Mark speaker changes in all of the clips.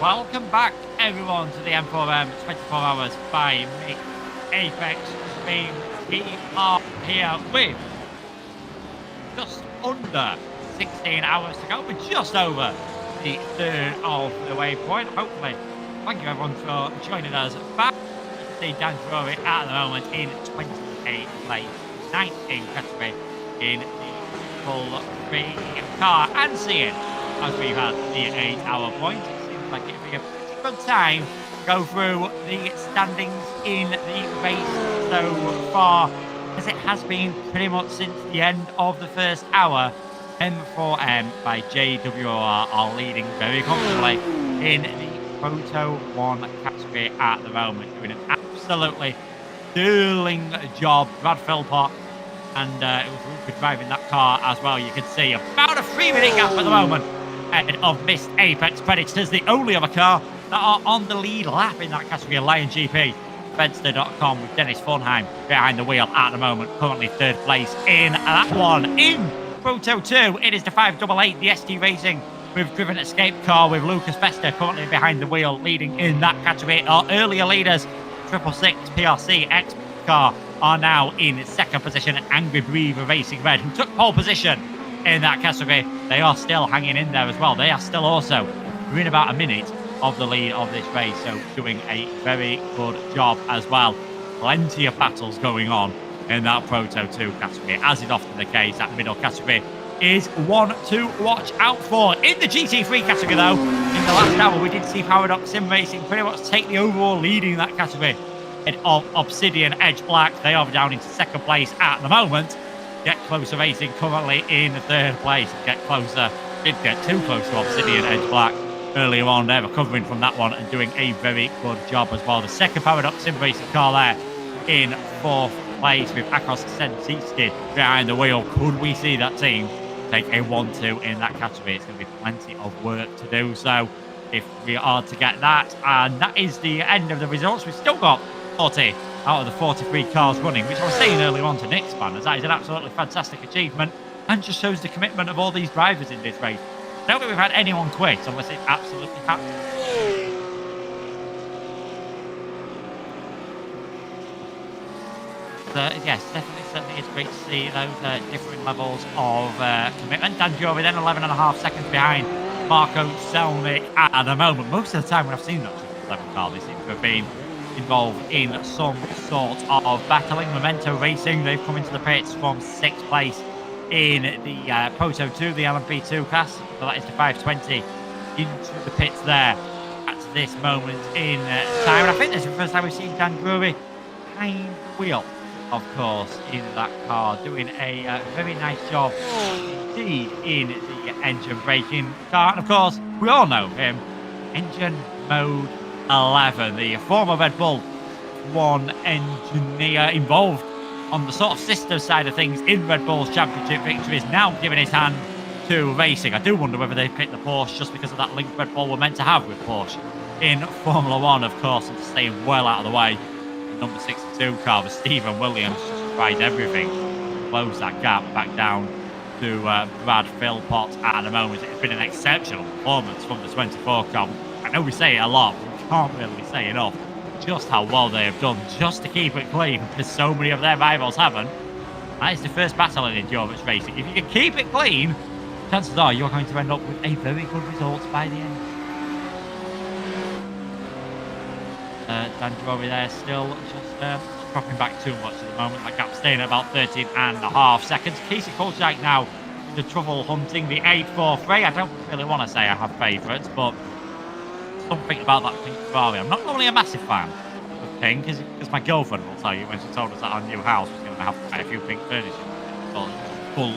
Speaker 1: Welcome back, everyone, to the M4EM 24 Hours by me, Apex Stream. We are here with just under 16 hours to go. We're just over the third of the waypoint. Hopefully, thank you everyone for joining us back. See Dan Drury at the moment in 28th place, 9th in category in the full free car, and seeing as we've had the 8-hour point. Like it'd be a pretty good time to go through the standings in the race so far, as it has been pretty much since the end of the first hour. M4EM by JWR are leading very comfortably in the Proto 1 category at the moment, doing an absolutely sterling job. Brad Philpott, and it was Luca driving that car as well. You can see about a 3-minute gap at the moment ahead of Missed Apex Predators, the only other car that are on the lead lap in that category. Lion GP, Fenster.com with Dennis Funheim behind the wheel at the moment, currently third place in that one. In Proto 2, it is the 588, the ST Racing with Driven Escape car with Lucas Fester currently behind the wheel, leading in that category. Our earlier leaders, 666 PRC X car, are now in second position. Angry Breather Racing Red, who took pole position in that category, they are still hanging in there as well. They are still also within about a minute of the lead of this race, so doing a very good job as well. Plenty of battles going on in that Proto 2 category, as is often the case. That middle category is one to watch out for. In the GT3 category, though, in the last hour, we did see Paradox Sim Racing pretty much take the overall lead in that category. Of Obsidian Edge Black, they are down into second place at the moment. Get Closer Racing currently in third place. Get Closer did get too close to Obsidian Edge Black earlier on. They're recovering from that one and doing a very good job as well. The second Paradox Sim Racing car there in fourth place with Akos Sensisky behind the wheel. Could we see that team take a 1-2 in that category? It's going to be plenty of work to do so if we are to get that. And that is the end of the results. We've still got 40 out of the 43 cars running, which I was saying earlier on to Nick's fan, as that is an absolutely fantastic achievement and just shows the commitment of all these drivers in this race. I don't think we've had anyone quit unless it absolutely happened. Yes, definitely, certainly it's great to see those different levels of commitment. Dan Giove then 11.5 seconds behind Marco Selnick at the moment. Most of the time when I've seen that 11 car, they seem to have been involved in some sort of battling. Memento Racing, they've come into the pits from 6th place in the Proto 2, the LMP2 class. So that is the 520 into the pits there at this moment in time. And I think this is the first time we've seen Dan Drury behind the wheel, of course, in that car, doing a very nice job indeed in the engine braking car. And of course, we all know him, Engine Mode 11, the former Red Bull 1 engineer involved on the sort of sister side of things in Red Bull's championship victories, now giving his hand to racing. I do wonder whether they picked the Porsche just because of that link Red Bull were meant to have with Porsche in Formula 1, of course, and staying well out of the way. The number 62 car with Stephen Williams just tried everything to close that gap back down to Brad Philpott at the moment. It's been an exceptional performance from the 24 car. I know we say it a lot, but we can't really say enough just how well they have done just to keep it clean, because so many of their rivals haven't. That is the first battle in endurance racing. If you can keep it clean, chances are you're going to end up with a very good result by the end. Dan Drury there still just dropping back too much at the moment. That gap staying at about 13.5 seconds. Casey Kolchak now into trouble hunting the 843. I don't really want to say I have favourites, but something about that pink Ferrari. I'm not normally a massive fan of pink, because my girlfriend will tell you when she told us that our new house was going to have quite a few pink furniture. Well, full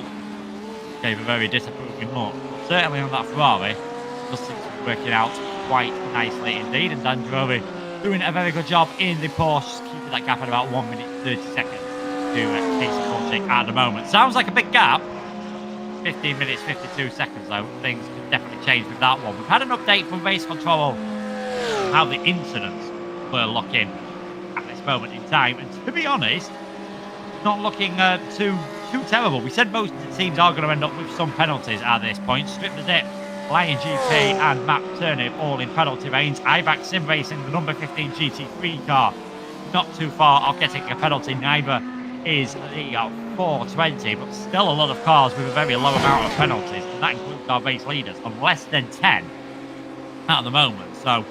Speaker 1: gave a very disapproving look. But certainly on that Ferrari, just seems to be working out quite nicely indeed. And Dan Drury doing a very good job in the Porsche, keeping that gap at about 1 minute 30 seconds to Casey Kolchak at the moment. Sounds like a big gap. 15 minutes 52 seconds though. Things could definitely change with that one. We've had an update from race control how the incidents were looking at this moment in time, and to be honest, not looking too terrible. We said most of the teams are going to end up with some penalties at this point. Strip the dip Lion GP and Matt Turnip all in penalty range. iBack Sim Racing, the number 15 GT3 car, not too far off getting a penalty. Neither is the 420, but still a lot of cars with a very low amount of penalties. And that includes our race leaders of less than 10 at the moment. So,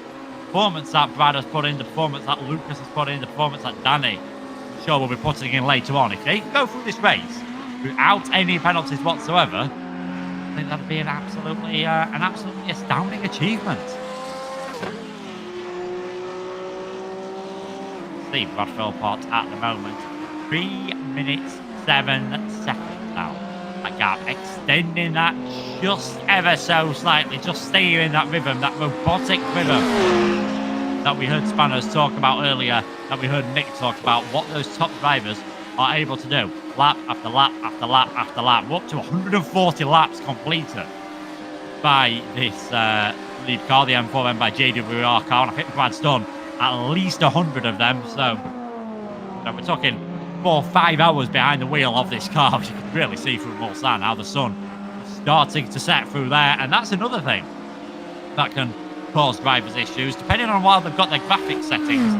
Speaker 1: performance that Brad has put in, the performance that Lucas has put in, the performance that Danny, I'm sure, will be putting in later on. If they can go through this race without any penalties whatsoever, I think that'd be an absolutely astounding achievement. See Brad Philpott at the moment, 3 minutes 7 seconds now. That gap, extending that just ever so slightly, just staying in that rhythm, that robotic rhythm that we heard Spanners talk about earlier, that we heard Nick talk about, what those top drivers are able to do. Lap after lap after lap after lap. We're up to 140 laps completed by this lead car, the M4EM by JWR car, and I think Brad's done at least 100 of them. So we're talking 4 or 5 hours behind the wheel of this car, which you can really see from Mulsanne how the sun is starting to set through there. And that's another thing that can cause drivers issues, depending on while they've got their graphics settings.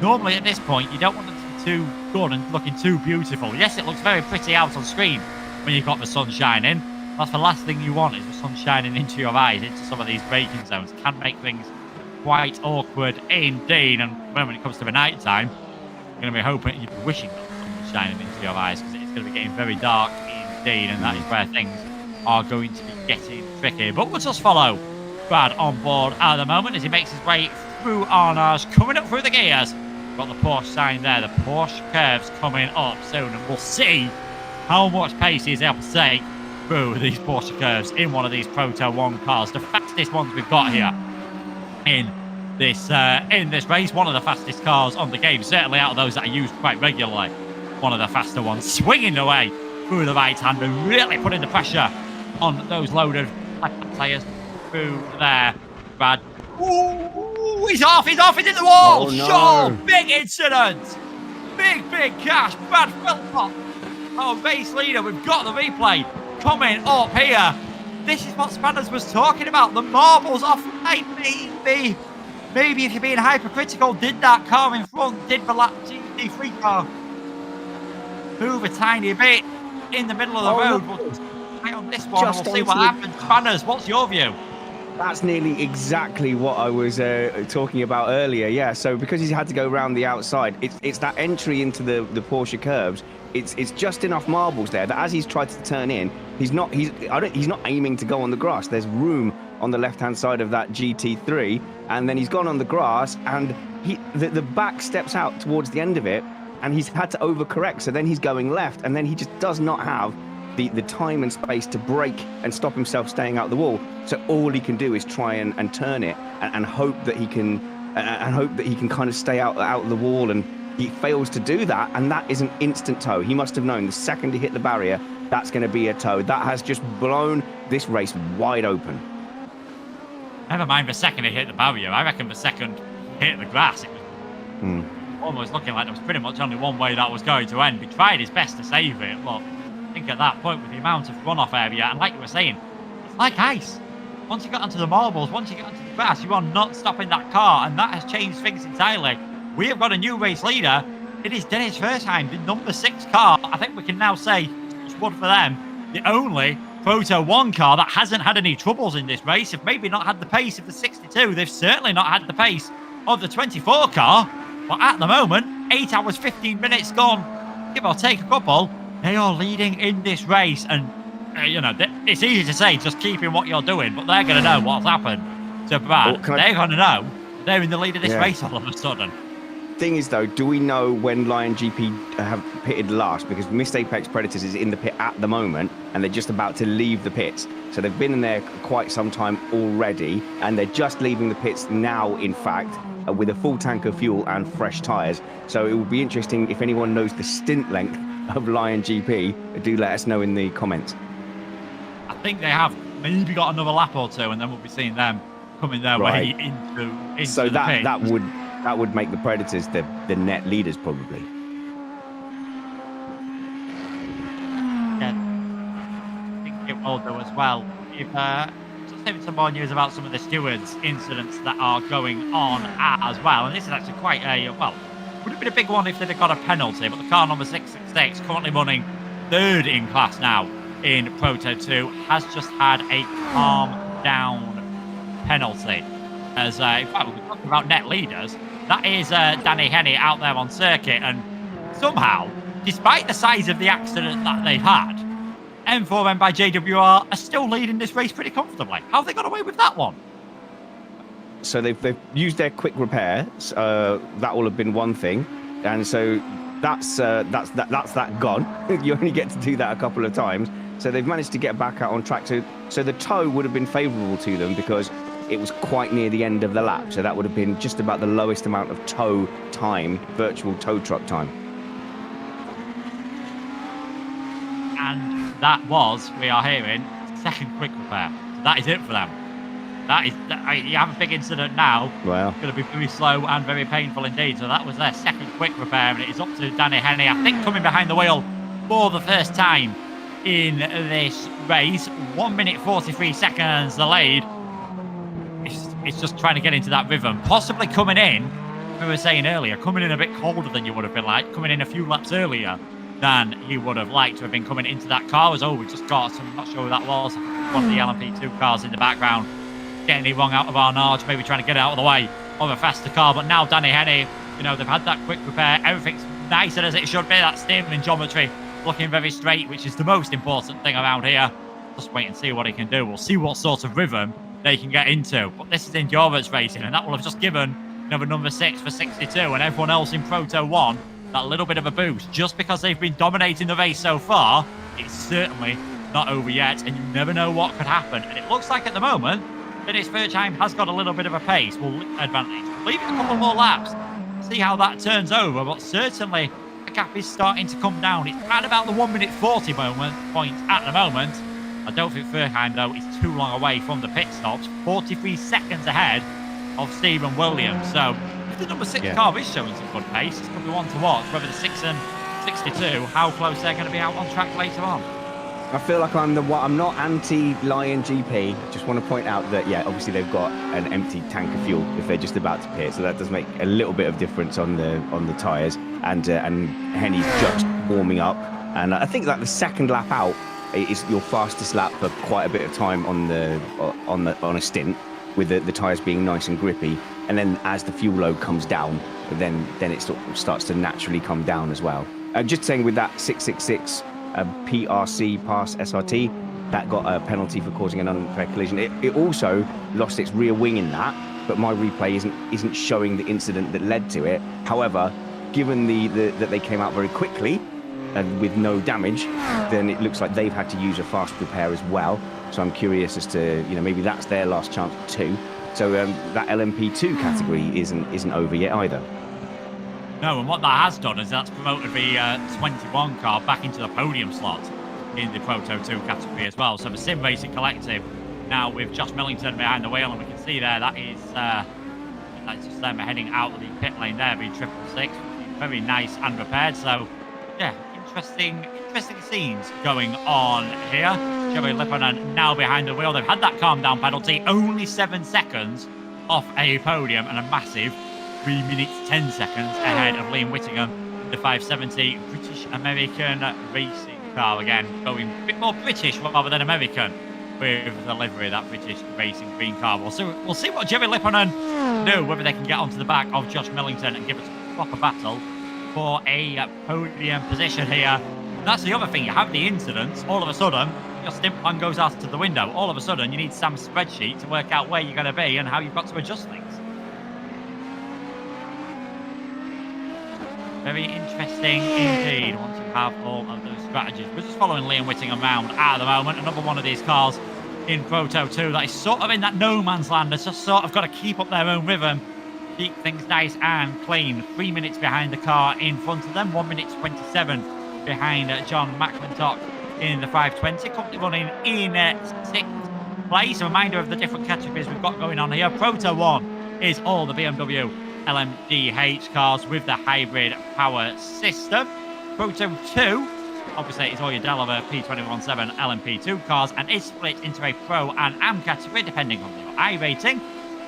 Speaker 1: Normally at this point, you don't want them to be too good and looking too beautiful. Yes, it looks very pretty out on screen when you've got the sun shining. That's the last thing you want, is the sun shining into your eyes, into some of these braking zones. It can make things quite awkward indeed. And when it comes to the night time, you're going to be hoping, you'd be wishing that the sun was shining into your eyes, because it's going to be getting very dark indeed, and that is where things are going to be getting tricky. But we'll just follow Brad on board at the moment as he makes his way through Arnage, coming up through the gears. Got the Porsche sign there, the Porsche curves coming up soon, and we'll see how much pace he's able to take through these Porsche curves in one of these Proto 1 cars, the fastest ones we've got here in this race. One of the fastest cars on the game, certainly out of those that are used quite regularly. One of the faster ones, swinging away through the right hand and really putting the pressure on those loaded tyres through there. Brad, ooh, he's off, he's in the wall.
Speaker 2: Oh, no.
Speaker 1: Sure, big incident, big crash. Brad Philpott, our race leader. We've got the replay coming up here. This is what Spanners was talking about, the marbles off right. Maybe if you're being hypercritical, did that car in front, did the lap GT3 car move a tiny bit in the middle of the road? We'll just hang on this one and we'll see what happens. Spanners, what's your view?
Speaker 2: That's nearly exactly what I was talking about earlier. Yeah, so because he's had to go around the outside, it's that entry into the Porsche curves. It's just enough marbles there that as he's tried to turn in, he's not aiming to go on the grass. There's room on the left-hand side of that GT3, and then he's gone on the grass, and the back steps out towards the end of it, and he's had to overcorrect. So then he's going left, and then he just does not have the time and space to brake and stop himself staying out the wall. So all he can do is try and turn it and hope that he can kind of stay out of the wall, and he fails to do that, and that is an instant tow. He must have known the second he hit the barrier, that's going to be a tow. That has just blown this race wide open.
Speaker 1: Never mind the second he hit the barrier. I reckon the second he hit the grass, it was almost looking like there was pretty much only one way that was going to end. He tried his best to save it, but I think at that point, with the amount of runoff area, and like you were saying, it's like ice. Once you get onto the marbles, once you get onto the grass, you are not stopping that car, and that has changed things entirely. We have got a new race leader. It is Dennis Versheim, the number 6 car. I think we can now say it's one for them. The only Proto 1 car that hasn't had any troubles in this race. Have maybe not had the pace of the 62. They've certainly not had the pace of the 24 car. But at the moment, 8 hours, 15 minutes gone, give or take a couple, they are leading in this race. And, it's easy to say just keeping what you're doing, but they're going to know what's happened to Brad. They're going to know they're in the lead of this race all of a sudden.
Speaker 2: Thing is, though, do we know when Lion GP have pitted last? Because Missed Apex Predators is in the pit at the moment, and they're just about to leave the pits. So they've been in there quite some time already, and they're just leaving the pits now, in fact, with a full tank of fuel and fresh tyres. So it will be interesting if anyone knows the stint length of Lion GP. Do let us know in the comments.
Speaker 1: I think they have maybe got another lap or two, and then we'll be seeing them coming their way into
Speaker 2: so
Speaker 1: the pit.
Speaker 2: That would make the Predators the net leaders, probably.
Speaker 1: Yeah, I think it will do as well. If just saving some more news about some of the stewards' incidents that are going on as well. And this is actually quite a, well, would have been a big one if they'd have got a penalty. But the car number 666, currently running third in class now in Proto 2, has just had a calm down penalty. As in fact, we're talking about net leaders. That is Danny Henney out there on circuit. And somehow, despite the size of the accident that they've had, M4EM by JWR are still leading this race pretty comfortably. How have they got away with that one?
Speaker 2: So they've used their quick repair. That will have been one thing, and so that's that gone. You only get to do that a couple of times. So they've managed to get back out on track. So the tow would have been favourable to them because it was quite near the end of the lap. So that would have been just about the lowest amount of tow time, virtual tow truck time.
Speaker 1: And that was, we are hearing, second quick repair. So that is it for them. You have a big incident now.
Speaker 2: Wow.
Speaker 1: It's going to be very slow and very painful indeed. So that was their second quick repair, and it is up to Danny Henney, I think, coming behind the wheel for the first time in this race. 1 minute 43 seconds the lead. It's just trying to get into that rhythm. Possibly coming in, we were saying earlier, coming in a bit colder than you would have been like, coming in a few laps earlier than he would have liked to have been coming into that car. Was, we just got some, I'm not sure who that was, one of the LMP2 cars in the background, getting it wrong out of our notch, maybe trying to get it out of the way of a faster car. But now Danny Henney, they've had that quick repair. Everything's nicer as it should be. That steering geometry looking very straight, which is the most important thing around here. Just wait and see what he can do. We'll see what sort of rhythm they can get into. But this is endurance racing, and that will have just given the number 6 for 62 and everyone else in Proto 1 that little bit of a boost. Just because they've been dominating the race so far, it's certainly not over yet, and you never know what could happen. And it looks like at the moment, Dennis Verheim has got a little bit of a pace, advantage. Leave it a couple more laps, see how that turns over, but certainly the gap is starting to come down. It's at about the 1 minute 40 point at the moment. I don't think Verheim, though, is too long away from the pit stops. 43 seconds ahead of Stephen Williams. So if the number 6 car is showing some good pace, it's going to be one to watch. Whether the 6 and 62, how close they're going to be out on track later on.
Speaker 2: I feel like I'm not anti-Lion GP. Just want to point out that, obviously they've got an empty tank of fuel if they're just about to pit, so that does make a little bit of difference on the tyres. And Henny's just warming up, and I think that the second lap out is your fastest lap for quite a bit of time on a stint, with the tyres being nice and grippy. And then as the fuel load comes down, then it sort of starts to naturally come down as well. Just saying, with that 666 PRC pass SRT, that got a penalty for causing an unfair collision. It also lost its rear wing in that, but my replay isn't showing the incident that led to it. However, given that they came out very quickly and with no damage, then it looks like they've had to use a fast repair as well. So I'm curious as to, maybe that's their last chance too. So that LMP2 category isn't over yet either.
Speaker 1: No, and what that has done is that's promoted the 21 car back into the podium slot in the Proto 2 category as well. So the Sim Racing Collective now with Josh Millington behind the wheel, and we can see there that's just them heading out of the pit lane there, being 666, very nice and repaired. So yeah, interesting scenes going on here. Joey Lipponen now behind the wheel. They've had that calm down penalty, only 7 seconds off a podium, and a massive 3 minutes 10 seconds ahead of Liam Whittingham, the 570 British American racing car. Again, going a bit more British rather than American with the livery of that British racing green car. We'll see what Jerry Lipponen do, whether they can get onto the back of Josh Millington and give us a proper battle for a podium position here. And that's the other thing, you have the incidents, all of a sudden your stint plan goes out to the window. All of a sudden you need Sam's spreadsheet to work out where you're going to be and how you've got to adjust things. Very interesting indeed once you have all of those strategies. We're just following Liam Whittingham around at the moment. Another one of these cars in Proto 2 that is sort of in that no man's land. It's just sort of got to keep up their own rhythm, keep things nice and clean. 3 minutes behind the car in front of them. 1 minute 27 behind John McClintock in the 520. Currently running in 6th place. A reminder of the different categories we've got going on here. Proto 1 is all the BMW LMDh cars with the hybrid power system. Proto 2 obviously it's all your Delaware P217 LMP2 cars and is split into a Pro and AM category depending on your iRating.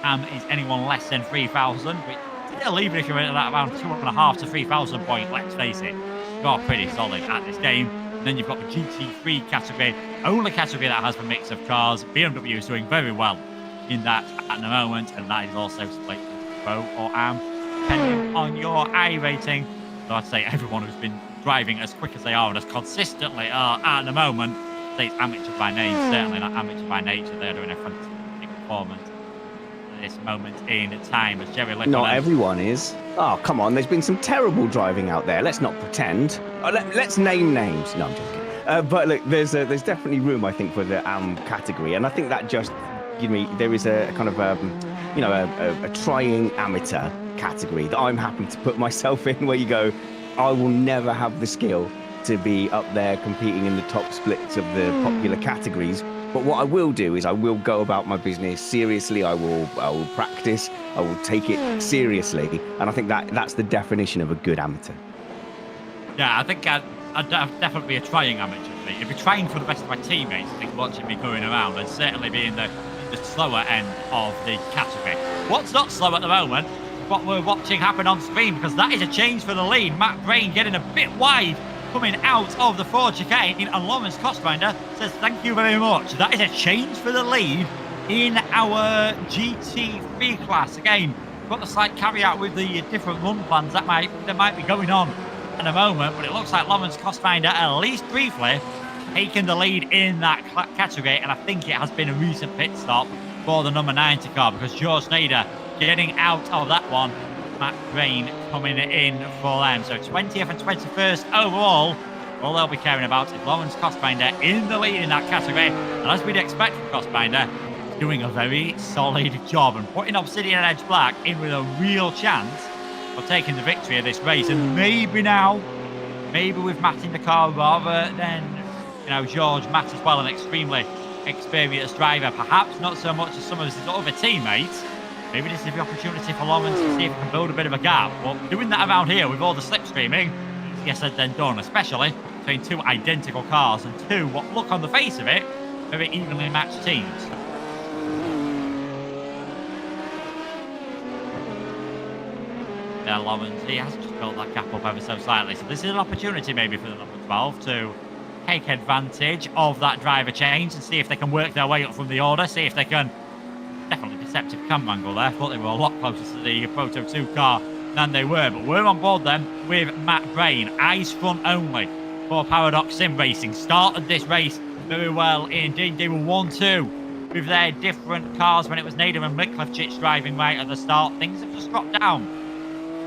Speaker 1: AM is anyone less than 3,000, which still, even if you're in at around 2.5 to 3,000 point, let's face it, you're pretty solid at this game. And then you've got the GT3 category, only category that has a mix of cars. BMW is doing very well in that at the moment, and that is also split into Pro or AM, depending on your iRating. So I'd say everyone who's been driving as quick as they are and as consistently are at the moment, say it's amateur by name, certainly not amateur by nature. They're doing a fantastic performance at this moment in time as Jerry Lickman.
Speaker 2: Not everyone is. Oh, come on. There's been some terrible driving out there. Let's not pretend. Let's name names. No, I'm joking. But look, there's definitely room, I think, for the AM category, and I think that just, there is a kind of a trying amateur category that I'm happy to put myself in, where you go, I will never have the skill to be up there competing in the top splits of the popular categories. But what I will do is I will go about my business seriously. I will practice. I will take it seriously. And I think that's the definition of a good amateur.
Speaker 1: Yeah, I think I'd definitely be a trying amateur. If you're trying for the best of my teammates, I think watching me going around and certainly be in the slower end of the category. What's not slow at the moment, what we're watching happen on screen, because that is a change for the lead. Matt Brain getting a bit wide coming out of the Ford chicane, and Lawrence Costfinder says thank you very much. That is a change for the lead in our GT3 class. Again, got the slight caveat with the different run plans that might be going on at the moment, but it looks like Lawrence Costfinder, at least briefly, taking the lead in that category, and I think it has been a recent pit stop for the number 90 car, because George Snyder getting out of that one, Matt Brain coming in for them. So 20th and 21st overall, all they'll be caring about is Lawrence Costfinder in the lead in that category, and as we'd expect from Costfinder, doing a very solid job and putting Obsidian and Edge Black in with a real chance of taking the victory of this race. And maybe with Matt in the car rather than George, Matt as well, an extremely experienced driver, perhaps not so much as some of his other teammates. Maybe this is the opportunity for Lawrence to see if he can build a bit of a gap. But doing that around here with all the slipstreaming, easier said than done, especially between two identical cars and two, what look on the face of it, very evenly matched teams. Yeah, Lawrence, he has just built that gap up ever so slightly. So this is an opportunity maybe for the number 12 to take advantage of that driver change and see if they can work their way up from the order, see if they can. Definitely deceptive camera angle there. Thought they were a lot closer to the Proto 2 car than they were, but we're on board then with Matt Brain. Eyes front only for Paradox Sim Racing. Started this race very well indeed. They were 1-2 with their different cars when it was Nader and Miklevchich driving right at the start. Things have just dropped down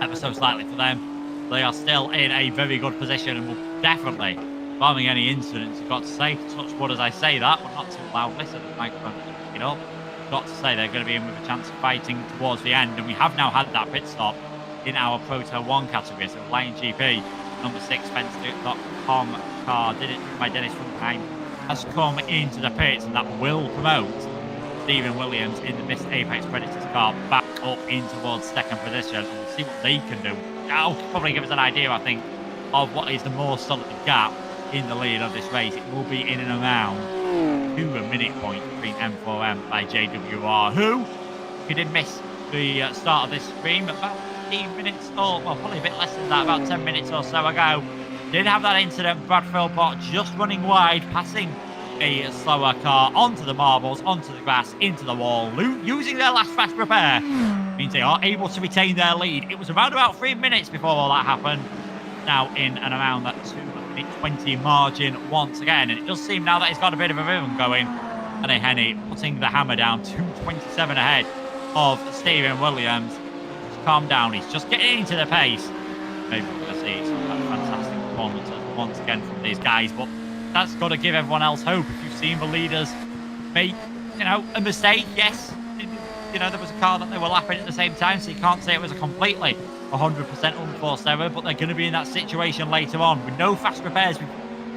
Speaker 1: ever so slightly for them. They are still in a very good position and will definitely, barring any incidents, I've got to say, touch wood as I say that, but not too loudly so the microphone is picking up. Got to say they're going to be in with a chance of fighting towards the end, and we have now had that pit stop in our Proto 1 category. So Lion GP, number 6 Fence.com car, did it by Dennis Funheim, has come into the pits, and that will promote Stephen Williams in the Missed Apex Predators car back up in towards second position, and we'll see what they can do. That'll probably give us an idea, I think, of what is the more solid gap in the lead of this race. It will be in and around 2 minute point between M4EM by JWR, who, if you did miss the start of this stream about 15 minutes or, well, probably a bit less than that, about 10 minutes or so ago, did have that incident. Brad Philpott just running wide, passing a slower car onto the marbles, onto the grass, into the wall, using their last fast repair. Means they are able to retain their lead. It was around about 3 minutes before all that happened. Now in and around that 2:20 margin once again, and it does seem now that he's got a bit of a rhythm going. And Henny putting the hammer down, 2:27 ahead of Stephen Williams. He's calmed down, he's just getting into the pace. Maybe we're going to see some fantastic performances once again from these guys, but that's got to give everyone else hope. If you've seen the leaders make, a mistake, yes, there was a car that they were lapping at the same time, so you can't say it was a completely 100% unforced error, but they're going to be in that situation later on with no fast repairs, with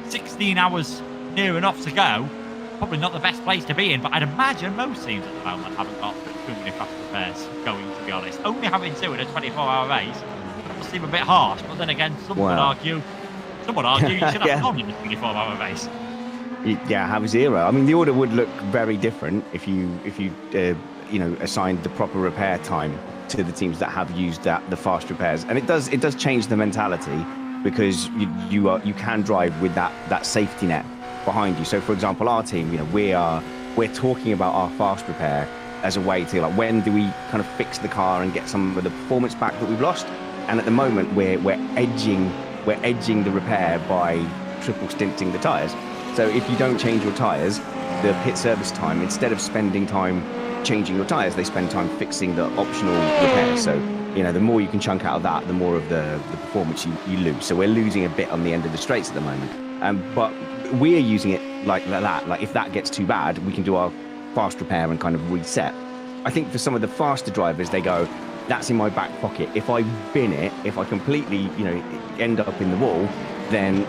Speaker 1: 16 hours near enough to go. Probably not the best place to be in, but I'd imagine most teams at the moment haven't got too many fast repairs going, to be honest. Only having 2 in a 24-hour race does seem a bit harsh, but then again, some would argue Some would argue you should have
Speaker 2: Yeah.
Speaker 1: none in the 24-hour race.
Speaker 2: Yeah, have 0. I mean, the order would look very different if you assigned the proper repair time to the teams that have used the fast repairs, and it does change the mentality, because you can drive with that safety net behind you. So, for example, our team, we're talking about our fast repair as a way to, like, when do we kind of fix the car and get some of the performance back that we've lost? And at the moment, we're edging the repair by triple stinting the tyres. So if you don't change your tyres, the pit service time, instead of spending time changing your tyres, they spend time fixing the optional repairs. So, the more you can chunk out of that, the more of the performance you lose. So we're losing a bit on the end of the straights at the moment. But we're using it like that. Like, if that gets too bad, we can do our fast repair and kind of reset. I think for some of the faster drivers, they go, that's in my back pocket. If I bin it, if I completely, end up in the wall, then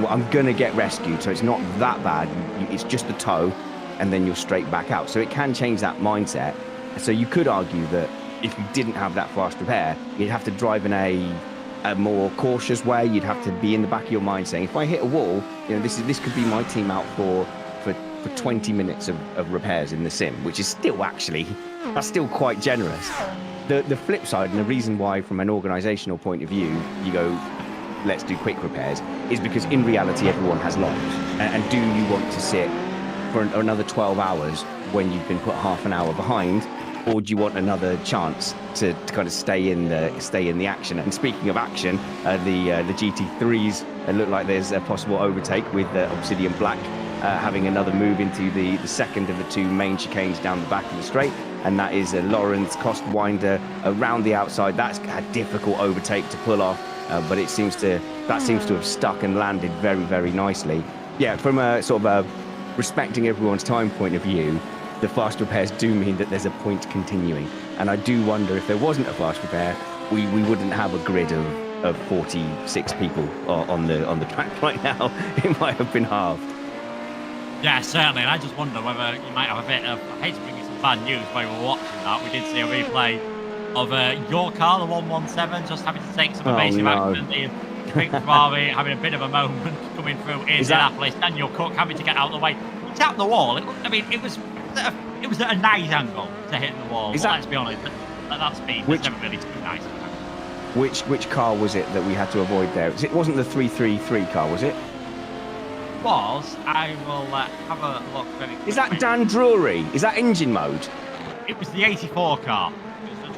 Speaker 2: I'm going to get rescued. So it's not that bad. It's just a tow, and then you're straight back out. So it can change that mindset. So you could argue that if you didn't have that fast repair, you'd have to drive in a more cautious way. You'd have to be in the back of your mind saying, if I hit a wall, this could be my team out for 20 minutes of repairs in the sim, which is that's still quite generous. The flip side, and the reason why from an organizational point of view you go, let's do quick repairs, is because in reality everyone has lives. And do you want to sit for another 12 hours when you've been put half an hour behind, or do you want another chance to kind of stay in the action? And speaking of action, the GT3s look like there's a possible overtake, with Obsidian Black having another move into the second of the two main chicanes down the back of the straight, and that is Lauren's Cost Winder around the outside. That's a difficult overtake to pull off, but that seems to have stuck and landed very, very nicely. Yeah, from a sort of respecting everyone's time point of view, the fast repairs do mean that there's a point continuing. And I do wonder, if there wasn't a fast repair, we wouldn't have a grid of 46 people on the track right now. It might have been halved.
Speaker 1: Yeah, certainly. And I just wonder whether you might have a bit of, I hate to bring you some bad news while we were watching that. We did see a replay of your car, the 117, just having to take some evasive action. The big Ferrari having a bit of a moment coming through Indianapolis. Daniel Cook having to get out of the way. He tapped the wall. It was at a nice angle to hit the wall. Let's be honest, at that speed, it's never really too nice.
Speaker 2: Which car was it that we had to avoid there? It wasn't the 333 car, was it?
Speaker 1: I will have a look very quickly.
Speaker 2: Is that Dan Drury? Is that engine mode?
Speaker 1: It was the 84 car.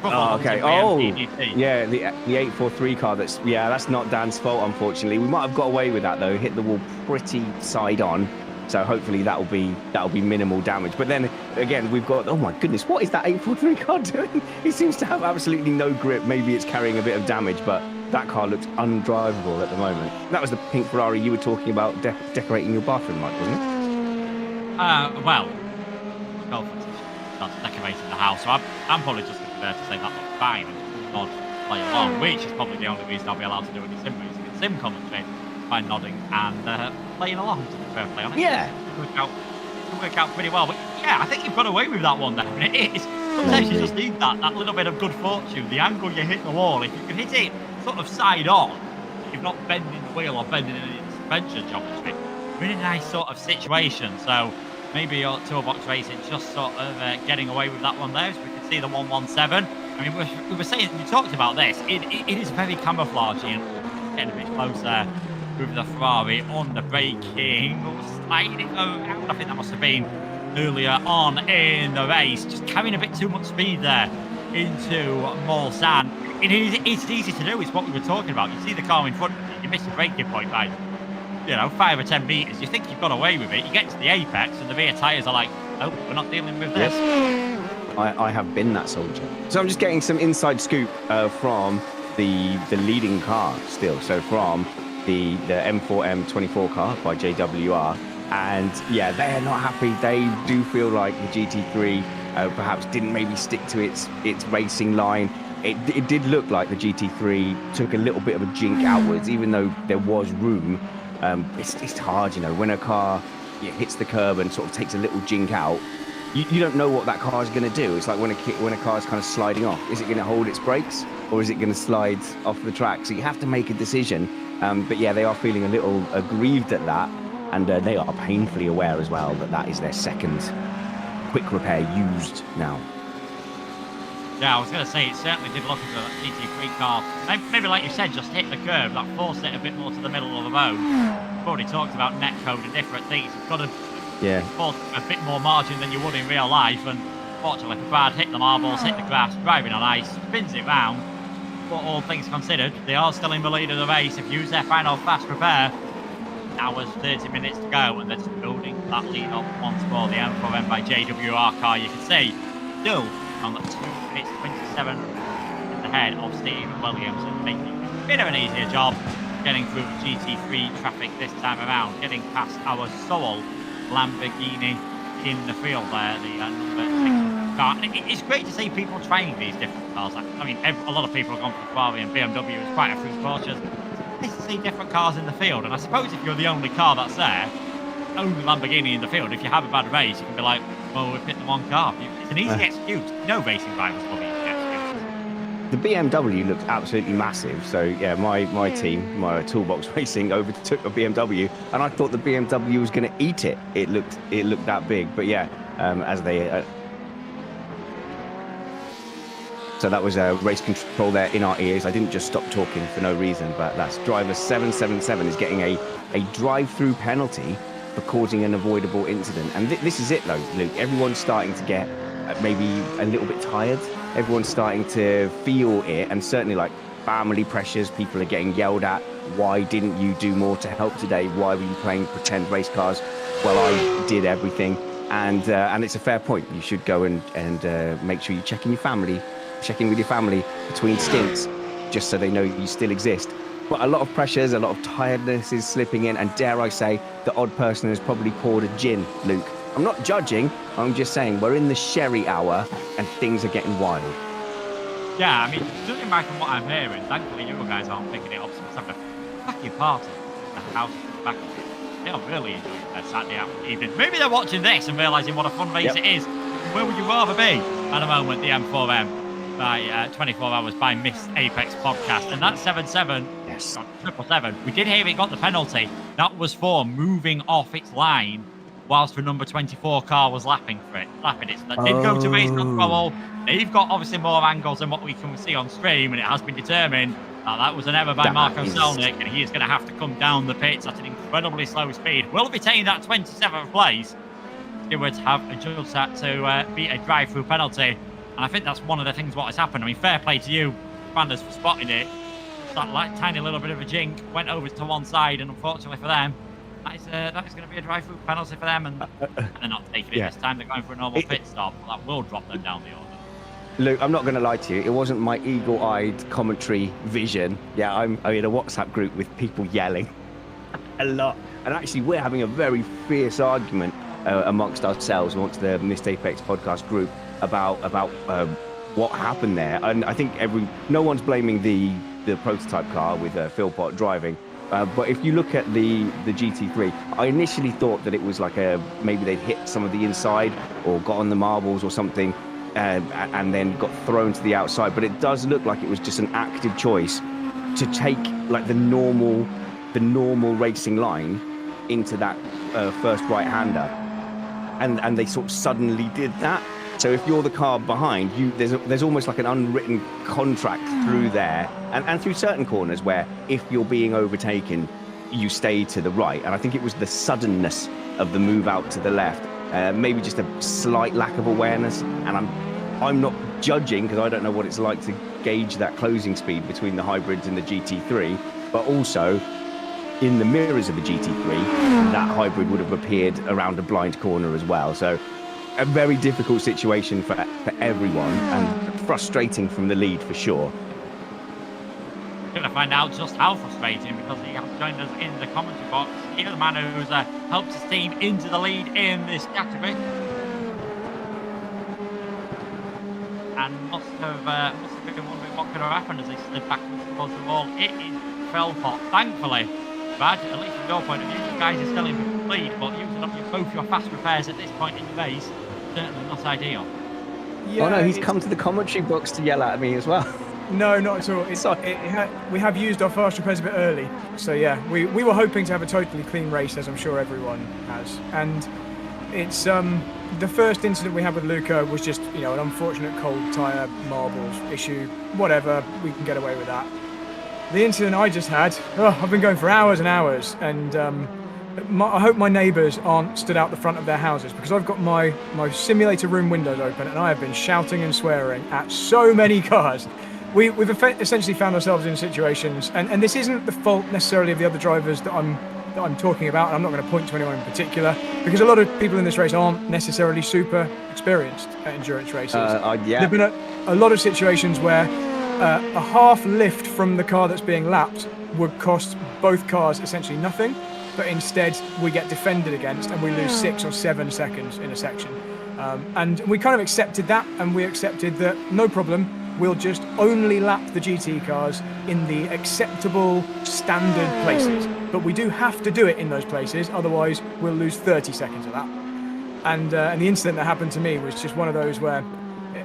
Speaker 2: Oh, okay. Oh, yeah, the 843 car. That's not Dan's fault, unfortunately. We might have got away with that though. Hit the wall pretty side on, so hopefully that'll be minimal damage. But then again, we've got, oh my goodness, what is that 843 car doing? It seems to have absolutely no grip. Maybe it's carrying a bit of damage, but that car looks undrivable at the moment. That was the pink Ferrari you were talking about decorating your bathroom like, wasn't it?
Speaker 1: Well, that's decorating the house. So I'm probably just there to say that looks fine and nod, play along, which is probably the only reason I'll be allowed to do any sim racing and sim commentary, by nodding and playing along, to be perfectly honest.
Speaker 2: Yeah.
Speaker 1: It work out pretty well. But yeah, I think you've got away with that one there. And it is, sometimes you just need that little bit of good fortune, the angle you hit the wall. If you can hit it sort of side on, you're not bending the wheel or bending any suspension geometry, you're in a nice sort of situation. So maybe your toolbox racing just sort of getting away with that one there. So we can see the 117. I mean, we were saying, we talked about this. It is very camouflaging, getting a bit closer with the Ferrari on the braking, sliding around. I think that must have been earlier on in the race, just carrying a bit too much speed there into Mulsanne. It's easy to do. It's what we were talking about. You see the car in front of you, you miss the braking point by 5 or 10 meters. You think you've got away with it. You get to the apex and the rear tires are like, oh, we're not dealing with this.
Speaker 2: I have been that soldier. So I'm just getting some inside scoop from the leading car still. So from the M4EM 24 car by JWR. And yeah, they're not happy. They do feel like the GT3 perhaps didn't maybe stick to its racing line. It did look like the GT3 took a little bit of a jink outwards, even though there was room. It's hard, when a car hits the curb and sort of takes a little jink out, you don't know what that car is going to do. It's like when a car is kind of sliding off. Is it going to hold its brakes or is it going to slide off the track? So you have to make a decision. But yeah, they are feeling a little aggrieved at that, and they are painfully aware as well that that is their second quick repair used now.
Speaker 1: Yeah, I was going to say, it certainly did look as a GT3 car. Maybe, like you said, just hit the curve, that forced it a bit more to the middle of the road. We've already talked about netcode and different things. It's got a bit more margin than you would in real life, and fortunately for Brad, hit the marbles, hit the grass, driving on ice, spins it round. But all things considered, they are still in the lead of the race. Have used their final fast repair. Hours, 30 minutes to go, and they're just building that lead up once more. The M4EM by JWR car, you can see, still on the 2 minutes 27 in the head of Steve Williams, and making a bit of an easier job getting through GT3 traffic this time around, getting past our sole Lamborghini in the field there, the number 6 car. It's great to see people trying these different cars. I mean, a lot of people have gone for Ferrari and BMW, there's quite a few Porsches. It's nice to see different cars in the field, and I suppose if you're the only car that's there, only Lamborghini in the field, if you have a bad race, you can be like, well, we've hit the one car. It's an easy excuse. No racing drivers will be easy excuse.
Speaker 2: The BMW looked absolutely massive. So yeah, my team, my Toolbox Racing, overtook a BMW, and I thought the BMW was going to eat it. It looked that big. But yeah, as they so that was race control there in our ears. I didn't just stop talking for no reason, but that's driver 777 is getting a drive-through penalty for causing an avoidable incident. And this is it though, Luke. Everyone's starting to get maybe a little bit tired. Everyone's starting to feel it, and certainly like family pressures, people are getting yelled at. Why didn't you do more to help today? Why were you playing pretend race cars? Well, I did everything. And it's a fair point. You should go and make sure you check in with your family between stints, just so they know you still exist. But a lot of pressures, a lot of tiredness is slipping in, and dare I say, the odd person has probably poured a gin, Luke. I'm not judging, I'm just saying we're in the sherry hour and things are getting wild.
Speaker 1: Yeah, I mean, judging by from what I'm hearing, thankfully you guys aren't picking it up since having a fucking party. The house is back. They're really enjoying their Saturday evening. Maybe they're watching this and realising what a fun race it is. Where would you rather be at the moment, the M4EM? By 24 Hours by Miss Apex podcast, and that 7-7, yes, 777. We did hear it got the penalty. That was for moving off its line whilst the number 24 car was lapping it. So that did go to race control. They've got obviously more angles than what we can see on stream, and it has been determined that was an error by Marco Selnick, and he is going to have to come down the pits at an incredibly slow speed. Will retain that 27th place. Stewards have adjudged that to be a drive-through penalty. And I think that's one of the things what has happened. I mean, fair play to you, Fanders, for spotting it. That like tiny little bit of a jink went over to one side, and unfortunately for them, that is going to be a drive-through penalty for them, and they're not taking it this time. They're going for a normal pit stop. That will drop them down the order.
Speaker 2: Luke, I'm not going to lie to you. It wasn't my eagle-eyed commentary vision. Yeah, I'm in a WhatsApp group with people yelling a lot, and actually we're having a very fierce argument amongst ourselves, amongst the Missed Apex podcast group, about what happened there. And I think no one's blaming the prototype car with Philpott driving, but if you look at the GT3, I initially thought that it was like maybe they'd hit some of the inside or got on the marbles or something, and then got thrown to the outside. But it does look like it was just an active choice to take like the normal racing line into that first right-hander, and they sort of suddenly did that. So if you're the car behind you, there's almost like an unwritten contract through there, and through certain corners where if you're being overtaken, you stay to the right. And I think it was the suddenness of the move out to the left, maybe just a slight lack of awareness. And I'm not judging because I don't know what it's like to gauge that closing speed between the hybrids and the GT3, but also in the mirrors of the GT3, that hybrid would have appeared around a blind corner as well. So a very difficult situation for everyone, and frustrating from the lead for sure.
Speaker 1: We're going to find out just how frustrating, because he has joined us in the commentary box. He's the man who's helped his team into the lead in this category, and must have been wondering what could have happened as he slid backwards towards the wall. It is Philpott. Thankfully, Brad, at least from your point of view, you guys are still in the lead, but using up both your fast repairs at this point in the race, certainly not ideal.
Speaker 2: Yeah, oh no, he's come to the commentary box to yell at me as well.
Speaker 3: No, not at all. We have used our fast repairs a bit early. So yeah, we were hoping to have a totally clean race, as I'm sure everyone has. And it's the first incident we had with Luca was just, you know, an unfortunate cold tyre marbles issue. Whatever, we can get away with that. The incident I just had, I've been going for hours and hours, and I hope my neighbours aren't stood out the front of their houses, because I've got my simulator room windows open and I have been shouting and swearing at so many cars. We've essentially found ourselves in situations, and this isn't the fault necessarily of the other drivers that I'm talking about. I'm not going to point to anyone in particular, because a lot of people in this race aren't necessarily super experienced at endurance races.
Speaker 2: Yeah.
Speaker 3: There have been a lot of situations where a half lift from the car that's being lapped would cost both cars essentially nothing, but instead we get defended against and we lose 6 or 7 seconds in a section. And we kind of accepted that, and we accepted that no problem, we'll just only lap the GT cars in the acceptable standard places. But we do have to do it in those places, otherwise we'll lose 30 seconds of that. And the incident that happened to me was just one of those where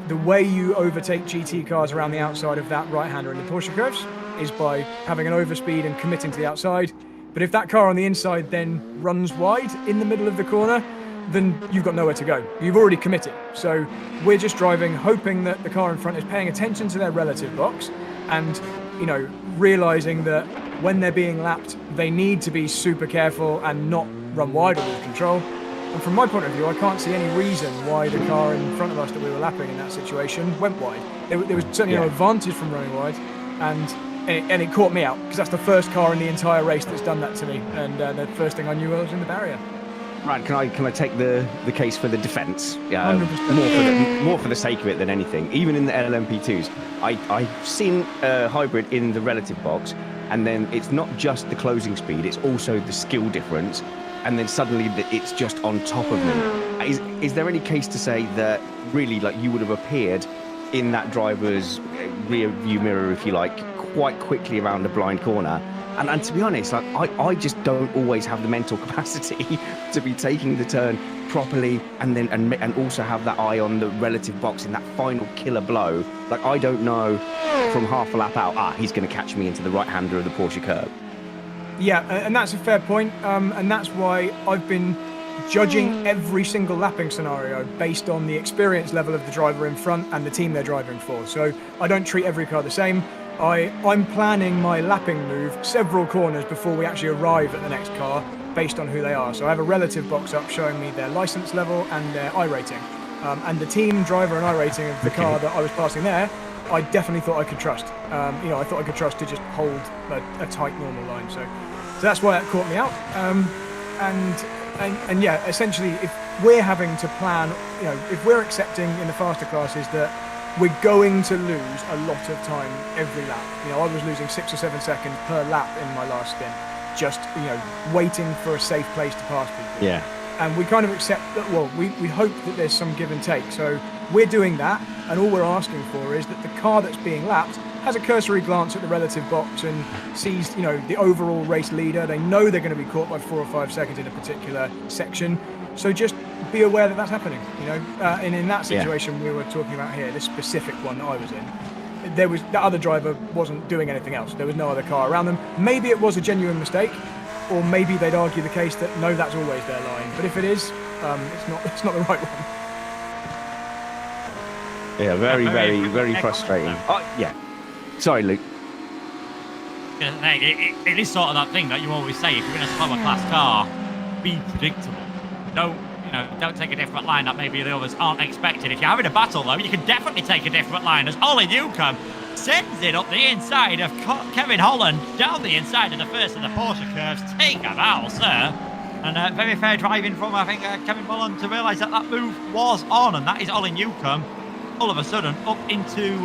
Speaker 3: the way you overtake GT cars around the outside of that right-hander in the Porsche curves is by having an overspeed and committing to the outside. But if that car on the inside then runs wide in the middle of the corner, then you've got nowhere to go. You've already committed. So we're just driving, hoping that the car in front is paying attention to their relative box and, you know, realizing that when they're being lapped, they need to be super careful and not run wide or lose control. And from my point of view, I can't see any reason why the car in front of us that we were lapping in that situation went wide. There was certainly no advantage from running wide, and it caught me out, because that's the first car in the entire race that's done that to me. And the first thing I knew, I was in the barrier.
Speaker 2: Right, can I take the case for the defence?
Speaker 3: 100%.
Speaker 2: More for the sake of it than anything. Even in the LMP2s, I've seen a hybrid in the relative box, and then it's not just the closing speed, it's also the skill difference, and then suddenly it's just on top of me. Is there any case to say that really, like, you would have appeared in that driver's rear view mirror, if you like, quite quickly around a blind corner? And to be honest, like, I just don't always have the mental capacity to be taking the turn properly and also have that eye on the relative box in that final killer blow. Like, I don't know from half a lap out, he's going to catch me into the right-hander of the Porsche curb.
Speaker 3: Yeah, and that's a fair point, and that's why I've been judging every single lapping scenario based on the experience level of the driver in front and the team they're driving for. So I don't treat every car the same. I'm planning my lapping move several corners before we actually arrive at the next car based on who they are. So I have a relative box up showing me their license level and their iRating. And the team, driver and iRating of the car that I was passing there, I definitely thought I could trust. I thought I could trust to just hold a tight normal line. So that's why that caught me out. And yeah, essentially, if we're having to plan, if we're accepting in the faster classes that we're going to lose a lot of time every lap. I was losing 6 or 7 seconds per lap in my last stint, just, waiting for a safe place to pass people.
Speaker 2: Yeah.
Speaker 3: And we kind of accept that, we hope that there's some give and take. So we're doing that, and all we're asking for is that the car that's being lapped has a cursory glance at the relative box and sees, the overall race leader. They know they're going to be caught by 4 or 5 seconds in a particular section. So just be aware that that's happening, and in that situation we were talking about here, this specific one that I was in, the other driver wasn't doing anything else. There was no other car around them. Maybe it was a genuine mistake, or maybe they'd argue the case that no, that's always their line. But if it is, it's not the right one.
Speaker 2: Yeah, very frustrating. Yeah. Sorry, Luke.
Speaker 1: It is sort of that thing that you always say, if you're in a slower class car, be predictable. Don't take a different line that maybe the others aren't expecting. If you're having a battle, though, you can definitely take a different line, as Ollie Newcomb sends it up the inside of Kevin Holland, down the inside of the first of the Porsche curves. Take a bow, sir. And very fair driving from, I think, Kevin Holland to realise that move was on, and that is Ollie Newcomb, all of a sudden, up into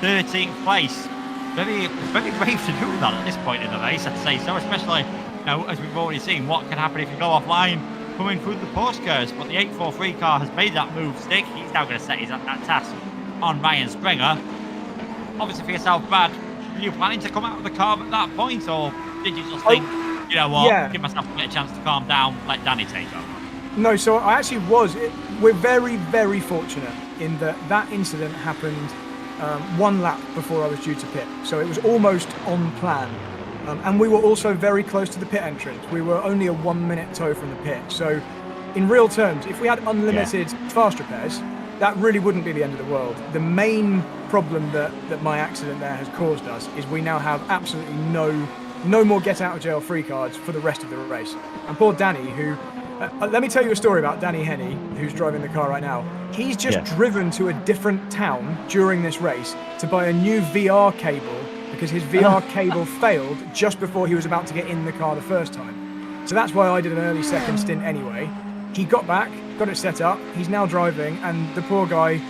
Speaker 1: 13th place. Very brave to do that at this point in the race, I'd say so, especially, as we've already seen, what can happen if you go offline coming through the Porsche curves. But the 843 car has made that move stick. He's now going to set that task on Ryan Springer. Obviously for yourself, Brad, were you planning to come out of the car at that point, or did you just think, give myself a bit of chance to calm down, let Danny take over?
Speaker 3: No, so I actually was. We're very, very fortunate in that incident happened one lap before I was due to pit. So it was almost on plan. And we were also very close to the pit entrance. We were only a 1 minute tow from the pit. So in real terms, if we had unlimited fast repairs, that really wouldn't be the end of the world. The main problem that my accident there has caused us is we now have absolutely no more get out of jail free cards for the rest of the race. And poor Danny, who, let me tell you a story about Danny Henney, who's driving the car right now. He's just driven to a different town during this race to buy a new VR cable because his VR cable failed just before he was about to get in the car the first time. So that's why I did an early second stint anyway. He got back, got it set up, he's now driving, and the poor guy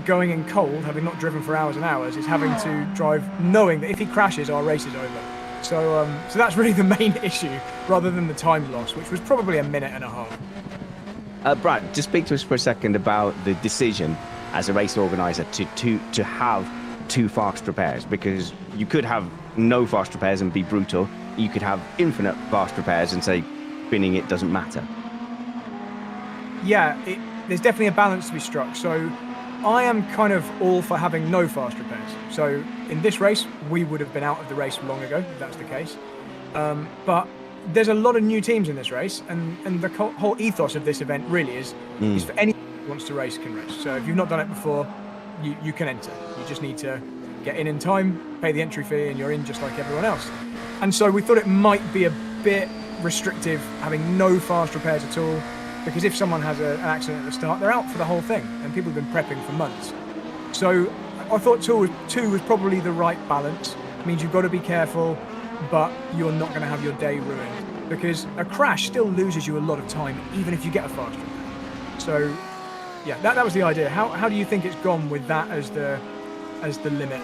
Speaker 3: going in cold, having not driven for hours and hours, is having to drive knowing that if he crashes, our race is over. So that's really the main issue, rather than the time loss, which was probably a minute and a half.
Speaker 2: Brad, just speak to us for a second about the decision as a race organizer to have 2 fast repairs, because you could have no fast repairs and be brutal. You could have infinite fast repairs and say binning it doesn't matter.
Speaker 3: Yeah, there's definitely a balance to be struck. So I am kind of all for having no fast repairs. So in this race, we would have been out of the race long ago, if that's the case. But there's a lot of new teams in this race, and the whole ethos of this event really is for anyone who wants to race can race. So if you've not done it before, you can enter. You just need to get in time, pay the entry fee, and you're in just like everyone else. And so we thought it might be a bit restrictive having no fast repairs at all, because if someone has an accident at the start, they're out for the whole thing, and people have been prepping for months. So I thought two was probably the right balance. It means you've got to be careful, but you're not going to have your day ruined, because a crash still loses you a lot of time, even if you get a fast repair. So yeah, that was the idea. How do you think it's gone with that as the limit?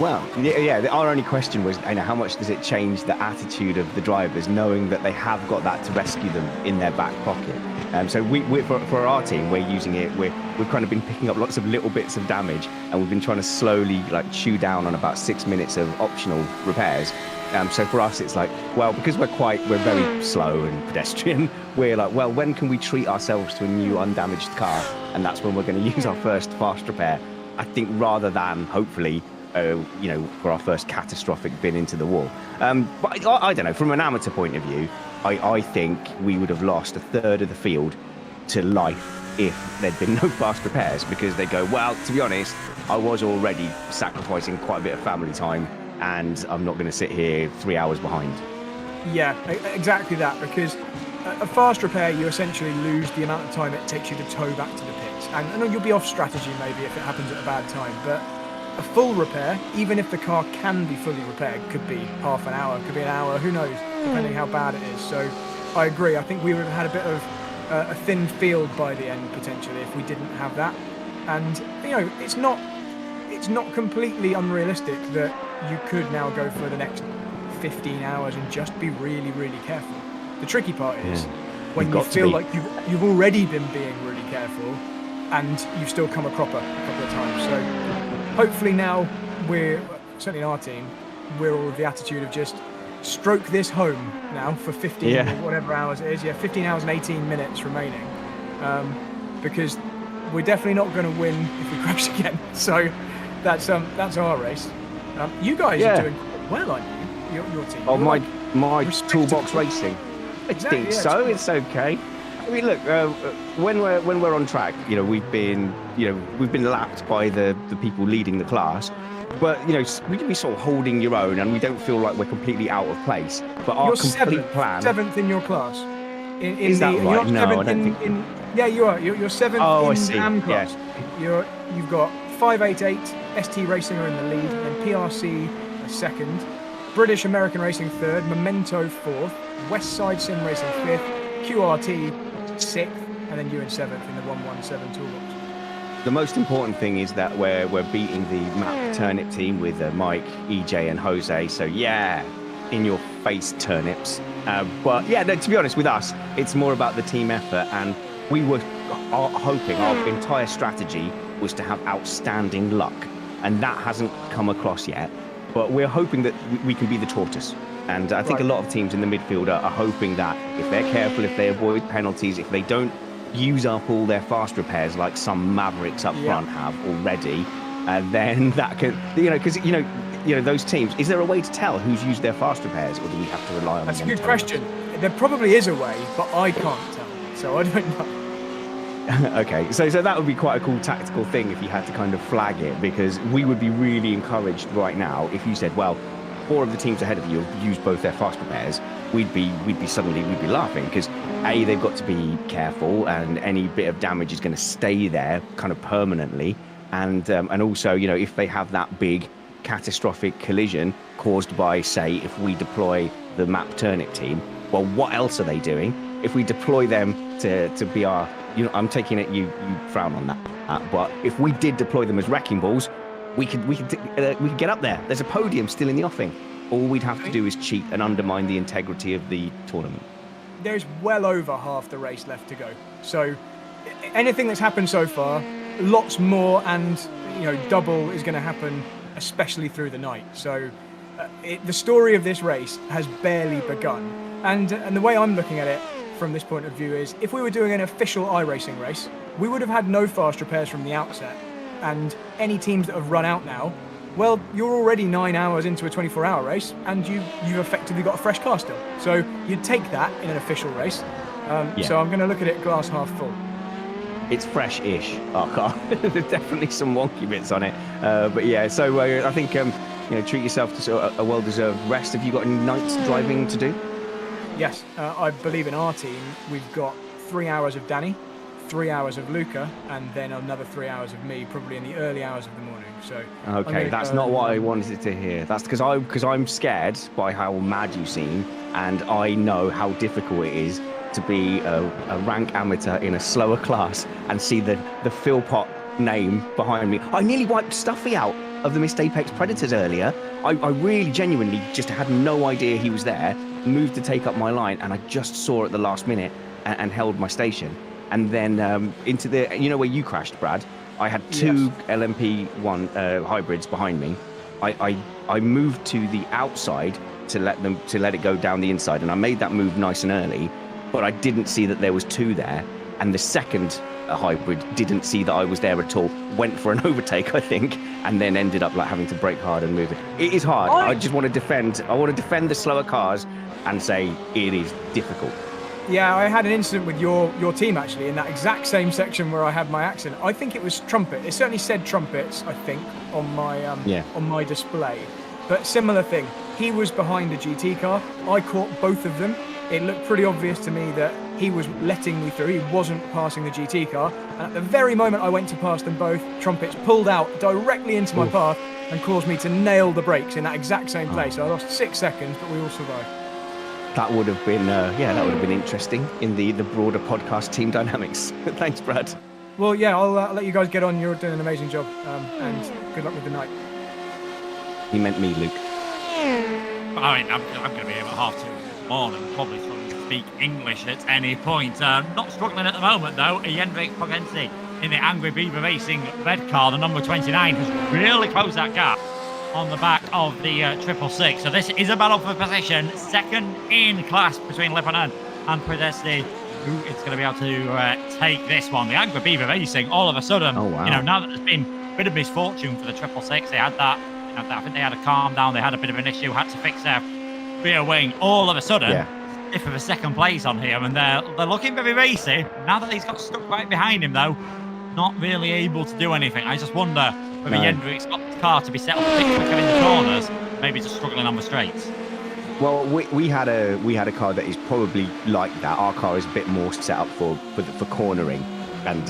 Speaker 2: Well, yeah. Our only question was, how much does it change the attitude of the drivers, knowing that they have got that to rescue them in their back pocket? So for our team, we're using it. We've kind of been picking up lots of little bits of damage, and we've been trying to slowly chew down on about 6 minutes of optional repairs. So for us, it's like, well, because we're very slow and pedestrian, we're like, well, when can we treat ourselves to a new undamaged car? And that's when we're going to use our first fast repair, I think, rather than hopefully, for our first catastrophic bin into the wall. But I don't know, from an amateur point of view, I think we would have lost a third of the field to life if there'd been no fast repairs, because they go, well, to be honest, I was already sacrificing quite a bit of family time, and I'm not going to sit here 3 hours behind.
Speaker 3: Yeah, exactly that, because a fast repair, you essentially lose the amount of time it takes you to tow back to the pits. And I know you'll be off strategy maybe if it happens at a bad time, but a full repair, even if the car can be fully repaired, could be half an hour, could be an hour, who knows, depending how bad it is. So I agree, I think we would have had a bit of a thin field by the end, potentially, if we didn't have that. And, it's not completely unrealistic that you could now go for the next 15 hours and just be really, really careful. The tricky part is when you feel like you've already been being really careful and you've still come a couple of times. So hopefully now we're, certainly in our team, we're all of the attitude of just stroke this home now for 15 or whatever hours it is. 15 hours and 18 minutes remaining. Because we're definitely not going to win if we crash again. So that's our race. You guys are doing quite well, aren't you? Your team.
Speaker 2: Oh, my toolbox racing. I think so. It's okay. I mean, look, when we're on track, we've been lapped by the people leading the class, but we can be sort of holding your own, and we don't feel like we're completely out of place. But our complete plan.
Speaker 3: Seventh in your class.
Speaker 2: Is that right? No, I don't think.
Speaker 3: Yeah, you are. You're seventh in the AM class.
Speaker 2: Yes.
Speaker 3: You've got 588 ST Racing are in the lead, and PRC a second, British American Racing third, Memento fourth, West Side Sim Racing fifth, QRT sixth, and then you in seventh in the 117 toolbox.
Speaker 2: The most important thing is that we're beating the map turnip team with Mike, EJ, and Jose. So in your face turnips. But to be honest, with us, it's more about the team effort, and we were hoping our entire strategy was to have outstanding luck, and that hasn't come across yet. But we're hoping that we can be the tortoise. And I think a lot of teams in the midfield are hoping that if they're careful, if they avoid penalties, if they don't use up all their fast repairs like some mavericks up front have already, and then that could, because those teams. Is there a way to tell who's used their fast repairs, or do we have to rely on?
Speaker 3: That's a
Speaker 2: them
Speaker 3: good
Speaker 2: telling us?
Speaker 3: question. There probably is a way, but I can't tell, so I don't know.
Speaker 2: Okay, so that would be quite a cool tactical thing if you had to kind of flag it, because we would be really encouraged right now if you said, well, 4 of the teams ahead of you have used both their fast repairs. We'd be laughing, because A, they've got to be careful, and any bit of damage is going to stay there kind of permanently, and also, if they have that big catastrophic collision caused by, say, if we deploy the map turnip team, well, what else are they doing? If we deploy them to be our, I'm taking it you frown on that, but if we did deploy them as wrecking balls, we could get up there. There's a podium still in the offing. All we'd have to do is cheat and undermine the integrity of the tournament.
Speaker 3: There's well over half the race left to go. So anything that's happened so far, lots more, and double is going to happen, especially through the night. So the story of this race has barely begun. And the way I'm looking at it from this point of view is, if we were doing an official iRacing race, we would have had no fast repairs from the outset. And any teams that have run out now, well, you're already 9 hours into a 24-hour race, and you've effectively got a fresh car still. So you'd take that in an official race. So I'm going to look at it glass half full.
Speaker 2: It's fresh-ish, our car. There's definitely some wonky bits on it. But yeah, so I think, treat yourself to sort of a well-deserved rest. Have you got any nights driving to do?
Speaker 3: Yes, I believe in our team, we've got 3 hours of Danny, 3 hours of Luca, and then another 3 hours of me, probably in the early hours of the morning. So
Speaker 2: okay, that's not what I wanted to hear. That's because I'm scared by how mad you seem, and I know how difficult it is to be a rank amateur in a slower class and see the Philpott name behind me. I nearly wiped Stuffy out of the Missed Apex Predators earlier. I really genuinely just had no idea he was there, moved to take up my line, and I just saw at the last minute and held my station. And then into the, where you crashed, Brad, I had 2 LMP1 hybrids behind me. I moved to the outside to let it go down the inside, and I made that move nice and early, but I didn't see that there was 2 there, and the second hybrid didn't see that I was there at all, went for an overtake, I think, and then ended up having to brake hard and move it. It is hard. I just want to defend the slower cars and say it is difficult.
Speaker 3: Yeah, I had an incident with your team, actually, in that exact same section where I had my accident. I think it was Trumpet. It certainly said Trumpets, I think, on my display. But similar thing. He was behind a GT car. I caught both of them. It looked pretty obvious to me that he was letting me through. He wasn't passing the GT car. And at the very moment I went to pass them both, Trumpets pulled out directly into my path and caused me to nail the brakes in that exact same place. So I lost 6 seconds, but we all survived.
Speaker 2: That would have been, that would have been interesting in the broader podcast team dynamics. Thanks, Brad.
Speaker 3: Well, yeah, I'll let you guys get on. You're doing an amazing job, and good luck with the night.
Speaker 2: He meant me, Luke.
Speaker 1: I mean, I'm going to be able to 2 this morning, probably struggling to speak English at any point. Not struggling at the moment, though. Jendrik Pogensi in the Angry Beaver Racing red car, the number 29, has really closed that gap on the back of the 666. So this is a battle for position, second in class between Lipponen and Predesti. Who is going to be able to take this one? The Angry Beaver Racing, all of a sudden, now that there's been a bit of misfortune for the 666, they had that, I think they had a calm down, they had a bit of an issue, had to fix their rear wing. All of a sudden, if of a second place on here, and they're looking very racy. Now that he's got stuck right behind him, though, not really able to do anything. I just wonder whether Jendrik's got the car to be set up a bit quicker in the corners, maybe just struggling on the straights.
Speaker 2: Well, we had a car that is probably like that. Our car is a bit more set up for cornering, and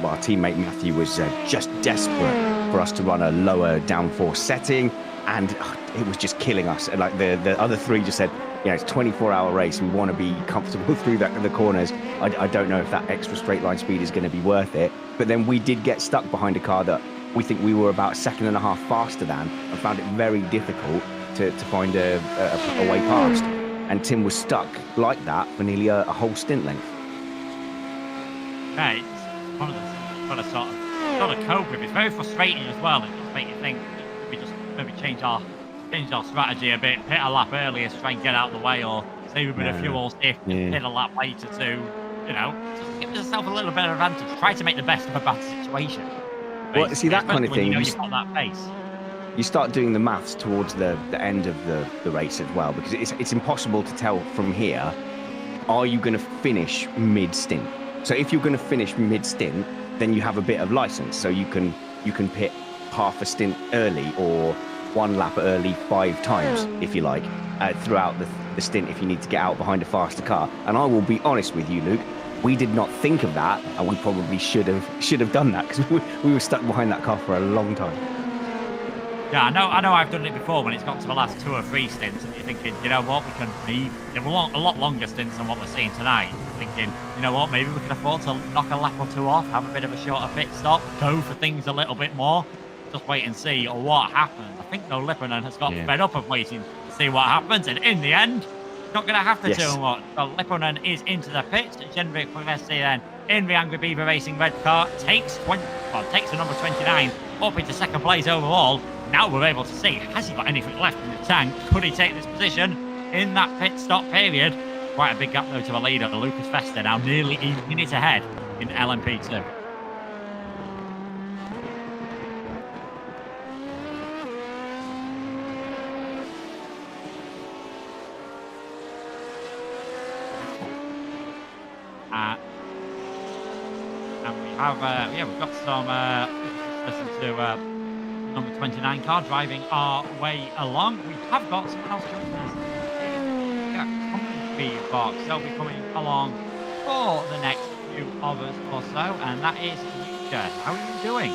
Speaker 2: our teammate Matthew was just desperate for us to run a lower downforce setting, and it was just killing us. And the other 3 just said, it's a 24-hour race. We want to be comfortable through the corners. I don't know if that extra straight line speed is going to be worth it. But then we did get stuck behind a car that we think we were about a second and a half faster than, and found it very difficult to find a way past. And Tim was stuck like that for nearly a whole stint length.
Speaker 1: Yeah, it's one of those got to sort of cope with. It's very frustrating as well. It does make you think we just maybe change our strategy a bit, pit a lap earlier to try and get out of the way, or save a bit of fuel, see if pit a lap later to, just give yourself a little bit of advantage. Try to make the best of a bad situation.
Speaker 2: Well, see, that kind of
Speaker 1: Especially when
Speaker 2: thing,
Speaker 1: you know
Speaker 2: you
Speaker 1: you've got that pace.
Speaker 2: you start doing the maths towards the end of the race as well, because it's impossible to tell from here, are you going to finish mid-stint? So if you're going to finish mid-stint, then you have a bit of license. So you can pit half a stint early or one lap early 5 times, if you like, throughout the stint if you need to get out behind a faster car. And I will be honest with you, Luke, we did not think of that, and we probably should have done that, because we were stuck behind that car for a long time.
Speaker 1: Yeah, I know I've done it before when it's got to the last 2 or 3 stints and you're thinking, you know what, we can leave. They were a lot longer stints than what we're seeing tonight. Thinking, you know what, maybe we can afford to knock a lap or 2 off, have a bit of a shorter pit stop, go for things a little bit more. Just wait and see what happens. I think though Lipponen has got fed up of waiting to see what happens, and in the end, not going to have to do what. So Lipponen is into the pits. Generic Progressi then in the Angry Beaver Racing red car takes the number 29 up into second place overall. Now we're able to see, has he got anything left in the tank? Could he take this position in that pit stop period? Quite a big gap though to the leader, Lucas Fester, now nearly a minute ahead in LMP2. And we have, we've got some, listen to number 29 car driving our way along. We have got someone else joining us. Commentary box. They'll be coming along for the next few hours or so, and that is Yuka. How are you doing?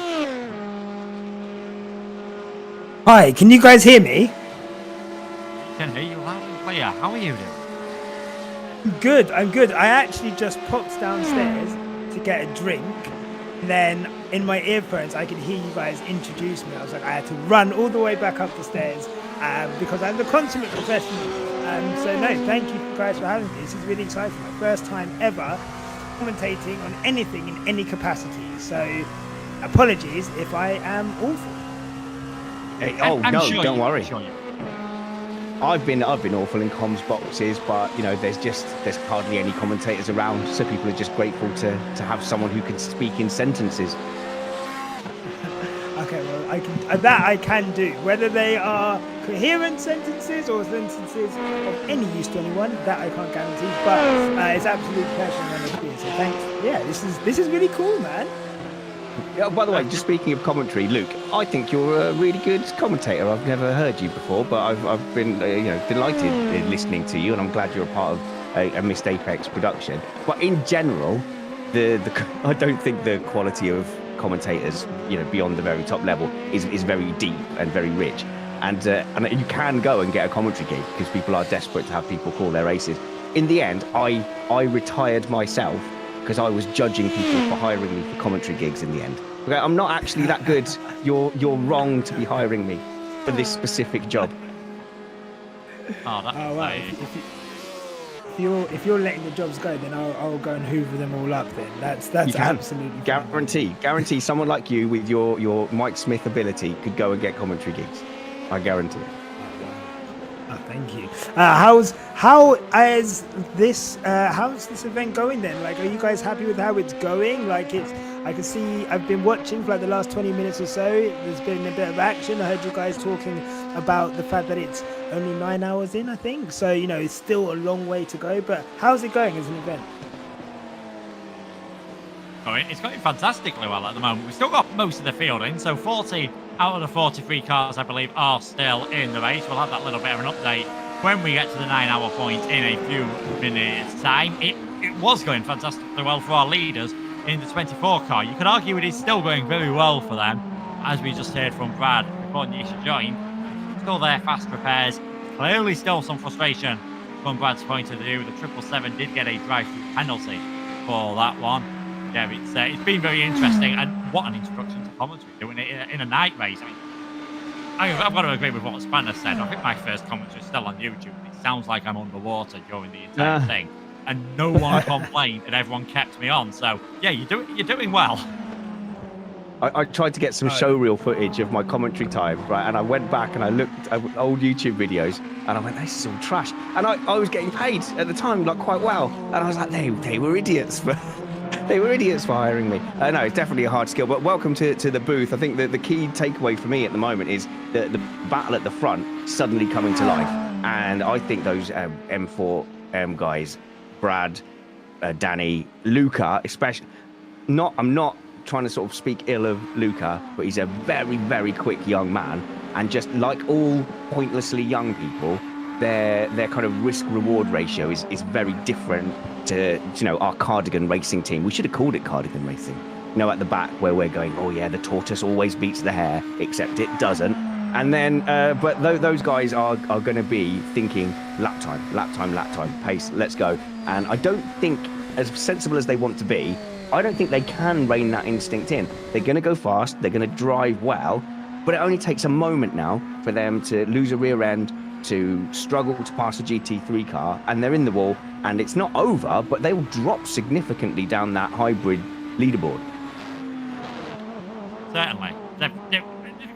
Speaker 4: Hi, can you guys hear me?
Speaker 1: I can hear you loud and clear. How are you doing?
Speaker 4: I'm good. I actually just popped downstairs to get a drink. And then in my earphones, I could hear you guys introduce me. I was like, I had to run all the way back up the stairs because I'm the consummate professional. So no, thank you guys for having me. This is really exciting. My first time ever commentating on anything in any capacity. So apologies if I am awful.
Speaker 2: Hey,
Speaker 1: I'm
Speaker 2: no,
Speaker 1: sure
Speaker 2: don't worry.
Speaker 1: Sure
Speaker 2: I've been awful in comms boxes, but you know, there's hardly any commentators around, so people are just grateful to have someone who can speak in sentences.
Speaker 4: Okay, well, I can do. Whether they are coherent sentences or sentences of any use to anyone, that I can't guarantee. But it's absolute pleasure and honor to be here. So thanks. Yeah, this is really cool, man.
Speaker 2: Yeah, by the way, just speaking of commentary, Luke, I think you're a really good commentator. I've never heard you before, but I've been delighted in listening to you, and I'm glad you're a part of a Missed Apex production. But in general, I don't think the quality of commentators, beyond the very top level, is very deep and very rich. And you can go and get a commentary gig because people are desperate to have people call their races. In the end, I retired myself because I was judging people for hiring me for commentary gigs in the end. Okay, I'm not actually that good. You're wrong to be hiring me for this specific job.
Speaker 1: Oh, that's
Speaker 4: wow. If you're letting the jobs go, then I'll go and hoover them all up. Then that's absolutely
Speaker 2: guarantee. Someone like you with your Mike Smith ability could go and get commentary gigs. I guarantee it.
Speaker 4: Oh, thank you. How's this event going then? Like, are you guys happy with how it's going? Like, I can see I've been watching for like the last 20 minutes or so. There's been a bit of action. I heard you guys talking about the fact that it's only 9 hours in, I think. So, it's still a long way to go. But how's it going as an event?
Speaker 1: It's going fantastically well at the moment. We've still got most of the field in, so 40 out of the 43 cars, I believe, are still in the race. We'll have that little bit of an update when we get to the 9-hour point in a few minutes' time. It was going fantastically well for our leaders in the 24 car. You could argue it is still going very well for them, as we just heard from Brad before Nisha joined. Still there, fast repairs. Clearly still some frustration from Brad's point of view. The 777 did get a drive-through penalty for that one. Yeah, it's been very interesting, and what an introduction to commentary, doing it in a night race. I mean, I've got to agree with what Spanner said. I think my first commentary is still on YouTube. It sounds like I'm underwater during the entire thing, and no one complained, and everyone kept me on. So yeah, you're doing well.
Speaker 2: I tried to get some showreel footage of my commentary time, right? And I went back and I looked at old YouTube videos, and I went, "This is all trash." And I was getting paid at the time, like quite well, and I was like, "They were idiots for They were idiots for hiring me. No, it's definitely a hard skill. But welcome to the booth. I think that the key takeaway for me at the moment is the battle at the front suddenly coming to life. And I think those M4EM guys, Brad, Danny, Luca, especially. I'm not trying to sort of speak ill of Luca, but he's a very, very quick young man. And just like all pointlessly young people, their kind of risk-reward ratio is very different to, you know, our Cardigan racing team. We should have called it Cardigan Racing. You know, at the back where we're going, oh yeah, the tortoise always beats the hare, except it doesn't. And then, but those guys are going to be thinking lap time, pace, let's go. And I don't think, as sensible as they want to be, I don't think they can rein that instinct in. They're going to go fast, they're going to drive well, but it only takes a moment now for them to lose a rear end, to struggle to pass a GT3 car, and they're in the wall, and it's not over, but they will drop significantly down that hybrid leaderboard.
Speaker 1: Certainly.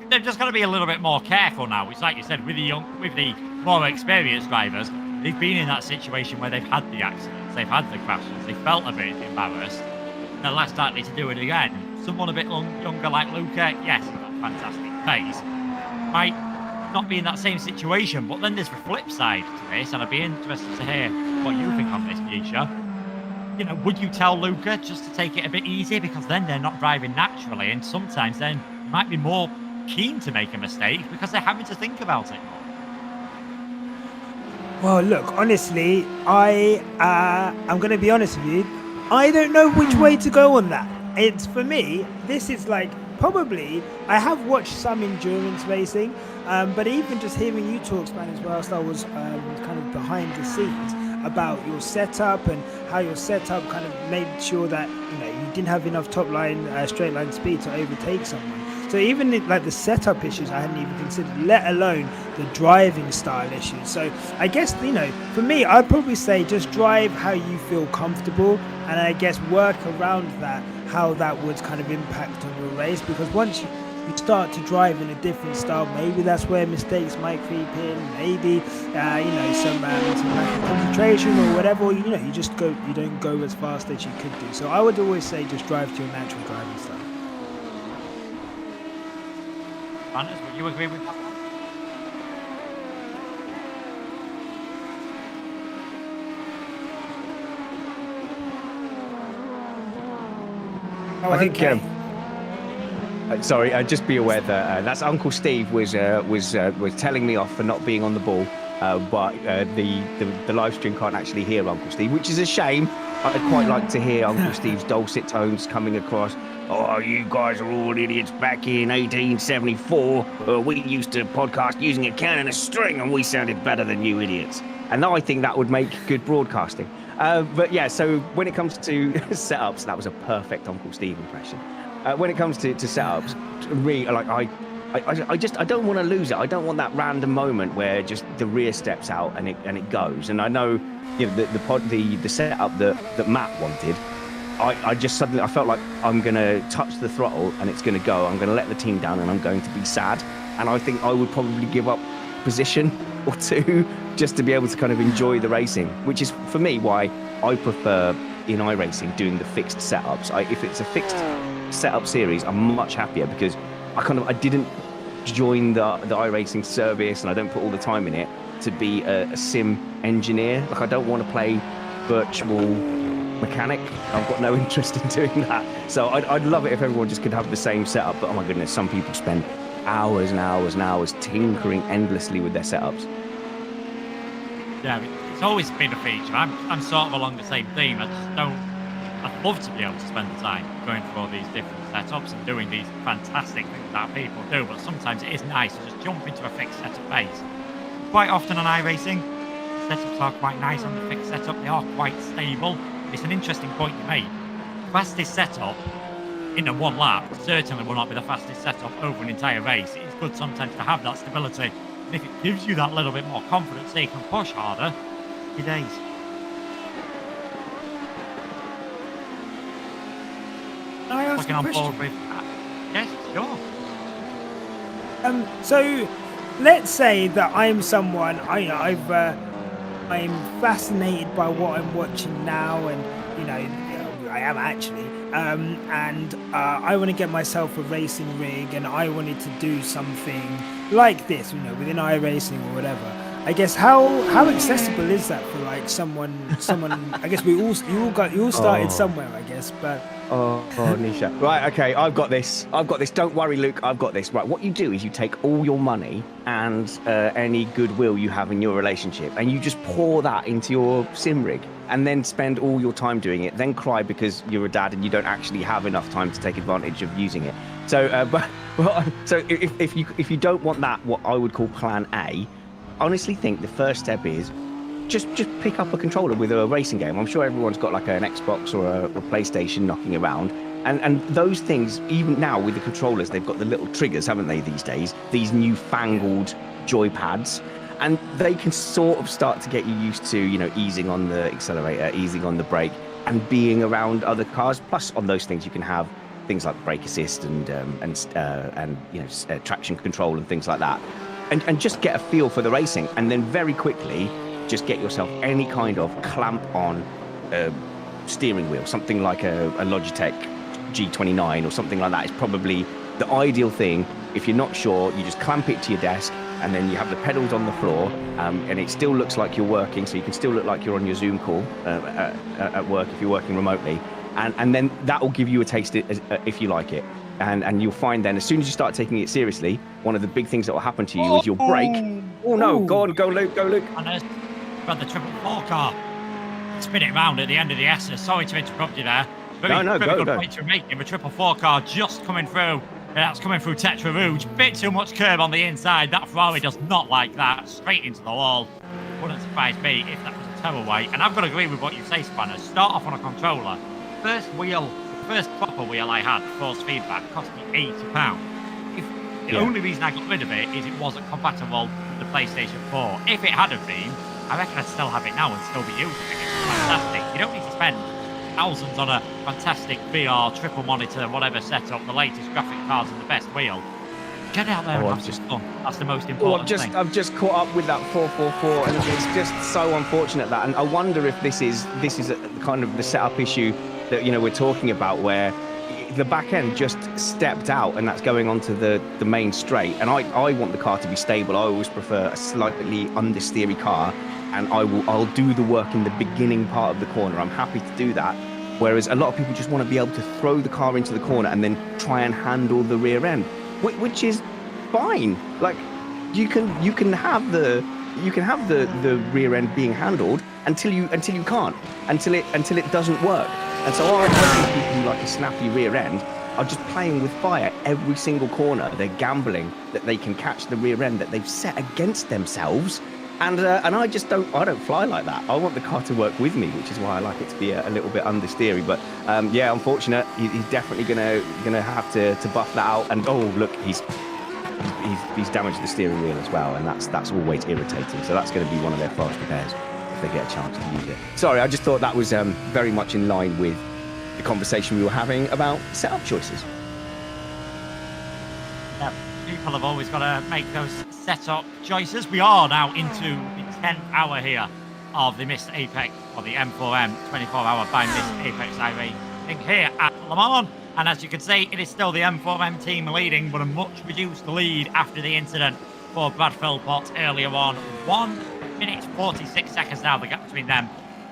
Speaker 1: They've just got to be a little bit more careful now. It's like you said, with the more experienced drivers, they've been in that situation where they've had the accidents, they've had the crashes, they felt a bit embarrassed. They're less likely to do it again. Someone a bit younger like Luca, yes, he's got fantastic pace, might not be in that same situation, but then there's the flip side to this, and I'd be interested to hear what you think on this, Yisha. You know, would you tell Luca just to take it a bit easy, because then they're not driving naturally, and sometimes then you might be more keen to make a mistake because they're having to think about it.
Speaker 4: Well, look, honestly, I'm going to be honest with you. I don't know which way to go on that. It's, for me, this is like, probably, I have watched some endurance racing, but even just hearing you talk Spanish whilst I was kind of behind the scenes about your setup and how your setup kind of made sure that, you know, you didn't have enough top line, straight line speed to overtake someone. So even like the setup issues I hadn't even considered, let alone the driving style issues. So I guess, you know, for me, I'd probably say just drive how you feel comfortable, and I guess work around that, how that would kind of impact on your race. Because once you start to drive in a different style, maybe that's where mistakes might creep in. Maybe you know, some lack of concentration or whatever. You know, you don't go as fast as you could do. So I would always say just drive to your natural driving style.
Speaker 1: Anders, would you agree with that?
Speaker 4: Oh,
Speaker 2: I think.
Speaker 4: okay.
Speaker 2: Sorry, just be aware that that's Uncle Steve was telling me off for not being on the ball, but the live stream can't actually hear Uncle Steve, which is a shame. I'd quite like to hear Uncle Steve's dulcet tones coming across. Oh, you guys are all idiots. Back in 1874, we used to podcast using a can and a string, and we sounded better than you idiots. And I think that would make good broadcasting. But yeah, so when it comes to setups, that was a perfect Uncle Steve impression. When it comes to setups, really, like I don't want to lose it. I don't want that random moment where just the rear steps out and it goes. And I know, you know, the setup that Matt wanted. I just suddenly I felt like I'm gonna touch the throttle and it's gonna go. I'm gonna let the team down and I'm going to be sad. And I think I would probably give up position or two just to be able to kind of enjoy the racing, which is for me why I prefer in iRacing doing the fixed setups. If it's a fixed setup series, I'm much happier because I didn't join the iRacing service and I don't put all the time in it to be a sim engineer. Like, I don't want to play virtual mechanic. I've got no interest in doing that. So I'd love it if everyone just could have the same setup, but oh my goodness, some people spend hours and hours and hours tinkering endlessly with their setups.
Speaker 1: Yeah, it's always been a feature. I'm sort of along the same theme. I'd love to be able to spend the time going through all these different setups and doing these fantastic things that people do, but sometimes it is nice to just jump into a fixed setup base. Quite often on iRacing, setups are quite nice on the fixed setup. They are quite stable. It's an interesting point you made. Fastest setup in a one lap certainly will not be the fastest setup over an entire race. It's good sometimes to have that stability, and if it gives you that little bit more confidence so you can push harder, your days.
Speaker 4: I ask
Speaker 1: Looking
Speaker 4: a
Speaker 1: on
Speaker 4: question?
Speaker 1: board with yes, sure.
Speaker 4: So let's say that I'm someone I'm fascinated by what I'm watching now, and you know, I am actually. And I want to get myself a racing rig, and I wanted to do something like this, you know, within iRacing or whatever. I guess how accessible is that for like someone? I guess you all started somewhere, I guess, but.
Speaker 2: Oh, Nisha. Right, okay, I've got this. Don't worry, Luke, I've got this. Right, what you do is you take all your money and any goodwill you have in your relationship, and you just pour that into your sim rig, and then spend all your time doing it. Then cry because you're a dad and you don't actually have enough time to take advantage of using it. So, so if you don't want that, what I would call Plan A, honestly think the first step is just pick up a controller with a racing game. I'm sure everyone's got like an Xbox or a PlayStation knocking around. And those things, even now with the controllers, they've got the little triggers, haven't they, these days? These newfangled joypads. And they can sort of start to get you used to, you know, easing on the accelerator, easing on the brake, and being around other cars. Plus, on those things, you can have things like brake assist and you know, traction control and things like that. And just get a feel for the racing. And then very quickly, just get yourself any kind of clamp-on steering wheel. Something like a Logitech G29 or something like that is probably the ideal thing. If you're not sure, you just clamp it to your desk, and then you have the pedals on the floor, and it still looks like you're working, so you can still look like you're on your Zoom call at work if you're working remotely. And then that will give you a taste if you like it. And you'll find then, as soon as you start taking it seriously, one of the big things that will happen to you is your brake. Oh no, go on, go Luke.
Speaker 1: Got the 4 car. Spin it round at the end of the S. Sorry to interrupt you there. Very good point you're making. The 4 car just coming through. That's coming through Tetra Rouge. Bit too much curb on the inside. That Ferrari does not like that. Straight into the wall. Wouldn't surprise me if that was a tearaway. And I've got to agree with what you say, Spanner. Start off on a controller. First proper wheel I had, force feedback, cost me £80. The only reason I got rid of it is it wasn't compatible with the PlayStation 4. If it had been, I reckon I'd still have it now and still be using it. It's fantastic. You don't need to spend thousands on a fantastic VR, triple monitor, whatever setup, the latest graphic cards and the best wheel. Get out there and have some fun. That's the most important thing.
Speaker 2: I've just caught up with that 444, and it's just so unfortunate that. And I wonder if this is kind of the setup issue that, you know, we're talking about, where the back end just stepped out, and that's going onto the main straight. And I want the car to be stable. I always prefer a slightly understeery car, and I'll do the work in the beginning part of the corner. I'm happy to do that. Whereas a lot of people just want to be able to throw the car into the corner and then try and handle the rear end, which is fine. Like you can have the rear end being handled until it doesn't work. And so I think people who like a snappy rear end are just playing with fire every single corner. They're gambling that they can catch the rear end that they've set against themselves. And I don't fly like that. I want the car to work with me, which is why I like it to be a little bit understeery. But yeah, unfortunate. He's definitely gonna have to buff that out. And oh look, he's damaged the steering wheel as well, and that's always irritating. So that's going to be one of their fast repairs if they get a chance to use it. Sorry, I just thought that was very much in line with the conversation we were having about setup choices.
Speaker 1: Yeah, people have always got to make those setup choices. We are now into the 10th hour here of the Mr. Apex, or the M4EM 24-hour by Mr. Apex iRating here at Le Mans. And as you can see, it is still the M4EM team leading, but a much reduced lead after the incident for Brad Philpott earlier on. 1 minute 46 seconds now, the gap between them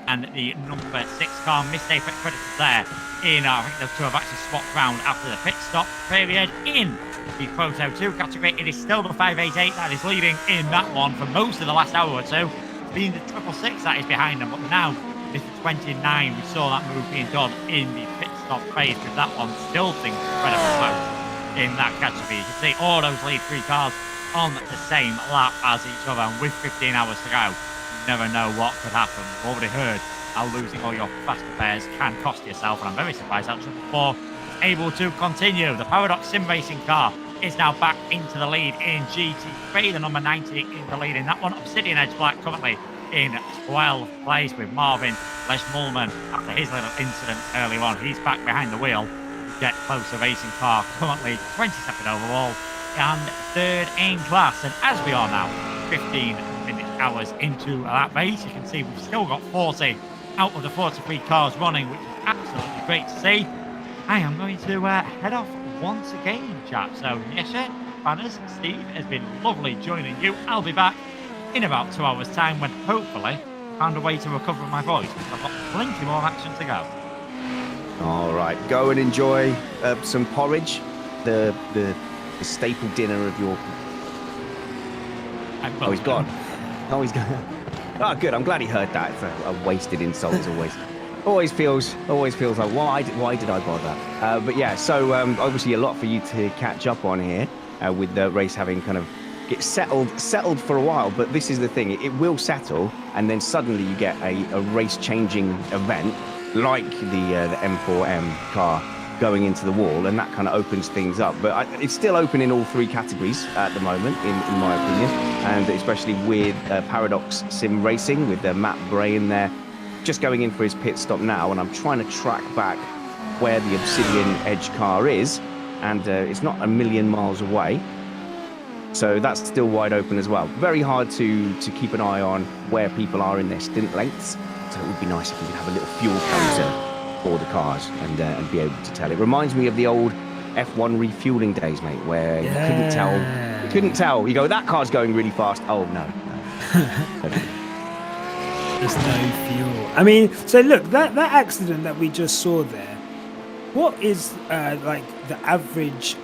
Speaker 1: and the number 6 car. Missed Apex Predators there I think those two have actually swapped round after the pit stop period in the Proto 2 category. It is still the 588 that is leading in that one for most of the last hour or two. It's been the 666 that is behind them, but now it's the 29. We saw that move being done in the pit stop phase, with that one still things incredibly close in that category. You can see all those lead 3 cars on the same lap as each other, and with 15 hours to go, you never know what could happen. We've already heard how losing all your fast repairs can cost yourself, and I'm very surprised that Triple 4 is able to continue. The Paradox Sim Racing car is now back into the lead in GT3, the number 90 in the lead in that one. Obsidian Edge Black currently in 12th place, with Marvin Lesh-Mullman after his little incident earlier on. He's back behind the wheel. Get Closer Racing car currently 22nd overall and 3rd in class. And as we are now 15 hours into that race, you can see we've still got 40 out of the 43 cars running, which is absolutely great to see. I am going to head off once again, chaps. So, Nisha, Banners, Steve, it's been lovely joining you. I'll be back in about 2 hours' time when hopefully I found a way to recover my voice. I've got plenty more action to go.
Speaker 2: All right, go and enjoy some porridge, the staple dinner of your. Oh, he's gone. Oh, he's gone. Oh, good. I'm glad he heard that. It's a wasted insult as always. Always feels like why did I bother? But yeah, so obviously a lot for you to catch up on here with the race having kind of get settled for a while. But this is the thing: it will settle, and then suddenly you get a race-changing event like the M4EM car going into the wall, and that kind of opens things up. But it's still open in all 3 categories at the moment, in my opinion, and especially with Paradox Sim Racing with Matt Bray in there, just going in for his pit stop now, and I'm trying to track back where the Obsidian Edge car is, and it's not a million miles away. So that's still wide open as well. Very hard to keep an eye on where people are in their stint lengths. So it would be nice if we could have a little fuel counter for the cars and be able to tell. It reminds me of the old F1 refueling days, mate, where you couldn't tell. You go, that car's going really fast. Oh, no.
Speaker 4: There's no fuel. I mean, so look, that accident that we just saw there, what is like the average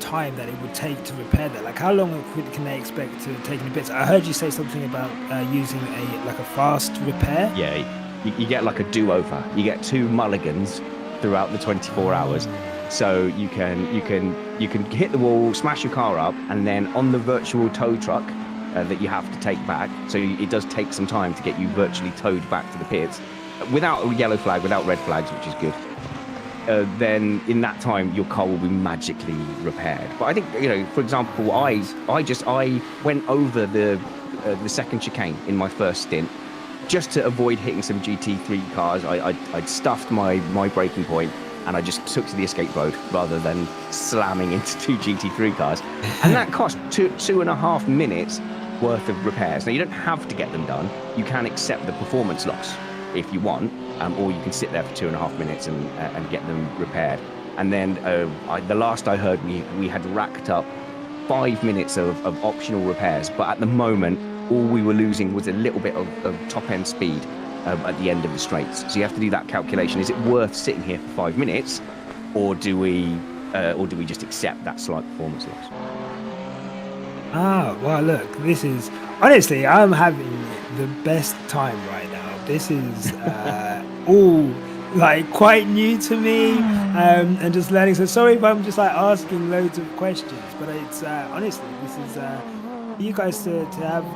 Speaker 4: time that it would take to repair that? Like, how long can they expect to take any bits? I heard you say something about using a fast repair.
Speaker 2: Yeah, you get like a do-over. You get 2 mulligans throughout the 24 hours. So you can hit the wall, smash your car up, and then on the virtual tow truck that you have to take back. So it does take some time to get you virtually towed back to the pits without a yellow flag, without red flags, which is good. Then in that time your car will be magically repaired. But I think, you know, for example, I went over the second chicane in my first stint just to avoid hitting some GT3 cars. I'd stuffed my braking point and I just took to the escape road rather than slamming into 2 GT3 cars, and that cost 2.5 minutes worth of repairs. Now you don't have to get them done. You can accept the performance loss if you want, or you can sit there for 2.5 minutes and get them repaired. And then the last I heard, we had racked up 5 minutes of optional repairs, but at the moment all we were losing was a little bit of top end speed at the end of the straights. So you have to do that calculation. Is it worth sitting here for 5 minutes, or do we just accept that slight performance loss?
Speaker 4: Well, look, this is honestly, I'm having the best time right now. This is all like quite new to me, and just learning. So sorry if I'm just like asking loads of questions, but it's honestly, this is you guys to have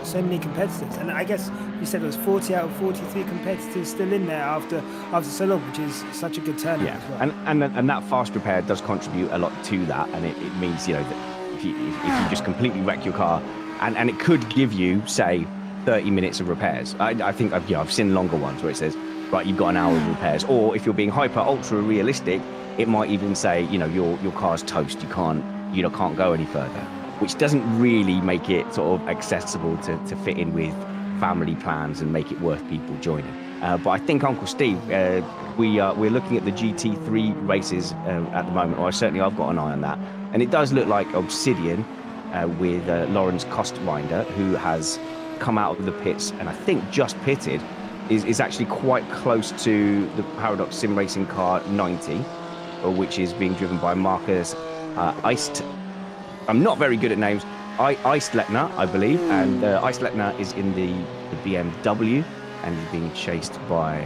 Speaker 4: so many competitors, and I guess you said it was 40 out of 43 competitors still in there after so long, which is such a good turnout.
Speaker 2: Yeah,
Speaker 4: as well.
Speaker 2: and that fast repair does contribute a lot to that, and it means, you know, that if you just completely wreck your car, and it could give you, say, 30 minutes of repairs. I think I've seen longer ones where it says, right, you've got an hour of repairs, or if you're being ultra realistic, it might even say, you know, your car's toast, you can't go any further, which doesn't really make it sort of accessible to fit in with family plans and make it worth people joining. But I think, Uncle Steve, we're looking at the GT3 races at the moment, or certainly I've got an eye on that, and it does look like Obsidian with Lawrence Costwinder, who has come out of the pits and I think just pitted, is actually quite close to the Paradox Sim Racing car 90, which is being driven by Marcus Eist. I'm not very good at names. Eistletner, I believe, and Eistletner is in the BMW and is being chased by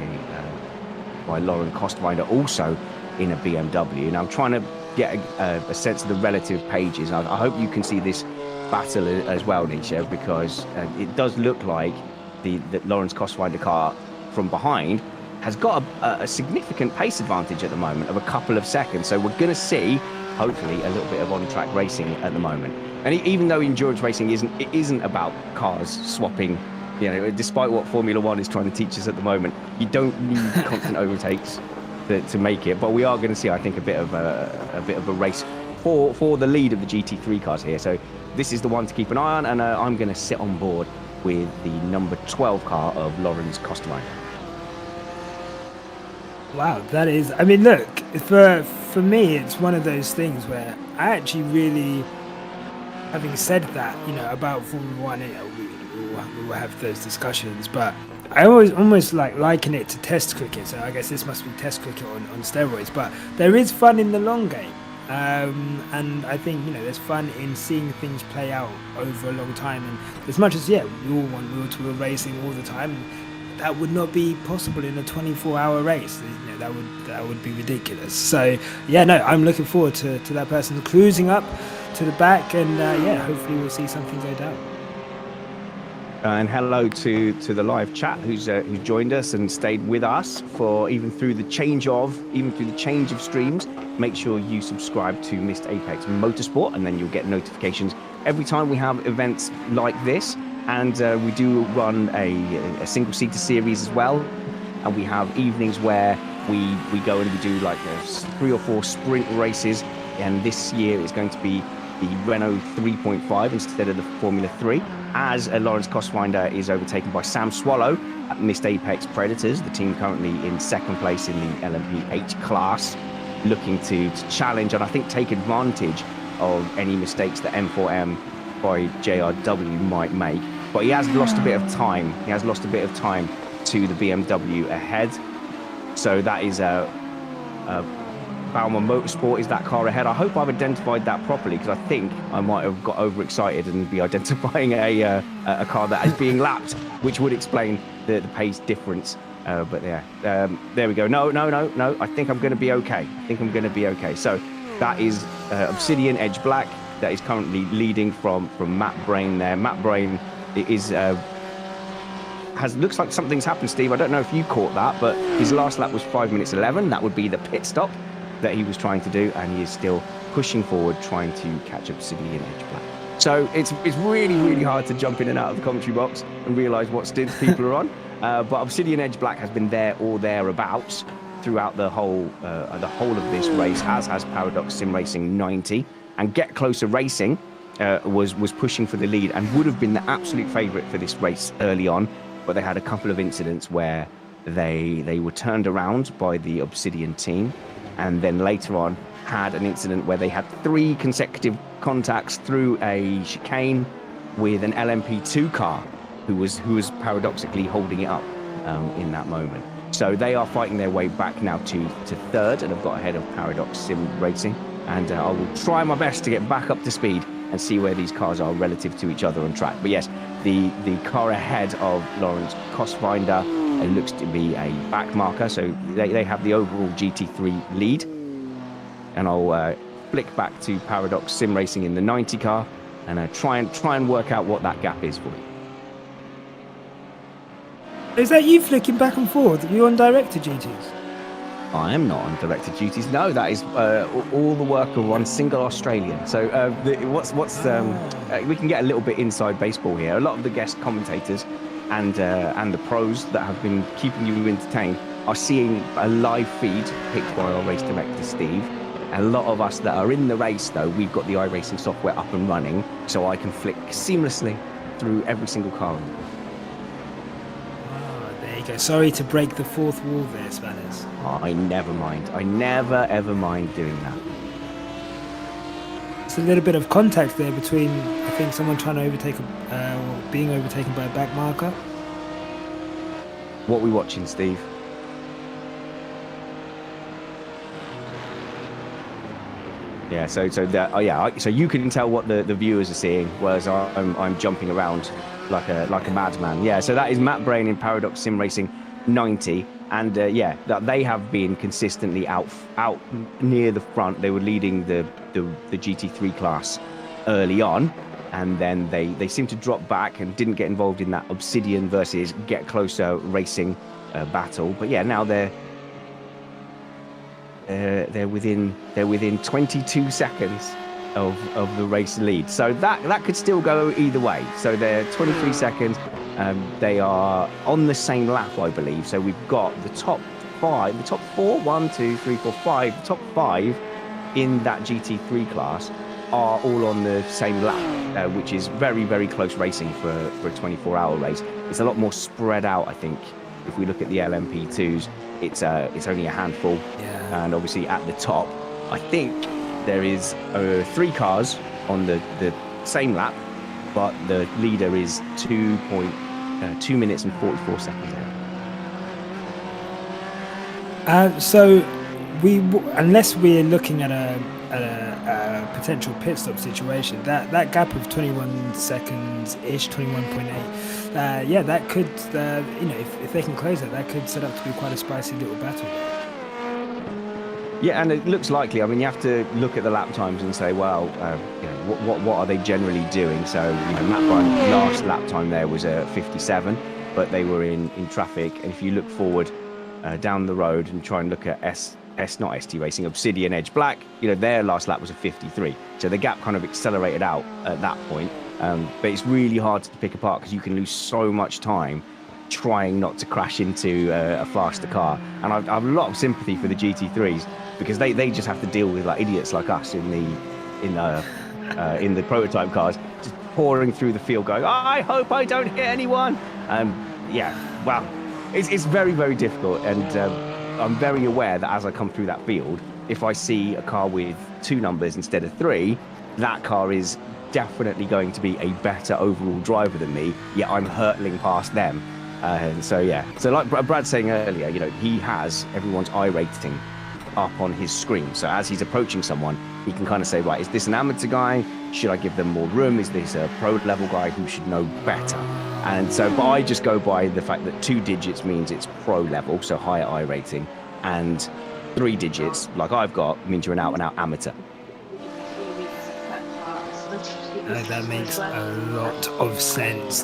Speaker 2: Lauren Costwinder, also in a BMW. Now I'm trying to get a sense of the relative pages. I hope you can see this battle as well, Nisha, because it does look like the Lawrence Costwinder car from behind has got a significant pace advantage at the moment of a couple of seconds. So we're going to see, hopefully, a little bit of on-track racing at the moment. And even though endurance racing isn't about cars swapping, you know, despite what Formula One is trying to teach us at the moment, you don't need constant overtakes to make it. But we are going to see, I think, a bit of a race for the lead of the GT3 cars here. So this is the one to keep an eye on, and I'm going to sit on board with the number 12 car of Lawrence Costwinder.
Speaker 4: Wow, that is. I mean, look, for me, it's one of those things where I actually really, having said that, about Formula One, we will have those discussions, but I always almost like liken it to Test cricket. So I guess this must be Test cricket on steroids. But there is fun in the long game, and I think there's fun in seeing things play out over a long time. And as much as we all want wheel-to-wheel racing all the time, that would not be possible in a 24-hour race. That would be ridiculous. So I'm looking forward to that person cruising up to the back, and hopefully we'll see something go down.
Speaker 2: And hello to the live chat who's joined us and stayed with us for even through the change of streams. Make sure you subscribe to Missed Apex Motorsport, and then you'll get notifications every time we have events like this. And we do run a single-seater series as well. And we have evenings where we go and we do like 3 or 4 sprint races. And this year it's going to be the Renault 3.5 instead of the Formula 3. As Lawrence Costfinder is overtaken by Sam Swallow at Missed Apex Predators, the team currently in second place in the LMDh class, looking to challenge and I think take advantage of any mistakes that M4EM by JRW might make. But he has lost a bit of time. He has lost a bit of time to the BMW ahead. So that is Baumer Motorsport is that car ahead. I hope I've identified that properly, because I think I might have got overexcited and be identifying a car that is being lapped, which would explain the pace difference. But there we go. No. I think I'm going to be okay. So that is Obsidian Edge Black that is currently leading from Matt Brain there. Matt Brain is looks like something's happened, Steve. I don't know if you caught that, but his last lap was 5 minutes 11. That would be the pit stop that he was trying to do, and he is still pushing forward, trying to catch Obsidian Edge Black. So it's really, really hard to jump in and out of the commentary box and realise what stints people are on. But Obsidian Edge Black has been there or thereabouts throughout the whole of this race, as has Paradox Sim Racing 90. And Get Closer Racing was pushing for the lead and would have been the absolute favourite for this race early on, but they had a couple of incidents where they were turned around by the Obsidian team, and then later on had an incident where they had 3 consecutive contacts through a chicane with an LMP2 car who was paradoxically holding it up in that moment. So they are fighting their way back now to third and have got ahead of Paradox Sim Racing. And I will try my best to get back up to speed and see where these cars are relative to each other on track. But yes, the car ahead of Lawrence Costfinder looks to be a back marker. So they have the overall GT3 lead. And I'll flick back to Paradox Sim Racing in the 90 car and try and work out what that gap is for you.
Speaker 4: Is that you flicking back and forth? Are you on director duties?
Speaker 2: I am not on director duties. No, that is all the work of one single Australian. So we can get a little bit inside baseball here. A lot of the guest commentators and the pros that have been keeping you entertained are seeing a live feed picked by our race director Steve. A lot of us that are in the race, though, we've got the iRating software up and running, so I can flick seamlessly through every single car.
Speaker 4: There you go. Sorry to break the fourth wall there, Spanners.
Speaker 2: I never mind. I never ever mind doing that.
Speaker 4: It's a little bit of contact there between, I think, someone trying to overtake, or being overtaken by a back marker.
Speaker 2: What are we watching, Steve? Yeah, so you can tell what the viewers are seeing, whereas I'm jumping around like a madman. Yeah, so that is Matt Brain in Paradox Sim Racing 90, and that they have been consistently out near the front. They were leading the GT3 class early on, and then they seemed to drop back and didn't get involved in that Obsidian versus Get Closer Racing battle. But yeah, now they're within 22 seconds of the race lead, so that could still go either way. So they're 23 seconds. They are on the same lap, I believe. So we've got the top 5, the top 4, 1, 2, 3, 4, 5, the top 5 in that GT3 class are all on the same lap, which is very, very close racing for a 24-hour race. It's a lot more spread out, I think, if we look at the LMP2s, it's only a handful.
Speaker 4: Yeah.
Speaker 2: And obviously at the top, I think there is 3 cars on the same lap, but the leader is 2 minutes and 44 seconds out.
Speaker 4: So unless we're looking at a potential pit stop situation, that gap of 21 seconds ish, 21.8, yeah, that could if they can close it, that could set up to be quite a spicy little battle.
Speaker 2: Yeah, and it looks likely. I mean, you have to look at the lap times and say, well, what are they generally doing? So, Matt Bryan's last lap time there was 57, but they were in traffic. And if you look forward down the road and try and look at not ST Racing, Obsidian Edge Black, their last lap was a 53. So the gap kind of accelerated out at that point. But it's really hard to pick apart because you can lose so much time trying not to crash into a faster car. And I have a lot of sympathy for the GT3s because they just have to deal with like idiots like us in the prototype cars, just pouring through the field going, I hope I don't hit anyone. Well, it's very, very difficult. And I'm very aware that as I come through that field, if I see a car with 2 numbers instead of 3, that car is definitely going to be a better overall driver than me, yet I'm hurtling past them. So like Brad's saying earlier, he has everyone's iRating up on his screen. So as he's approaching someone, he can kind of say, right, is this an amateur guy? Should I give them more room? Is this a pro level guy who should know better? And so, but I just go by the fact that 2 digits means it's pro level, so higher iRating, and 3 digits, like I've got, means you're an out-and-out amateur.
Speaker 4: That makes a lot of sense.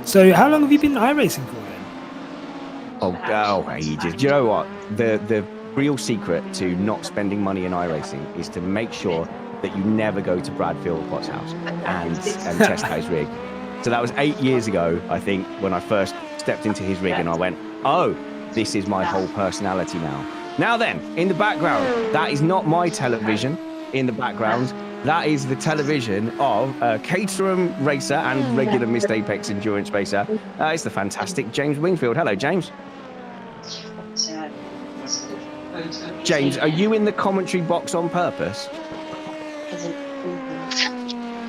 Speaker 4: So how long have you been iRacing for then?
Speaker 2: Oh, ages. Do you know what? The real secret to not spending money in iRacing is to make sure that you never go to Brad Philpott's house and test out his rig. So that was 8 years ago, I think, when I first stepped into his rig and I went, oh, this is my whole personality now. Now then, in the background, that is not my television in the background. That is the television of Caterham racer and regular Missed Apex endurance racer. It's the fantastic James Wingfield. Hello, James. James, are you in the commentary box on purpose?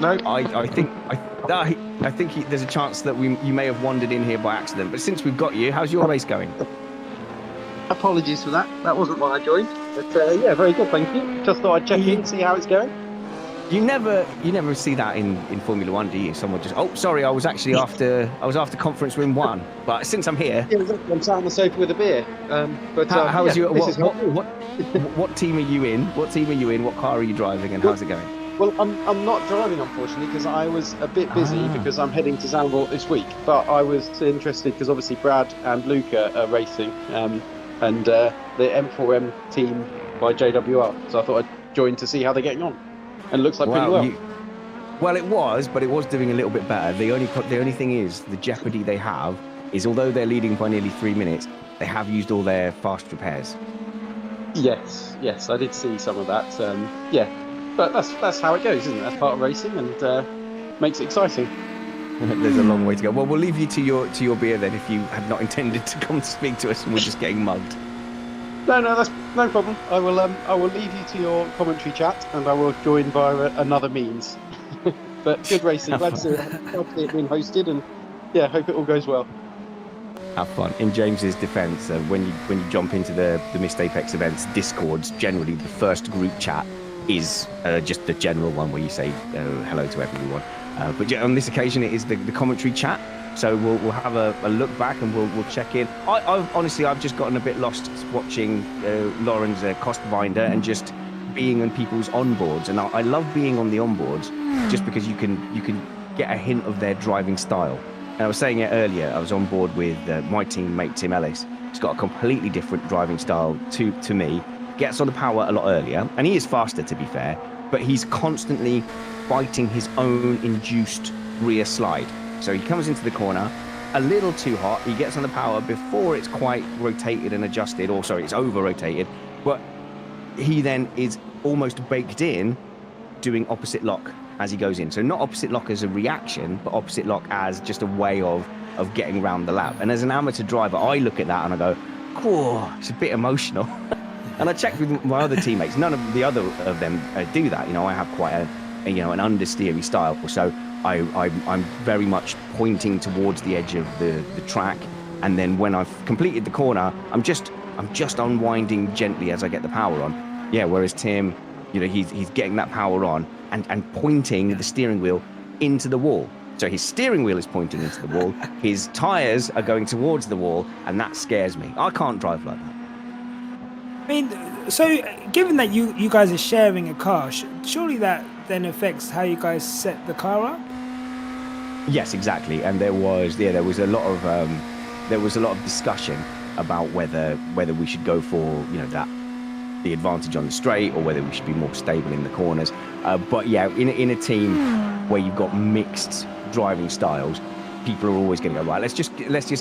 Speaker 2: No, I think there's a chance that you may have wandered in here by accident. But since we've got you, how's your race going?
Speaker 5: Apologies for that. That wasn't why I joined. But yeah, very good, thank you. Just thought I'd check in, see how it's going.
Speaker 2: You never see that in Formula One, do you? Someone just, oh, sorry, I was after conference room 1, but since I'm here,
Speaker 5: yeah, I'm sat on the sofa with a beer.
Speaker 2: How's your what team are you in? What team are you in? What car are you driving, and how's it going?
Speaker 5: Well, I'm not driving, unfortunately, because I was a bit busy because I'm heading to Zandvoort this week. But I was interested because obviously Brad and Luca are racing, and the M4EM team by JWR. So I thought I'd join to see how they're getting on. And it looks like pretty well.
Speaker 2: Well, it was doing a little bit better. The only thing is, the jeopardy they have is, although they're leading by nearly 3 minutes, they have used all their fast repairs.
Speaker 5: Yes, I did see some of that. But that's how it goes, isn't it? That's part of racing, and makes it exciting.
Speaker 2: There's a long way to go. Well, we'll leave you to your beer then, if you had not intended to come to speak to us and we're just getting mugged.
Speaker 5: No, that's no problem. I will leave you to your commentary chat, and I will join via another means. But good racing. Glad to see it being hosted, and yeah, hope it all goes well.
Speaker 2: Have fun. In James's defence, when you jump into the Missed Apex events Discords, generally the first group chat is just the general one where you say hello to everyone. But on this occasion, it is the commentary chat. So we'll have a look back and we'll check in. I've just gotten a bit lost watching Lauren's cost binder and just being on people's onboards. And I love being on the onboards just because you can get a hint of their driving style. And I was saying it earlier, I was on board with my teammate Tim Ellis. He's got a completely different driving style to me. Gets on the power a lot earlier, and he is faster, to be fair, but he's constantly fighting his own induced rear slide. So he comes into the corner a little too hot. He gets on the power before it's quite rotated and adjusted, or sorry, it's over rotated. But he then is almost baked in doing opposite lock as he goes in. So not opposite lock as a reaction, but opposite lock as just a way of of getting around the lap. And as an amateur driver, I look at that and I go, cool, it's a bit emotional. And I checked with my other teammates. None of the other of them do that. You know, I have quite an understeery style. So I'm very much pointing towards the edge of the track. And then when I've completed the corner, I'm just unwinding gently as I get the power on. Yeah, whereas Tim, you know, he's getting that power on and pointing the steering wheel into the wall. So his steering wheel is pointing into the wall, his tyres are going towards the wall, and that scares me. I can't drive like that.
Speaker 4: I mean, so given that you guys are sharing a car, surely that then affects how you guys set the car up?
Speaker 2: Yes, exactly. And there was a lot of discussion about whether we should go for, you know, the advantage on the straight, or whether we should be more stable in the corners. But yeah, in a team where you've got mixed driving styles, people are always going to go, right, let's just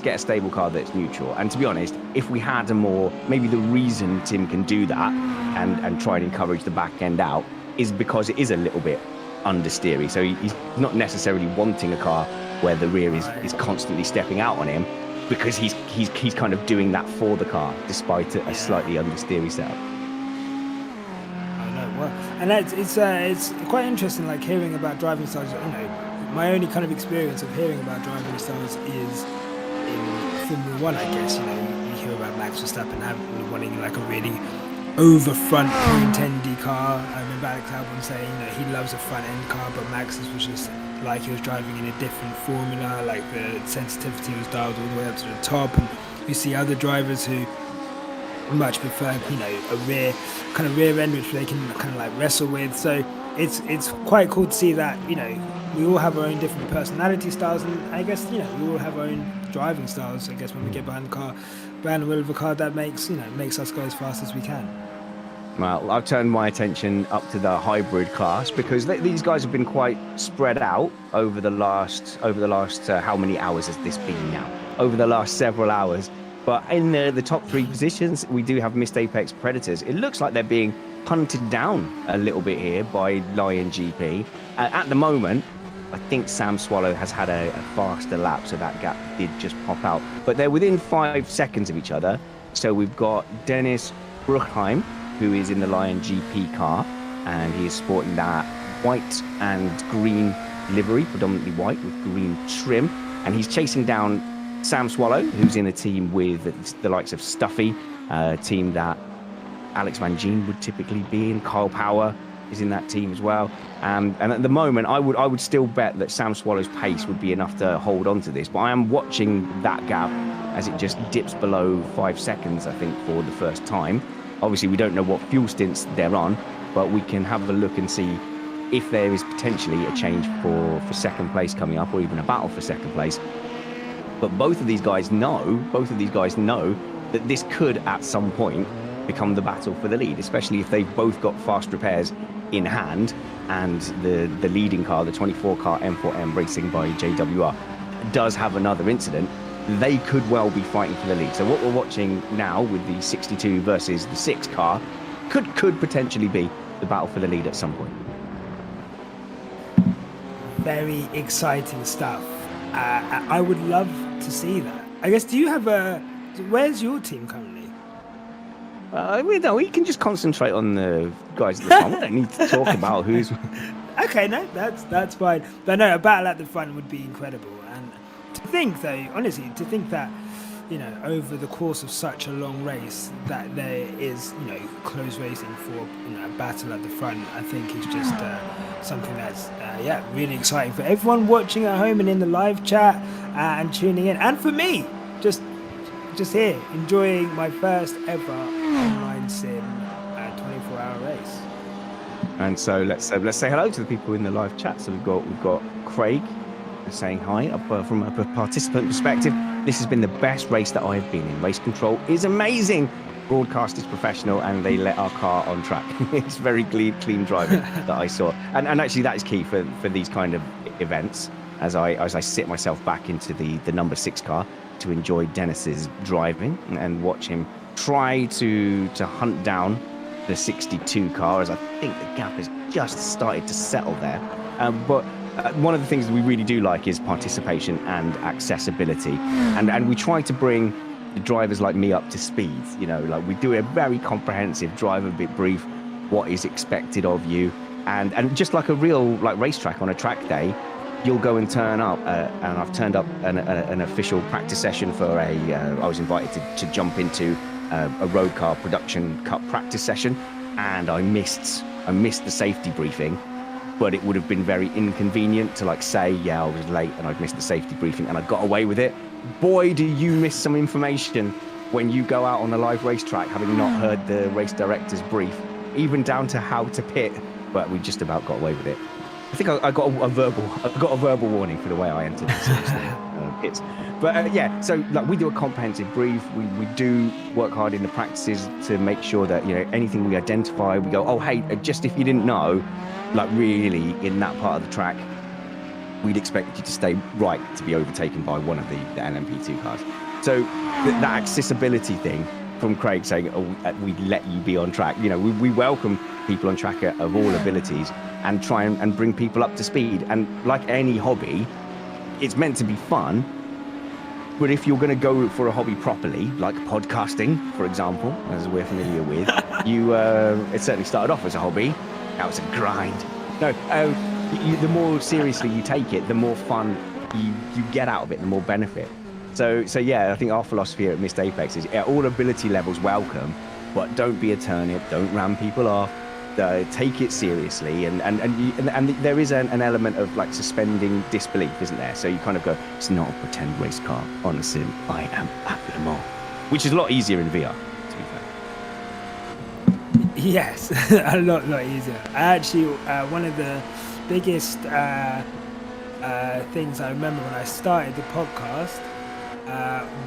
Speaker 2: get a stable car that's neutral. And to be honest, if we had maybe the reason Tim can do that and try and encourage the back end out is because it is a little bit understeery. So he's not necessarily wanting a car where the rear is constantly stepping out on him, because he's kind of doing that for the car despite a slightly understeery setup.
Speaker 4: Well, and it's quite interesting, like hearing about driving styles. You know, my only kind of experience of hearing about driving styles is in Formula One, I guess. You know, you hear about Max Verstappen wanting like a really over front point-endy car. I remember Alex Albon saying, you know, he loves a front end car, but Max's was just like he was driving in a different formula. Like the sensitivity was dialed all the way up to the top, and you see other drivers who much prefer, you know, a rear end which they can kind of like wrestle with. So it's quite cool to see that, you know, we all have our own different personality styles, and I guess, you know, we all have our own driving styles. I guess when we get behind the wheel of a car, that makes us go as fast as we can.
Speaker 2: Well, I've turned my attention up to the hybrid class, because these guys have been quite spread out over the last how many hours has this been now? Over the last several hours. But in the top 3 positions, we do have Missed Apex Predators. It looks like they're being hunted down a little bit here by Lion GP. At the moment, I think Sam Swallow has had a faster lap, so that gap did just pop out. But they're within 5 seconds of each other. So we've got Dennis Bruchheim, who is in the Lion GP car, and he is sporting that white and green livery, predominantly white with green trim. And he's chasing down Sam Swallow, who's in a team with the likes of Stuffy, a team that Alex Van Gien would typically be in. Kyle Power is in that team as well. And at the moment, I would still bet that Sam Swallow's pace would be enough to hold on to this. But I am watching that gap as it just dips below 5 seconds, I think, for the first time. Obviously, we don't know what fuel stints they're on, but we can have a look and see if there is potentially a change for second place coming up, or even a battle for second place. But both of these guys know that this could at some point become the battle for the lead, especially if they've both got fast repairs in hand, and the leading car, the 24 car M4EM Racing by JWR, does have another incident. They could well be fighting for the lead. So what we're watching now with the 62 versus the 6 car could potentially be the battle for the lead at some point.
Speaker 4: Very exciting stuff. I would love to see that. I guess, do you have where's your team currently?
Speaker 2: We can just concentrate on the guys at the front. We don't need to talk about who's...
Speaker 4: Okay, no, that's fine. But no, a battle at the front would be incredible. And to think, though, honestly, that, you know, over the course of such a long race, that there is, you know, close racing for, you know, a battle at the front, I think is just something that's, really exciting for everyone watching at home and in the live chat and tuning in. And for me, just here, enjoying my first ever online sim 24-hour race.
Speaker 2: And so let's say hello to the people in the live chat. So we've got Craig saying hi. From a participant perspective, this has been the best race that I've been in. Race control is amazing. Broadcast is professional, and they let our car on track. It's very clean driving that I saw. And actually that is key for these kind of events, as I sit myself back into the number 6 car to enjoy Dennis's driving and watch him try to hunt down the 62 car, as I think the gap has just started to settle there. But one of the things that we really do like is participation and accessibility, and we try to bring the drivers like me up to speed. You know, like we do a very comprehensive driver bit brief, what is expected of you, and just like a real like racetrack on a track day, you'll go and turn up, and I've turned up an official practice session for I was invited to jump into a road car production cup practice session, and I missed the safety briefing. But it would have been very inconvenient to like say, yeah, I was late and I'd missed the safety briefing and I got away with it. Boy, do you miss some information when you go out on a live racetrack having not heard the race director's brief, even down to how to pit. But we just about got away with it. I think I got a verbal warning for the way I entered the pits. But yeah, so like we do a comprehensive brief. We do work hard in the practices to make sure that, you know, anything we identify, we go, oh hey, just if you didn't know, like really in that part of the track, we'd expect you to stay right to be overtaken by one of the LMP2 cars. So that accessibility thing from Craig saying, oh, we'd let you be on track. You know, we welcome people on track of all abilities and try and bring people up to speed. And like any hobby, it's meant to be fun. But if you're going to go for a hobby properly, like podcasting, for example, as we're familiar with, it certainly started off as a hobby. Now it's a grind. No, the more seriously you take it, the more fun you get out of it, the more benefit. So yeah, I think our philosophy here at Missed Apex is all ability levels welcome, but don't be a turnip, don't ram people off, take it seriously, and there is an element of like suspending disbelief, isn't there? So you kind of go, it's not a pretend race car on a sim, I am at Le Mans, which is a lot easier in VR.
Speaker 4: Yes, a lot easier. Actually, one of the biggest things I remember when I started the podcast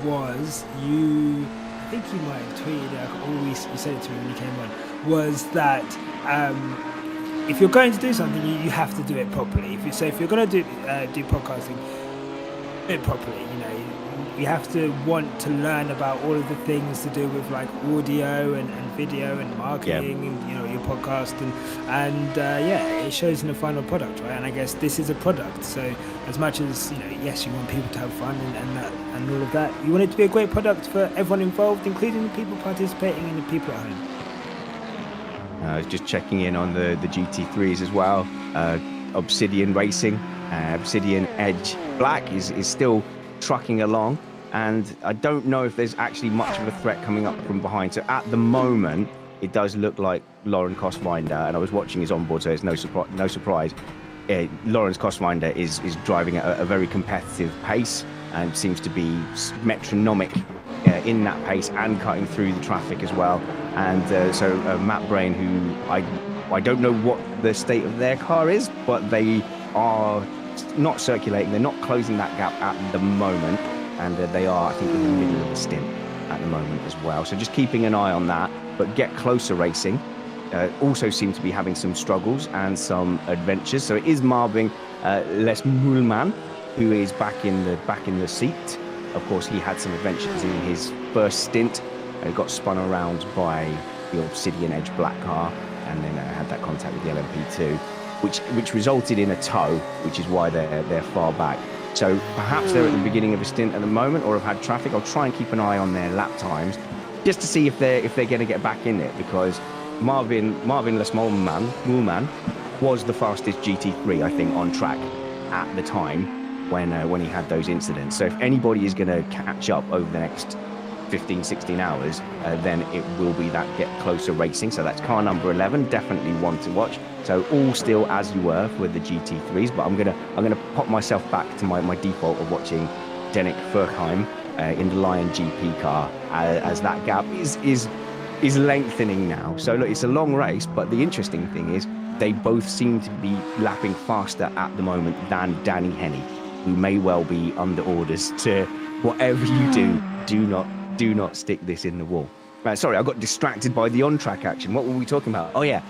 Speaker 4: was I think you might have tweeted, or you said it to me when you came on, was that if you're going to do something, you have to do it properly. If you're going to do podcasting, do it properly. You know, you have to want to learn about all of the things to do with like audio and video and marketing, and you know, your podcast and yeah, it shows in the final product, right? And I guess this is a product, so as much as, you know, yes, you want people to have fun and all of that, you want it to be a great product for everyone involved, including the people participating and the people at home.
Speaker 2: I was just checking in on the GT3s as well. Obsidian Racing, Obsidian Edge Black is still trucking along, and I don't know if there's actually much of a threat coming up from behind. So at the moment, it does look like Lauren Kostwinder, and I was watching his onboard, so it's no surprise. Lawrence Kostwinder is driving at a very competitive pace and seems to be metronomic in that pace and cutting through the traffic as well. And so Matt Brain, who I don't know what the state of their car is, but they are not circulating, they're not closing that gap at the moment, and they are, I think, in the middle of the stint at the moment as well. So just keeping an eye on that. But Get Closer Racing also seem to be having some struggles and some adventures. So it is Marvin Les Moulman who is back in the seat. Of course, he had some adventures in his first stint. He got spun around by the Obsidian Edge Black car, and then had that contact with the LMP2, which resulted in a tow, which is why they're far back. So perhaps they're at the beginning of a stint at the moment, or have had traffic. I'll try and keep an eye on their lap times, just to see if they're going to get back in it, because Marvin Les Moulman was the fastest GT3, I think, on track at the time when he had those incidents. So if anybody is going to catch up over the next 15, 16 hours, then it will be that Get Closer Racing. So that's car number 11, definitely one to watch. So all still as you were with the GT3s, but I'm gonna pop myself back to my default of watching Denick Furkheim in the Lion GP car, as that gap is lengthening now. So look, it's a long race, but the interesting thing is they both seem to be lapping faster at the moment than Danny Henney, who may well be under orders to, whatever you do not stick this in the wall. Sorry, I got distracted by the on-track action. What were we talking about? Oh yeah,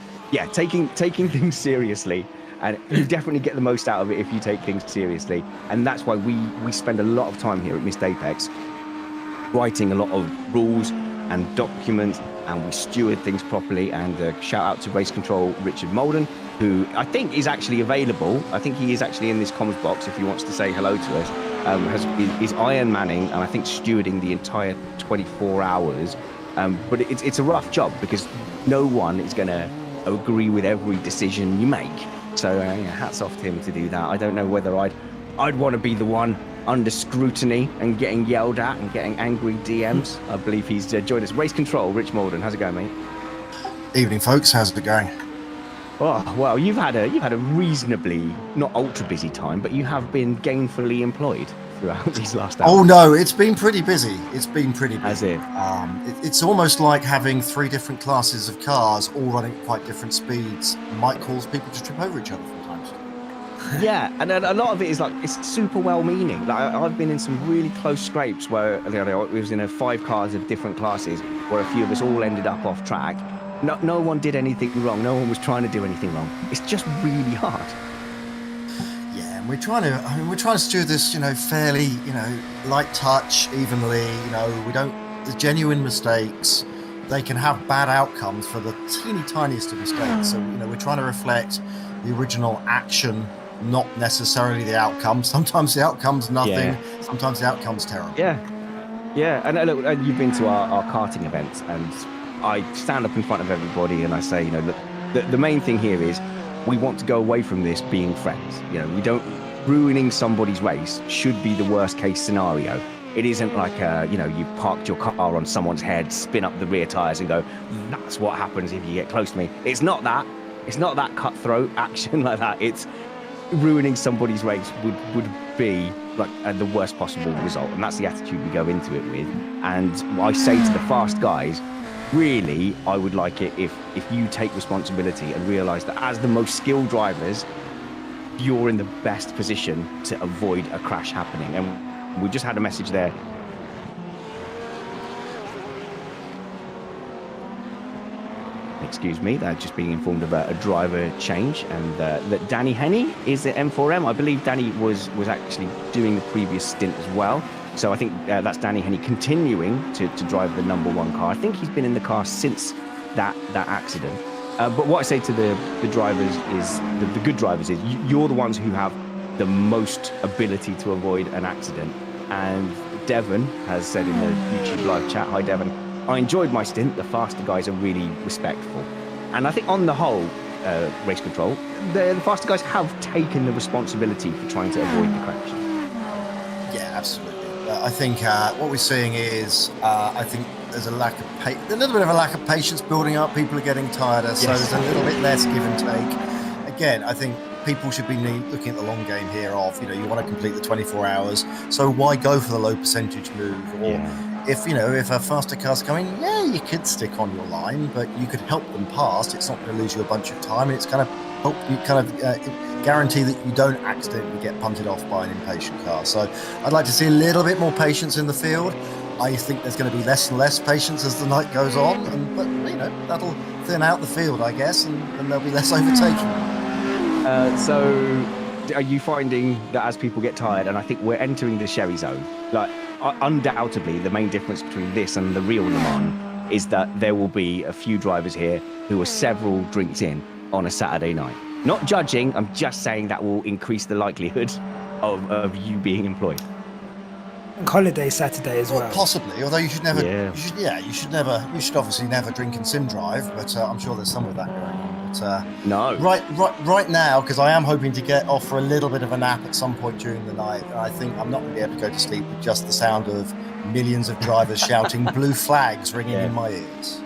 Speaker 2: taking things seriously, and you definitely get the most out of it if you take things seriously. And that's why we spend a lot of time here at Missed Apex writing a lot of rules and documents and we steward things properly. And shout out to race control Richard Molden, who I think is actually available. I think he is actually in this comms box if he wants to say hello to us. Is Iron Manning, and I think stewarding the entire 24 hours. But it's a rough job because no one is going to agree with every decision you make. So yeah, hats off to him to do that. I don't know whether I'd want to be the one under scrutiny and getting yelled at and getting angry DMs. I believe he's joined us. Race control, Rich Molden. How's it going, mate?
Speaker 6: Evening, folks. How's it going?
Speaker 2: Oh well, you've had a reasonably not ultra busy time, but you have been gainfully employed throughout these last hours.
Speaker 6: Oh no, it's been pretty busy. It's been pretty busy.
Speaker 2: As if.
Speaker 6: It's almost like having 3 different classes of cars all running at quite different speeds might cause people to trip over each other sometimes.
Speaker 2: Yeah, and a lot of it is like it's super well-meaning. Like I've been in some really close scrapes where it was in 5 cars of different classes, where a few of us all ended up off track. No one did anything wrong. No one was trying to do anything wrong. It's just really hard.
Speaker 6: Yeah, and we're trying to steward this, fairly, light touch, evenly. The genuine mistakes, they can have bad outcomes for the teeny tiniest of mistakes. So, we're trying to reflect the original action, not necessarily the outcome. Sometimes the outcome's nothing.
Speaker 2: Yeah.
Speaker 6: Sometimes the outcome's terrible.
Speaker 2: Yeah. And look, you've been to our karting events, and I stand up in front of everybody and I say, the main thing here is we want to go away from this being friends. We don't ruining somebody's race should be the worst case scenario. It isn't like you parked your car on someone's head, spin up the rear tires and go, that's what happens if you get close to me. It's not that. It's not that cutthroat action like that. It's ruining somebody's race would be like the worst possible result. And that's the attitude we go into it with. And I say to the fast guys, really, I would like it if you take responsibility and realize that as the most skilled drivers, you're in the best position to avoid a crash happening. And we just had a message there. Excuse me, they're just being informed of a driver change, and that Danny Henney is at M4EM. I believe Danny was actually doing the previous stint as well. So I think that's Danny Henney continuing to drive the #1 car. I think he's been in the car since that accident. But what I say to the drivers is, the good drivers is, you're the ones who have the most ability to avoid an accident. And Devon has said in the YouTube live chat, hi Devon, I enjoyed my stint. The faster guys are really respectful. And I think on the whole, race control, the faster guys have taken the responsibility for trying to avoid the crash.
Speaker 6: Yeah, absolutely. I think what we're seeing is, I think there's a little bit of a lack of patience building up. People are getting tireder, so there's a little bit less give and take. Again, I think people should be looking at the long game here of, you want to complete the 24 hours, so why go for the low percentage move? Or if a faster car's coming, you could stick on your line, but you could help them past. It's not going to lose you a bunch of time, and it's kind of help you guarantee that you don't accidentally get punted off by an impatient car. So I'd like to see a little bit more patience in the field. I think there's going to be less and less patience as the night goes on, but that'll thin out the field, I guess, and there'll be less overtaking.
Speaker 2: So are you finding that as people get tired, and I think we're entering the Sherry zone, like undoubtedly the main difference between this and the real Le Mans is that there will be a few drivers here who are several drinks in on a Saturday night. Not judging, I'm just saying that will increase the likelihood of you being employed.
Speaker 4: And holiday Saturday as well.
Speaker 6: Possibly, although you should never. You should obviously never drink and sim drive, but I'm sure there's some of that going on. But
Speaker 2: no.
Speaker 6: Right now, because I am hoping to get off for a little bit of a nap at some point during the night. And I think I'm not going to be able to go to sleep with just the sound of millions of drivers shouting blue flags ringing in my ears.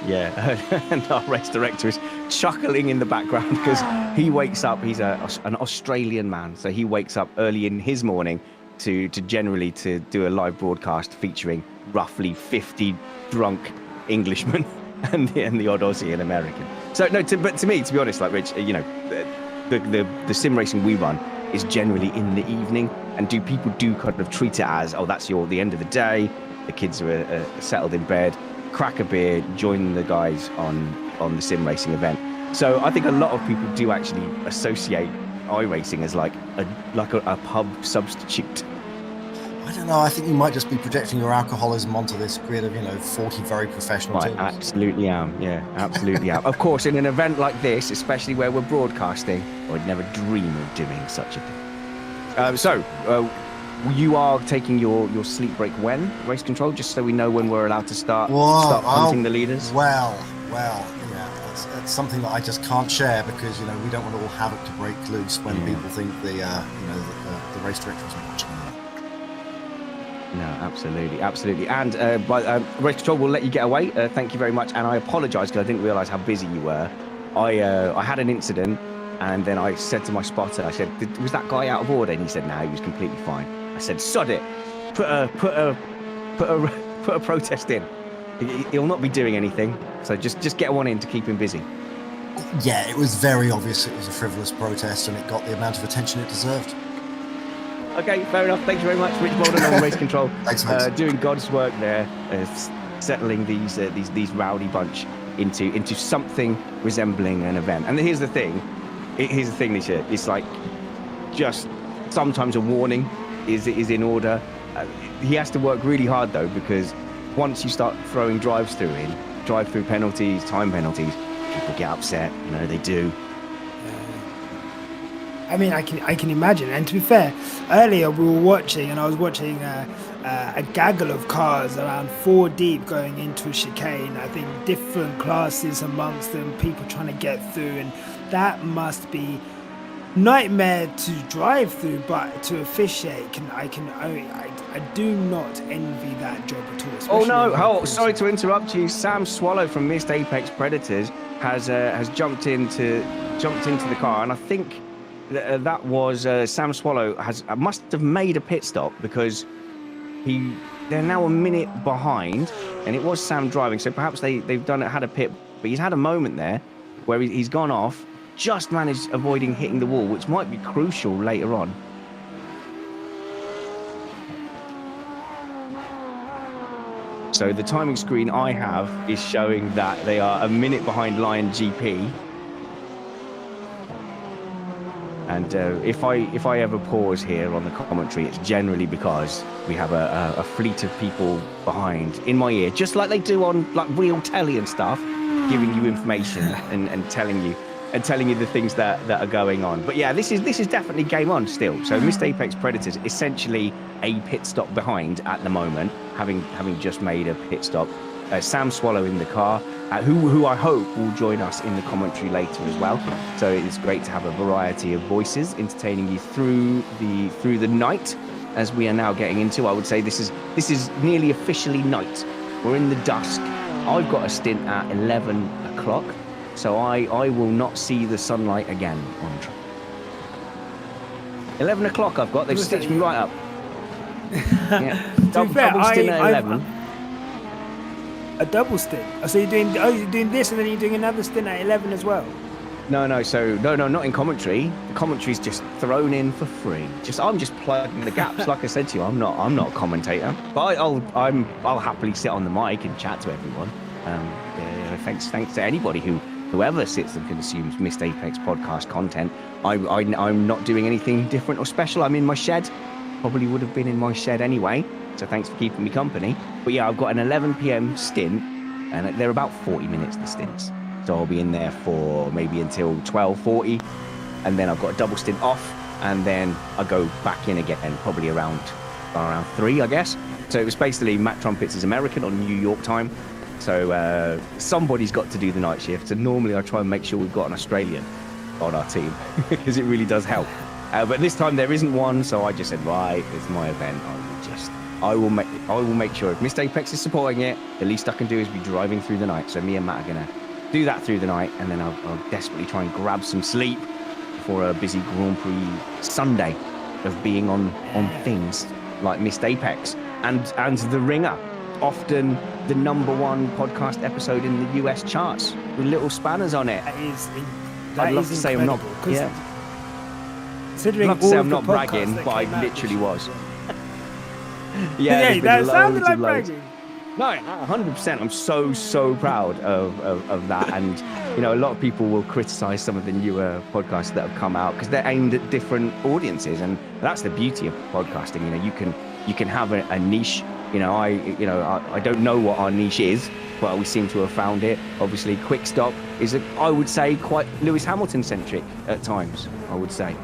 Speaker 2: Yeah, and our race director is chuckling in the background because he wakes up. He's an Australian man, so he wakes up early in his morning to generally to do a live broadcast featuring roughly 50 drunk Englishmen and the odd Aussie and American. So no, but to me, to be honest, like Rich, the sim racing we run is generally in the evening, and people do kind of treat it as, that's the end of the day. The kids are settled in bed. Crack a beer, join the guys on the sim racing event. So I think a lot of people do actually associate iRacing as like a pub substitute.
Speaker 6: I don't know. I think you might just be projecting your alcoholism onto this grid of 40 very professional
Speaker 2: I
Speaker 6: teams.
Speaker 2: absolutely am. Yeah, absolutely am. Of course, in an event like this, especially where we're broadcasting, I'd never dream of doing such a thing. So, you are taking your sleep break when, Race Control, just so we know when we're allowed to start hunting the leaders?
Speaker 6: Well, yeah, that's something that I just can't share because, we don't want all havoc to break loose when people think the race director isn't watching.
Speaker 2: No, absolutely. And Race Control will let you get away. Thank you very much. And I apologise because I didn't realise how busy you were. I had an incident, and then I said to my spotter, I said, "Was that guy out of order?" And he said, "No, he was completely fine." I said, "Sod it, put a protest in. He'll not be doing anything. So just get one in to keep him busy."
Speaker 6: Yeah, it was very obvious it was a frivolous protest, and it got the amount of attention it deserved.
Speaker 2: Okay, fair enough. Thank you very much, Rich Bolden on Race Control.
Speaker 6: Thanks.
Speaker 2: Doing God's work there, settling these rowdy bunch into something resembling an event. And here's the thing, Nisha. It's like just sometimes a warning is in order. He has to work really hard though, because once you start throwing drive-through penalties, time penalties, people get upset. They do.
Speaker 4: I mean, I can imagine. And to be fair, earlier we were watching, and I was watching a gaggle of cars around 4 deep going into a chicane. I think different classes amongst them, people trying to get through, and that must be nightmare to drive through, but to officiate, I do not envy that job at all.
Speaker 2: Oh no! Sorry to interrupt you. Sam Swallow from Missed Apex Predators has jumped into the car, and I think that was Sam Swallow must have made a pit stop because they're now a minute behind, and it was Sam driving, so perhaps they've had a pit, but he's had a moment there where he's gone off, just managed avoiding hitting the wall, which might be crucial later on. So the timing screen I have is showing that they are a minute behind Lion GP. And if I ever pause here on the commentary, it's generally because we have a fleet of people behind in my ear, just like they do on like real telly and stuff, giving you information and telling you the things that are going on. But yeah, this is definitely game on still. So Missed Apex Predators essentially a pit stop behind at the moment, having just made a pit stop. Sam Swallow in the car, who I hope will join us in the commentary later as well. So it's great to have a variety of voices entertaining you through the night, as we are now getting into. I would say this is nearly officially night. We're in the dusk. I've got a stint at 11 o'clock, so I will not see the sunlight again on track. 11 o'clock I've got. They've stitched me right up. Yeah. Double stint at 11.
Speaker 4: A double stint. So you're doing this, and then you're doing another stint at 11 as well.
Speaker 2: No. So no, not in commentary. The commentary's just thrown in for free. I'm just plugging the gaps. Like I said to you, I'm not a commentator, but I'll happily sit on the mic and chat to everyone. Thanks to anybody whoever sits and consumes Missed Apex podcast content. I'm not doing anything different or special. I'm in my shed. Probably would have been in my shed anyway. So thanks for keeping me company. But yeah, I've got an 11 p.m. stint, and they're about 40 minutes, the stints. So I'll be in there for maybe until 12:40, and then I've got a double stint off, and then I go back in again, probably around 3, I guess. So it was basically Matt Trumpets is American on New York time. So somebody's got to do the night shift. And normally I try and make sure we've got an Australian on our team because it really does help. But this time there isn't one, so I just said, right, it's my event. I will make sure if Missed Apex is supporting it, the least I can do is be driving through the night. So me and Matt are gonna do that through the night, and then I'll desperately try and grab some sleep for a busy Grand Prix Sunday of being on things like Missed Apex and The Ringer, often the #1 podcast episode in the US charts with little spanners on it. I'd love to say I'm not. Yeah.
Speaker 4: Considering
Speaker 2: I'd love to say I'm not bragging, but I literally was. Yeah,
Speaker 4: that sounded like bragging.
Speaker 2: No, 100%. I'm so proud of that. And, a lot of people will criticize some of the newer podcasts that have come out because they're aimed at different audiences. And that's the beauty of podcasting. You you can have a niche. I don't know what our niche is, but we seem to have found it. Obviously, quick stop is, I would say, quite Lewis Hamilton centric at times. I would say.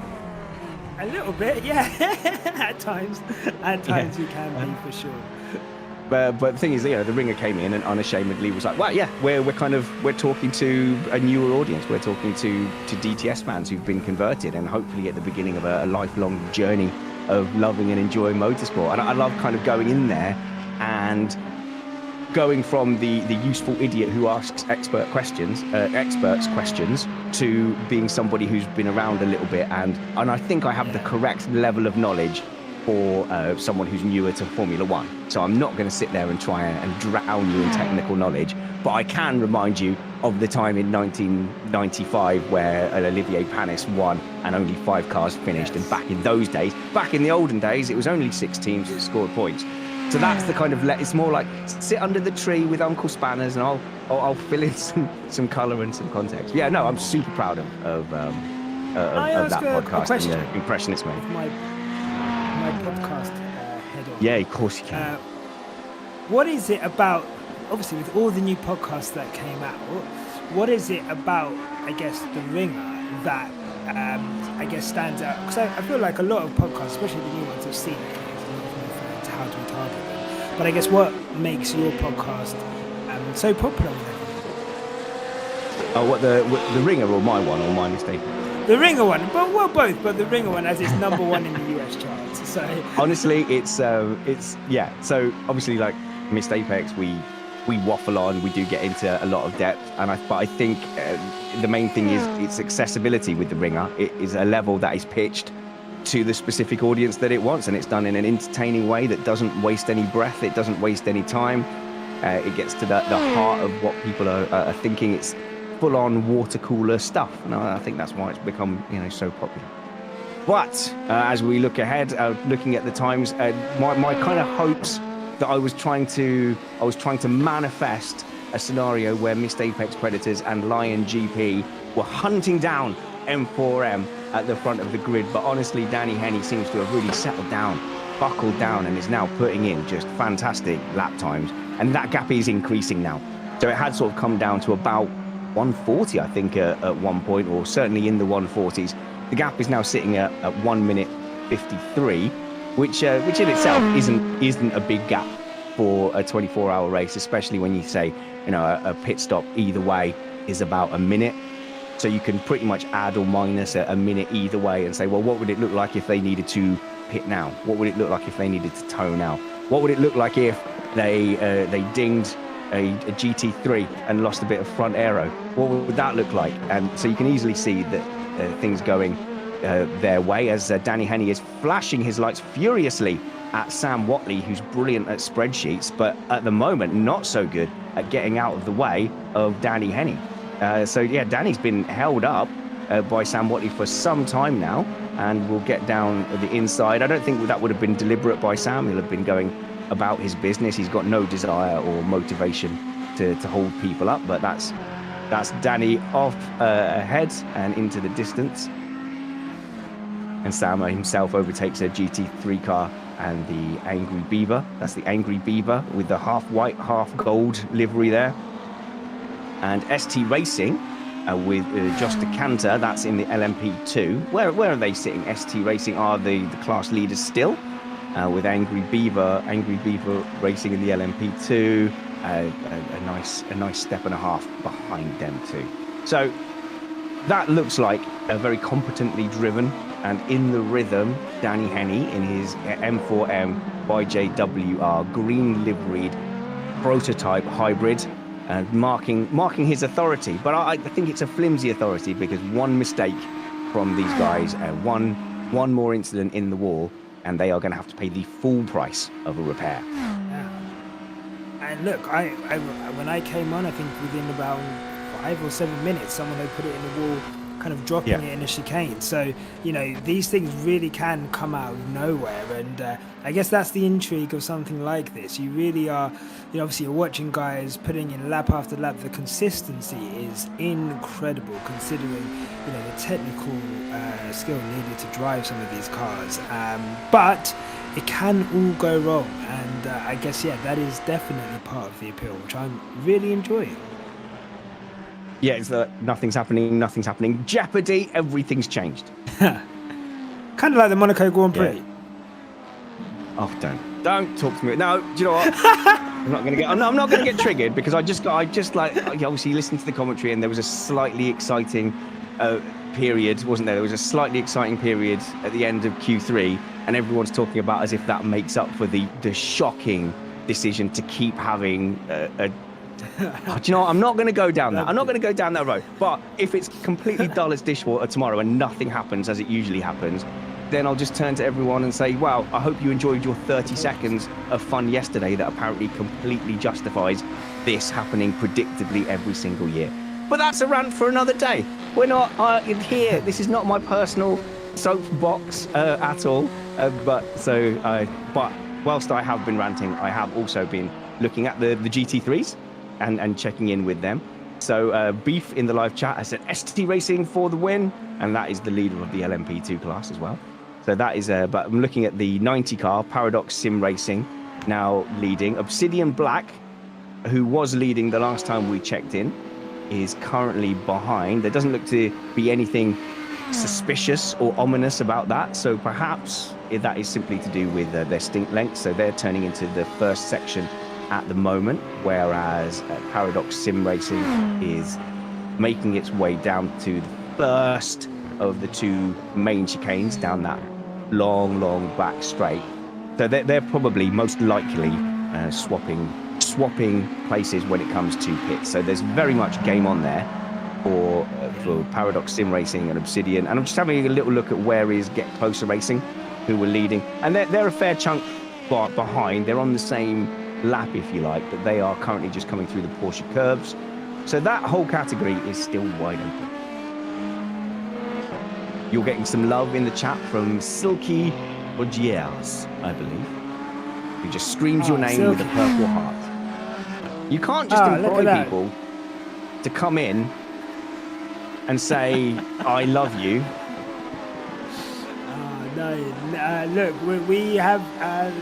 Speaker 4: A little bit, yeah. At times you can be, for sure.
Speaker 2: But the thing is, the ringer came in and unashamedly was like, well, yeah, we're talking to a newer audience. We're talking to DTS fans who've been converted, and hopefully at the beginning of a lifelong journey of loving and enjoying motorsport. And I love kind of going in there and going from the useful idiot who asks experts questions to being somebody who's been around a little bit, and I think I have the correct level of knowledge for someone who's newer to Formula One. So I'm not going to sit there and try and drown you in technical knowledge, but I can remind you of the time in 1995 where Olivier Panis won and only 5 cars finished. And back in those days, back in the olden days, it was only 6 teams that scored points. So that's the kind of, it's more like sit under the tree with Uncle Spanners and I'll fill in some colour and some context. Yeah, no, I'm super proud of that podcast and the impression it's made.
Speaker 4: My podcast head on.
Speaker 2: Yeah, of course you can.
Speaker 4: What is it about, obviously with all the new podcasts that came out, what is it about, I guess, the ringer that I guess stands out? Because I feel like a lot of podcasts, especially the new ones, I've seen how do we target them. But I guess what makes your podcast so popular with everyone?
Speaker 2: Oh, what the ringer or my one or my mistake?
Speaker 4: The ringer one, both, but the ringer one as it's number 1 in the US charts. So
Speaker 2: honestly, it's yeah. So obviously, like Missed Apex, we waffle on, we do get into a lot of depth, but I think the main thing is its accessibility with the ringer. It is a level that is pitched to the specific audience that it wants, and it's done in an entertaining way that doesn't waste any breath, it doesn't waste any time. It gets to the heart of what people are thinking. It's full-on water cooler stuff, and I think that's why it's become so popular. But as we look ahead, looking at the times, my kind of hopes that I was trying to manifest a scenario where Missed Apex Predators and Lion GP were hunting down M4M at the front of the grid, but honestly, Danny Henny seems to have really settled down, buckled down, and is now putting in just fantastic lap times, and that gap is increasing now. So it had sort of come down to about 140, I think, at one point, or certainly in the 140s. The gap is now sitting at 1 minute 53, which in itself isn't a big gap for a 24-hour race, especially when you say a pit stop either way is about a minute. So you can pretty much add or minus a minute either way and say, well, what would it look like if they needed to pit now? What would it look like if they needed to tow now? What would it look like if they dinged a GT3 and lost a bit of front aero? What would that look like? And so you can easily see that things going their way as Danny Henny is flashing his lights furiously at Sam Watley, who's brilliant at spreadsheets, but at the moment not so good at getting out of the way of Danny Henny. So yeah, Danny's been held up by Sam Watley for some time now, and will get down the inside. I don't think that would have been deliberate by Sam. He'll have been going about his business. He's got no desire or motivation to hold people up, but that's Danny off ahead and into the distance. And Sam himself overtakes a GT3 car and the Angry Beaver. That's the Angry Beaver with the half white, half gold livery there. And ST Racing with Josh DeCanter, that's in the LMP2. Where are they sitting? ST Racing are the class leaders still, with Angry Beaver Racing in the LMP2. A nice step and a half behind them too. So that looks like a very competently driven and in the rhythm Danny Henny in his M4EM YJWR green liveried prototype hybrid, and marking his authority. But I think it's a flimsy authority, because one mistake from these guys, one more incident in the wall, and they are going to have to pay the full price of a repair.
Speaker 4: Yeah. And look, I when I came on, I think within about 5 or 7 minutes, someone had put it in the wall, kind of dropping it in a chicane. So, these things really can come out of nowhere. And I guess that's the intrigue of something like this. You really are, obviously you're watching guys putting in lap after lap. The consistency is incredible, considering, the technical skill needed to drive some of these cars. But it can all go wrong, and I guess that is definitely part of the appeal, which I'm really enjoying.
Speaker 2: Yeah, it's nothing's happening. Jeopardy, everything's changed.
Speaker 4: Kind of like the Monaco Grand Prix.
Speaker 2: Yeah. Oh, don't talk to me. No, do you know what? I'm not gonna get triggered because I just obviously listened to the commentary and there was a slightly exciting period, wasn't there? There was a slightly exciting period at the end of Q3, and everyone's talking about as if that makes up for the shocking decision to keep having do you know what? I'm not going to go down that. I'm not going to go down that road. But if it's completely dull as dishwater tomorrow and nothing happens as it usually happens, then I'll just turn to everyone and say, well, I hope you enjoyed your 30 seconds of fun yesterday that apparently completely justifies this happening predictably every single year. But that's a rant for another day. We're not here. This is not my personal soapbox at all. But whilst I have been ranting, I have also been looking at the GT3s and checking in with them. So Beef in the live chat has said ST Racing for the win, and that is the leader of the LMP2 class as well. So that is, but I'm looking at the 90 car, Paradox Sim Racing, now leading. Obsidian Black, who was leading the last time we checked in, is currently behind. There doesn't look to be anything suspicious or ominous about that. So perhaps that is simply to do with their stint length. So they're turning into the first section at the moment, whereas Paradox Sim Racing is making its way down to the first of the two main chicanes down that long back straight. So they're probably most likely swapping places when it comes to pits. So there's very much game on there for Paradox Sim Racing and Obsidian. And I'm just having a little look at where is Get Closer Racing, who were leading, and they're a fair chunk behind. They're on the same lap, if you like, but they are currently just coming through the Porsche curves. So that whole category is still wide open. You're getting some love in the chat from Silky Ogiers, I believe, who just screams your name
Speaker 4: Silky
Speaker 2: with a purple heart. You can't just employ people to come in and say, I love you.
Speaker 4: No, look, we have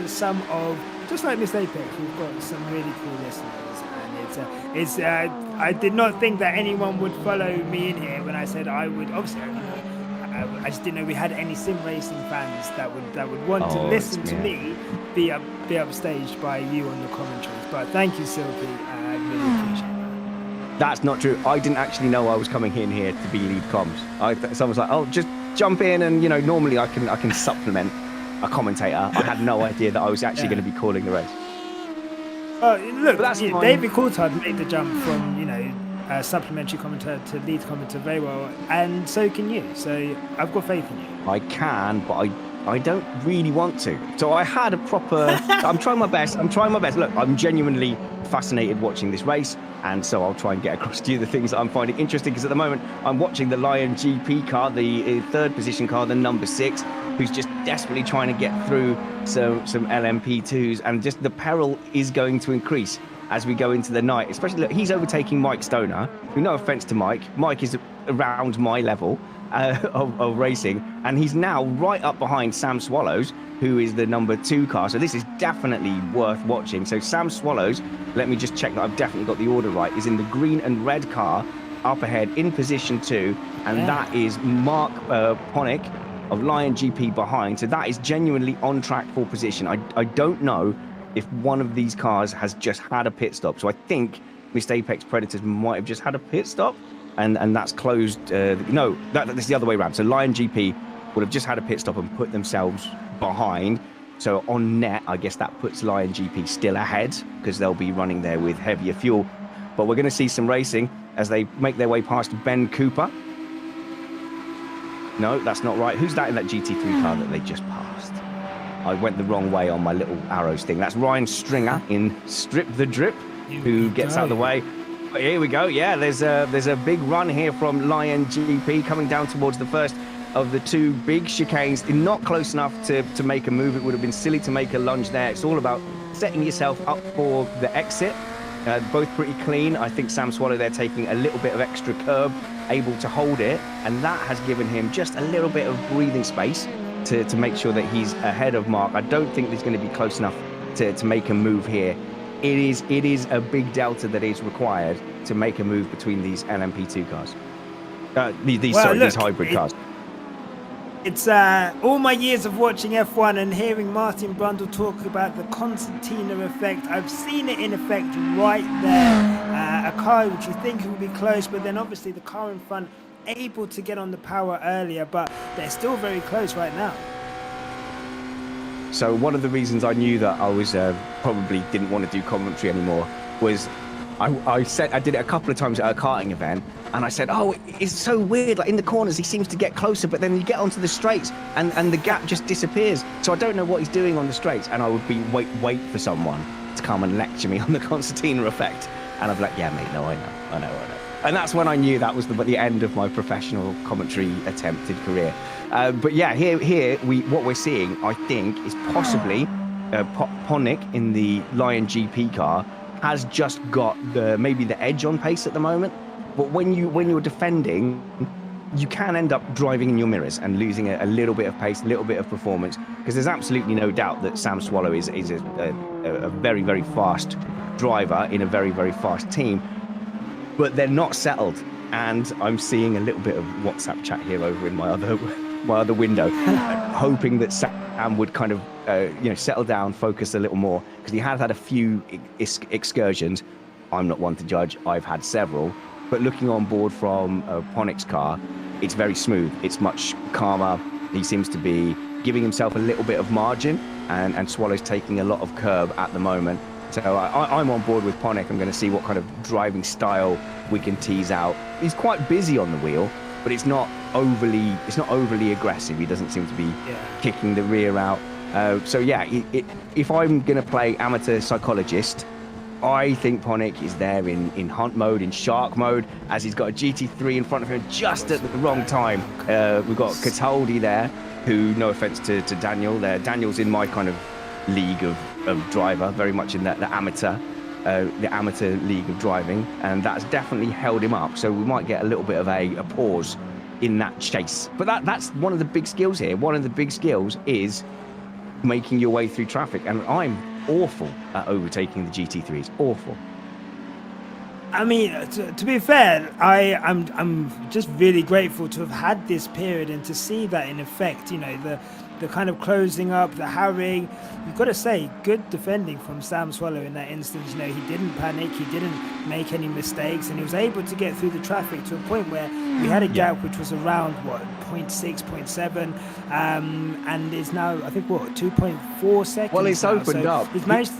Speaker 4: some of, just like Mr. Apex, we've got some really cool listeners, and it's I did not think that anyone would follow me in here when I said I would. Obviously, I just didn't know we had any sim racing fans that would want to listen to me be upstaged by you on the commentaries. But thank you, Silky. I really appreciate that.
Speaker 2: That's not true. I didn't actually know I was coming in here to be lead comms. Someone was like, "Oh, just jump in," and normally I can supplement a commentator. I had no idea that I was actually going to be calling the race.
Speaker 4: Look, David Coulthard made the jump from supplementary commentator to lead commentator very well, and so can you. So I've got faith in you.
Speaker 2: I can, but I don't really want to. So I had a proper. I'm trying my best. Look, I'm genuinely fascinated watching this race, and so I'll try and get across to you the things that I'm finding interesting. Because at the moment, I'm watching the Lion GP car, the third position car, the number 6, who's just desperately trying to get through some LMP2s, and just the peril is going to increase as we go into the night. Especially, look, he's overtaking Mike Stoner, who, no offense to Mike is around my level of racing, and he's now right up behind Sam Swallows, who is the number 2 car. So this is definitely worth watching. So Sam Swallows, let me just check that I've definitely got the order right, is in the green and red car up ahead in position 2, and that is Mark Ponick of Lion GP behind. So that is genuinely on track for position. I don't know if one of these cars has just had a pit stop. So I think Mr. Apex Predators might have just had a pit stop, and that's closed. No, that's the other way around. So Lion GP would have just had a pit stop and put themselves behind. So on net, I guess that puts Lion GP still ahead because they'll be running there with heavier fuel. But we're going to see some racing as they make their way past Ben Cooper. No, that's not right. Who's that in that GT3 car that they just passed? I went the wrong way on my little arrows thing. That's Ryan Stringer in Strip the Drip, who gets out of the way. But here we go. Yeah, there's a big run here from Lion GP coming down towards the first of the 2 big chicanes. Not close enough to make a move. It would have been silly to make a lunge there. It's all about setting yourself up for the exit. Both pretty clean. I think Sam Swallow there taking a little bit of extra curb, able to hold it, and that has given him just a little bit of breathing space to make sure that he's ahead of Mark. I don't think he's going to be close enough to make a move here. It is a big delta that is required to make a move between these LMP2 cars. These hybrid cars.
Speaker 4: It's all my years of watching F1 and hearing Martin Brundle talk about the concertina effect. I've seen it in effect right there. A car which you think will be close, but then obviously the car in front able to get on the power earlier, but they're still very close right now.
Speaker 2: So one of the reasons I knew that I was probably didn't want to do commentary anymore was I did it a couple of times at a karting event, and I said, oh, it's so weird, like in the corners he seems to get closer, but then you get onto the straights and the gap just disappears. So I don't know what he's doing on the straights, and I would be wait for someone to come and lecture me on the concertina effect, and I'd be like, yeah mate, no, I know. And that's when I knew that was the end of my professional commentary attempted career. But yeah, here what we're seeing, I think, is possibly Ponick in the Lion GP car has just got maybe the edge on pace at the moment. But when you're defending, you can end up driving in your mirrors and losing a little bit of pace, a little bit of performance, because there's absolutely no doubt that Sam Swallow is a very, very fast driver in a very, very fast team. But they're not settled, and I'm seeing a little bit of WhatsApp chat here over in my other window, hoping that Sam would kind of settle down, focus a little more, because he has had a few excursions. I'm not one to judge, I've had several, but looking on board from Ponick's car, it's very smooth, it's much calmer. He seems to be giving himself a little bit of margin, and Swallow's taking a lot of curb at the moment. So I'm on board with Ponick. I'm going to see what kind of driving style we can tease out. He's quite busy on the wheel, but it's not overly aggressive. He doesn't seem to be kicking the rear out. So yeah, if I'm going to play amateur psychologist, I think Ponick is there in hunt mode, in shark mode, as he's got a GT3 in front of him just at the wrong time. We've got Cataldi there, who, no offense to Daniel, Daniel's in my kind of league of driver, very much in the amateur league of driving, and that's definitely held him up. So we might get a little bit of a pause in that chase. But that's one of the big skills here. One of the big skills is making your way through traffic, and I'm awful at overtaking the GT3s. Awful.
Speaker 4: I mean, to be fair, I'm just really grateful to have had this period and to see that in effect. You know, the kind of closing up, the harrying. You've got to say, good defending from Sam Swallow in that instance. You know, he didn't panic, he didn't make any mistakes, and he was able to get through the traffic to a point where we had a gap which was around 0.6, 0.7, and is now, I think, 2.4 seconds.
Speaker 2: Well, it's
Speaker 4: now.
Speaker 2: opened up.
Speaker 4: He's managed.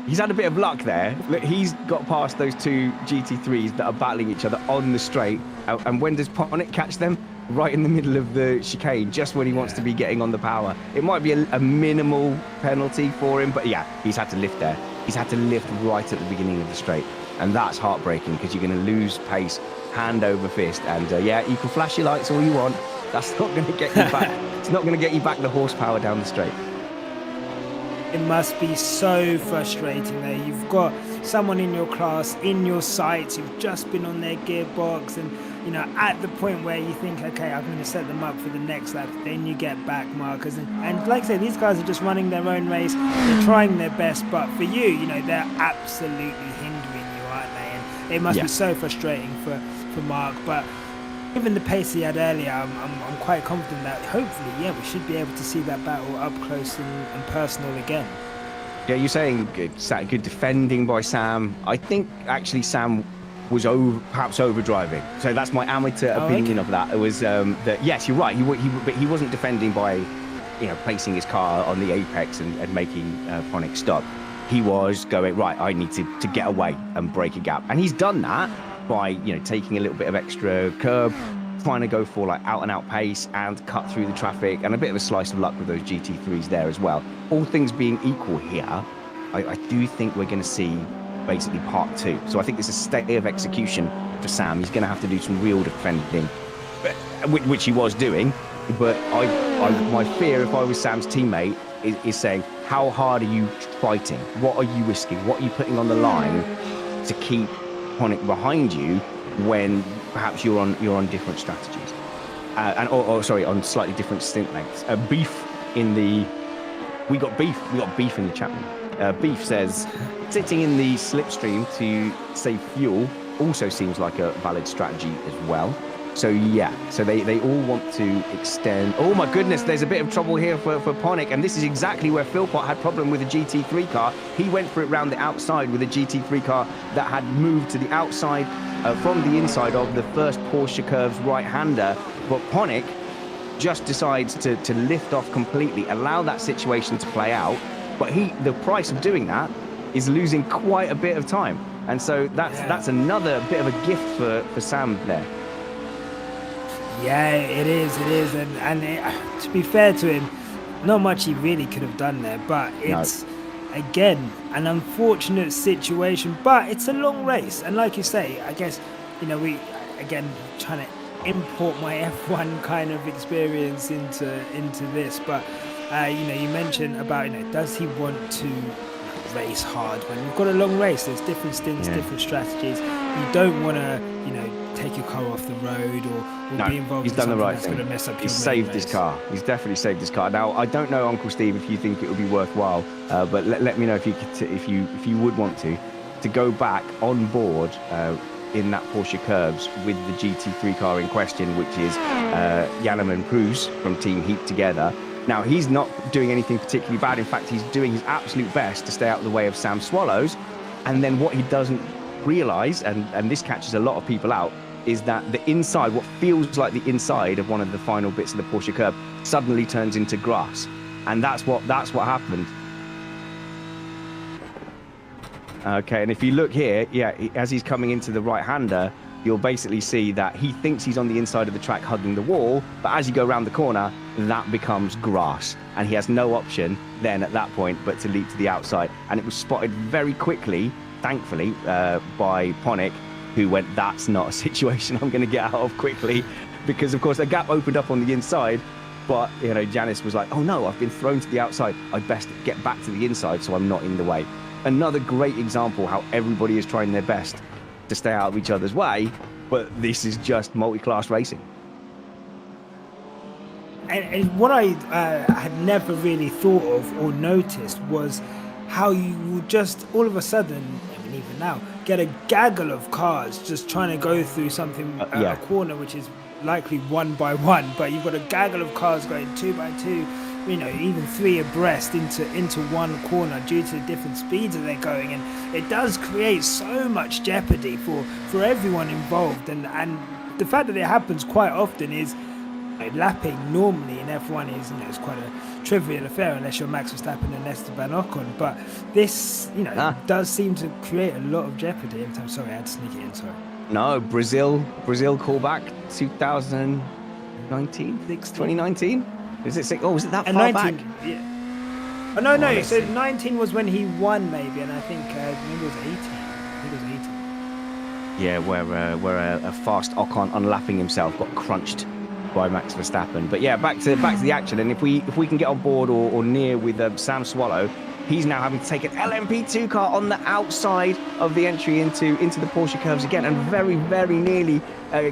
Speaker 2: He's had a bit of luck there. Look, he's got past those two GT3s that are battling each other on the straight. And when does Ponick catch them? Right in the middle of the chicane, just when he wants to be getting on the power. It might be a minimal penalty for him, but yeah, he's had to lift there. He's had to lift right at the beginning of the straight. And that's heartbreaking, because you're going to lose pace hand over fist. And yeah, you can flash your lights all you want. That's not going to get you back. It's not going to get you back the horsepower down the straight.
Speaker 4: It must be so frustrating there. You've got someone in your class, in your sights, who've just been on their gearbox, and you know, at the point where you think, okay, I'm going to set them up for the next lap, then you get back markers. And like I say, these guys are just running their own race. They're trying their best, but for you, you know, they're absolutely hindering you, aren't they? And it must be so frustrating for Mark. But given the pace he had earlier, I'm quite confident that hopefully, we should be able to see that battle up close and personal again.
Speaker 2: Yeah, you're saying good defending by Sam. I think actually Sam was perhaps overdriving. So that's my amateur opinion of that. It was that yes, you're right. But he wasn't defending by, placing his car on the apex and making Ponick stop. He was going, right, I need to get away and break a gap, and he's done that by taking a little bit of extra curb, trying to go for like out and out pace and cut through the traffic, and a bit of a slice of luck with those GT3s there as well. All things being equal here, I do think we're going to see basically part two. So I think it's a stay of execution for Sam. He's going to have to do some real defending, which he was doing. But my fear, if I was Sam's teammate, is saying, how hard are you fighting? What are you risking? What are you putting on the line to keep Ponick behind you when perhaps you're on different strategies? sorry, on slightly different stint lengths. Beef in the we got beef in the chat room. Beef says sitting in the slipstream to save fuel also seems like a valid strategy as well. So yeah, so they all want to extend. Oh my goodness, there's a bit of trouble here for Ponic, and this is exactly where Philpott had problem with the GT3 car. He went for it round the outside with a GT3 car that had moved to the outside from the inside of the first Porsche Curves right-hander, but Ponic just decides to lift off completely, allow that situation to play out, but the price of doing that is losing quite a bit of time, and so that's another bit of a gift for Sam there.
Speaker 4: Yeah, it is, and to be fair to him, not much he really could have done there, but it's, again, an unfortunate situation, but it's a long race, and like you say, I guess, we, again, trying to import my F1 kind of experience into this, but, you mentioned about, does he want to race hard when we've got a long race? There's different stints, different strategies. You don't want to, take your car off the road or be involved in something that's going to mess up your
Speaker 2: He's saved his car. He's definitely saved his car. Now, I don't know, Uncle Steve, if you think it would be worthwhile, but let me know if you would want to go back on board in that Porsche Curves with the GT3 car in question, which is Janeman Cruz from Team Heat Together. Now, he's not doing anything particularly bad. In fact, he's doing his absolute best to stay out of the way of Sam Swallows. And then what he doesn't realise, and this catches a lot of people out, is that the inside, what feels like the inside of one of the final bits of the Porsche curb, suddenly turns into grass. And that's what happened. Okay, and if you look here, as he's coming into the right-hander, you'll basically see that he thinks he's on the inside of the track hugging the wall, but as you go around the corner, that becomes grass. And he has no option then at that point but to leap to the outside. And it was spotted very quickly, thankfully, by Ponic, who went, that's not a situation I'm going to get out of quickly, because, of course, a gap opened up on the inside. But, Janice was like, oh, no, I've been thrown to the outside. I'd best get back to the inside so I'm not in the way. Another great example how everybody is trying their best to stay out of each other's way, but this is just multi-class racing.
Speaker 4: And what I had never really thought of or noticed was how you would just all of a sudden, I mean, even now, get a gaggle of cars just trying to go through something, a corner which is likely one by one, but you've got a gaggle of cars going two by two, even three abreast into one corner due to the different speeds that they're going, and it does create so much jeopardy for everyone involved, and the fact that it happens quite often is lapping normally in F1 is it's quite a trivial affair unless you're Max Verstappen and Esteban Ocon, but this does seem to create a lot of jeopardy in time. Sorry, I had to sneak it in, sorry.
Speaker 2: No, Brazil callback 2019? 2019? Is it six? Oh, was it that far
Speaker 4: 19,
Speaker 2: back?
Speaker 4: Yeah. Oh, no. So 19 was when he won, maybe, and I think maybe it was 18. I think it was 18.
Speaker 2: Yeah, where a fast Ocon unlapping himself got crunched by Max Verstappen. But yeah, back to the action. And if we can get on board or near with Sam Swallow, he's now having to take an LMP2 car on the outside of the entry into the Porsche curves again, and very, very nearly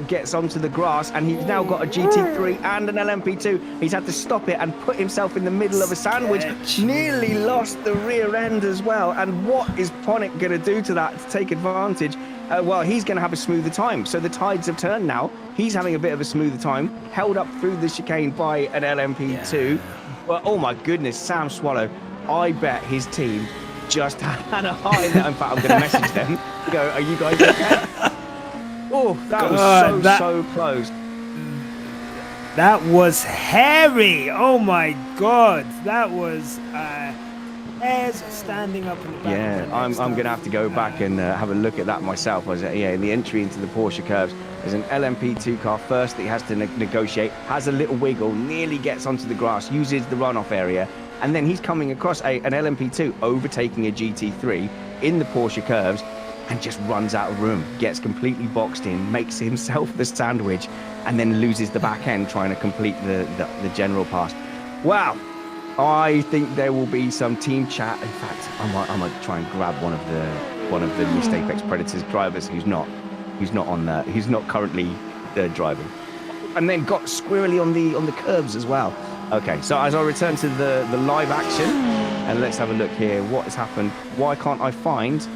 Speaker 2: gets onto the grass. And he's now got a GT3 and an LMP2. He's had to stop it and put himself in the middle of a sandwich. Nearly lost the rear end as well. And what is Ponic going to do to that to take advantage? Well, he's going to have a smoother time. So the tides have turned now. He's having a bit of a smoother time, held up through the chicane by an LMP2. Yeah. But oh my goodness, Sam Swallow, I bet his team just had a high. In fact, I'm going to message them. Go, are you guys okay? Oh, that was so close.
Speaker 4: That was hairy. Oh my God, that was hairs standing up in the back.
Speaker 2: Yeah, I'm going to have to go back and have a look at that myself. In the entry into the Porsche curves, there's an LMP2 car first that he has to negotiate, has a little wiggle, nearly gets onto the grass, uses the runoff area, and then he's coming across an LMP2, overtaking a GT3 in the Porsche curves, and just runs out of room, gets completely boxed in, makes himself the sandwich, and then loses the back end trying to complete the general pass. Wow. I think there will be some team chat. In fact, I might try and grab one of the Missed Apex Predators drivers who's not currently driving. and then got squirrely on the curbs as well. Okay, so as I return to the live action, and let's have a look here. What has happened? Why can't I find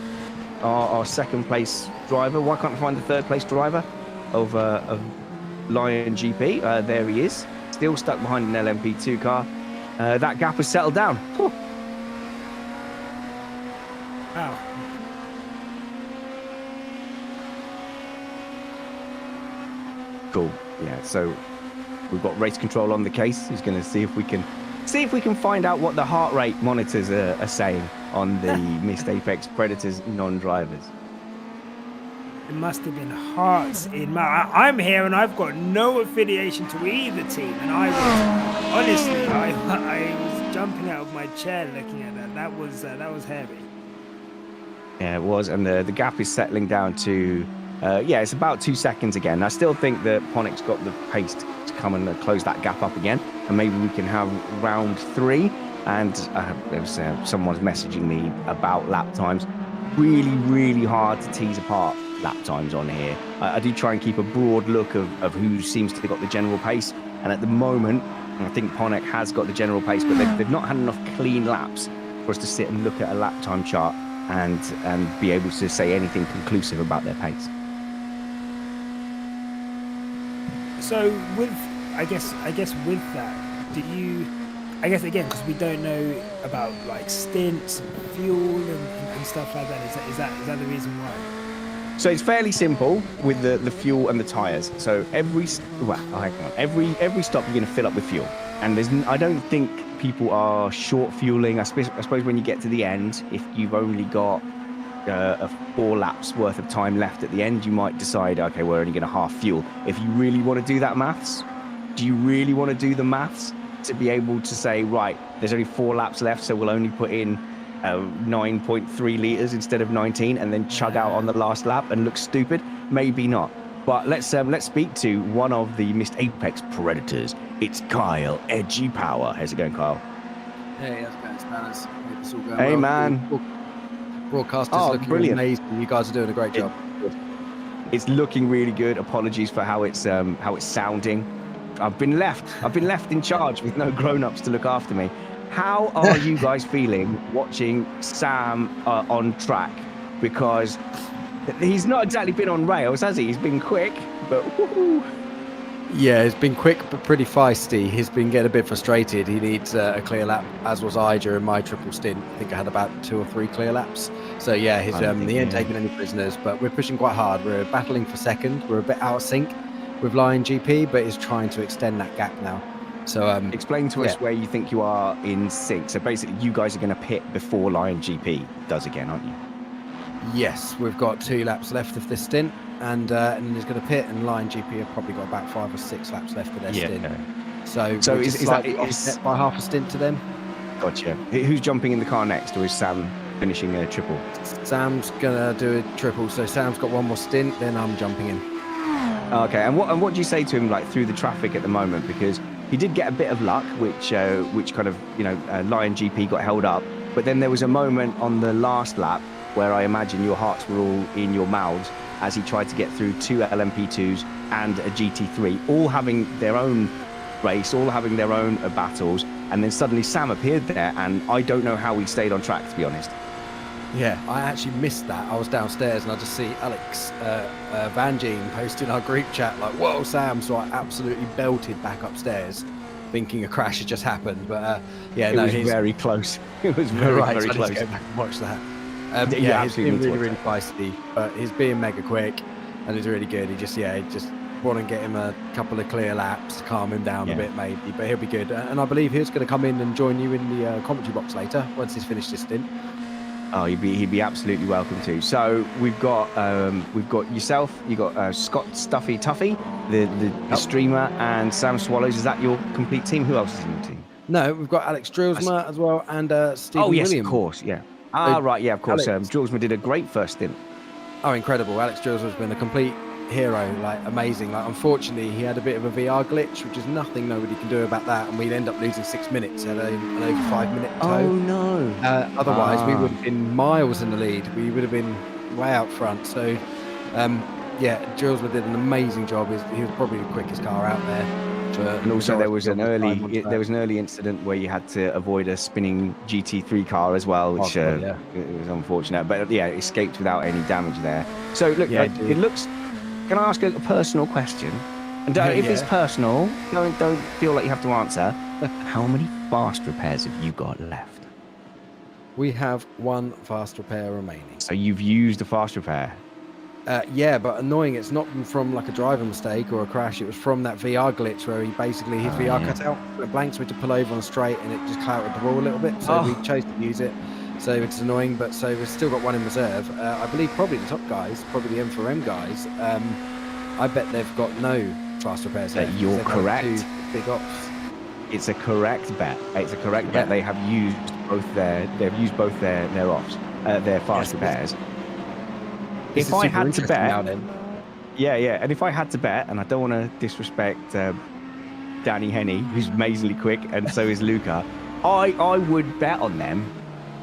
Speaker 2: our second place driver? Why can't I find the third place driver of Lion GP? There he is, still stuck behind an LMP2 car. That gap has settled down. Whew.
Speaker 4: Wow.
Speaker 2: Cool. Yeah. So we've got race control on the case. He's going to see if we can find out what the heart rate monitors are saying on the Missed Apex Predators non-drivers.
Speaker 4: It must have been hearts in my. I'm here and I've got no affiliation to either team, and I was honestly, I was jumping out of my chair looking at that. That was heavy.
Speaker 2: Yeah, it was, and the gap is settling down to, it's about 2 seconds again. I still think that Ponic's got the pace to come and close that gap up again, and maybe we can have round 3. And there was someone's messaging me about lap times. Really, really hard to tease apart lap times on here. I do try and keep a broad look of who seems to have got the general pace, and at the moment, I think Ponic has got the general pace, but they've not had enough clean laps for us to sit and look at a lap time chart and be able to say anything conclusive about their pace. So
Speaker 4: I guess with that, do you, I guess again, because we don't know about like stints and fuel and stuff like that, is that the reason why?
Speaker 2: So it's fairly simple with the fuel and the tyres. So every stop you're going to fill up with fuel, and I don't think people are short fueling. I suppose when you get to the end, if you've only got 4 laps worth of time left at the end, you might decide, okay, we're only going to half fuel. If you really want to do that maths, do you really want to do the maths to be able to say, right, there's only 4 laps left, so we'll only put in 9.3 litres instead of 19 and then chug out on the last lap and look stupid? Maybe not. But let's speak to one of the Missed Apex Predators. It's Kyle, Edgy Power. How's it going, Kyle?
Speaker 7: Hey, how's it going, Spanners? Hope it's all going
Speaker 2: Hey,
Speaker 7: well.
Speaker 2: man.
Speaker 7: Broadcasters looking
Speaker 2: brilliant.
Speaker 7: amazing. You guys are doing a great job.
Speaker 2: It's looking really good. Apologies for how it's sounding. I've been left in charge with no grown-ups to look after me. How are you guys feeling watching Sam on track? Because he's not exactly been on rails, has he? He's been quick, but woo-hoo.
Speaker 7: Yeah, it's been quick but pretty feisty. He's been getting a bit frustrated. He needs a clear lap, as was I during my triple stint. I think I had about 2 or 3 clear laps. So yeah, he ain't taking any prisoners, but we're pushing quite hard. We're battling for second. We're a bit out of sync with Lion GP, but he's trying to extend that gap now. So
Speaker 2: explain to us where you think you are in sync. So basically, you guys are going to pit before Lion GP does again, aren't you?
Speaker 7: Yes, we've got 2 laps left of this stint, and he's going to pit, and Lion GP have probably got about 5 or 6 laps left of their stint. So
Speaker 2: is that
Speaker 7: offset by half a stint to them?
Speaker 2: Gotcha. Who's jumping in the car next, or is Sam finishing a triple?
Speaker 7: Sam's going to do a triple, so Sam's got 1 more stint, then I'm jumping in.
Speaker 2: Okay, and what do you say to him, like, through the traffic at the moment? Because he did get a bit of luck, which kind of, Lion GP got held up. But then there was a moment on the last lap where I imagine your hearts were all in your mouths as he tried to get through 2 LMP2s and a GT3, all having their own race, all having their own battles. And then suddenly Sam appeared there, and I don't know how he stayed on track, to be honest.
Speaker 7: Yeah, I actually missed that. I was downstairs and I just see Alex Van Gene posting our group chat like, whoa, Sam. So I absolutely belted back upstairs thinking a crash had just happened. But
Speaker 2: it was very close. It was very, very close.
Speaker 7: Go back and watch that. He's been really feisty, but he's being mega quick and he's really good. He just want to get him a couple of clear laps to calm him down a bit maybe, but he'll be good. And I believe he's going to come in and join you in the commentary box later once he's finished his stint.
Speaker 2: Oh, he'd be absolutely welcome to. So we've got yourself, you got Scott Stuffy Tuffy, the streamer, and Sam Swallows. Is that your complete team? Who else is in your team?
Speaker 7: No, we've got Alex Drillsma as well, and Stephen
Speaker 2: Williams.
Speaker 7: Williams.
Speaker 2: Of course, yeah. Right, yeah, of course. Drillsma did a great first stint.
Speaker 7: Oh, incredible! Alex Drillsma's been a complete hero, like amazing. Like, unfortunately, he had a bit of a VR glitch, which is nothing nobody can do about that, and we'd end up losing 6 minutes at an over 5 minute tow.
Speaker 2: Oh no!
Speaker 7: Otherwise, we would have been miles in the lead. We would have been way out front. So, Jules did an amazing job. He was probably the quickest car out there.
Speaker 2: And also there was an early incident where you had to avoid a spinning GT3 car as well, which it was unfortunate. But yeah, it escaped without any damage there. So look, it looks. Can I ask a personal question? And if it's personal, don't feel like you have to answer. How many fast repairs have you got left?
Speaker 7: We have one fast repair remaining.
Speaker 2: So you've used a fast repair.
Speaker 7: Yeah, but annoying. It's not from like a driver mistake or a crash. It was from that VR glitch where he basically his VR cut out, went blank, so we had to pull over on straight, and it just clouted the wall a little bit. So we chose to use it. So it's annoying, but so we've still got one in reserve. I believe probably the top guys, probably the M4EM guys. I bet they've got no fast repairs.
Speaker 2: You're correct.
Speaker 7: Two big ops.
Speaker 2: It's a correct bet. It's a correct bet. They have used both their ops, their fast repairs. If I had to bet, and if I had to bet, and I don't want to disrespect Danny Henney, who's amazingly quick, and so is Luca, I would bet on them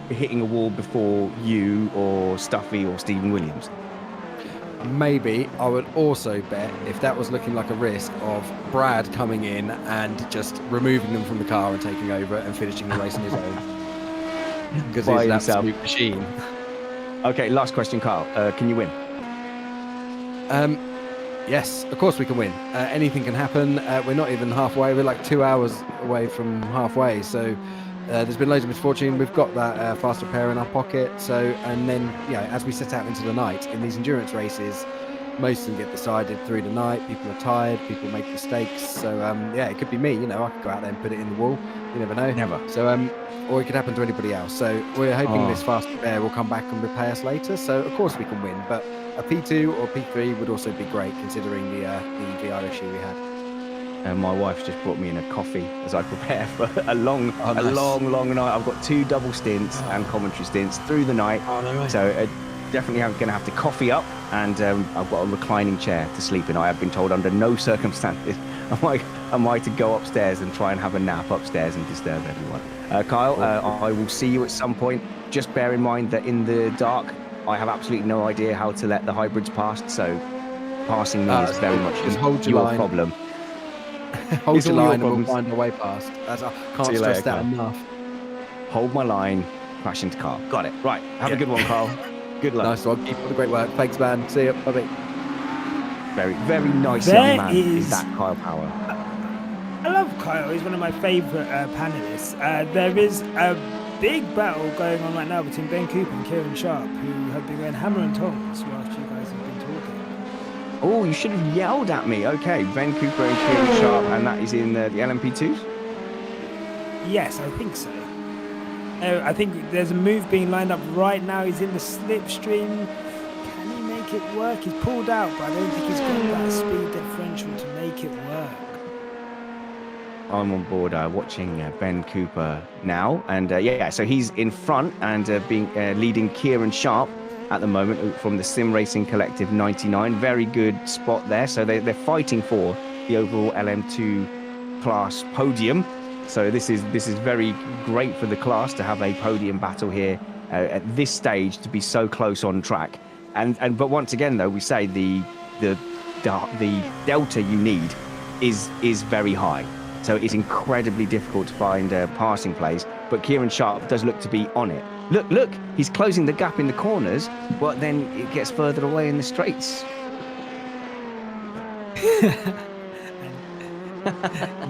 Speaker 2: hitting a wall before you or Stuffy or Stephen Williams.
Speaker 7: Maybe I would also bet, if that was looking like a risk, of Brad coming in and just removing them from the car and taking over and finishing the race on his own. Because he's an absolute machine.
Speaker 2: Okay, last question, Carl. Can you win?
Speaker 7: Yes, of course we can win. Anything can happen. We're not even halfway. We're like 2 hours away from halfway. So there's been loads of misfortune. We've got that fast repair in our pocket. So, and then, as we set out into the night in these endurance races, most of them get decided through the night. People are tired. People make mistakes. So, it could be me. I could go out there and put it in the wall. You never know.
Speaker 2: Never.
Speaker 7: So, or it could happen to anybody else. So we're hoping this fast repair will come back and repay us later. So of course we can win, but a P2 or P3 would also be great considering the VR issue we had.
Speaker 2: And my wife's just brought me in a coffee as I prepare for a long night. I've got 2 double stints and commentary stints through the night. So definitely going to have to coffee up, and I've got a reclining chair to sleep in. I have been told under no circumstances am I to go upstairs and try and have a nap upstairs and disturb everyone. Kyle, I will see you at some point. Just bear in mind that in the dark, I have absolutely no idea how to let the hybrids pass, so passing me is very much your problem.
Speaker 7: Hold your line and we'll find a way past. I can't stress that enough.
Speaker 2: Hold my line, crash into car. Got it. Right. Have a good one, Carl. Good luck.
Speaker 7: Nice one. Keep up the great work. Thanks, man. See you. Bye-bye.
Speaker 2: Very, very nice young man is that Kyle Power.
Speaker 4: I love Kyle. He's one of my favourite panelists. There is a big battle going on right now between Ben Cooper and Kieran Sharp, who have been going hammer and tongs whilst you guys have been talking.
Speaker 2: Oh, you should have yelled at me. Okay, Ben Cooper and Kieran Sharp, and that is in the LMP2s?
Speaker 4: Yes, I think so. I think there's a move being lined up right now. He's in the slipstream. Can he make it work? He's pulled out, but I don't think he's got that speed differential to make it work.
Speaker 2: I'm on board watching Ben Cooper now, and so he's in front and leading Kieran Sharp at the moment from the Sim Racing Collective 99. Very good spot there. So they're fighting for the overall LM2 class podium. So this is very great for the class to have a podium battle here at this stage, to be so close on track. But once again, though, we say the delta you need is very high. So it's incredibly difficult to find a passing place. But Kieran Sharp does look to be on it. Look, he's closing the gap in the corners, but then it gets further away in the straights.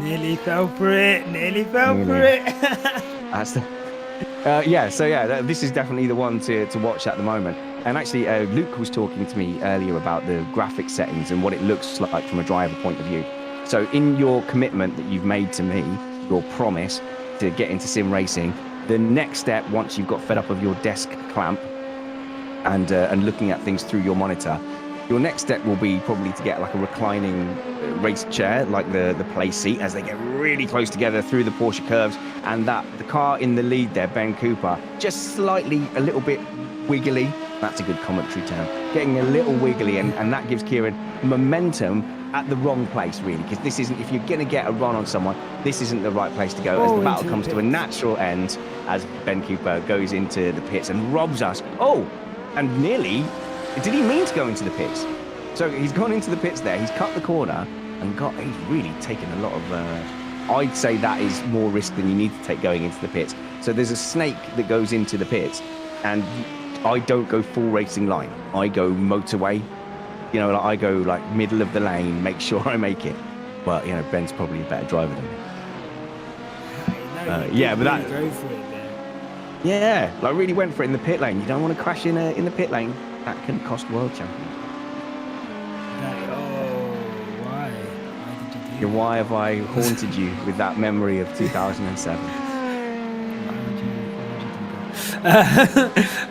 Speaker 4: Nearly fell for it.
Speaker 2: That's the... this is definitely the one to watch at the moment. And actually, Luke was talking to me earlier about the graphics settings and what it looks like from a driver point of view. So in your commitment that you've made to me, your promise to get into sim racing, the next step, once you've got fed up of your desk clamp and looking at things through your monitor, your next step will be probably to get like a reclining race chair, like the play seat, as they get really close together through the Porsche curves, and that the car in the lead there, Ben Cooper, just slightly a little bit wiggly. That's a good commentary term. Getting a little wiggly, and that gives Kieran momentum at the wrong place, really, because this isn't, if you're going to get a run on someone, this isn't the right place to go, as the battle comes to a natural end as Ben Cooper goes into the pits and robs us. Oh, and nearly, did he mean to go into the pits? So he's gone into the pits there. He's cut the corner and he's really taken a lot of. I'd say that is more risk than you need to take going into the pits. So there's a snake that goes into the pits, and I don't go full racing line. I go motorway. You know, like I go like middle of the lane, make sure I make it. But you know, Ben's probably a better driver than me. Yeah, but that.
Speaker 4: Go for it then.
Speaker 2: Yeah, like really went for it in the pit lane. You don't want to crash in the pit lane. That can cost world champion.
Speaker 4: Why? Why did you do that?
Speaker 2: Why have I haunted you with that memory of 2007?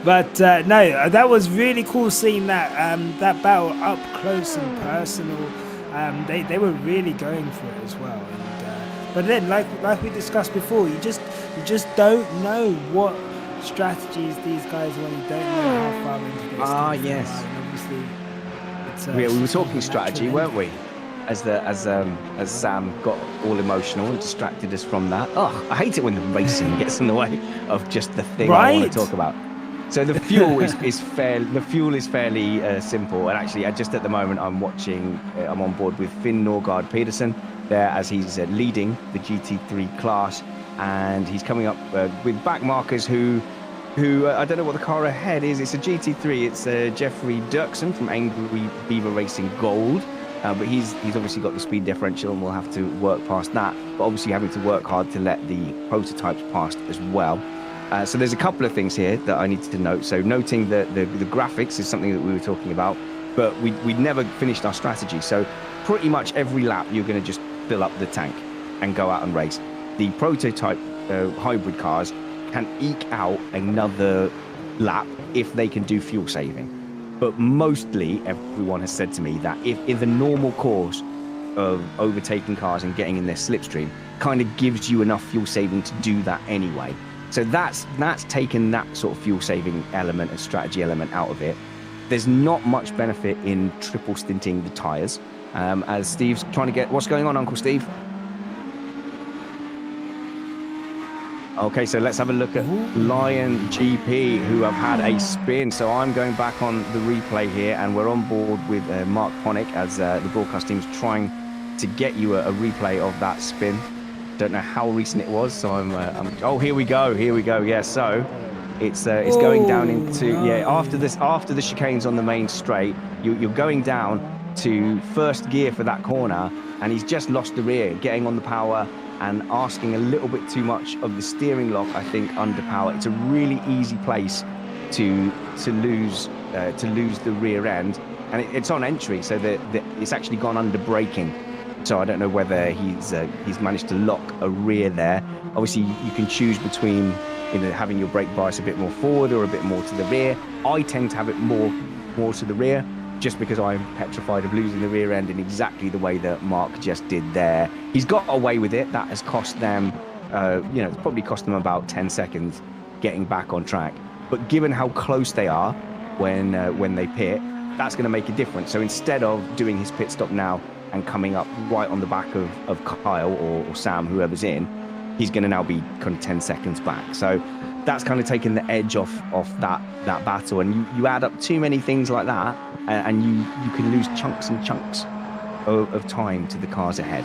Speaker 4: But no, that was really cool seeing that that battle up close and personal. They were really going for it as well. And, but then, like we discussed before, you just don't know what strategies these guys run. You don't know how far into this.
Speaker 2: Yes.
Speaker 4: And obviously, it's,
Speaker 2: We were talking strategy, weren't we? As Sam got all emotional and distracted us from that. Oh, I hate it when the racing gets in the way of just the thing I want to talk about. So the fuel is fairly simple, and actually, just at the moment, I'm on board with Finn Norgard Peterson there as he's leading the GT3 class, and he's coming up with back markers who I don't know what the car ahead is. It's a GT3. It's Jeffrey Dirksen from Angry Beaver Racing Gold. But he's obviously got the speed differential, and we'll have to work past that. But obviously having to work hard to let the prototypes past as well. So there's a couple of things here that I needed to note. So noting that the graphics is something that we were talking about, but we'd never finished our strategy. So pretty much every lap you're going to just fill up the tank and go out and race. The prototype hybrid cars can eke out another lap if they can do fuel saving. But mostly everyone has said to me that if the normal course of overtaking cars and getting in their slipstream kind of gives you enough fuel saving to do that anyway. So that's taken that sort of fuel saving element and strategy element out of it. There's not much benefit in triple stinting the tyres. As Steve's trying to get... What's going on, Uncle Steve? Okay, so let's have a look at Lion GP, who have had a spin. So I'm going back on the replay here, and we're on board with Mark Ponick as the broadcast team's trying to get you a replay of that spin. Don't know how recent it was, so I'm oh, here we go. Yeah, so it's going down into after the chicanes on the main straight, you're going down to first gear for that corner, and he's just lost the rear, getting on the power and asking a little bit too much of the steering lock, I think, under power. It's a really easy place to lose the rear end, and it's on entry, so that it's actually gone under braking. So I don't know whether he's managed to lock a rear there. Obviously, you can choose between having your brake bias a bit more forward or a bit more to the rear. I tend to have it more to the rear, just because I'm petrified of losing the rear end in exactly the way that Mark just did there. He's got away with it. That has cost them, it's probably cost them about 10 seconds getting back on track. But given how close they are when they pit, that's going to make a difference. So instead of doing his pit stop now and coming up right on the back of Kyle or Sam, whoever's in, he's going to now be kind of 10 seconds back. So that's kind of taken the edge off that battle. And you add up too many things like that, and you can lose chunks and chunks of time to the cars ahead.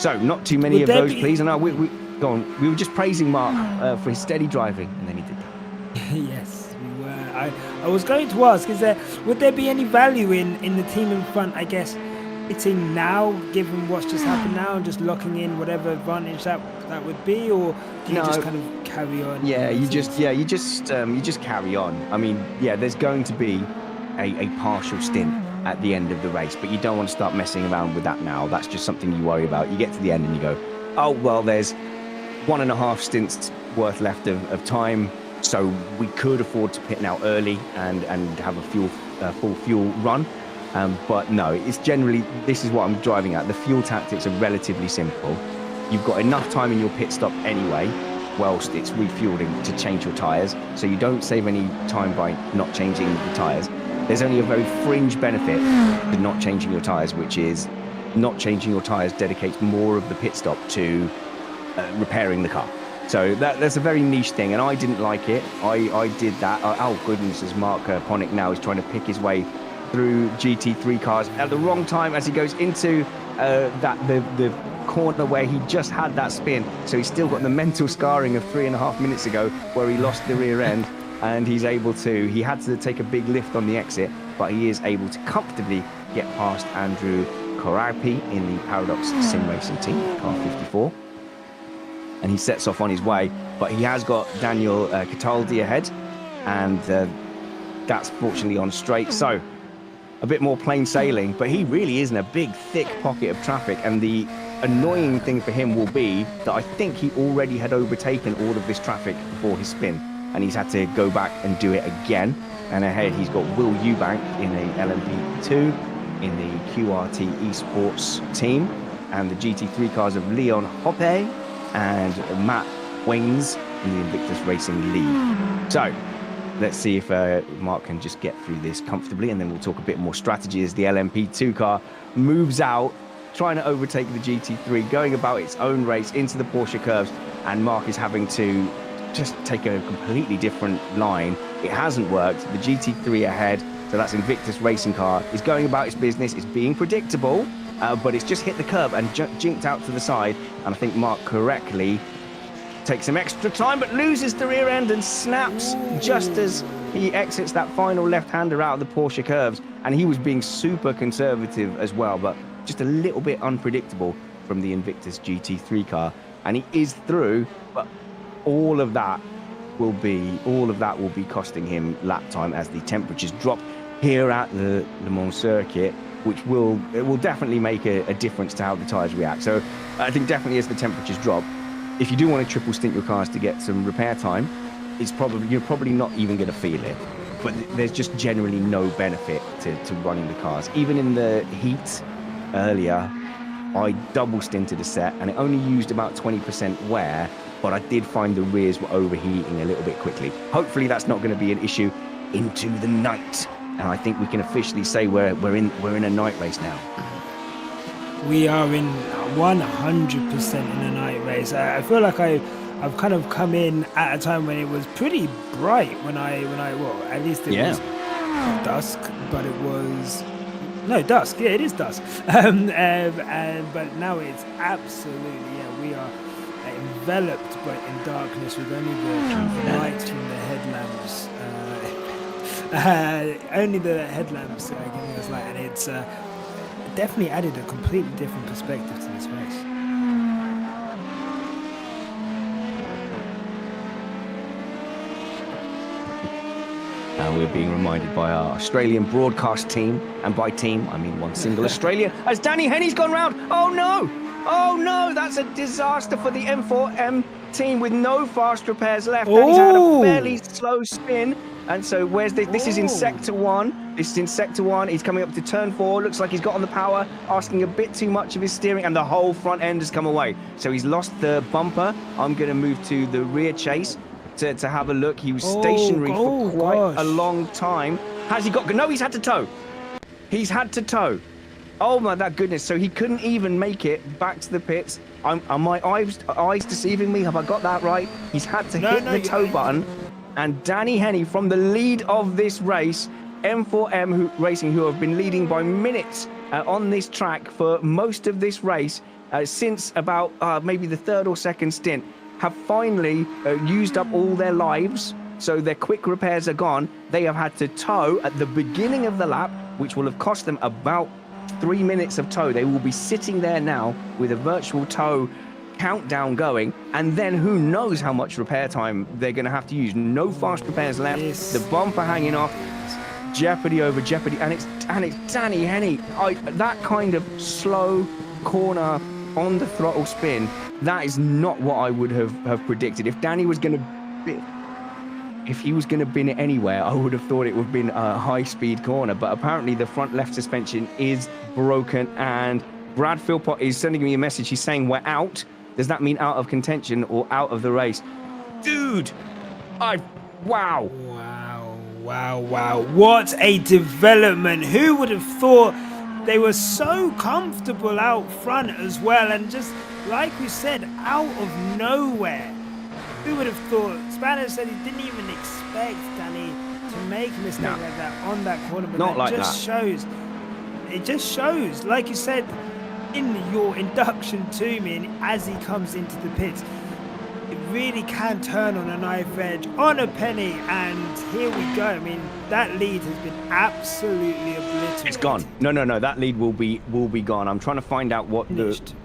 Speaker 2: So not too many of those, please. And we go on. We were just praising Mark for his steady driving, and then he did that.
Speaker 4: Yes, we were. I was going to ask, would there be any value in the team in front, I guess, hitting now, given what's just happened now, and just locking in whatever advantage that would be, or do you just kind of carry on?
Speaker 2: Yeah, you just carry on. I mean, yeah, there's going to be a partial stint at the end of the race, but you don't want to start messing around with that now. That's just something you worry about. You get to the end and you go, oh well, there's 1.5 stints worth left of time, so we could afford to pit now early and have a full fuel run. But no, it's generally, this is what I'm driving at. The fuel tactics are relatively simple. You've got enough time in your pit stop anyway, whilst it's refueling, to change your tyres. So you don't save any time by not changing the tyres. There's only a very fringe benefit to not changing your tyres, which is not changing your tyres dedicates more of the pit stop to repairing the car. So that's a very niche thing, and I didn't like it. I did that. Oh goodness, as Mark Ponick now is trying to pick his way through GT3 cars at the wrong time as he goes into the corner where he just had that spin. So he's still got the mental scarring of 3.5 minutes ago where he lost the rear end, and he had to take a big lift on the exit, but he is able to comfortably get past Andrew Korapi in the Paradox Sim Racing team, car 54. And he sets off on his way, but he has got Daniel Cataldi ahead, and that's fortunately on straight. So a bit more plain sailing, but he really is in a big, thick pocket of traffic. And the annoying thing for him will be that I think he already had overtaken all of this traffic before his spin, and he's had to go back and do it again. And ahead, he's got Will Eubank in the LMP2, in the QRT Esports team, and the GT3 cars of Leon Hoppe and Matt Wings in the Invictus Racing lead. So let's see if Mark can just get through this comfortably, and then we'll talk a bit more strategy as the LMP2 car moves out, trying to overtake the GT3, going about its own race into the Porsche curves, and Mark is having to just take a completely different line. It hasn't worked. The GT3 ahead, so that's Invictus Racing car, is going about its business. It's being predictable, but it's just hit the curb and jinked out to the side. And I think Mark correctly takes some extra time, but loses the rear end and snaps just as he exits that final left-hander out of the Porsche curves. And he was being super conservative as well, but just a little bit unpredictable from the Invictus GT3 car. And he is through, but all of that will be costing him lap time as the temperatures drop here at the Le Mans circuit, which will definitely make a difference to how the tyres react. So I think definitely as the temperatures drop, if you do want to triple stint your cars to get some repair time, you're probably not even going to feel it. But there's just generally no benefit to running the cars. Even in the heat earlier, I double stinted a set and it only used about 20% wear, but I did find the rears were overheating a little bit quickly. Hopefully that's not going to be an issue into the night. And I think we can officially say we're in a night race now.
Speaker 4: We are in 100% in a night race. I feel like I've kind of come in at a time when it was pretty bright when I at least it was dusk, but it was dusk. Yeah, it is dusk. But now it's absolutely we are enveloped but in darkness with only the lights from the headlamps. Only the headlamps giving us light, and it's definitely added a completely different perspective to this race.
Speaker 2: And we're being reminded by our Australian broadcast team, and by team I mean one single Australian, as Danny Henny's gone round. Oh no, that's a disaster for the M4EM team with no fast repairs left. Danny's had a fairly slow spin. And so this is in sector one. This is in sector one. He's coming up to turn 4. Looks like he's got on the power, asking a bit too much of his steering, and the whole front end has come away. So he's lost the bumper. I'm going to move to the rear chase to have a look. He was stationary for quite a long time. Has he got... No, he's had to tow. He's had to tow. Oh my goodness. So he couldn't even make it back to the pits. Are my eyes deceiving me? Have I got that right? He's had to hit the tow button. And Danny Henny from the lead of this race, M4EM Racing, who have been leading by minutes on this track for most of this race, since about maybe the third or second stint, have finally used up all their lives. So their quick repairs are gone. They have had to tow at the beginning of the lap, which will have cost them about 3 minutes of tow. They will be sitting there now with a virtual tow countdown going, and then who knows how much repair time they're going to have to use. No fast repairs left. The bumper hanging off. Jeopardy over jeopardy, and it's Danny Henny. That kind of slow corner on the throttle spin, that is not what I would have predicted. If Danny was going to if he was going to bin it anywhere, I would have thought it would have been a high-speed corner, but apparently the front left suspension is broken, and Brad Philpott is sending me a message. He's saying we're out. Does that mean out of contention or out of the race? Dude, wow.
Speaker 4: What a development. Who would have thought they were so comfortable out front as well, and just, like we said, out of nowhere. Who would have thought? Spanish said he didn't even expect Danny to make a mistake
Speaker 2: No.
Speaker 4: like that on that corner. But
Speaker 2: Not
Speaker 4: that
Speaker 2: like
Speaker 4: just shows. It just shows, like you said in your induction to me, and as he comes into the pits, it really can turn on a knife edge, on a penny, and here we go. I mean, that lead has been absolutely obliterated.
Speaker 2: It's gone. No. That lead will be gone. I'm trying to find out what
Speaker 4: Finished.
Speaker 2: the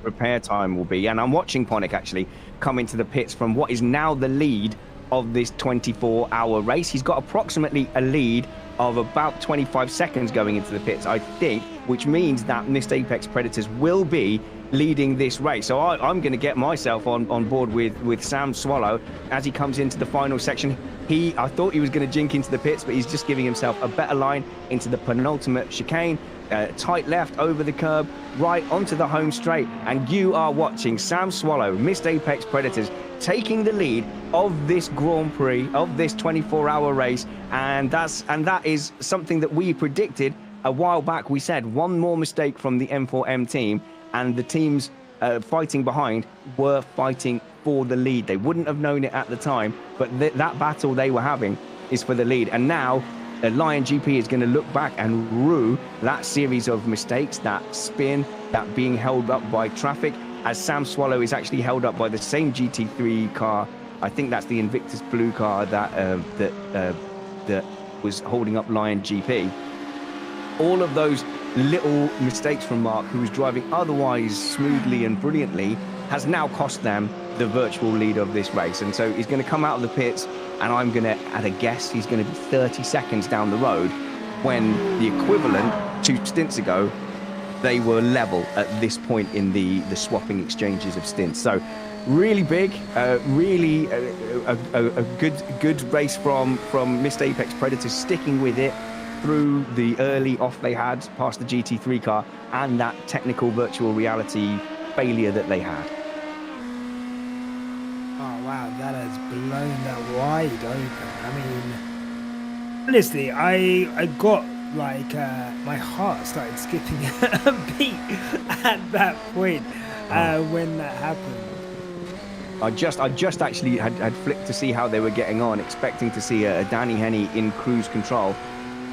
Speaker 2: repair time will be, and I'm watching Ponic actually come into the pits from what is now the lead of this 24-hour race. He's got approximately a lead of about 25 seconds going into the pits, I think, which means that Missed Apex Predators will be leading this race. So I'm going to get myself on board with Sam Swallow as he comes into the final section. I thought he was going to jink into the pits, but he's just giving himself a better line into the penultimate chicane. Tight left over the curb, right onto the home straight, and you are watching Sam Swallow, Missed Apex Predators, taking the lead of this Grand Prix, of this 24-hour race, and that is something that we predicted a while back. We said one more mistake from the M4M team, and the teams fighting behind were fighting for the lead. They wouldn't have known it at the time, but that battle they were having is for the lead, and now Lion GP is going to look back and rue that series of mistakes, that spin, that being held up by traffic, as Sam Swallow is actually held up by the same GT3 car. I think that's the Invictus Blue car that was holding up Lion GP. All of those little mistakes from Mark, who was driving otherwise smoothly and brilliantly, has now cost them the virtual lead of this race. And so he's going to come out of the pits, and I'm going to, at a guess, he's going to be 30 seconds down the road, when the equivalent 2 stints ago, they were level at this point in the swapping exchanges of stints. So really big, really a good race from Missed Apex Predators, sticking with it through the early off they had past the GT3 car and that technical virtual reality failure that they had.
Speaker 4: Oh wow, that has blown that wide open. I mean, honestly, I got like my heart started skipping a beat at that point when that happened.
Speaker 2: I just actually had flicked to see how they were getting on, expecting to see a Danny Henney in cruise control,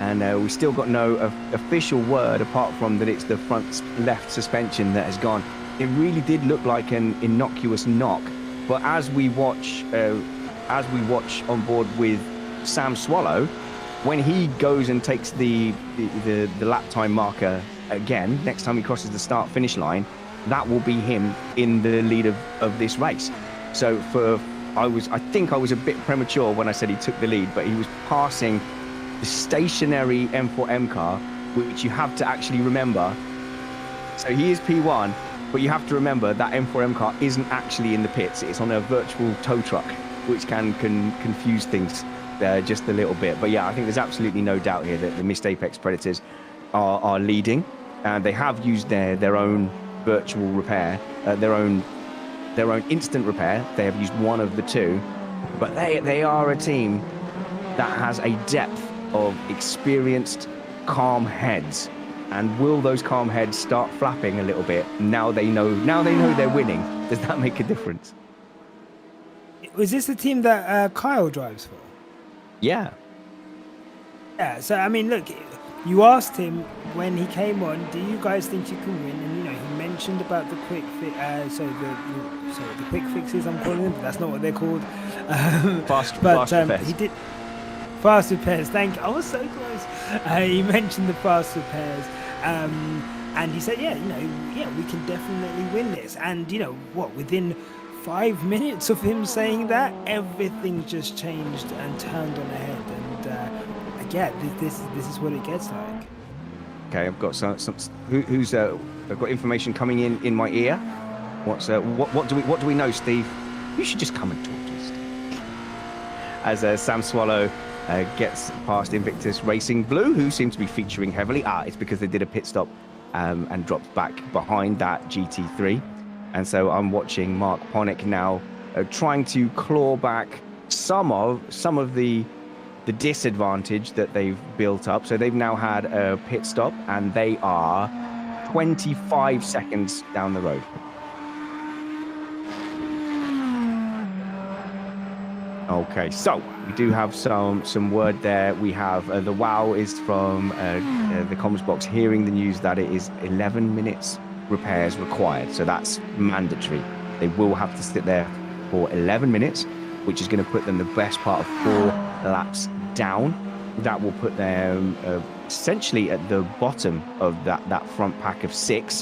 Speaker 2: and we still got no official word apart from that it's the front left suspension that has gone. It really did look like an innocuous knock, but as we watch on board with Sam Swallow, when he goes and takes the lap time marker again, next time he crosses the start-finish line, that will be him in the lead of this race. So I think I was a bit premature when I said he took the lead, but he was passing the stationary M4M car, which you have to actually remember. So he is P1, but you have to remember that M4M car isn't actually in the pits. It's on a virtual tow truck, which can confuse things just a little bit. But yeah, I think there's absolutely no doubt here that the Missed Apex Predators are leading, and they have used their own virtual repair, their own instant repair. They have used one of the two, but they are a team that has a depth of experienced, calm heads. And will those calm heads start flapping a little bit now they know they're winning? Does that make a difference?
Speaker 4: Was this the team that Kyle drives for?
Speaker 2: Yeah.
Speaker 4: Yeah, so I mean, look, you asked him when he came on, do you guys think you can win? And he mentioned about the quick fix, the quick fixes, I'm calling them, but that's not what they're called.
Speaker 2: Fast repairs.
Speaker 4: He did fast repairs. Thank you. I was so close. He mentioned the fast repairs, and he said, we can definitely win this. And within 5 minutes of him saying that, everything just changed and turned on a head. And this is what it gets like.
Speaker 2: Okay, I've got some I've got information coming in my ear. What do we know, Steve? You should just come and talk to us, Steve. As Sam Swallow gets past Invictus Racing Blue, who seems to be featuring heavily. It's because they did a pit stop and dropped back behind that GT3. And so I'm watching Mark Ponick now trying to claw back some of the disadvantage that they've built up. So they've now had a pit stop, and they are 25 seconds down the road. Okay, so we do have some word there. We have the wow is from the comments box, hearing the news that it is 11 minutes repairs required. So that's mandatory. They will have to sit there for 11 minutes, which is going to put them the best part of 4 laps down. That will put them essentially at the bottom of that front pack of 6.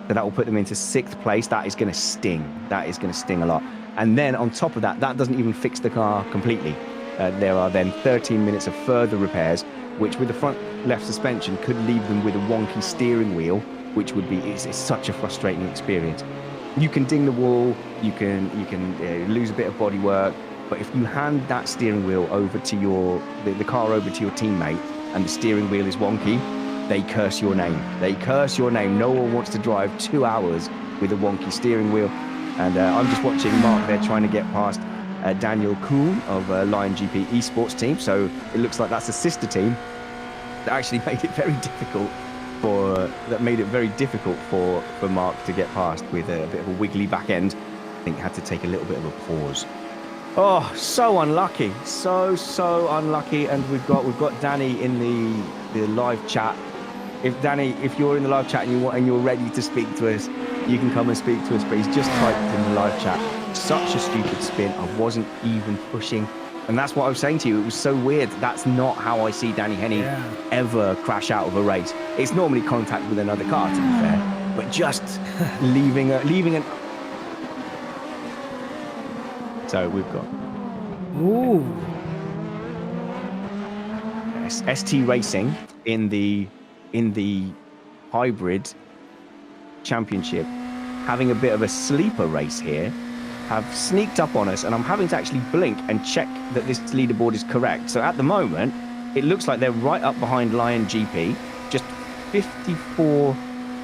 Speaker 2: So that will put them into 6th place. That is going to sting. That is going to sting a lot. And then on top of that, that doesn't even fix the car completely. There are then 13 minutes of further repairs, which with the front left suspension could leave them with a wonky steering wheel, which would be it's such a frustrating experience. You can ding the wall, you can lose a bit of bodywork, but if you hand that steering wheel over to the car over to your teammate and the steering wheel is wonky, they curse your name. They curse your name. No one wants to drive 2 hours with a wonky steering wheel. And I'm just watching Mark there trying to get past Daniel Kuhn of Lion GP esports team. So it looks like that's a sister team that actually made it very difficult for Mark to get past with a bit of a wiggly back end. I think had to take a little bit of a pause. Oh, so unlucky, so unlucky. And we've got Danny in the live chat. If you're in the live chat and you're ready to speak to us, you can come and speak to us. But he's just typed in the live chat, such a stupid spin. I wasn't even pushing. And that's what I was saying to you. It was so weird. That's not how I see Danny Henney ever crash out of a race. It's normally contact with another car, to be fair. But just leaving an... So we've got...
Speaker 4: Ooh.
Speaker 2: ST Racing in the hybrid championship, having a bit of a sleeper race here, have sneaked up on us, and I'm having to actually blink and check that this leaderboard is correct. So at the moment, it looks like they're right up behind Lion GP, just 54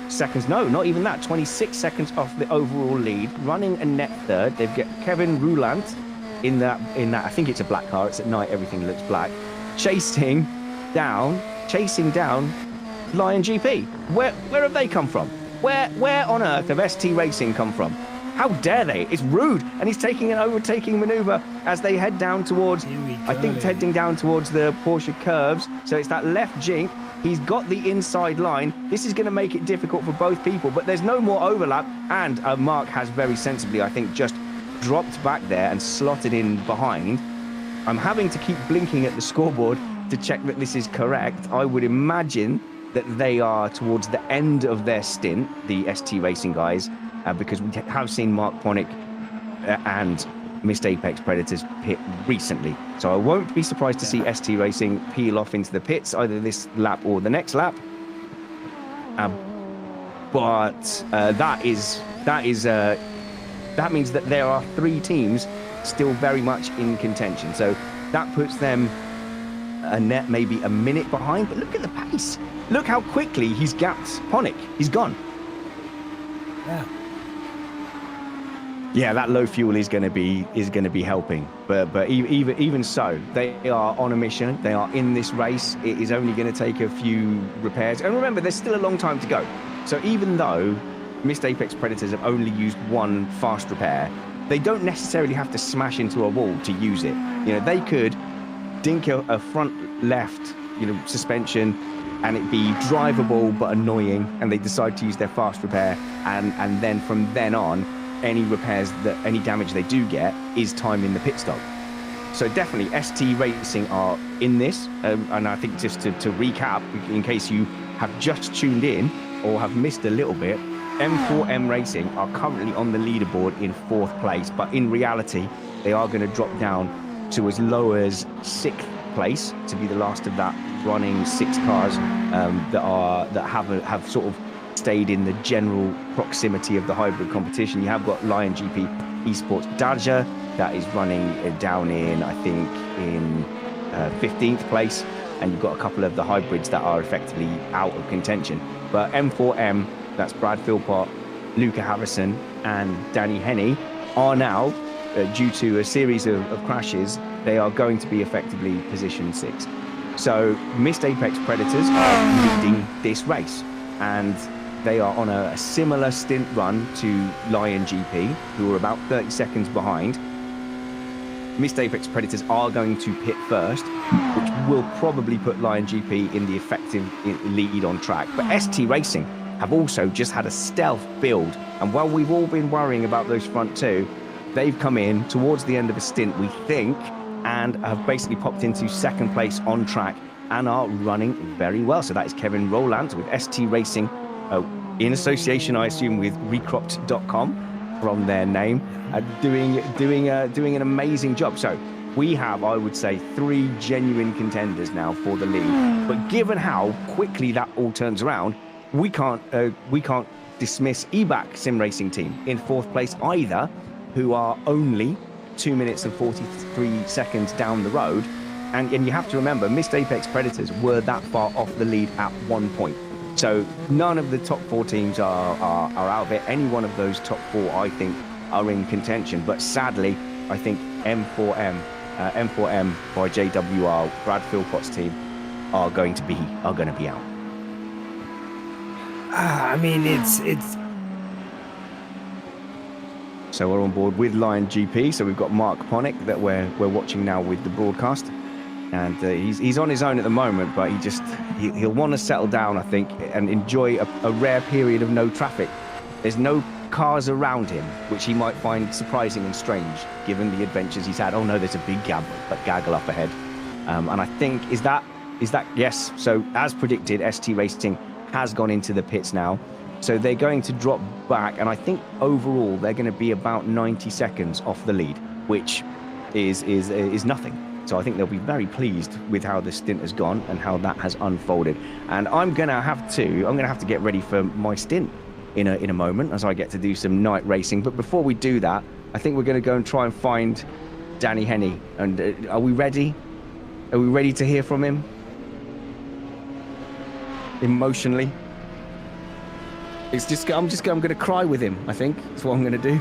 Speaker 2: seconds, no, not even that, 26 seconds off the overall lead, running a net third. They've got Kevin Roulant in that, I think it's a black car, it's at night, everything looks black, chasing down Lion GP. Where have they come from? Where on earth have ST Racing come from? How dare they? It's rude. And he's taking an overtaking maneuver as they head down towards, I think it's heading down towards the Porsche curves. So it's that left jink. He's got the inside line. This is going to make it difficult for both people, but there's no more overlap. And Mark has very sensibly, I think, just dropped back there and slotted in behind. I'm having to keep blinking at the scoreboard to check that this is correct. I would imagine that they are towards the end of their stint, the ST Racing guys, because we have seen Mark Ponick and Missed Apex Predators pit recently. So I won't be surprised to see ST Racing peel off into the pits either this lap or the next lap. But that means that there are 3 teams still very much in contention. So that puts them a net maybe a minute behind. But look at the pace. Look how quickly he's gapped Ponick. He's gone. Yeah, that low fuel is going to be helping, but even so, they are on a mission. They are in this race. It is only going to take a few repairs, and remember, there's still a long time to go. So even though Missed Apex Predators have only used 1 fast repair, they don't necessarily have to smash into a wall to use it. You know, they could dink a front left, suspension, and it be drivable but annoying, and they decide to use their fast repair, and then from then on, any damage they do get is time in the pit stop. So definitely ST Racing are in this, and I think just to recap, in case you have just tuned in or have missed a little bit, M4EM Racing are currently on the leaderboard in 4th place, but in reality they are going to drop down to as low as 6th place to be the last of that running 6 cars that have sort of stayed in the general proximity of the hybrid competition. You have got Lion GP Esports Daja that is running down in, I think, in 15th place, and you've got a couple of the hybrids that are effectively out of contention. But M4EM, that's Brad Philpott, Luca Harrison and Danny Henney, are now, due to a series of crashes, they are going to be effectively position 6. So Missed Apex Predators are leading this race, and they are on a similar stint run to Lion GP, who are about 30 seconds behind. Missed Apex Predators are going to pit first, which will probably put Lion GP in the effective lead on track. But ST Racing have also just had a stealth build. And while we've all been worrying about those front two, they've come in towards the end of a stint, we think, and have basically popped into second place on track and are running very well. So that is Kevin Rowland with ST Racing, in association, I assume, with Recropped.com from their name, doing an amazing job. So we have, I would say, 3 genuine contenders now for the lead. But given how quickly that all turns around, we can't dismiss EBAC Sim Racing Team in 4th place either, who are only 2 minutes and 43 seconds down the road. And you have to remember, Missed Apex Predators were that far off the lead at one point. So none of the top 4 teams are out of it. Any one of those top 4, I think, are in contention. But sadly, I think M4EM by JWR, Brad Philpott's team, are going to be out.
Speaker 4: I mean, it's.
Speaker 2: So we're on board with Lion GP. So we've got Mark Ponick that we're watching now with the broadcast, and he's on his own at the moment. But he'll want to settle down, I think, and enjoy a rare period of no traffic. There's no cars around him, which he might find surprising and strange, given the adventures he's had. Oh no, there's a big gaggle up ahead, and I think is that yes. So as predicted, ST Racing has gone into the pits now. So they're going to drop back, and I think overall they're going to be about 90 seconds off the lead, which is nothing. So I think they'll be very pleased with how the stint has gone and how that has unfolded. And I'm going to have to get ready for my stint in a moment as I get to do some night racing. But before we do that, I think we're going to go and try and find Danny Henney. And are we ready? Are we ready to hear from him? Emotionally. I'm going to cry with him. I think that's what I'm going to do.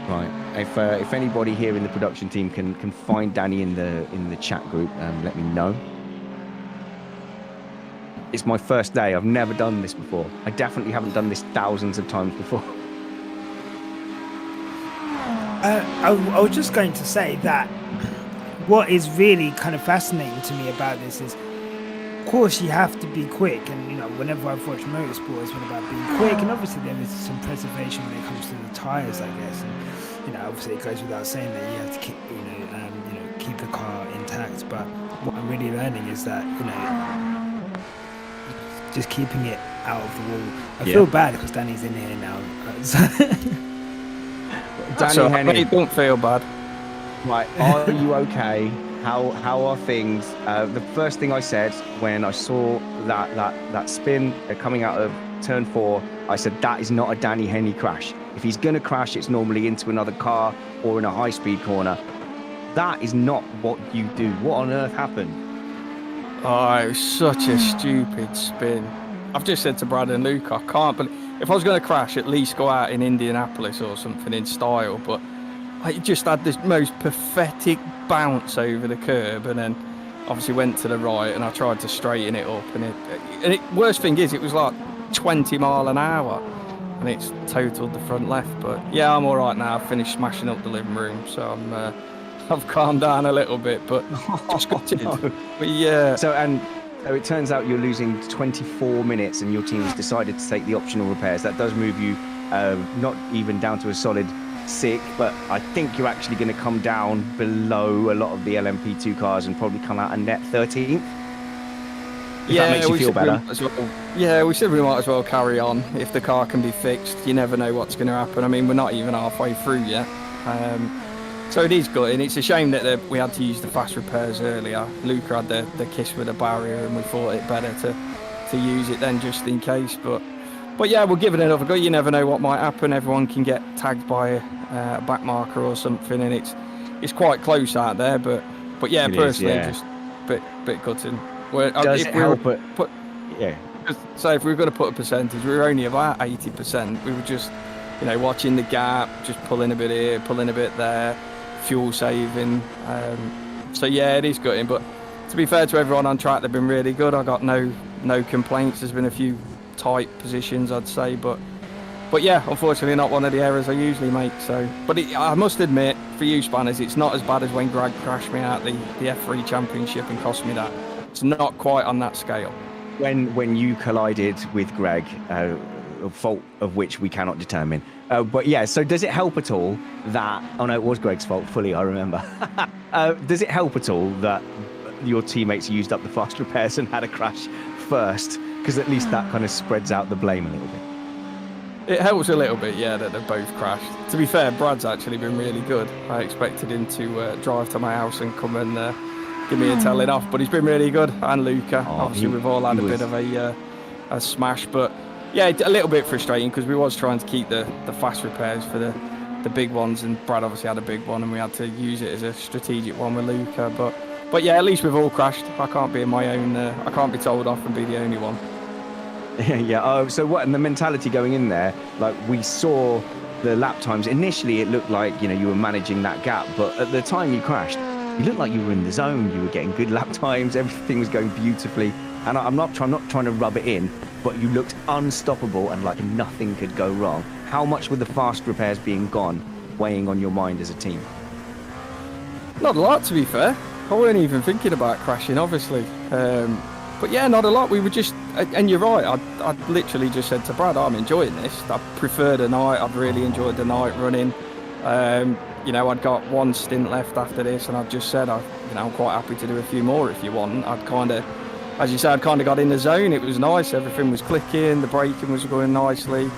Speaker 2: Right. If anybody here in the production team can find Danny in the chat group, let me know. It's my first day. I've never done this before. I definitely haven't done this thousands of times before.
Speaker 4: I was just going to say that what is really kind of fascinating to me about this is, of course, you have to be quick, and whenever I've watched motorsport, it's been about being quick, and obviously there is some preservation when it comes to the tires, I guess, and obviously it goes without saying that you have to keep, keep the car intact. But what I'm really learning is that just keeping it out of the wall. I feel bad because Danny's in here now.
Speaker 8: Danny Henney, don't feel bad.
Speaker 2: Right, are you okay? How are things? The first thing I said when I saw that spin coming out of turn 4, I said that is not a Danny Henney crash. If he's going to crash, it's normally into another car or in a high-speed corner. That is not what you do. What on earth happened?
Speaker 8: Oh, it was such a stupid spin. I've just said to Brad and Luke, I can't believe, if I was going to crash, at least go out in Indianapolis or something in style. But I just had this most pathetic bounce over the curb, and then obviously went to the right, and I tried to straighten it up, and worst thing is, it was like 20 mile an hour, and it's totaled the front left. But yeah, I'm all right now. I've finished smashing up the living room, so I've calmed down a little bit, but just got it. No. But yeah.
Speaker 2: So it turns out you're losing 24 minutes, and your team's decided to take the optional repairs. That does move you not even down to a solid 6, but I think you're actually going to come down below a lot of the LMP2 cars and probably come out a net 13th. That makes you feel better.
Speaker 8: We said we might as well carry on if the car can be fixed. You never know what's going to happen. I mean, we're not even halfway through yet. So it is good, and it's a shame that we had to use the fast repairs earlier. Luca had the kiss with the barrier, and we thought it better to use it then just in case. But yeah, we'll give it another go. You never know what might happen. Everyone can get tagged by a back marker or something, and it's quite close out there. But yeah, personally, just a bit gutting.
Speaker 2: Does it help?
Speaker 8: So if we were going to put a percentage, we were only about 80%. We were just, watching the gap, just pulling a bit here, pulling a bit there, fuel saving. So yeah, it is gutting. But to be fair to everyone on track, they've been really good. I got no complaints. There's been a few tight positions, I'd say, but But yeah, unfortunately not one of the errors I usually make. So, but I must admit, for you Spanners, it's not as bad as when Greg crashed me out the F3 Championship and cost me that. It's not quite on that scale.
Speaker 2: When you collided with Greg, a fault of which we cannot determine. But yeah, so does it help at all that... Oh no, it was Greg's fault, fully, I remember. Does it help at all that your teammates used up the fast repairs and had a crash first? Because at least that kind of spreads out the blame a little bit.
Speaker 8: It helps a little bit, yeah, that they've both crashed. To be fair, Brad's actually been really good. I expected him to drive to my house and come and give me a telling off, but he's been really good. And Luca, obviously we've all had a bit of a smash, but yeah, a little bit frustrating because we was trying to keep the fast repairs for the big ones, and Brad obviously had a big one, and we had to use it as a strategic one with Luca. But yeah, at least we've all crashed. I can't be in my own. I can't be told off and be the only one.
Speaker 2: Yeah. So what? And the mentality going in there, like we saw the lap times. Initially, it looked like you were managing that gap, but at the time you crashed, you looked like you were in the zone. You were getting good lap times. Everything was going beautifully. And I'm not trying to rub it in, but you looked unstoppable and like nothing could go wrong. How much were the fast repairs being gone weighing on your mind as a team?
Speaker 8: Not a lot, to be fair. I weren't even thinking about crashing, obviously. But yeah, not a lot. We were just, and you're right, I literally just said to Brad, I'm enjoying this. I prefer the night. I've really enjoyed the night running. I'd got one stint left after this, and I've just said, I'm quite happy to do a few more if you want. I'd kind of, as you said, I'd kind of got in the zone. It was nice. Everything was clicking. The braking was going nicely.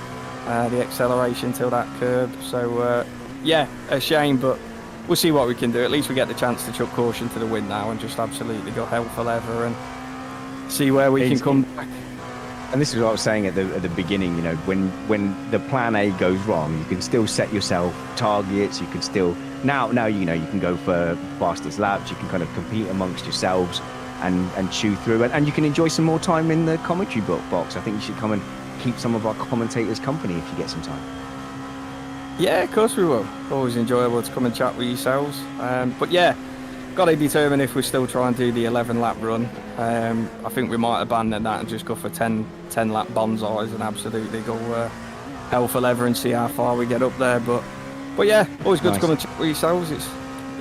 Speaker 8: The acceleration till that curb. So, yeah, a shame, but we'll see what we can do. At least we get the chance to chuck caution to the wind now and just absolutely go hell for leather and see where we can come back.
Speaker 2: And this is what I was saying at the beginning, when the plan A goes wrong, you can still set yourself targets. You can still, now you can go for fastest laps. You can kind of compete amongst yourselves and chew through. And you can enjoy some more time in the commentary box. I think you should come and keep some of our commentators company if you get some time.
Speaker 8: Yeah, of course we will. Always enjoyable to come and chat with yourselves. But yeah, got to determine if we still try and do the 11 lap run. I think we might abandon that and just go for 10 lap bonsais and absolutely go hell for leather and see how far we get up there. But yeah, always good to come and chat with yourselves. It's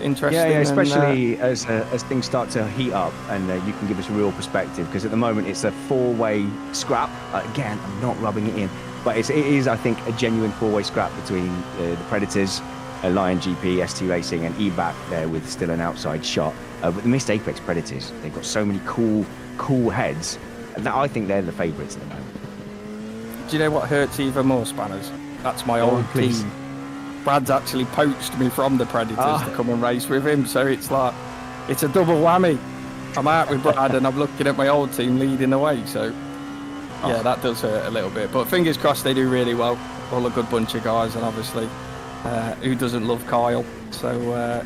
Speaker 8: interesting.
Speaker 2: Yeah, especially as things start to heat up and you can give us a real perspective, because at the moment it's a four-way scrap. Again, I'm not rubbing it in, but it is, I think, a genuine four-way scrap between the Predators, Lion GP, ST Racing, and eBack there with still an outside shot. But the missed Apex Predators, they've got so many cool heads that I think they're the favourites at the moment.
Speaker 8: Do you know what hurts even more, Spanners? That's my old team. Brad's actually poached me from the Predators to come and race with him, so it's like, it's a double whammy. I'm out with Brad and I'm looking at my old team leading the way, so yeah, that does hurt a little bit. But fingers crossed they do really well. All a good bunch of guys, and obviously, who doesn't love Kyle? So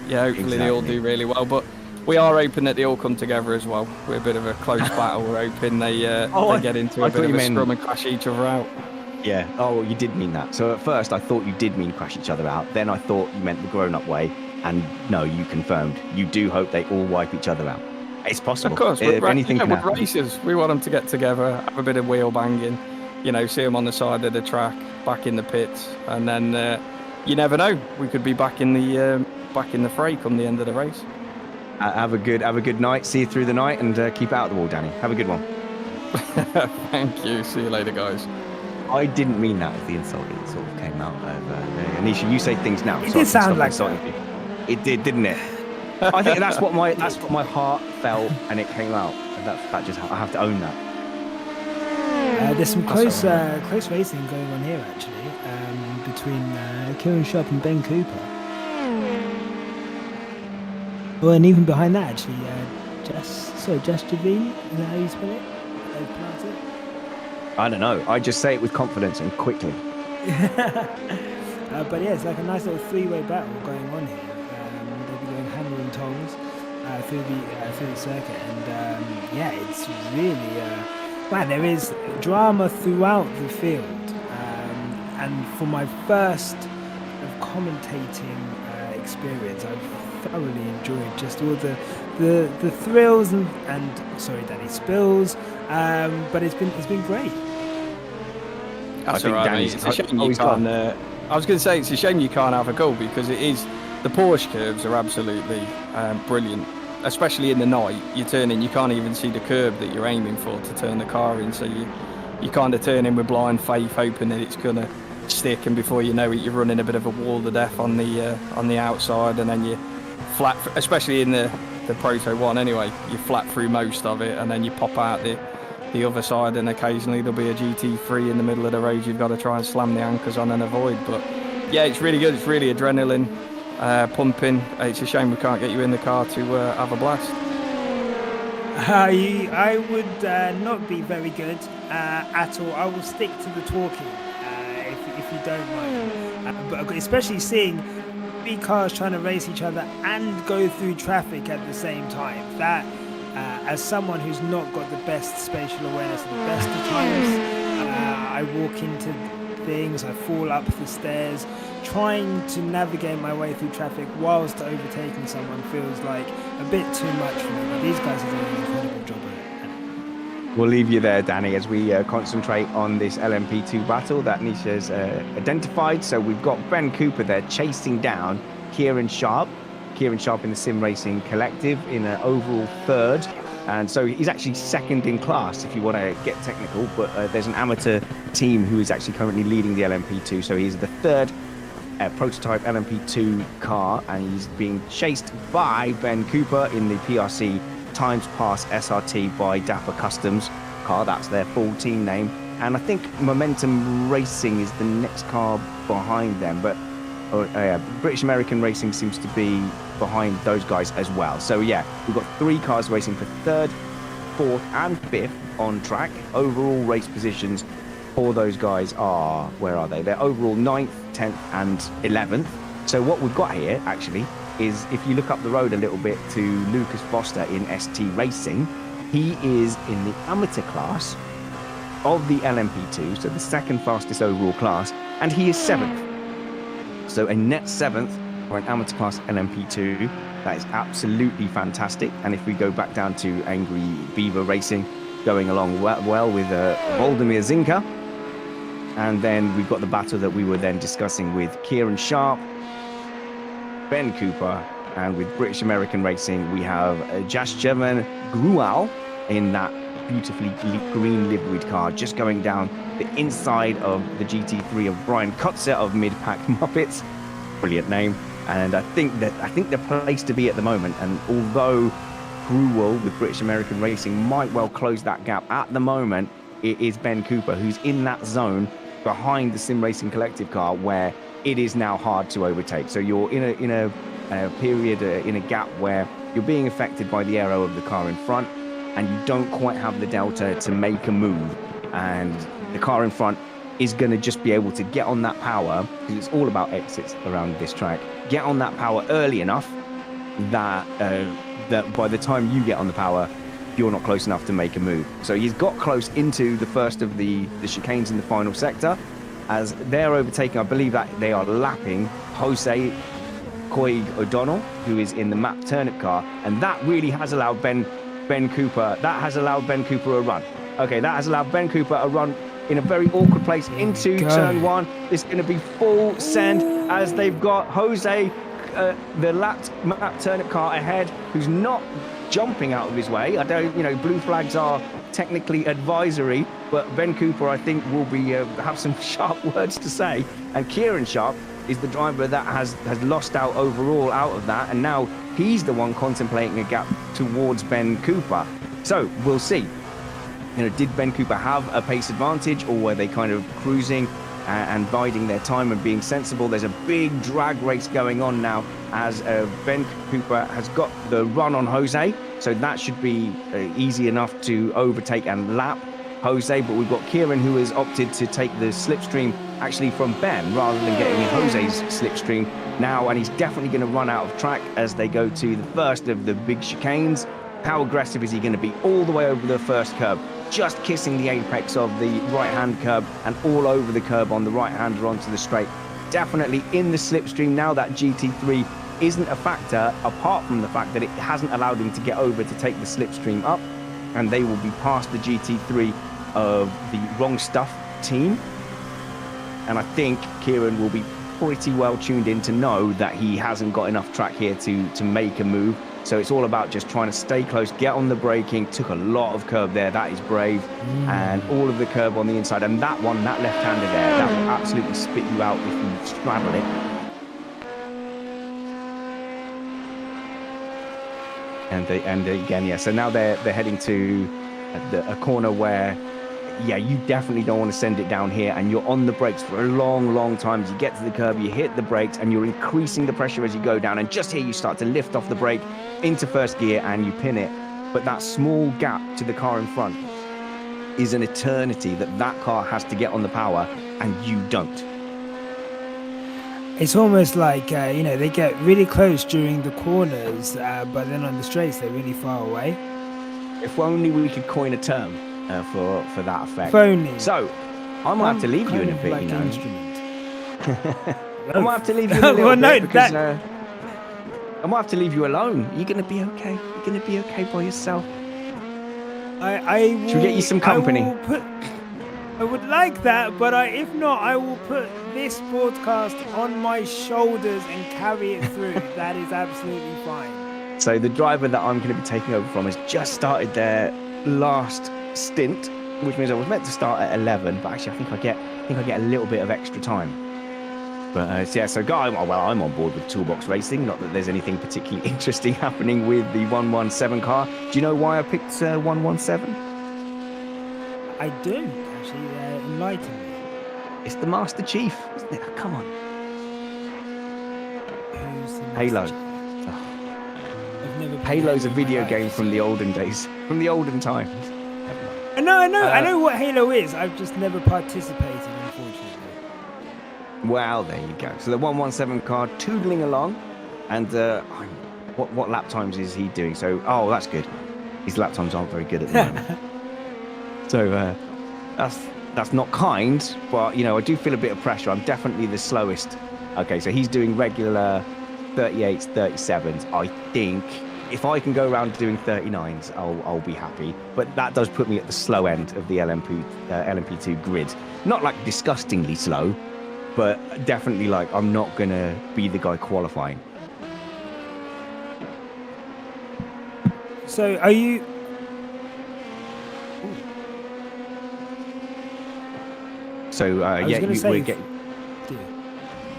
Speaker 8: yeah, hopefully they all do really well. But we are hoping that they all come together as well. We're a bit of a close battle. We're hoping they get into a bit of a scrum and crash each other out.
Speaker 2: Yeah. Oh, you did mean that. So at first I thought you did mean crash each other out. Then I thought you meant the grown-up way. And no, you confirmed. You do hope they all wipe each other out. It's possible.
Speaker 8: Of course.
Speaker 2: Anything can happen.
Speaker 8: We're racers. We want them to get together, have a bit of wheel banging, see them on the side of the track, back in the pits, and then you never know. We could be back in the fray come the end of the race.
Speaker 2: Have a good night. See you through the night, and keep out of the wall, Danny. Have a good one.
Speaker 8: Thank you. See you later, guys.
Speaker 2: I didn't mean that as the insult. It sort of came out of Anisha, you say things now.
Speaker 4: It did sound like that.
Speaker 2: It did, didn't it? I think that's what my heart felt, and it came out. And that just, I have to own that.
Speaker 4: There's some close racing going on here actually, between Kieran Sharp and Ben Cooper. Well, and even behind that actually, Jess Javine, is that how you spell it? How you pronounce it?
Speaker 2: I don't know. I just say it with confidence and quickly.
Speaker 4: But yeah, it's like a nice little three-way battle going on here. They'll be going hammer and tongs through the circuit, and yeah, it's really man. There is drama throughout the field, and for my first commentating experience, I've thoroughly enjoyed just all the thrills and sorry, Danny, spills. But it's been great.
Speaker 8: That's
Speaker 2: I
Speaker 8: all
Speaker 2: think
Speaker 8: right, mate.
Speaker 2: Danny's
Speaker 8: It's a shame you
Speaker 2: he's gone.
Speaker 8: can't. I was going to say it's a shame you can't have a goal because it is the Porsche curves are absolutely brilliant, especially in the night. You turn in, you can't even see the curb that you're aiming for to turn the car in, so you kind of turn in with blind faith, hoping that it's going to stick, and before you know it, you're running a bit of a wall to death on the outside, and then you flat, especially in the Proto one anyway, you flat through most of it, and then you pop out the other side, and occasionally there'll be a GT3 in the middle of the road you've got to try and slam the anchors on and avoid. But yeah, it's really good. It's really adrenaline pumping. It's a shame we can't get you in the car to have a blast.
Speaker 4: I would not be very good at all. I will stick to the talking if you don't mind. But especially seeing big cars trying to race each other and go through traffic at the same time. That, as someone who's not got the best spatial awareness at the best of times, I walk into things, I fall up the stairs. Trying to navigate my way through traffic whilst overtaking someone feels like a bit too much for me. But these guys are doing an incredible job at it.
Speaker 2: We'll leave you there, Danny, as we concentrate on this LMP2 battle that Nisha's identified. So we've got Ben Cooper there chasing down Kieran Sharp. Kieran Sharp in the Sim Racing Collective in an overall third. And so he's actually second in class, if you want to get technical. But there's an amateur team who is actually currently leading the LMP2. So he's the third prototype LMP2 car, and he's being chased by Ben Cooper in the PRC Times Pass SRT by Dapper Customs car. That's their full team name, and I think Momentum Racing is the next car behind them, but British American Racing seems to be behind those guys as well. So yeah, we've got 3 cars racing for 3rd, 4th and 5th on track. Overall race positions for those guys are, where are they? They're overall 9th, 10th and 11th. So what we've got here actually is, if you look up the road a little bit to Lucas Foster in ST Racing, he is in the amateur class of the LMP2, so the second fastest overall class, and he is 7th. So a net 7th for an amateur class LMP2. That is absolutely fantastic. And if we go back down to Angry Beaver Racing, going along well with Voldemir Zinka. And then we've got the battle that we were then discussing with Kieran Sharp, Ben Cooper, and with British American Racing, we have Jasjevan Grual in that beautifully green liveried car, just going down the inside of the GT3 of Brian Kotzer of Mid-Pack Muppets. Brilliant name. And I think the place to be at the moment. And although Gruel with British American Racing might well close that gap, at the moment it is Ben Cooper who's in that zone behind the Sim Racing Collective car where it is now hard to overtake. So you're in a period, in a gap where you're being affected by the aero of the car in front, and you don't quite have the delta to make a move. And the car in front is going to just be able to get on that power, because it's all about exits around this track, get on that power early enough that that by the time you get on the power, you're not close enough to make a move. So he's got close into the first of the chicanes in the final sector. As they're overtaking, I believe that they are lapping Jose Coig O'Donnell, who is in the Matt Turnip car, and that really has allowed Ben Cooper. That has allowed Ben Cooper a run. Okay, that has allowed Ben Cooper a run in a very awkward place into turn 1. It's going to be full send as they've got Jose, the lapped Matt Turnip car ahead, who's not jumping out of his way. I don't, blue flags are technically advisory, but Ben Cooper, I think, will be have some sharp words to say. And Kieran Sharp is the driver that has lost out overall out of that, and now he's the one contemplating a gap towards Ben Cooper. So we'll see. Did Ben Cooper have a pace advantage, or were they kind of cruising and biding their time and being sensible? There's a big drag race going on now as Ben Cooper has got the run on Jose, so that should be easy enough to overtake and lap Jose. But we've got Kieran, who has opted to take the slipstream actually from Ben rather than getting in Jose's slipstream now, and he's definitely going to run out of track as they go to the first of the big chicanes. How aggressive is he going to be all the way over the first curb, just kissing the apex of the right-hand curb and all over the curb on the right-hander onto the straight? Definitely in the slipstream now. That GT3 isn't a factor, apart from the fact that it hasn't allowed him to get over to take the slipstream up, and they will be past the GT3 of the Wrong Stuff team. And I think Kieran will be pretty well tuned in to know that he hasn't got enough track here to make a move. So it's all about just trying to stay close, get on the braking. Took a lot of curb there. That is brave. And all of the curb on the inside. And that one, that left-hander there, that will absolutely spit you out if you straddle it. And again, yeah, so now they're heading to a corner where, yeah, you definitely don't want to send it down here, and you're on the brakes for a long time. As you get to the curb, you hit the brakes, and you're increasing the pressure as you go down, and just here you start to lift off the brake into first gear, and you pin it. But that small gap to the car in front is an eternity that car has to get on the power, and you don't.
Speaker 4: It's almost like, they get really close during the corners, but then on the straights, they're really far away.
Speaker 2: If only we could coin a term for that effect.
Speaker 4: If only.
Speaker 2: So, I might have to leave you in a bit,
Speaker 4: like
Speaker 2: you know.
Speaker 4: Instrument.
Speaker 2: I might have to leave you in a little
Speaker 4: Well, no,
Speaker 2: bit because
Speaker 4: that-
Speaker 2: I might have to leave you alone. You're going to be okay. You're going to be okay by yourself.
Speaker 4: I will,
Speaker 2: Should we get you some company?
Speaker 4: I would like that, but if not, I will put this broadcast on my shoulders and carry it through. That is absolutely fine.
Speaker 2: So the driver that I'm going to be taking over from has just started their last stint, which means I was meant to start at 11, but actually I think I get a little bit of extra time. But yeah, so Guy, well, I'm on board with Toolbox Racing. Not that there's anything particularly interesting happening with the 117 car. Do you know why I picked 117?
Speaker 4: I don't actually. Enlighten me.
Speaker 2: It's the Master Chief, isn't it? Oh, come on.
Speaker 4: Who's the
Speaker 2: Halo.
Speaker 4: Master Chief? I've never played
Speaker 2: Halo's a
Speaker 4: Halo in my
Speaker 2: video
Speaker 4: life.
Speaker 2: game from the olden days, from the olden times.
Speaker 4: I know what Halo is. I've just never participated, unfortunately.
Speaker 2: Well, there you go. So the 117 car toodling along, and what lap times is he doing? So, oh, that's good. His lap times aren't very good at the moment. So that's not kind, but I do feel a bit of pressure. I'm definitely the slowest. Okay, so he's doing regular 38s, 37s. I think if I can go around doing 39s, I'll be happy. But that does put me at the slow end of the LMP2 grid. Not like disgustingly slow, but definitely like I'm not gonna be the guy qualifying.
Speaker 4: So, are you?
Speaker 2: So yeah,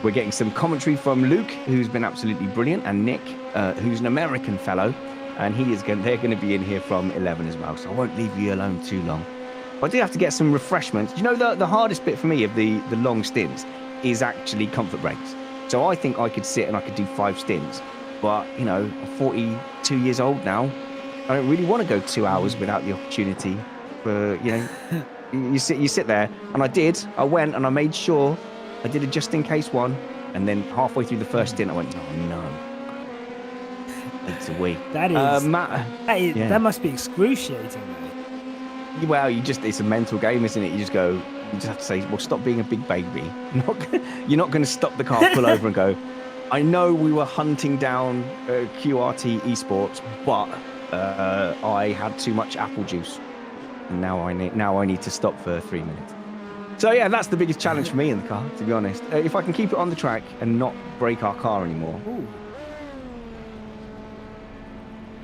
Speaker 2: we're getting some commentary from Luke, who's been absolutely brilliant, and Nick, who's an American fellow, and they're going to be in here from 11 as well. So I won't leave you alone too long. But I do have to get some refreshments. You know, the hardest bit for me of the long stints is actually comfort breaks. So I think I could sit and I could do 5 stints, but I'm 42 years old now. I don't really want to go 2 hours without the opportunity for You sit there, and I went and I made sure I did a just in case one, and then halfway through the first stint I went, oh no, it's a wee.
Speaker 4: That is that must be excruciating.
Speaker 2: Well, it's a mental game, isn't it? You just have to say, well, stop being a big baby. You're not going to stop the car, pull over and go, I know we were hunting down QRT esports, but I had too much apple juice. And now I need to stop for 3 minutes. So yeah, that's the biggest challenge for me in the car, to be honest. If I can keep it on the track and not break our car anymore. Ooh.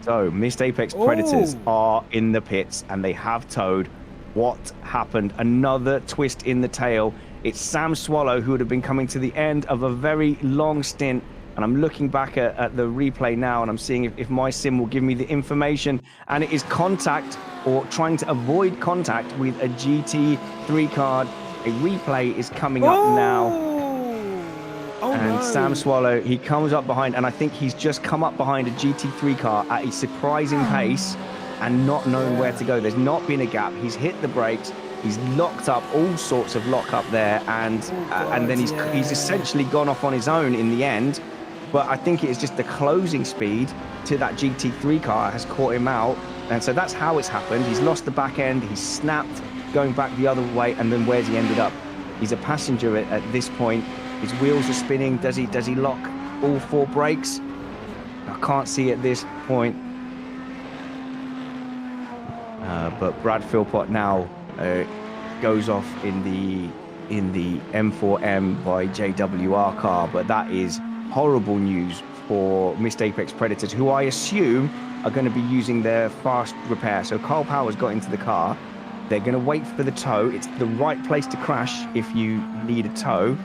Speaker 2: So Missed Apex Predators are in the pits, and they have towed. What happened? Another twist in the tail. It's Sam Swallow, who would have been coming to the end of a very long stint. And I'm looking back at the replay now, and I'm seeing if my sim will give me the information. And it is contact, or trying to avoid contact with a GT3 card. A replay is coming up now. And no. Sam Swallow, he comes up behind, and I think he's just come up behind a GT3 car at a surprising pace and not knowing where to go. There's not been a gap. He's hit the brakes. He's locked up, all sorts of lock up there, and then he's essentially gone off on his own in the end. But I think it is just the closing speed to that GT3 car has caught him out. And so that's how it's happened. He's lost the back end. He's snapped going back the other way. And then where's he ended up? He's a passenger at this point. His wheels are spinning. Does he lock all 4 brakes? I can't see at this point. But Brad Philpott now goes off in the in the M4M by JWR car, but that is horrible news for Missed Apex Predators, who I assume are going to be using their fast repair. So Carl Powers got into the car. They're going to wait for the tow. It's the right place to crash if you need a tow.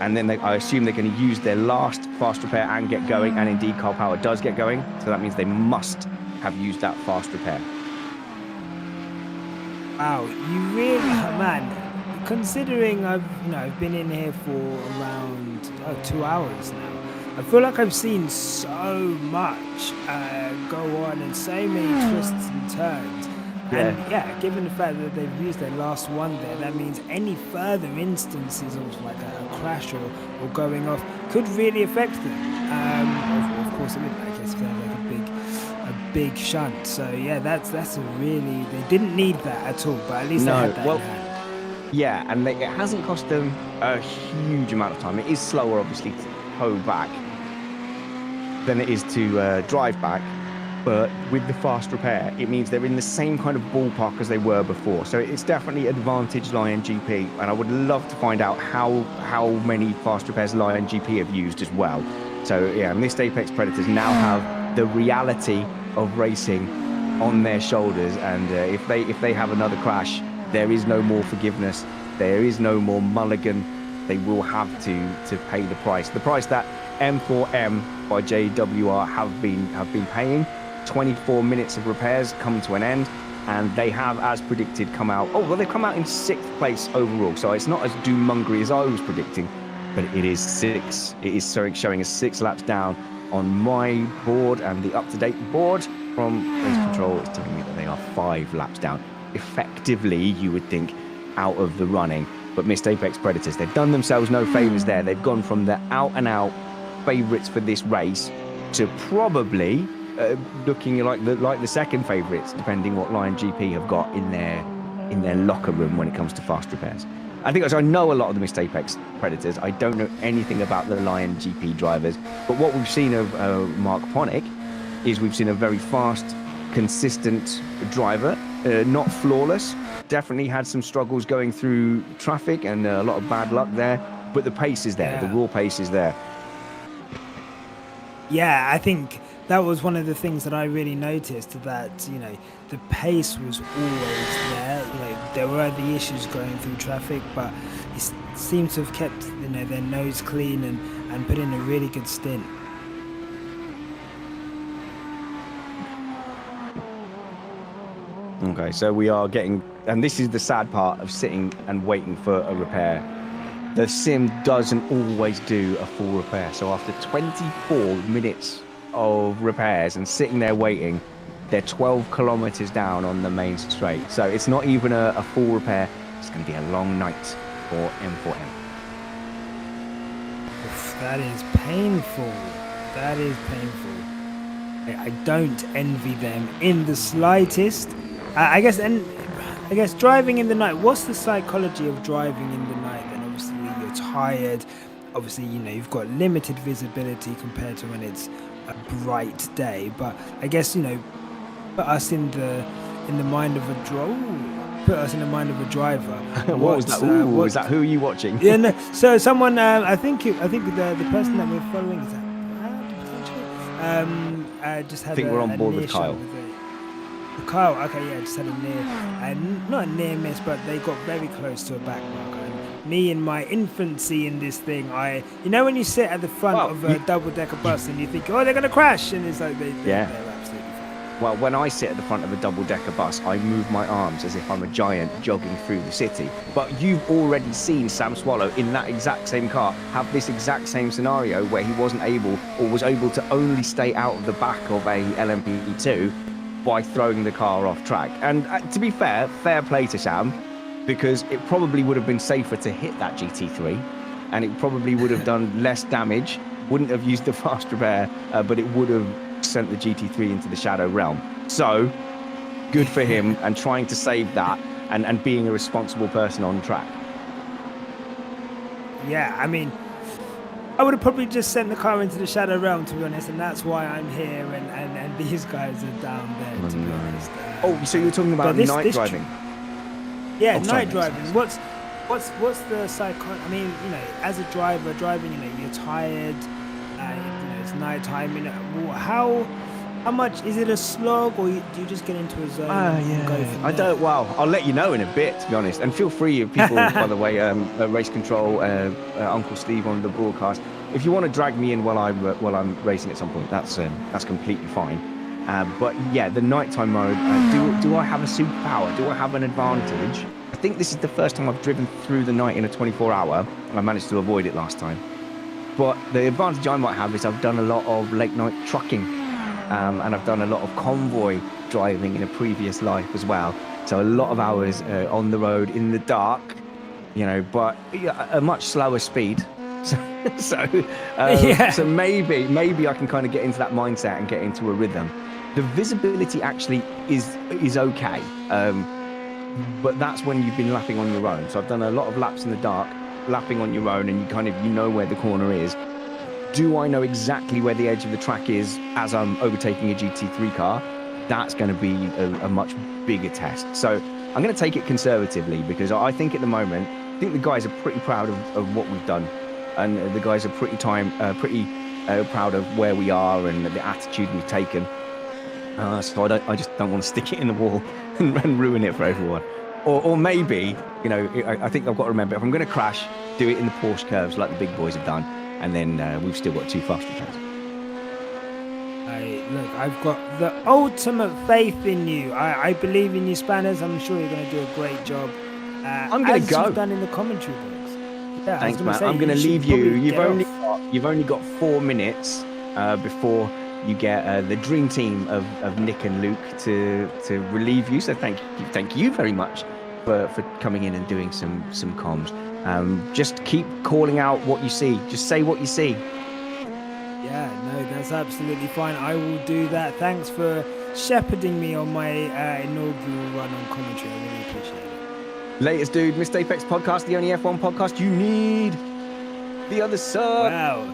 Speaker 2: And then I assume they're going to use their last fast repair and get going. And indeed, Carl Power does get going. So that means they must have used that fast repair.
Speaker 4: Wow, you really, man, considering I've been in here for around 2 hours now, I feel like I've seen so much go on and so many twists and turns. And yeah, given the fact that they've used their last one there, that means any further instances of like a crash or going off could really affect them. Of course, it would, I guess, if they have like a big shunt. So yeah, that's a really, they didn't need that at all, but at least they had that in hand.
Speaker 2: Yeah, and it hasn't cost them a huge amount of time. It is slower, obviously, to tow back than it is to drive back. But with the fast repair, it means they're in the same kind of ballpark as they were before. So it's definitely advantage Lion GP. And I would love to find out how many fast repairs Lion GP have used as well. So yeah, Missed Apex Predators now have the reality of racing on their shoulders. And if they have another crash, there is no more forgiveness. There is no more mulligan. They will have to pay the price. The price that M4M by JWR have been paying. 24 minutes of repairs come to an end, and they have, as predicted, come out. Oh, well, they've come out in 6th place overall, so it's not as doom-mongery as I was predicting, but it is 6. It is showing us 6 laps down on my board, and the up-to-date board from Race Control is telling me that they are 5 laps down. Effectively, you would think, out of the running, but Missed Apex Predators, they've done themselves no favours there. They've gone from the out-and-out favourites for this race to probably looking like the second favourites, depending what Lion GP have got in their locker room when it comes to fast repairs. I think I know a lot of the Missed Apex Predators. I don't know anything about the Lion GP drivers, but what we've seen of Mark Ponick is we've seen a very fast, consistent driver, not flawless. Definitely had some struggles going through traffic and a lot of bad luck there, but the pace is there. The raw pace is there.
Speaker 4: Yeah, I think that was one of the things that I really noticed, that, the pace was always there. There were the issues going through traffic, but it seemed to have kept, their nose clean and put in a really good stint.
Speaker 2: Okay, so we are getting, and this is the sad part of sitting and waiting for a repair. The sim doesn't always do a full repair. So after 24 minutes of repairs and sitting there waiting, they're 12 kilometers down on the main straight. So it's not even a full repair. It's going to be a long night for M4M.
Speaker 4: Oof, that is painful. That is painful. I don't envy them in the slightest. I guess driving in the night. What's the psychology of driving in the night? Then obviously you're tired. Obviously, you've got limited visibility compared to when it's a bright day. But I guess put us in the mind of a driver.
Speaker 2: What was that? Ooh, is that who are you watching?
Speaker 4: Yeah, no. So someone, I think the person that we're following is that just had.
Speaker 2: I think we're on board with Kyle.
Speaker 4: Kyle, okay, yeah, just had not a near miss, but they got very close to a back marker. And me in my infancy in this thing, when you sit at the front of a double-decker bus and you think, oh, they're going to crash, and it's like they're absolutely fine.
Speaker 2: Well, when I sit at the front of a double-decker bus, I move my arms as if I'm a giant jogging through the city. But you've already seen Sam Swallow in that exact same car have this exact same scenario where he wasn't able, or was able to only stay out of the back of a LMDh by throwing the car off track. And to be fair play to Sam, because it probably would have been safer to hit that GT3, and it probably would have done less damage, wouldn't have used the fast repair, but it would have sent the GT3 into the shadow realm. So good for him, and trying to save that and being a responsible person on track.
Speaker 4: Yeah, I mean, I would have probably just sent the car into the shadow realm, to be honest, and that's why I'm here and these guys are down there, to be honest.
Speaker 2: So you're talking about night driving?
Speaker 4: Yeah, night driving. What's the psychology? I mean, as a driver driving, you're tired. It's night time. How much is it a slog, or do you just get into a zone and go from
Speaker 2: I
Speaker 4: there?
Speaker 2: don't. Well, I'll let you know in a bit, to be honest. And feel free, if people, by the way, race control, Uncle Steve on the broadcast. If you want to drag me in while I'm racing at some point, that's completely fine. But yeah, the nighttime mode. Do I have a superpower? Do I have an advantage? I think this is the first time I've driven through the night in a 24-hour. I managed to avoid it last time. But the advantage I might have is I've done a lot of late night trucking, and I've done a lot of convoy driving in a previous life as well. So a lot of hours on the road in the dark, but a much slower speed. So maybe I can kind of get into that mindset and get into a rhythm. The visibility actually is okay, but that's when you've been lapping on your own. So I've done a lot of laps in the dark, lapping on your own, and you know where the corner is. Do I know exactly where the edge of the track is as I'm overtaking a GT3 car? That's going to be a much bigger test. So I'm going to take it conservatively, because I think at the moment, I think the guys are pretty proud of what we've done. And the guys are pretty proud of where we are and the attitude we've taken. So I just don't want to stick it in the wall and ruin it for everyone. Or maybe, I think I've got to remember, if I'm going to crash, do it in the Porsche curves like the big boys have done. And then we've still got 2 fast returns.
Speaker 4: Look, I've got the ultimate faith in you. I believe in you, Spanners. I'm sure you're going to do a great job.
Speaker 2: I'm going to go.
Speaker 4: As you've done in the commentary box. Yeah,
Speaker 2: Thanks, man. I'm going to leave you. You've only got 4 minutes before you get the dream team of Nick and Luke to relieve you. So thank you very much for coming in and doing some comms. Just keep calling out what you see. Just say what you see.
Speaker 4: Yeah, no, that's absolutely fine. I will do that. Thanks for shepherding me on my inaugural run on commentary. I really appreciate it.
Speaker 2: Latest dude, Missed Apex podcast, the only F1 podcast you need. The other side.
Speaker 4: Wow.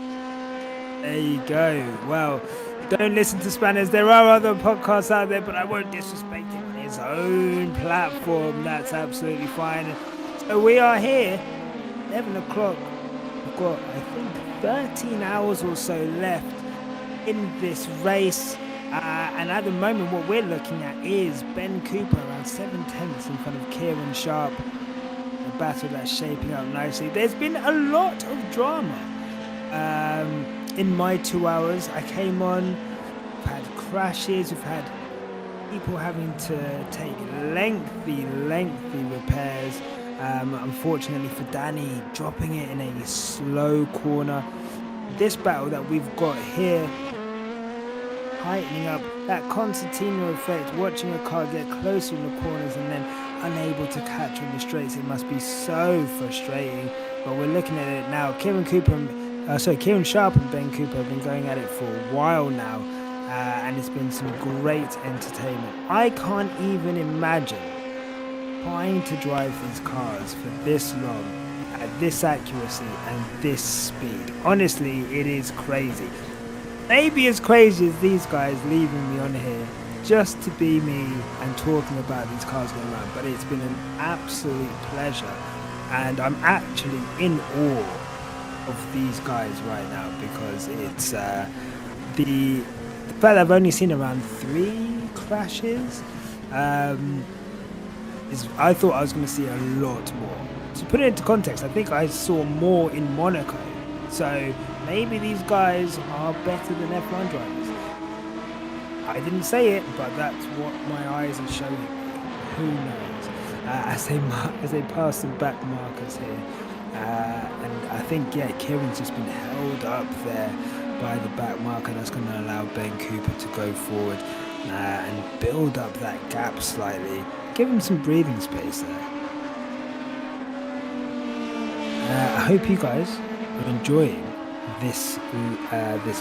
Speaker 4: There you go. Well, don't listen to Spanners. There are other podcasts out there, but I won't disrespect him on his own platform. That's absolutely fine. So we are here, 11 o'clock. We've got, I think, 13 hours or so left in this race. And at the moment, what we're looking at is Ben Cooper around 7/10 in front of Kieran Sharp. A battle that's shaping up nicely. There's been a lot of drama in my 2 hours. I came on, we've had crashes, we've had people having to take lengthy repairs. Unfortunately for Danny, dropping it in a slow corner. This battle that we've got here, heightening up that concertina effect, watching a car get closer in the corners and then unable to catch on the straights. It must be so frustrating, but we're looking at it now. Kieran Sharp and Ben Cooper have been going at it for a while now, and it's been some great entertainment. I can't even imagine trying to drive these cars for this long, at this accuracy and this speed. Honestly, it is crazy. Maybe as crazy as these guys leaving me on here just to be me and talking about these cars going around, but it's been an absolute pleasure, and I'm actually in awe of these guys right now, because it's the fact that I've only seen around 3 crashes. I thought I was going to see a lot more. To put it into context, I think I saw more in Monaco. So maybe these guys are better than F1 drivers. I didn't say it, but that's what my eyes are showing me. Who knows? As they pass the back markers here. And I think, Kieran's just been held up there by the back marker. That's going to allow Ben Cooper to go forward and build up that gap slightly. Give him some breathing space there. I hope you guys are enjoying this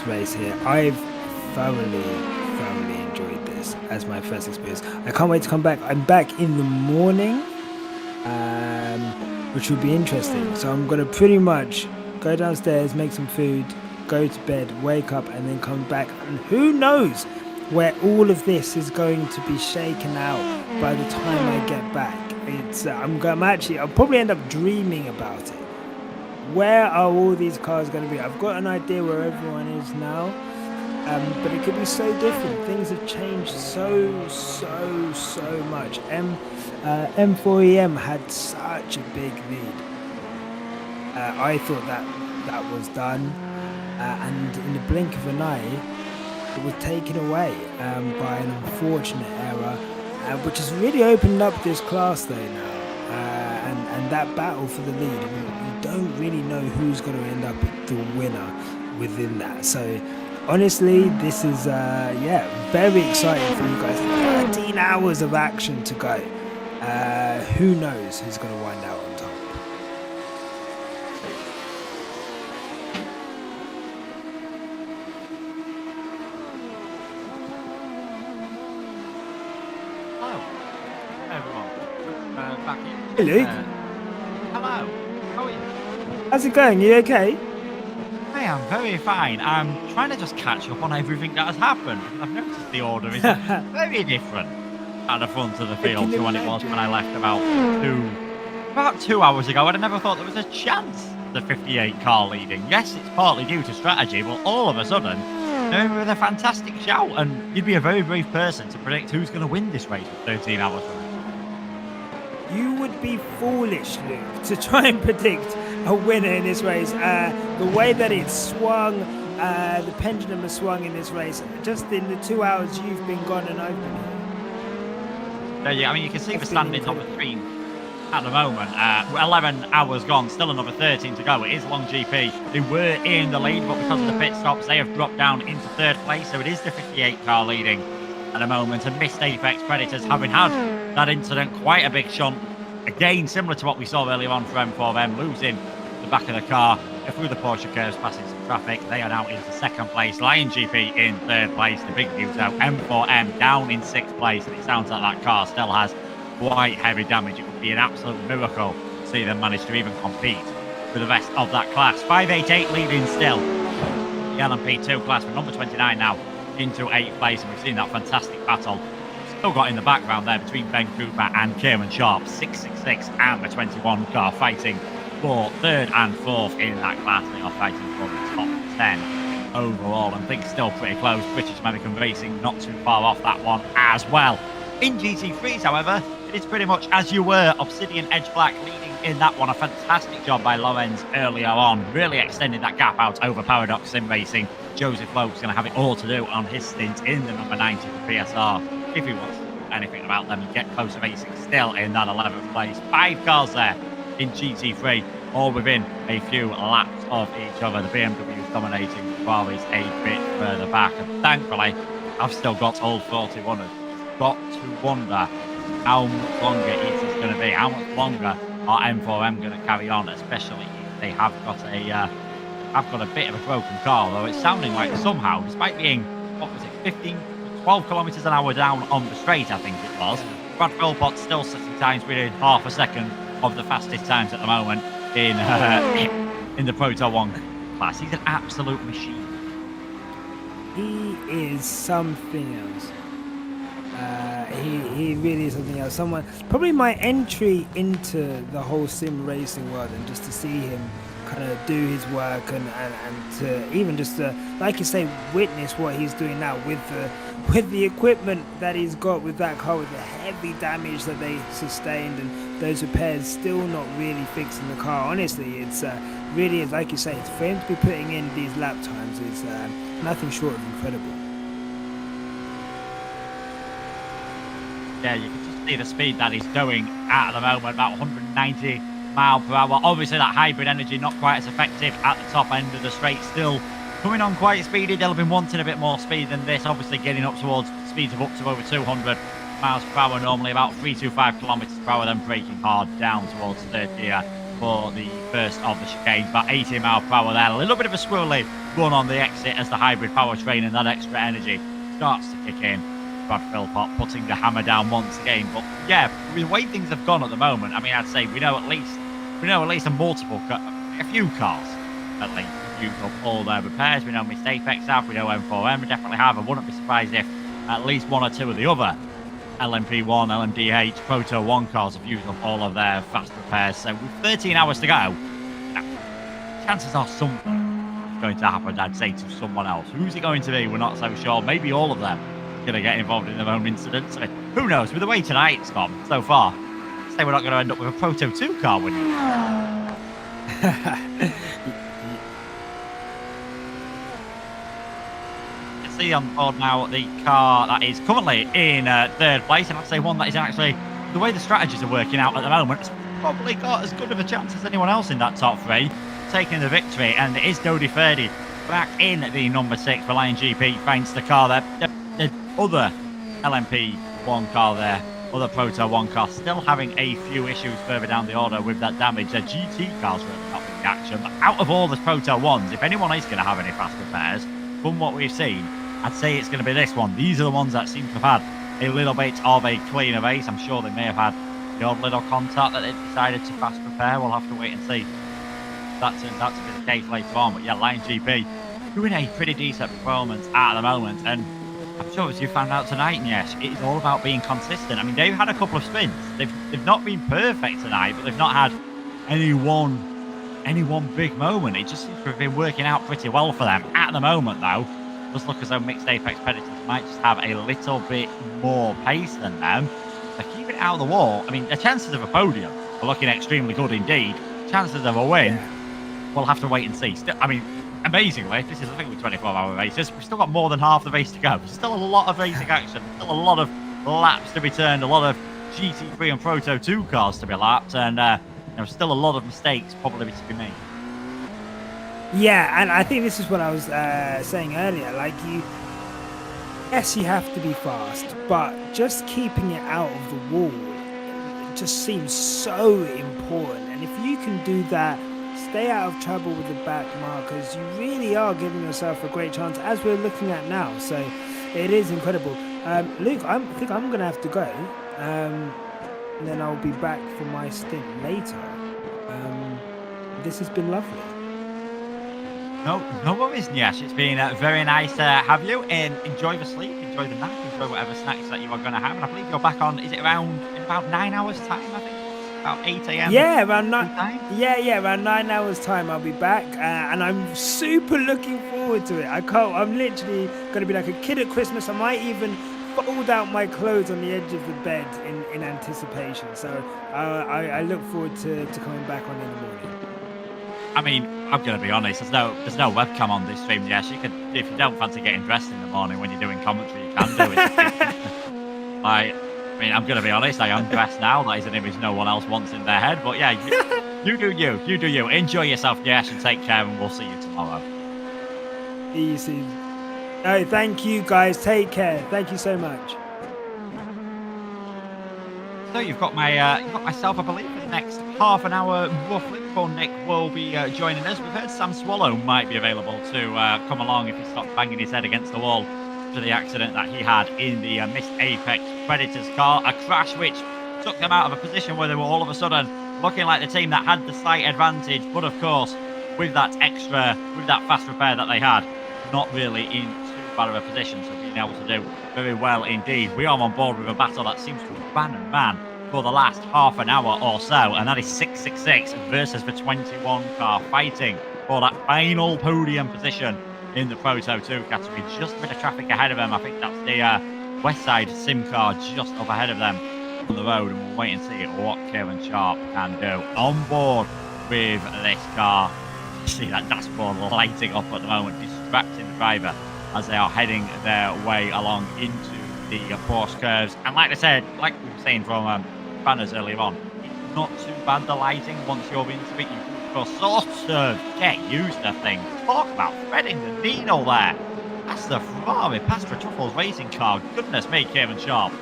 Speaker 4: race here. I've thoroughly enjoyed this as my first experience. I can't wait to come back. I'm back in the morning, which will be interesting. So I'm going to pretty much go downstairs, make some food, go to bed, wake up, and then come back. And who knows where all of this is going to be shaken out by the time I get back. I'll probably end up dreaming about it. Where are all these cars going to be? I've got an idea where everyone is now, but it could be so different. Things have changed so much. M4EM had such a big lead. I thought that was done, and in the blink of an eye, it was taken away by an unfortunate error, which has really opened up this class though now. And that battle for the lead, you don't really know who's going to end up the winner within that. So honestly, this is very exciting for you guys. 13 hours of action to go. Who knows who's going to wind out on top?
Speaker 1: Hello, everyone. Back in.
Speaker 4: Hey, Luke.
Speaker 1: Hello. How are you?
Speaker 4: How's it going? You okay?
Speaker 1: I am very fine. I'm trying to just catch up on everything that has happened. I've noticed the order is very different at the front of the field to when it was when I left about 2 hours ago. And I never thought there was a chance the 58 car leading. Yes, it's partly due to strategy, but all of a sudden, they're with a fantastic shout. And you'd be a very brave person to predict who's going to win this race with 13 hours from now.
Speaker 4: You would be foolish, Luke, to try and predict a winner in this race. The way that it swung, the pendulum has swung in this race, just in the 2 hours you've been gone and I've been here.
Speaker 1: Yeah, I mean, you can see the standings on the screen at the moment. 11 hours gone, still another 13 to go. It is Long GP. They were in the lead, but because of the pit stops, they have dropped down into third place. So it is the 58 car leading at the moment. And Missed Apex Predators, having had that incident, quite a big shunt. Again, similar to what we saw earlier on for M4M, losing the back of the car through the Porsche curves, passing some traffic. They are now into second place. Lion GP in third place. The big news out, M4M down in sixth place. And it sounds like that car still has quite heavy damage. It would be an absolute miracle to see them manage to even compete with the rest of that class. 588 leading still. The LMP2 class for number 29 now into 8th place. And we've seen that fantastic battle still got in the background there between Ben Cooper and Kieran Sharp. 666 and the 21 car fighting for third and fourth in that class. They are fighting for the top 10 overall, and things still pretty close. British American Racing not too far off that one as well. In GT3s, however, it is pretty much as you were. Obsidian Edge Black leading in that one. A fantastic job by Lorenz earlier on, really extending that gap out over Paradox Sim Racing. Joseph Loeb's going to have it all to do on his stint in the number 90 for PSR. If he wants to do anything about them and get closer racing, still in that 11th place. 5 cars there in GT3, all within a few laps of each other. The BMW is dominating, the Ferraris a bit further back. And thankfully, I've still got old 41ers. Got to wonder how much longer it is going to be. How much longer are M4M going to carry on, especially if they have got a bit of a broken car, though it's sounding like somehow, despite being, 12 kilometres an hour down on the straight, I think it was. Brad Philpott still setting times within half a second of the fastest times at the moment in the Proto 1 class. He's an absolute machine.
Speaker 4: He is something else. He really is something else. Probably my entry into the whole sim racing world, and just to see him kind of do his work and to even just like you say, witness what he's doing now with the equipment that he's got with that car, with the heavy damage that they sustained and those repairs still not really fixing the car. Honestly, it's really is, like you say, it's for him to be putting in these lap times is nothing short of incredible.
Speaker 1: Yeah, you can just see the speed that he's doing at the moment, about 190 mile per hour. Obviously that hybrid energy not quite as effective at the top end of the straight, still coming on quite speedy. They'll have been wanting a bit more speed than this, obviously getting up towards speeds of up to over 200 miles per hour normally, about 325 kilometers per hour, then braking hard down towards third gear for the first of the chicanes. About 80 mile per hour there, a little bit of a squirrely run on the exit as the hybrid powertrain and that extra energy starts to kick in. Brad Philpott putting the hammer down once again. But yeah, the way things have gone at the moment, I mean, I'd say we know at least a few cars at least used up all their repairs. We know Missed Apex have, we know M4M definitely have. I wouldn't be surprised if at least one or two of the other LMP1, LMDh, Proto 1 cars have used up all of their fast repairs. So with 13 hours to go, chances are something is going to happen, I'd say, to someone else. Who's it going to be? We're not so sure. Maybe all of them are going to get involved in their own incidents. I mean, who knows? With the way tonight's gone so far, I'd say we're not going to end up with a Proto 2 car winning. See on board now the car that is currently in third place, and I'd say one that is actually, the way the strategies are working out at the moment, it's probably got as good of a chance as anyone else in that top three taking the victory, and it is Dodi Ferdi back in the number 6 Reliant GP, finds the car there. The other LMP1 car there, other Proto 1 car, still having a few issues further down the order with that damage. The GT cars really not in the action, but out of all the Proto 1s, if anyone is going to have any fast repairs, from what we've seen, I'd say it's going to be this one. These are the ones that seem to have had a little bit of a cleaner race. I'm sure they may have had the odd little contact that they decided to fast repair. We'll have to wait and see if that turns out to be the case later on. But yeah, Lion GP doing a pretty decent performance at the moment. And I'm sure as you found out tonight, yes, it is all about being consistent. I mean, they've had a couple of spins. They've not been perfect tonight, but they've not had any one big moment. It just seems to have been working out pretty well for them. At the moment, though, does look as though Mixed Apex Predators might just have a little bit more pace than them. They're keeping it out of the wall. I mean, the chances of a podium are looking extremely good indeed. Chances of a win, we'll have to wait and see. Still, I mean, amazingly, this is, I think, with 24-hour races, we've still got more than half the race to go. There's still a lot of racing action, still a lot of laps to be turned, a lot of GT3 and Proto 2 cars to be lapped, and there's still a lot of mistakes probably to be made.
Speaker 4: Yeah, and I think this is what I was saying earlier. Like, yes, you have to be fast, but just keeping it out of the wall, it just seems so important. And if you can do that, stay out of trouble with the back markers, you really are giving yourself a great chance, as we're looking at now. So it is incredible. Luke, I think I'm going to have to go, and then I'll be back for my stint later. This has been lovely.
Speaker 1: No worries, Nyash. It's been very nice to have you, and enjoy the sleep, enjoy the nap, enjoy whatever snacks that you are going to have. And I believe you're back on, is it in about 9 hours time, I think? About 8 a.m.
Speaker 4: Yeah, around 9. Yeah, around 9 hours time I'll be back, and I'm super looking forward to it. I'm literally going to be like a kid at Christmas. I might even fold out my clothes on the edge of the bed in anticipation. So I look forward to coming back on in the morning.
Speaker 1: I mean, I'm going to be honest, there's no webcam on this stream. Yes, you can, if you don't fancy getting dressed in the morning when you're doing commentary, you can do it. I mean, I'm going to be honest, I am dressed now. That is an image no one else wants in their head. But yeah, you do you. Enjoy yourself, yes, and take care, and we'll see you tomorrow.
Speaker 4: See you soon. No, thank you guys. Take care. Thank you so much.
Speaker 1: So you've got myself, I believe, for the next half an hour roughly before Nick will be joining us. We've heard Sam Swallow might be available to come along if he stops banging his head against the wall to the accident that he had in the Missed Apex Predators car. A crash which took them out of a position where they were all of a sudden looking like the team that had the slight advantage. But of course, with that fast repair that they had, not really in too bad of a position. So being able to do very well indeed. We are on board with a battle that seems to have man and man for the last half an hour or so, and that is 666 versus the 21 car fighting for that final podium position in the Proto 2 category. Just a bit of traffic ahead of them. I think that's the Westside Sim car just up ahead of them on the road, and we'll wait and see what Kieran Sharp can do on board with this car. You see that dashboard lighting up at the moment, distracting the driver as they are heading their way along into the Porsche curves. And like I said, like we were saying from banners earlier on, it's not too bad, the lighting. Once you're into it, you can sort of get used to things. Talk about threading the needle there. That's the Ferrari Pastra Truffles racing car. Goodness me, Kieran Sharp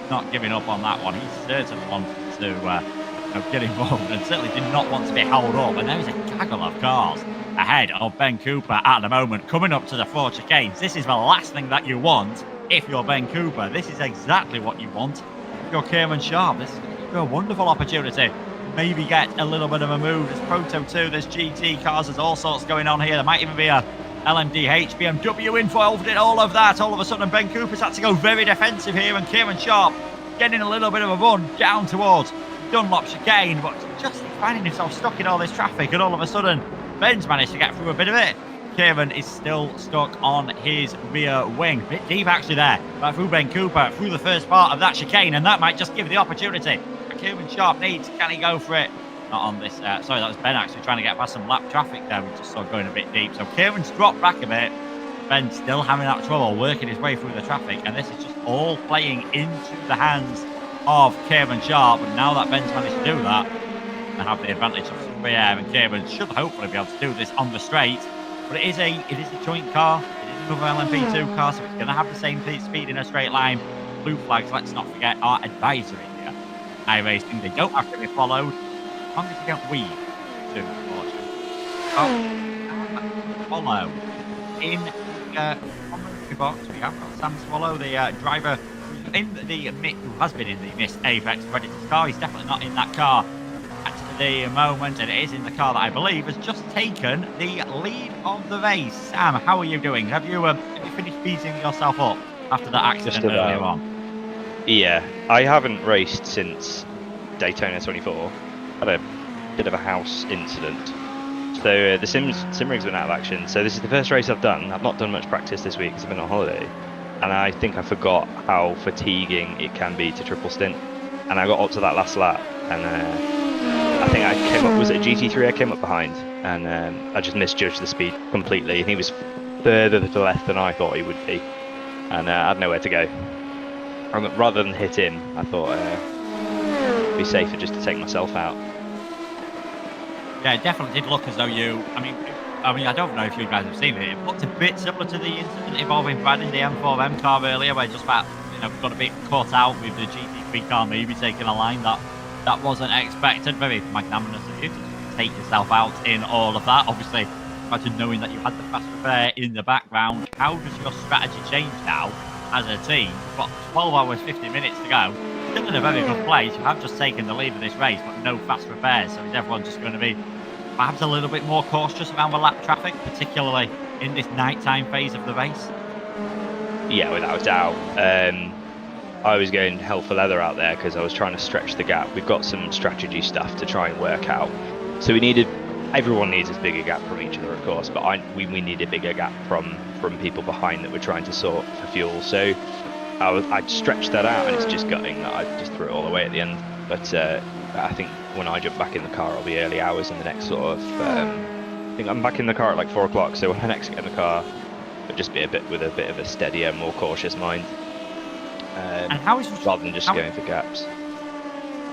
Speaker 1: not giving up on that one. He certainly wanted to get involved, and certainly did not want to be held up. And there is a gaggle of cars ahead of Ben Cooper at the moment, coming up to the 4 chicanes. This is the last thing that you want if you're Ben Cooper. This is exactly what you want if you're Kieran Sharp. This is a wonderful opportunity. Maybe get a little bit of a move. There's Proto 2, there's GT cars, there's all sorts going on here. There might even be a LMDh, BMW involved in all of that. All of a sudden, Ben Cooper's had to go very defensive here, and Kieran Sharp getting a little bit of a run down towards Dunlop chicane, but just finding himself stuck in all this traffic, and all of a sudden, Ben's managed to get through a bit of it. Kieran is still stuck on his rear wing. A bit deep actually there, right through Ben Cooper, through the first part of that chicane, and that might just give the opportunity. Kieran Sharp needs, can he go for it? Not on this, sorry, that was Ben actually trying to get past some lap traffic there. We just saw going a bit deep. So Kieran's dropped back a bit. Ben's still having that trouble working his way through the traffic, and this is just all playing into the hands of Kieran Sharp. And now that Ben's managed to do that, and have the advantage of some rear air, and Kieran should hopefully be able to do this on the straight. But it is a joint car. It is another LMP2 car, so it's going to have the same speed in a straight line. Blue flags, let's not forget, our advisory here. iRating, they don't have to be followed, as long as you don't weave too much. Follow. In the commentary box, we have got Sam Swallow, the driver who has been in the Miss Apex Predators car. He's definitely not in that car at the moment, and it is in the car that I believe has just taken the lead of the race. Sam, how are you doing? Have you finished beating yourself up after that accident earlier on?
Speaker 9: Yeah, I haven't raced since Daytona 24. Had a bit of a house incident. So the sim rig's been out of action. So this is the first race I've done. I've not done much practice this week because I've been on holiday. And I think I forgot how fatiguing it can be to triple stint. And I got up to that last lap. And I think I came up, was it a GT3 I came up behind? And I just misjudged the speed completely. And he was further to the left than I thought he would be. And I had nowhere to go. Rather than hit him, I thought it'd be safer just to take myself out.
Speaker 1: Yeah, it definitely did look as though you. I mean, I don't know if you guys have seen it. It looked a bit similar to the incident involving Brad in the M4EM car earlier, where just about got a bit caught out with the GT3 car maybe taking a line that wasn't expected. Very magnanimous of you to take yourself out in all of that. Obviously, imagine knowing that you had the fast repair in the background. How does your strategy change now? As a team, but 12 hours 50 minutes to go, still in a very good place. You have just taken the lead of this race, but no fast repairs, so is everyone just going to be perhaps a little bit more cautious around the lap traffic, particularly in this nighttime phase of the race?
Speaker 9: Yeah, without a doubt. I was going hell for leather out there because I was trying to stretch the gap. We've got some strategy stuff to try and work out, so everyone needs a bigger gap from each other, of course, but we need a bigger gap from people behind that we're trying to sort for fuel. So I stretched that out, and it's just gutting that I just threw it all away at the end. But I think when I jump back in the car, it'll be early hours in the next sort of. I think I'm back in the car at like 4 o'clock. So when I next get in the car, it'll just be with a bit of a steadier, more cautious mind.
Speaker 1: And how is
Speaker 9: rather than just going for gaps?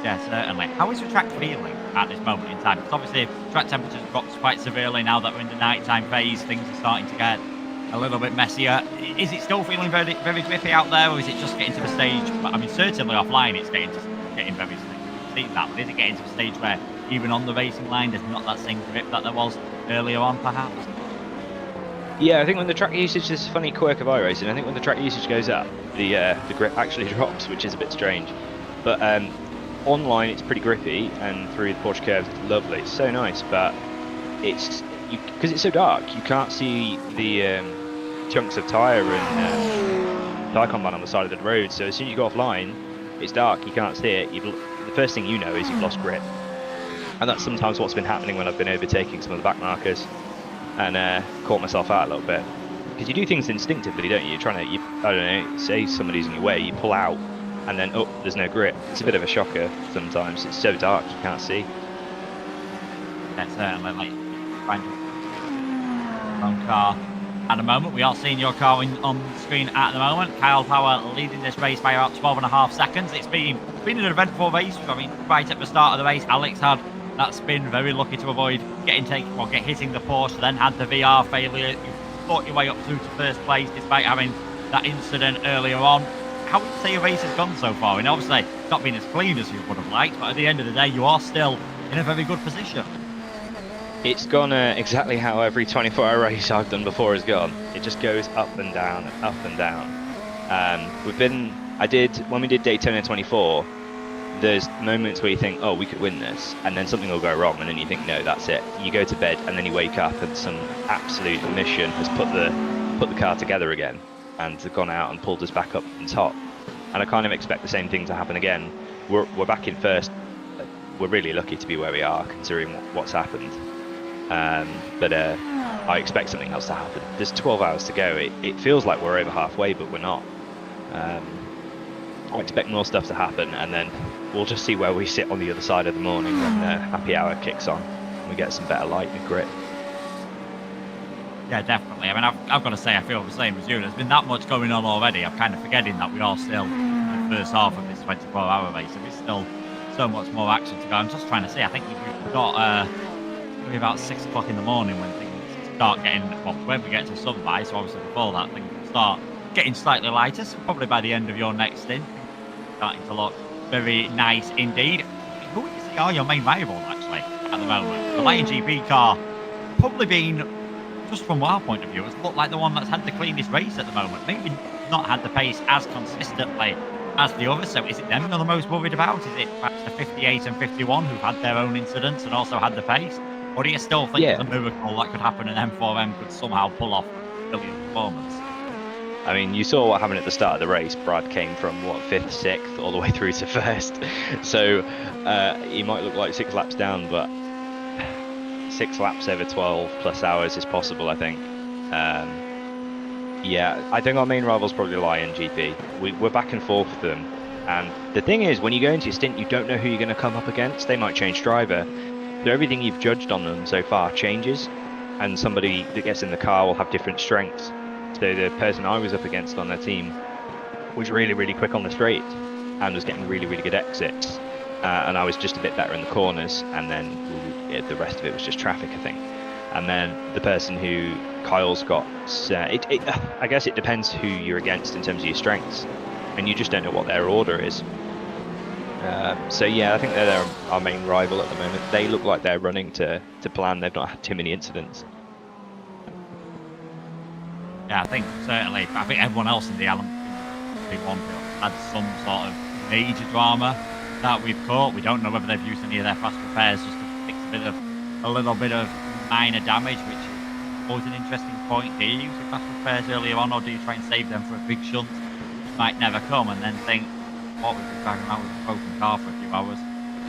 Speaker 1: Yeah, certainly. How is your track feeling at this moment in time? Because obviously track temperatures dropped quite severely now that we're in the nighttime phase. Things are starting to get a little bit messier. Is it still feeling very, very grippy out there, or is it just getting to the stage? I mean, certainly offline it's getting very seen that, but is it getting to the stage where even on the racing line there's not that same grip that there was earlier on, perhaps?
Speaker 9: Yeah, I think when the track usage, this is a funny quirk of iRacing, I think when the track usage goes up, the grip actually drops, which is a bit strange. But online it's pretty grippy, and through the Porsche curves it's lovely, it's so nice, but because it's so dark you can't see the chunks of tyre and tyre compound on the side of the road. So as soon as you go offline, it's dark, you can't see it. The first thing you know is you've lost grip, and that's sometimes what's been happening when I've been overtaking some of the back markers and caught myself out a little bit, because you do things instinctively, don't you? You're trying to, I don't know, say somebody's in your way, you pull out, and then there's no grip. It's a bit of a shocker sometimes. It's so dark you can't see.
Speaker 1: That's like own car at the moment. We are seeing your car on the screen at the moment. Kyle Power leading this race by about 12.5 seconds. It's been an eventful race. I mean, right at the start of the race, Alex had that spin, very lucky to avoid hitting the Porsche, then had the VR failure. You fought your way up through to first place despite having that incident earlier on. How would you say your race has gone so far? And obviously, it's not been as clean as you would have liked, but at the end of the day, you are still in a very good position.
Speaker 9: It's gone exactly how every 24-hour race I've done before has gone. It just goes up and down and up and down. When we did Daytona 24, there's moments where you think, oh, we could win this, and then something will go wrong, and then you think, no, that's it. You go to bed, and then you wake up, and some absolute mission has put the car together again, and gone out and pulled us back up on top. And I kind of expect the same thing to happen again. We're back in first. We're really lucky to be where we are, considering what's happened. But I expect something else to happen. There's 12 hours to go. It feels like we're over halfway, but we're not. I expect more stuff to happen, and then we'll just see where we sit on the other side of the morning when the happy hour kicks on and we get some better light and grip.
Speaker 1: Yeah, definitely. I mean, I've got to say, I feel the same as you. There's been that much going on already. I'm kind of forgetting that we are still in the first half of this 24-hour race, and there's still so much more action to go. I'm just trying to see. I think we've got maybe about 6 o'clock in the morning when things start getting, well, when we get to sunrise, so obviously before that, things will start getting slightly lighter. So probably by the end of your next stint, starting to look very nice indeed. Who would you say are your main rivals, actually, at the moment? The Lion GP car probably been, just from our point of view, has looked like the one that's had the cleanest race at the moment. Maybe not had the pace as consistently as the others. So is it them you're the most worried about? Is it perhaps the 58 and 51 who've had their own incidents and also had the pace? Or do you still think there's a miracle that could happen and M4M could somehow pull off a brilliant performance?
Speaker 9: I mean, you saw what happened at the start of the race. Brad came from, what, 5th, 6th, all the way through to 1st. So he might look like 6 laps down, but 6 laps over 12 plus hours is possible, I think. Yeah, I think our main rivals probably Lion GP. We're back and forth with them. And the thing is, when you go into your stint, you don't know who you're going to come up against. They might change driver. So everything you've judged on them so far changes. And somebody that gets in the car will have different strengths. So the person I was up against on their team was really, really quick on the straight and was getting really, really good exits. And I was just a bit better in the corners, and then the rest of it was just traffic, I think. And then the person who Kyle's got, I guess it depends who you're against in terms of your strengths, and you just don't know what their order is. So yeah, I think they're our main rival at the moment. They look like they're running to plan. They've not had too many incidents.
Speaker 1: Yeah, I think certainly. I think everyone else in the LMDh had some sort of major drama that we've caught. We don't know whether they've used any of their fast repairs just to fix a little bit of minor damage, which is always an interesting point. Do you use your fast repairs earlier on, or do you try and save them for a big shunt which might never come, and then think, what, we've been driving around with a broken car for a few hours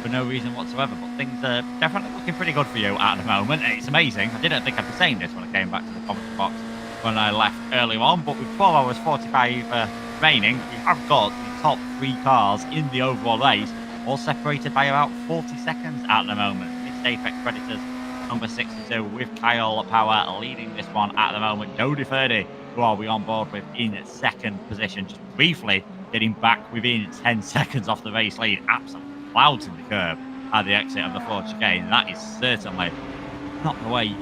Speaker 1: for no reason whatsoever? But things are definitely looking pretty good for you at the moment, and it's amazing. I didn't think I'd be saying this when I came back to the commentary box when I left earlier on, but with 12 hours 45 remaining, we have got the top 3 cars in the overall race, all separated by about 40 seconds at the moment. It's Apex Predators number 62 with Kyle Power leading this one at the moment. Jody Ferdy, who are we on board with in 2nd position, just briefly getting back within 10 seconds off the race lead. Absolutely clouds in the curve at the exit of the Ford chicane. That is certainly not the way you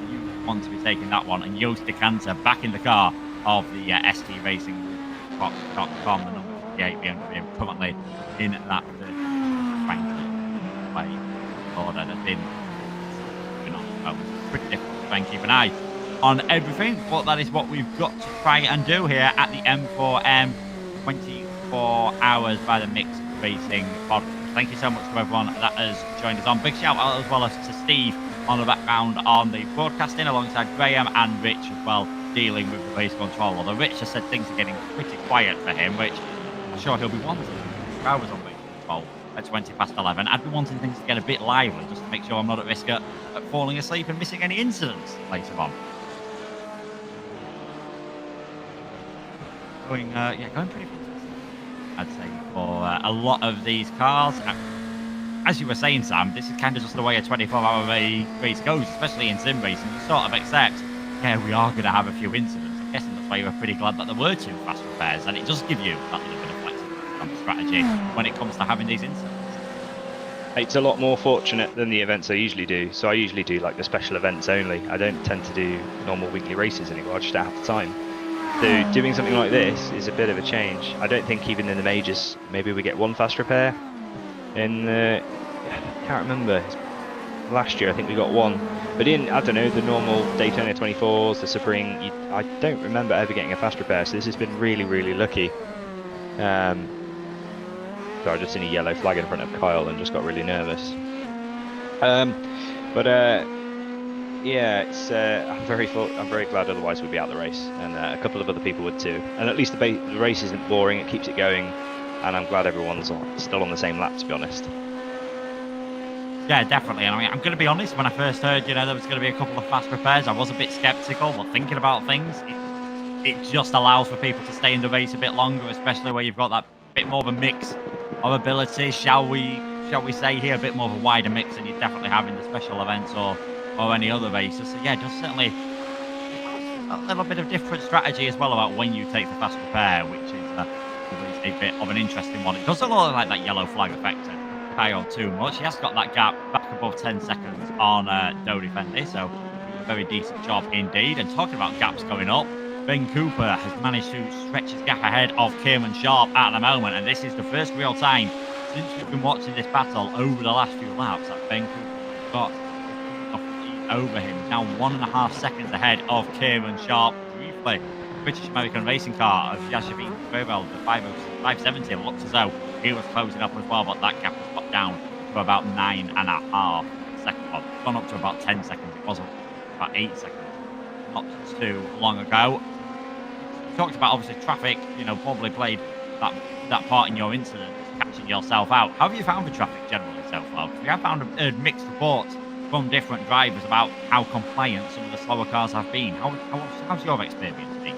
Speaker 1: want to be taking that one. And Joost de Canter back in the car of the ST Racing Fox.com, the number 58 BMW, currently in that way order. There's been pretty difficult to try and keep an eye on everything, but that is what we've got to try and do here at the M4M 24 hours by the Mixed Racing Pod. Thank you so much to everyone that has joined us on. Big shout out as well as to Steve on the background on the broadcasting, alongside Graham and Rich as well, dealing with the race control. Although Rich has said things are getting pretty quiet for him, which I'm sure he'll be wanting. If I was on race control at 20 past 11, I'd be wanting things to get a bit lively, just to make sure I'm not at risk at falling asleep and missing any incidents later on. Going pretty fast, I'd say, for a lot of these cars. As you were saying, Sam, this is kind of just the way a 24-hour race goes, especially in sim racing. You sort of accept, yeah, we are going to have a few incidents. I'm guessing that's why you were pretty glad that there were 2 fast repairs, and it does give you that little bit of flexibility on the strategy when it comes to having these incidents.
Speaker 9: It's a lot more fortunate than the events I usually do. So I usually do like the special events only. I don't tend to do normal weekly races anymore. I just don't have the time. So doing something like this is a bit of a change. I don't think even in the majors, maybe we get 1 fast repair. In I can't remember. Last year I think we got 1. But in, I don't know, the normal Daytona 24s, the Sebring, I don't remember ever getting a fast repair. So this has been really, really lucky. So I just seen a yellow flag in front of Kyle and just got really nervous. Yeah, it's I'm very glad. Otherwise, we'd be out of the race, and a couple of other people would too. And at least the race isn't boring; it keeps it going. And I'm glad everyone's still on the same lap, to be honest.
Speaker 1: Yeah, definitely. And I mean, I'm going to be honest. When I first heard, there was going to be a couple of fast repairs, I was a bit skeptical. But thinking about things, it just allows for people to stay in the race a bit longer, especially where you've got that bit more of a mix of abilities. Shall we say here, a bit more of a wider mix than you definitely have in the special events or any other races. So yeah, just certainly a little bit of different strategy as well about when you take the fast repair, which is a bit of an interesting one. It doesn't look like that yellow flag affected Kyle too much. He has got that gap back above 10 seconds on Dodie Fendi, so a very decent job indeed. And talking about gaps going up, Ben Cooper has managed to stretch his gap ahead of Kieran Sharp at the moment, and this is the first real time since we've been watching this battle over the last few laps that Ben Cooper got over him. Now 1.5 seconds ahead of Kieran Sharp. Briefly, British American racing car of Yashavin Prevel, the 570, looks as though he was closing up as well, but that gap was got down to about 9.5 seconds. Well, gone up to about 10 seconds. It was about 8 seconds not too long ago. We talked about obviously traffic, probably played that part in your incident, catching yourself out. How have you found the traffic generally so far? Because we have found mixed reports from different drivers about how compliant some of the slower cars have been. How's your experience been?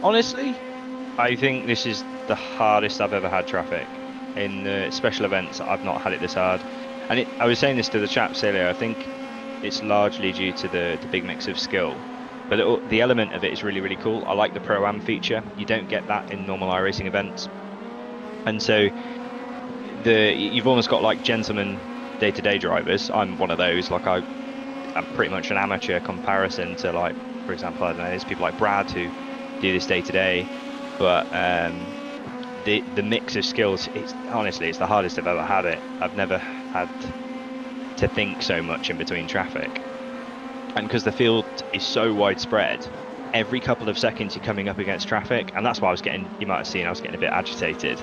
Speaker 9: Honestly, I think this is the hardest I've ever had traffic. In the special events, I've not had it this hard. And I was saying this to the chaps earlier, I think it's largely due to the big mix of skill. But the element of it is really, really cool. I like the Pro-Am feature. You don't get that in normal iRacing events. And so you've almost got like gentlemen day-to-day drivers. I'm one of those. Like I'm pretty much an amateur comparison to, like, for example, I don't know, there's people like Brad who do this day-to-day. But the mix of skills, honestly, it's the hardest I've ever had it. I've never had to think so much in between traffic. And because the field is so widespread, every couple of seconds you're coming up against traffic, and that's why you might have seen I was getting a bit agitated.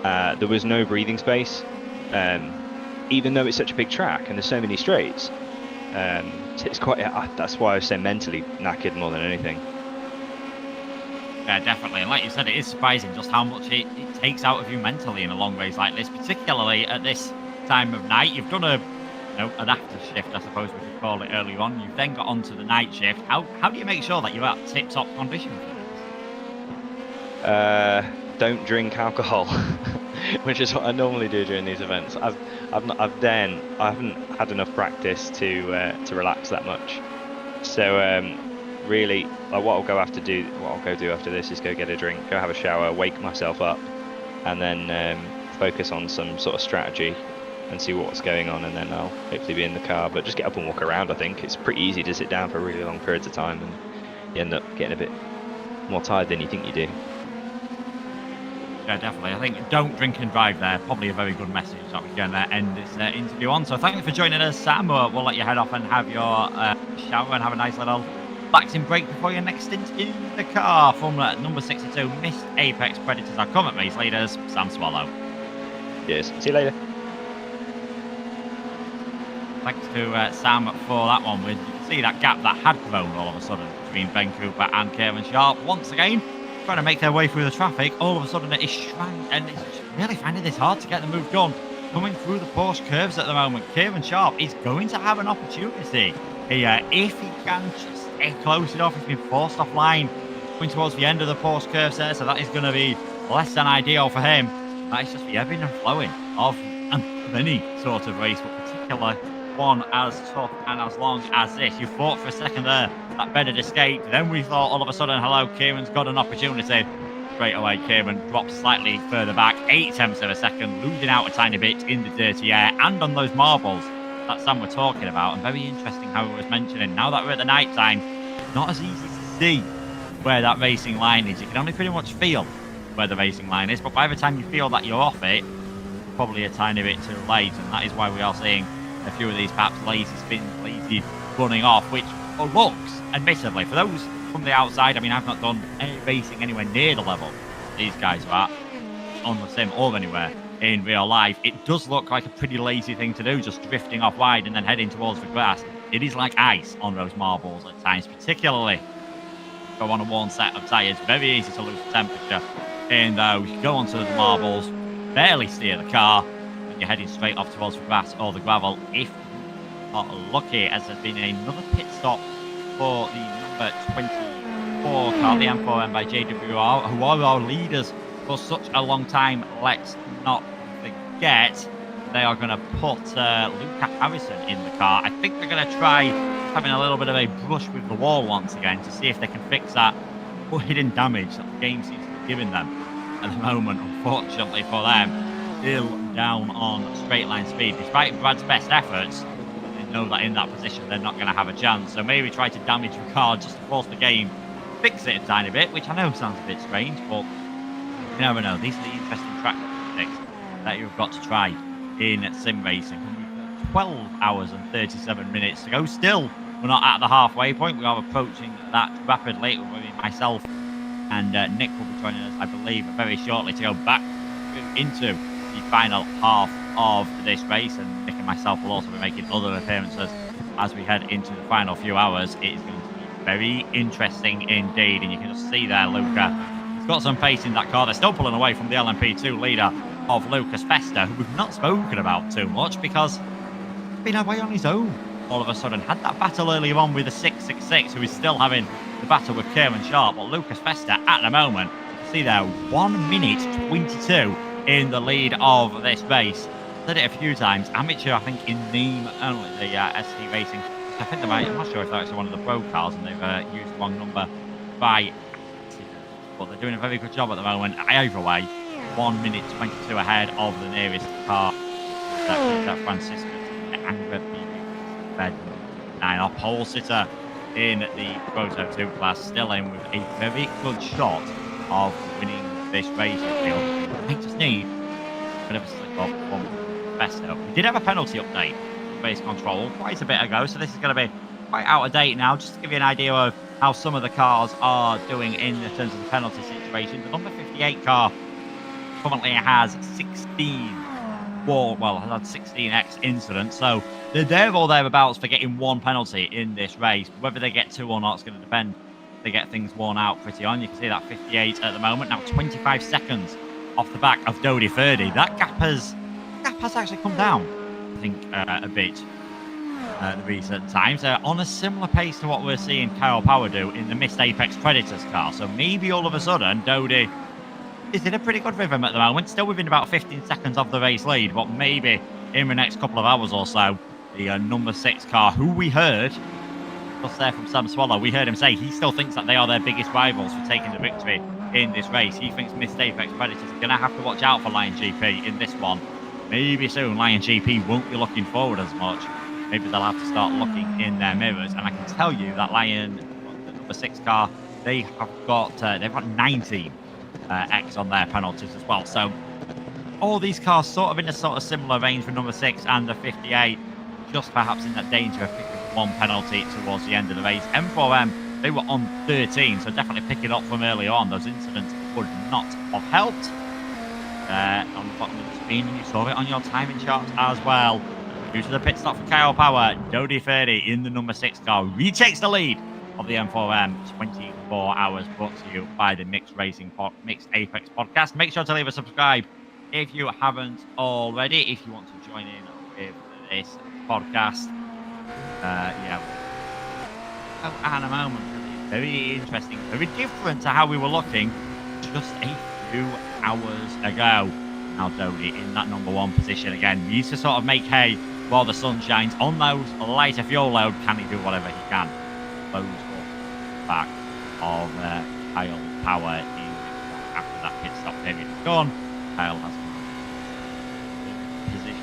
Speaker 9: There was no breathing space, even though it's such a big track and there's so many straights. It's quite, that's why I was so mentally knackered more than anything.
Speaker 1: Yeah, definitely. And like you said, it is surprising just how much it takes out of you mentally in a long race like this, particularly at this time of night. You've done an after shift, I suppose we could call it, earlier on. You've then got onto the night shift. How do you make sure that you're at tip-top condition for this?
Speaker 9: Don't drink alcohol, which is what I normally do during these events. I haven't had enough practice to relax that much. So really, like, what I'll go do after this is go get a drink, go have a shower, wake myself up, and then focus on some sort of strategy and see what's going on, and then I'll hopefully be in the car. But just get up and walk around. I think it's pretty easy to sit down for really long periods of time, and you end up getting a bit more tired than you think you do.
Speaker 1: Yeah, definitely. I think don't drink and drive there. Probably a very good message that we can end this interview on. So thank you for joining us, Sam. We'll let you head off and have your shower and have a nice little relaxing break before your next stint in the car. From number 62, Missed Apex Predators, our current race leaders, Sam Swallow.
Speaker 9: Cheers. See you later.
Speaker 1: Thanks to Sam for that one. We see that gap that had grown all of a sudden between Ben Cooper and Kieran Sharp. Once again, trying to make their way through the traffic. All of a sudden it is shrank, and it's really finding this hard to get the move done. Coming through the Porsche curves at the moment, Kieran Sharp is going to have an opportunity here if he can just stay close enough. He's been forced offline going towards the end of the Porsche curves there, so that is going to be less than ideal for him. That is just the ebbing and flowing of any sort of race, but particularly one as tough and as long as this. You fought for a second there, that bed had escaped. Then we thought all of a sudden, hello, Kieran's got an opportunity. Straight away, Kieran drops slightly further back, 0.8 of a second, losing out a tiny bit in the dirty air and on those marbles that Sam were talking about. And very interesting how he was mentioning, now that we're at the night time, not as easy to see where that racing line is. You can only pretty much feel where the racing line is, but by the time you feel that you're off it, probably a tiny bit too late. And that is why we are seeing a few of these perhaps lazy spins, lazy running off, which looks, admittedly, for those from the outside, I mean, I've not done any racing anywhere near the level these guys are at. on the sim or anywhere in real life, it does look like a pretty lazy thing to do, just drifting off wide and then heading towards the grass. It is like ice on those marbles at times, particularly go on a worn set of tyres. Very easy to lose the temperature in those. You go onto the marbles, barely steer the car, and you're heading straight off towards the grass or the gravel. If you are lucky, as there's been another pit stop for the number 24 car, the M4EM by JWR, who are our leaders for such a long time. Let's not forget they are going to put Luca Harrison in the car. I think they're going to try having a little bit of a brush with the wall once again to see if they can fix that hidden damage that the game seems to be giving them at the moment. Unfortunately for them, still down on straight line speed. Despite Brad's best efforts, they know that in that position they're not going to have a chance. So maybe try to damage the car just to force the game, fix it a tiny bit, which I know sounds a bit strange, but you never know. These are the interesting track tactics that you've got to try in sim racing. 12 hours and 37 minutes to go. Still, we're not at the halfway point. We are approaching that rapidly. Myself and Nick will be joining us, I believe, very shortly to go back into the final half of this race. And Nick and myself will also be making other appearances as we head into the final few hours. It is going to be very interesting indeed. And you can just see there, Luca, he's got some pace in that car. They're still pulling away from the LMP2 leader of Lucas Festa, who we've not spoken about too much because he's been away on his own all of a sudden. Had that battle earlier on with the 666, who is still having the battle with Kieran Sharp. But Lucas Festa, at the moment, you can see there, 1 minute 22 in the lead of this race. Said it a few times. Amateur, I think, in name only, the SC Racing. I think they might, I'm not sure if that's actually one of the pro cars and they've used the wrong number by accident. But they're doing a very good job at the moment. Either way, 1 minute 22 ahead of the nearest car. That Francisco Angret Bed 9, our pole sitter in the Proto 2 class, still in with a very good shot of winning this race. I just need a bit of a slip up from Festo. We did have a penalty update for race control quite a bit ago, so this is going to be quite out of date now. Just to give you an idea of how some of the cars are doing in terms of the penalty situation. The number 58 car currently has 16 has had 16x incidents, so they're there or thereabouts for getting one penalty in this race. Whether they get two or not is going to depend. They get things worn out pretty on. You can see that 58 at the moment, now 25 seconds off the back of Dodi Ferdi. That gap has actually come down, I think, a bit the recent times, on a similar pace to what we're seeing Kyle Power do in the Missed Apex Predators car. So maybe all of a sudden Dodi is in a pretty good rhythm at the moment, still within about 15 seconds of the race lead, but maybe in the next couple of hours or so, the number 6 car, who we heard just there from Sam Swallow, we heard him say he still thinks that they are their biggest rivals for taking the victory in this race. He thinks Missed Apex Predators are going to have to watch out for Lion GP in this one. Maybe soon Lion GP won't be looking forward as much. Maybe they'll have to start looking in their mirrors. And I can tell you that Lion, the number 6 car, they've got 19 X on their penalties as well. So all these cars sort of in a sort of similar range for number 6 and the 58, just perhaps in that danger of picking one penalty towards the end of the race. M4EM, they were on 13, so definitely picking up from earlier on. Those incidents would not have helped. On the bottom of the screen, and you saw it on your timing chart as well. Due to the pit stop for Kyle Power, Dodi Ferdi in the number 6 car retakes the lead of the M4EM 24 hours, brought to you by the Mixed Apex podcast. Make sure to leave a subscribe if you haven't already, if you want to join in with this podcast. At a moment, very interesting, very different to how we were looking just a few hours ago. Now Dodi in that number 1 position again. He needs to sort of make hay while the sun shines. On those lighter fuel load, can he do whatever he can? Close up back of Kyle Power in after that pit stop period is gone. Kyle has position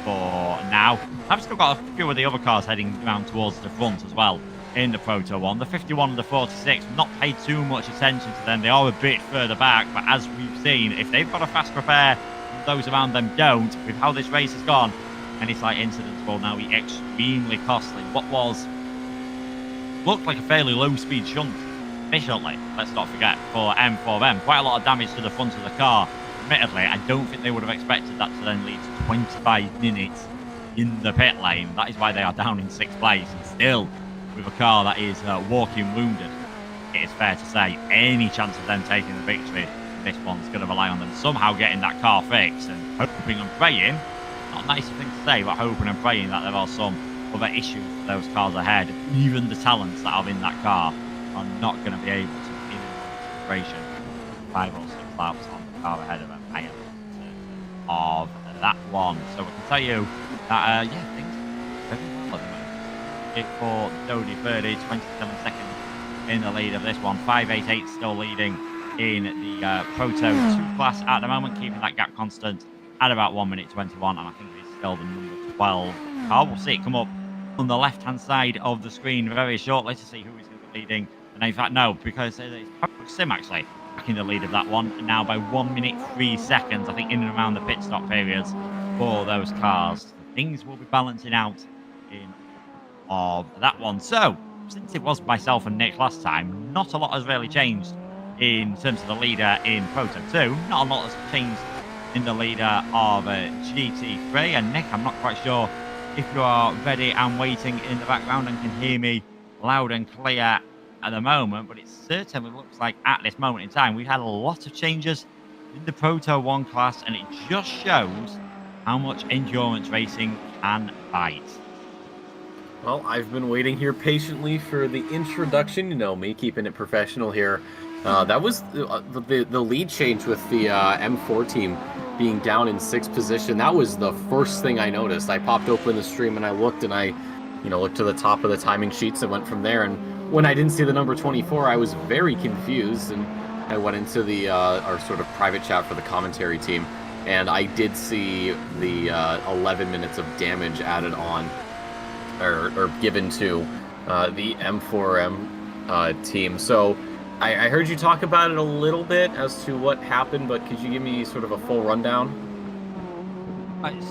Speaker 1: for now. I've still got a few of the other cars heading around towards the front as well in the Proto one. The 51 and the 46, not paid too much attention to them. They are a bit further back, but as we've seen, if they've got a fast repair, those around them don't. With how this race has gone, any slight incidents will now be extremely costly. What looked like a fairly low-speed shunt, efficiently, let's not forget, for M4EM. Quite a lot of damage to the front of the car. admittedly, I don't think they would have expected that to then lead to 25 minutes in the pit lane. That is why they are down in 6th place, and still with a car that is walking wounded. It is fair to say any chance of them taking the victory, this one's going to rely on them somehow getting that car fixed and hoping and praying, not a nice thing to say, but hoping and praying that there are some other issues with those cars ahead. Even the talents that are in that car are not going to be able to, in consideration, 5 or 6 laps on the car ahead of them. I am certain of that one. So we can tell you that, yeah, things are very well at the moment. It for Dodie Birdie, 27 seconds in the lead of this one. 588 still leading in the Proto 2 class at the moment, keeping that gap constant at about 1 minute 21, and I think it's still the number 12 car. We'll see it come up on the left-hand side of the screen very shortly to see who is going to be leading. And in fact, no, because it's Sim actually back in the lead of that one, now by 1 minute 3 seconds, I think, in and around the pit stop periods for those cars. Things will be balancing out in of that one. So, since it was myself and Nick last time, not a lot has really changed in terms of the leader in Proto 2. Not a lot has changed in the leader of GT3. And Nick, I'm not quite sure if you are ready and waiting in the background and can hear me loud and clear at the moment, but it certainly looks like at this moment in time we've had a lot of changes in the Proto 1 class, and it just shows how much endurance racing can bite.
Speaker 10: Well, I've been waiting here patiently for the introduction. You know me, keeping it professional here. That was the lead change with the M4 team being down in 6th position. That was the first thing I noticed. I popped open the stream and I looked, and I, looked to the top of the timing sheets and went from there. And when I didn't see the number 24, I was very confused, and I went into the our sort of private chat for the commentary team, and I did see the 11 minutes of damage added on, or given to the M4EM team. So I heard you talk about it a little bit as to what happened, but could you give me sort of a full rundown?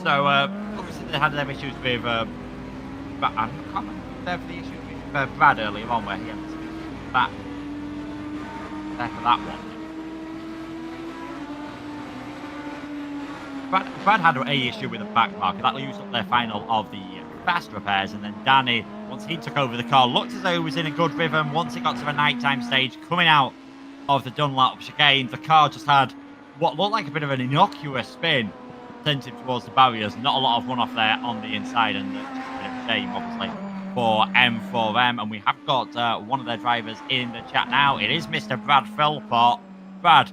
Speaker 1: So obviously they had their issues with but I can't remember there for the issue with Brad earlier on where he had to back there for that one. Brad had an issue with the back marker that used up their final of the fast repairs, and then Danny, once he took over the car, looked as though he was in a good rhythm. Once it got to the nighttime stage, coming out of the Dunlop chicane, the car just had what looked like a bit of an innocuous spin, sent it towards the barriers. Not a lot of runoff there on the inside, and just a bit of a shame, obviously, for M4EM. And we have got one of their drivers in the chat now. It is Mr. Brad Philpott. Brad,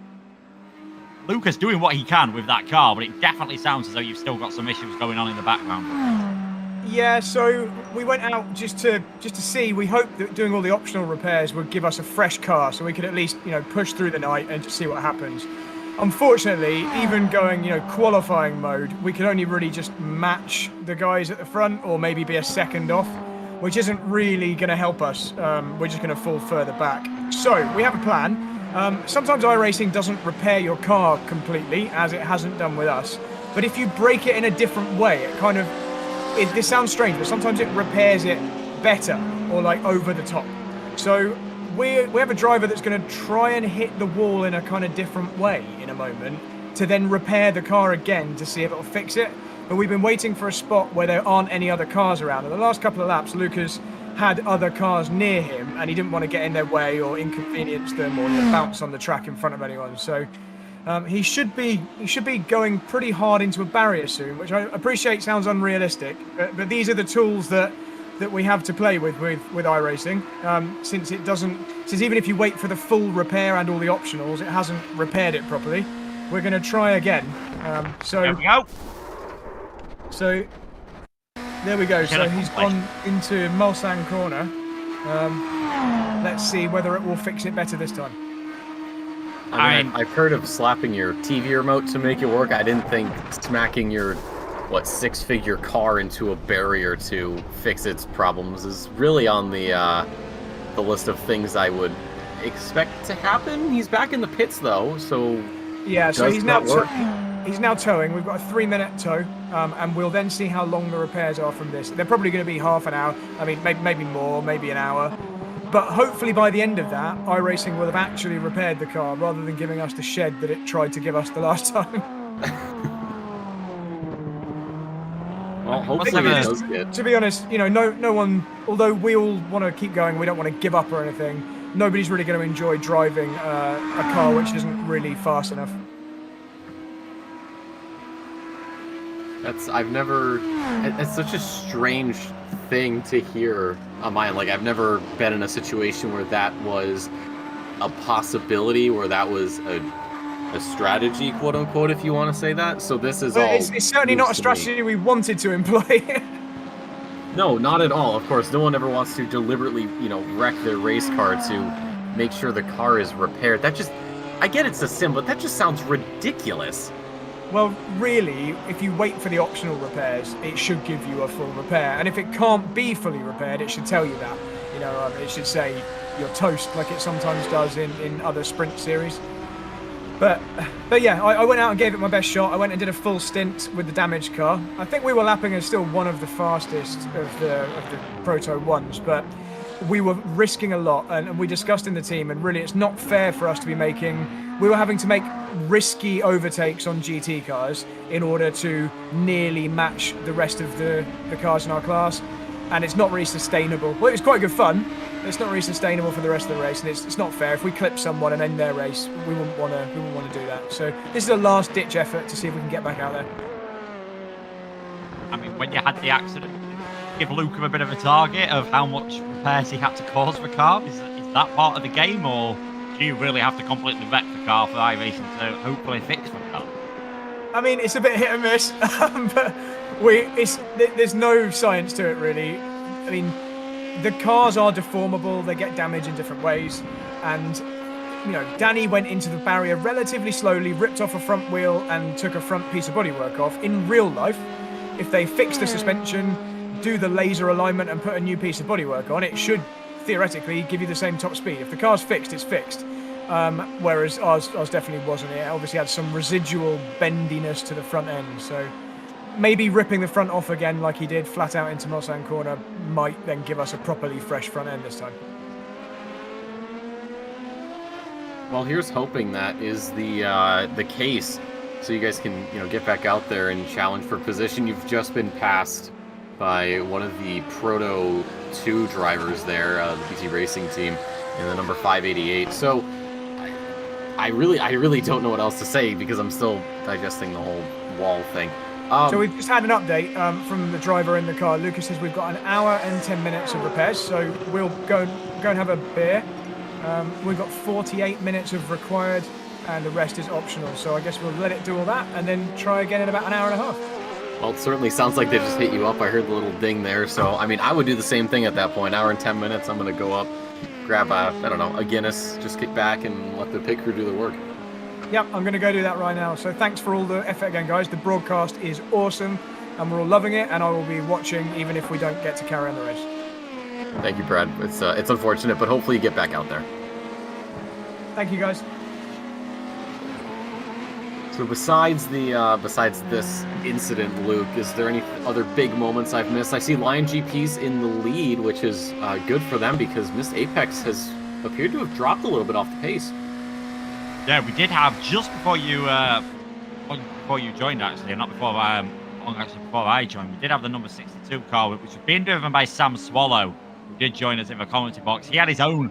Speaker 1: Lucas doing what he can with that car, but it definitely sounds as though you've still got some issues going on in the background.
Speaker 3: Yeah, so we went out just to see. We hoped that doing all the optional repairs would give us a fresh car, so we could at least push through the night and just see what happens. Unfortunately, even going qualifying mode, we could only really just match the guys at the front, or maybe be a second off, which isn't really going to help us. We're just going to fall further back. So we have a plan. Sometimes iRating doesn't repair your car completely, as it hasn't done with us. But if you break it in a different way, it kind of this sounds strange, but sometimes it repairs it better, or like over the top. So we have a driver that's going to try and hit the wall in a kind of different way in a moment to then repair the car again to see if it'll fix it. But we've been waiting for a spot where there aren't any other cars around. In the last couple of laps, Lucas had other cars near him, and he didn't want to get in their way or inconvenience them or bounce on the track in front of anyone. So he should be going pretty hard into a barrier soon, which I appreciate sounds unrealistic, but these are the tools that we have to play with iRacing. Since even if you wait for the full repair and all the optionals, it hasn't repaired it properly. We're going to try again. So
Speaker 1: there we go.
Speaker 3: So there we go. So he's gone into Mulsanne corner. Let's see whether it will fix it better this time.
Speaker 10: I mean, I've heard of slapping your TV remote to make it work. I didn't think smacking your, six-figure car into a barrier to fix its problems is really on the list of things I would expect to happen. He's back in the pits, though, so...
Speaker 3: Yeah, so he's now towing. We've got a 3-minute tow, and we'll then see how long the repairs are from this. They're probably going to be half an hour. I mean, maybe more, maybe an hour. But hopefully by the end of that, iRacing will have actually repaired the car rather than giving us the shed that it tried to give us the last time.
Speaker 10: Well, hopefully it does get.
Speaker 3: To be honest, you know, no one, although we all want to keep going, we don't want to give up or anything, nobody's really going to enjoy driving a car which isn't really fast enough.
Speaker 10: It's such a strange thing to hear on my end. Like, I've never been in a situation where that was a possibility, where that was a strategy, quote unquote, if you want to say that. So this is all.
Speaker 3: It's certainly not a strategy we wanted to employ.
Speaker 10: No, not at all. Of course, no one ever wants to deliberately, wreck their race car to make sure the car is repaired. I get it's a sim, but that just sounds ridiculous.
Speaker 3: Well, really, if you wait for the optional repairs, it should give you a full repair. And if it can't be fully repaired, it should tell you that. It should say you're toast, like it sometimes does in other sprint series. But yeah, I went out and gave it my best shot. I went and did a full stint with the damaged car. I think we were lapping as still one of the fastest of the Proto ones, but we were risking a lot, and we discussed in the team, and really it's not fair for us to be we were having to make risky overtakes on GT cars in order to nearly match the rest of the cars in our class, and it's not really sustainable. Well, it was quite good fun. It's not really sustainable for the rest of the race, and it's not fair. If we clip someone and end their race, we wouldn't want to do that. So this is a last-ditch effort to see if we can get back out there.
Speaker 1: I mean, when you had the accident, give Luke a bit of a target of how much repairs he had to cause for the car? Is that part of the game, or do you really have to completely wreck the car for iRacing to hopefully fix the car?
Speaker 3: I mean, it's a bit hit and miss, but there's no science to it, really. I mean, the cars are deformable, they get damaged in different ways, and Danny went into the barrier relatively slowly, ripped off a front wheel and took a front piece of bodywork off. In real life, if they fix the suspension, do the laser alignment and put a new piece of bodywork on, it should theoretically give you the same top speed. If the car's fixed, it's fixed. Whereas ours definitely wasn't. It obviously had some residual bendiness to the front end, so maybe ripping the front off again like he did flat out into Mulsanne corner might then give us a properly fresh front end this time.
Speaker 10: Well, here's hoping that is the case, so you guys can get back out there and challenge for position. You've just been passed by one of the Proto 2 drivers there, the PT Racing team, in the number 588. So I really don't know what else to say because I'm still digesting the whole wall thing.
Speaker 3: So we've just had an update from the driver in the car. Lucas says we've got an hour and 10 minutes of repairs, so we'll go and have a beer. We've got 48 minutes of required, and the rest is optional. So I guess we'll let it do all that, and then try again in about an hour and a half.
Speaker 10: Well, it certainly sounds like they just hit you up. I heard the little ding there. So, I mean, I would do the same thing at that point. Hour and 10 minutes, I'm going to go up, grab a Guinness, just kick back and let the pit crew do the work.
Speaker 3: Yep, I'm going to go do that right now. So thanks for all the effort again, guys. The broadcast is awesome, and we're all loving it, and I will be watching even if we don't get to carry on the race.
Speaker 10: Thank you, Brad. It's unfortunate, but hopefully you get back out there.
Speaker 3: Thank you, guys.
Speaker 10: So besides this incident, Luke, is there any other big moments I've missed? I see Lion GP's in the lead, which is good for them because Miss Apex has appeared to have dropped a little bit off the pace.
Speaker 1: Yeah, we did have just before you joined, actually, not before before I joined. We did have the number 62 car, which was being driven by Sam Swallow, who did join us in the commentary box. He had his own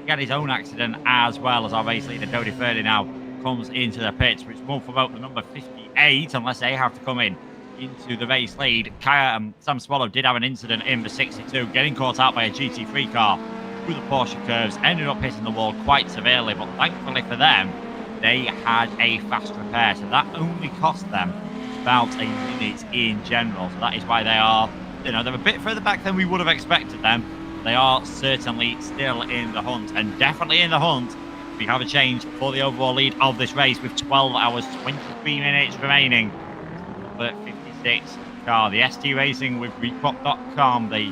Speaker 1: accident, as well as our race leader Dodie Ferdy now comes into the pits, which won't promote the number 58 unless they have to come into the race lead. Sam Swallow did have an incident in the 62, getting caught out by a GT3 car through the Porsche curves, ended up hitting the wall quite severely, but thankfully for them, they had a fast repair, so that only cost them about a minute in general. So that is why they are, they're a bit further back than we would have expected them. They are certainly still in the hunt, and definitely in the hunt. We have a change for the overall lead of this race with 12 hours, 23 minutes remaining. Number 56 car, the ST Racing with Recrop.com, the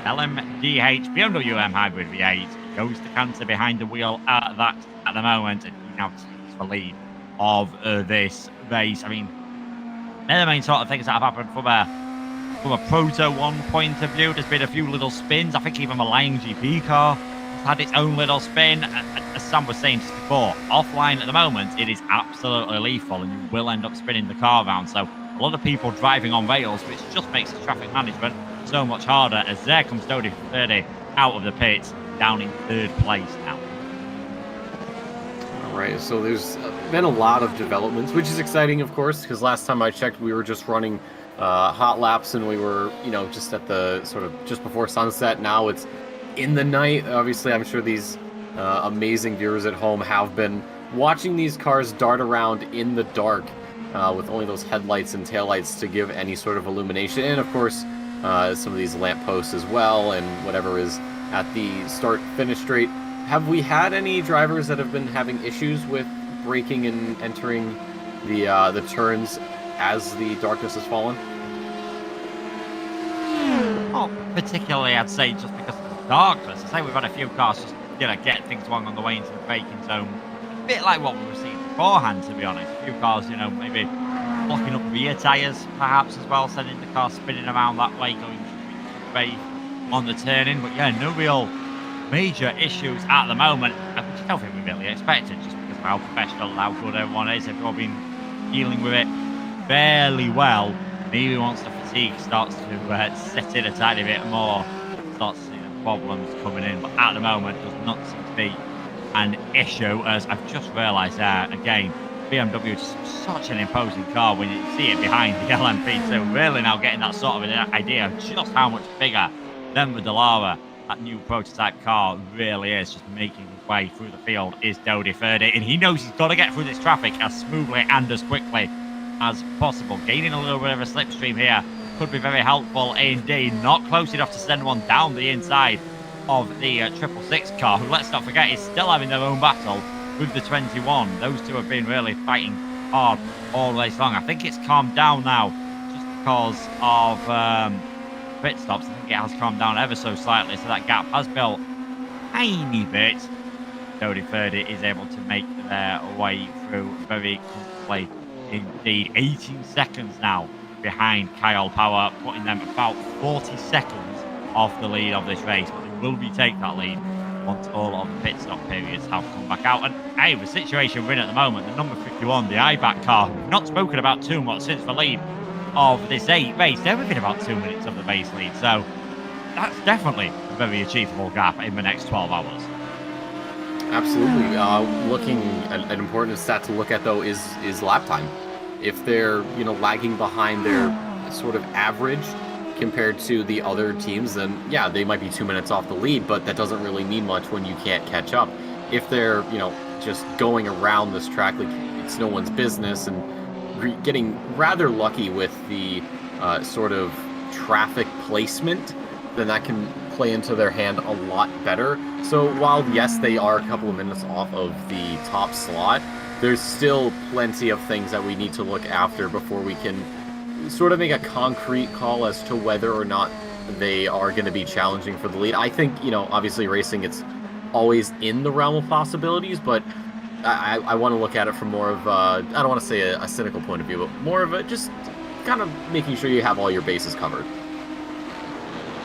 Speaker 1: LMDh BMW M Hybrid V8 goes to canter behind the wheel at the moment, and he now takes the lead of this race. I mean, they're the main sort of things that have happened from a Proto 1 point of view. There's been a few little spins. I think even the Lion GP car had its own little spin. As Sam was saying just before, offline at the moment, it is absolutely lethal and you will end up spinning the car around. So a lot of people driving on rails, which just makes the traffic management so much harder, as there comes Dodi 30 out of the pits, down in 3rd place now.
Speaker 10: All right, so there's been a lot of developments, which is exciting, of course, because last time I checked, we were just running hot laps and we were, just at the sort of just before sunset. Now it's in the night. Obviously, I'm sure these amazing viewers at home have been watching these cars dart around in the dark with only those headlights and taillights to give any sort of illumination. And of course, some of these lampposts as well, and whatever is at the start-finish straight. Have we had any drivers that have been having issues with braking and entering the turns as the darkness has fallen?
Speaker 1: Not particularly, I'd say, just because of the darkness. I say we've had a few cars just, get things along on the way into the braking zone. A bit like what we were seeing beforehand, to be honest. A few cars, maybe blocking up rear tyres, perhaps, as well, sending the car spinning around that way, going to brake on the turning. But yeah, no real major issues at the moment, which I don't think we really expected, just because of how professional and how good everyone is. Everyone's been dealing with it fairly well. Maybe once the fatigue starts to set in a tiny bit more, starts to see the problems coming in. But at the moment, does not seem to be an issue, as I've just realised there, again, BMW is such an imposing car when you see it behind the LMP2. Really now getting that sort of an idea of just how much bigger than the Dallara that new prototype car really is. Just making his way through the field is Dodi 30, and he knows he's got to get through this traffic as smoothly and as quickly as possible. Gaining a little bit of a slipstream here could be very helpful indeed. Not close enough to send one down the inside of the 666 car, who, let's not forget, is still having their own battle with the 21. Those two have been really fighting hard all race long. I think it's calmed down now just because of pit stops. I think it has calmed down ever so slightly, so that gap has built a tiny bit. Dodi 30 is able to make their way through very comfortably indeed. 18 seconds now behind Kyle Power, putting them about 40 seconds off the lead of this race, but they will retake that lead once all of the pit stop periods have come back out. And hey, the situation we're in at the moment, the number 51, the IBAC car, we've not spoken about too much since the lead of this race. They're within about 2 minutes of the race lead, so that's definitely a very achievable gap in the next 12 hours.
Speaker 10: Absolutely. Looking at an important stat to look at, though, is lap time. If they're lagging behind their sort of average compared to the other teams, then yeah, they might be 2 minutes off the lead, but that doesn't really mean much when you can't catch up. If they're just going around this track like it's no one's business and getting rather lucky with the sort of traffic placement, then that can play into their hand a lot better. So while yes, they are a couple of minutes off of the top slot, there's still plenty of things that we need to look after before we can sort of make a concrete call as to whether or not they are going to be challenging for the lead. I think, obviously racing, it's always in the realm of possibilities, but I want to look at it from more of I don't want to say a cynical point of view, but more of a just kind of making sure you have all your bases covered.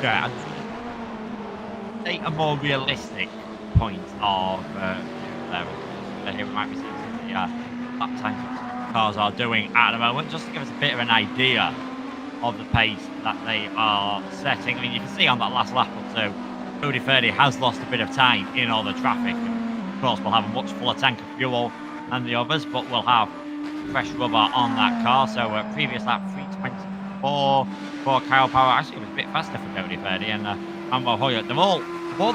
Speaker 1: Yeah, I'd say a more realistic point of here we might be seeing some of the lap times cars are doing at the moment, just to give us a bit of an idea of the pace that they are setting. I mean, you can see on that last lap or two, Dodi 30 has lost a bit of time in all the traffic. Of course, we'll have a much fuller tank of fuel than the others, but we'll have fresh rubber on that car. So previous lap 3:24 for Kyle Power. Actually, it was a bit faster for Dodi 30 and Manuel Hoyer. They're all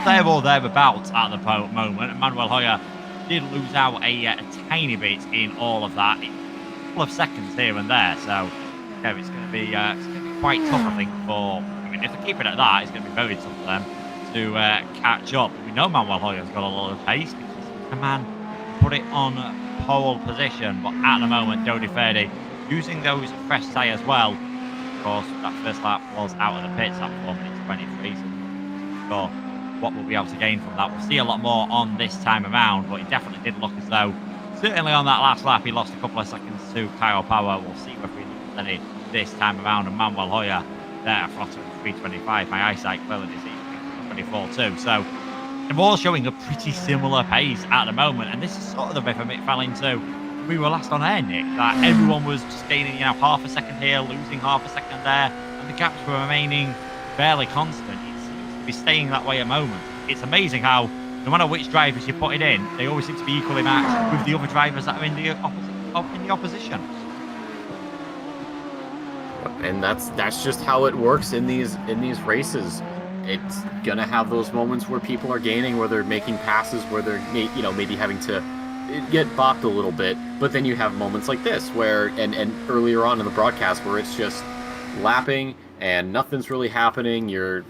Speaker 1: there or thereabouts at the moment. And Manuel Hoyer did lose out a tiny bit in all of that. A couple of seconds here and there. So yeah, it's going to be quite tough, I think, if they keep it at that, it's going to be very tough for them to catch up. We know Manuel Hoyer's got a lot of pace because the man put it on pole position, but at the moment, Dodi 30 using those fresh tyres well. Of course, that first lap was out of the pits at 4 minutes 23, so what we'll be able to gain from that. We'll see a lot more on this time around, but it definitely did look as though, certainly on that last lap, he lost a couple of seconds to Kyle Power. We'll see whether he loses any this time around, and Manuel Hoyer there for 3:25. My eyesight clearly deceived me, 24 too. So they're all showing a pretty similar pace at the moment, and this is sort of the rhythm it fell into. We were last on air, Nick, that everyone was just gaining, half a second here, losing half a second there, and the gaps were remaining fairly constant. It seems to be staying that way at the moment. It's amazing how, no matter which drivers you put it in, they always seem to be equally matched with the other drivers that are in the opposition.
Speaker 10: And that's just how it works in these races. It's gonna have those moments where people are gaining, where they're making passes, where they're maybe having to get bopped a little bit. But then you have moments like this where, and earlier on in the broadcast, where it's just lapping and nothing's really happening. You're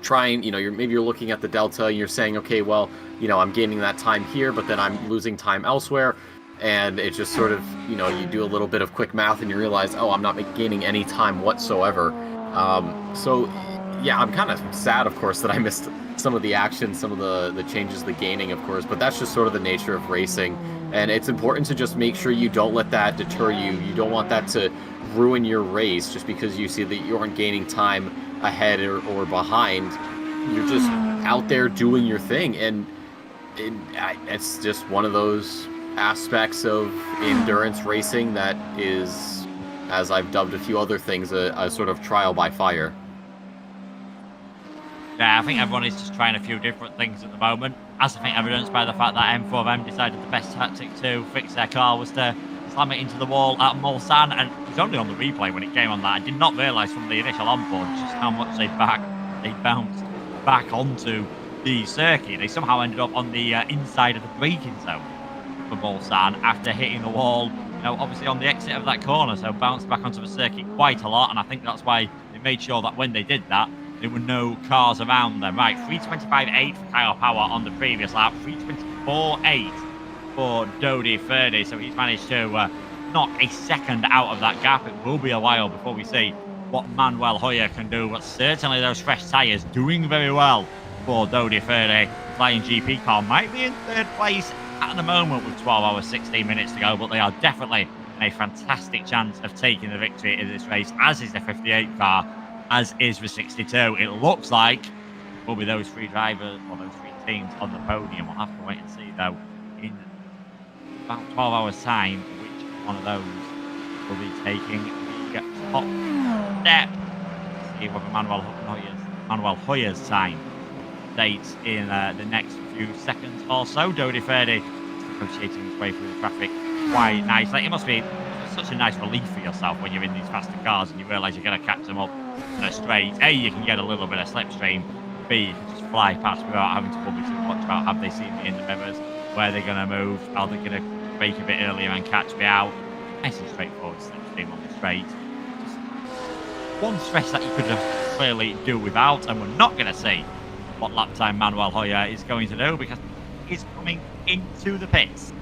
Speaker 10: trying, you're looking at the delta and you're saying, okay, well, I'm gaining that time here, but then I'm losing time elsewhere. And it just sort of, you do a little bit of quick math and you realize, oh, I'm not gaining any time whatsoever. So, yeah, I'm kind of sad, of course, that I missed some of the action, some of the changes, the gaining, of course. But that's just sort of the nature of racing. And it's important to just make sure you don't let that deter you. You don't want that to ruin your race just because you see that you aren't gaining time ahead or behind. You're just out there doing your thing. And it's just one of those aspects of endurance racing that is, as I've dubbed a few other things, a sort of trial by fire.
Speaker 1: Yeah, I think everyone is just trying a few different things at the moment, as I think evidenced by the fact that M4EM decided the best tactic to fix their car was to slam it into the wall at Mulsanne, and it was only on the replay when it came on that. I did not realise from the initial onboard just how much they bounced back onto the circuit. They somehow ended up on the inside of the braking zone for Mulsanne after hitting the wall, obviously on the exit of that corner, so bounced back onto the circuit quite a lot, and I think that's why they made sure that when they did that, there were no cars around them. Right, 3:25.8 for Kyle Power on the previous lap, 3:24.8 for Dodi Ferdi, so he's managed to knock a second out of that gap. It will be a while before we see what Manuel Hoyer can do, but certainly those fresh tyres doing very well for Dodi Ferdi. Flying GP car might be in third place at the moment with 12 hours 16 minutes to go, but they are definitely in a fantastic chance of taking the victory in this race, as is the 58 car, as is the 62. It looks like it will be those three drivers or those three teams on the podium. We'll have to wait and see, though, in about 12 hours time, which one of those will be taking the top step. See whether Manuel Hoyer's time dates in the next few seconds or so. Dodi Ferdi negotiating his way through the traffic quite nicely. It must be such a nice relief for yourself when you're in these faster cars and you realise you're going to catch them up in a straight. A, you can get a little bit of slipstream. B, you can just fly past without having to worry too much about have they seen me in the mirrors, where they're going to move, are they going to brake a bit earlier and catch me out. Nice and straightforward slipstream on the straight. Just one stress that you could have clearly do without, and we're not going to see what lap time Manuel Hoyer is going to do because he's coming into the pits.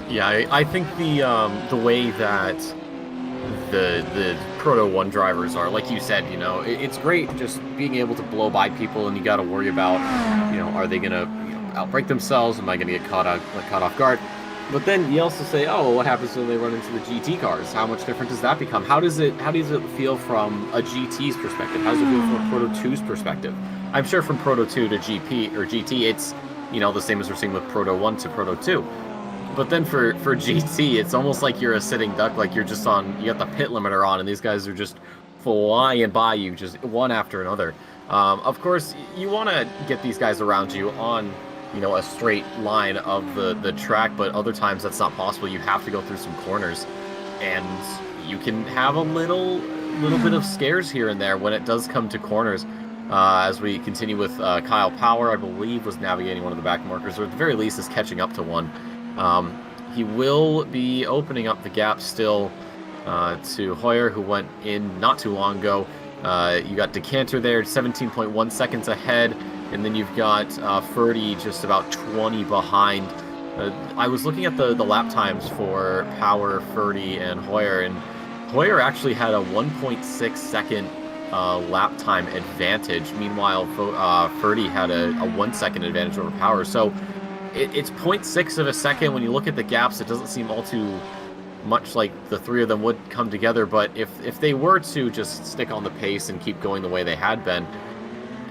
Speaker 10: Yeah, I think the way that the Proto 1 drivers are, like you said, it's great just being able to blow by people, and you got to worry about, are they going to outbrake themselves? Am I going to get caught off guard? But then you also say, oh, well, what happens when they run into the GT cars? How much different does that become? How does it feel from a GT's perspective? How does it feel from a Proto 2's perspective? I'm sure from Proto 2 to GP or GT, it's the same as we're seeing with Proto 1 to Proto 2. But then for GT, it's almost like you're a sitting duck, like you're just you got the pit limiter on, and these guys are just flying by you, just one after another. Of course, you want to get these guys around you on a straight line of the track, but other times that's not possible. You have to go through some corners, and you can have a little bit of scares here and there when it does come to corners. As we continue with Kyle Power, I believe, was navigating one of the back markers, or at the very least is catching up to one. He will be opening up the gap still to Hoyer, who went in not too long ago. You got Decanter there, 17.1 seconds ahead, and then you've got Ferdi just about 20 behind. I was looking at the lap times for Power, Ferdi, and Hoyer, and Hoyer actually had a 1.6 second lap time advantage. Meanwhile, Ferdi had a 1 second advantage over Power. So it's 0.6 of a second. When you look at the gaps, it doesn't seem all too much like the three of them would come together. But if they were to just stick on the pace and keep going the way they had been,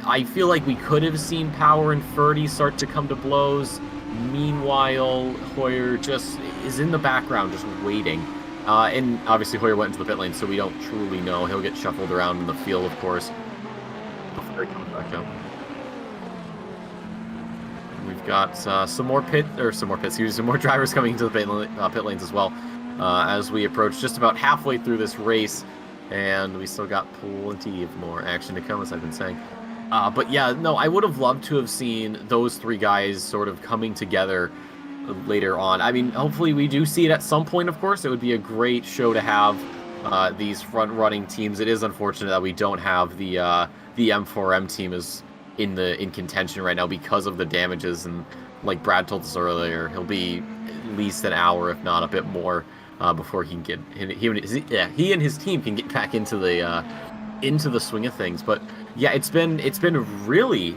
Speaker 10: I feel like we could have seen Power and Ferdy start to come to blows. Meanwhile, Hoyer just is in the background, just waiting. And obviously Hoyer went into the pit lane, so we don't truly know. He'll get shuffled around in the field, of course, before he comes back out. We've got some more drivers coming into the pit lanes as well, as we approach just about halfway through this race, and we still got plenty of more action to come, as I've been saying. But yeah, no, I would have loved to have seen those three guys sort of coming together later on. I mean, hopefully we do see it at some point, of course. It would be a great show to have these front-running teams. It is unfortunate that we don't have the M4M team is in contention right now because of the damages, and like Brad told us earlier, he'll be at least an hour, if not a bit more, before he can get he and his team can get back into the swing of things. But yeah, it's been really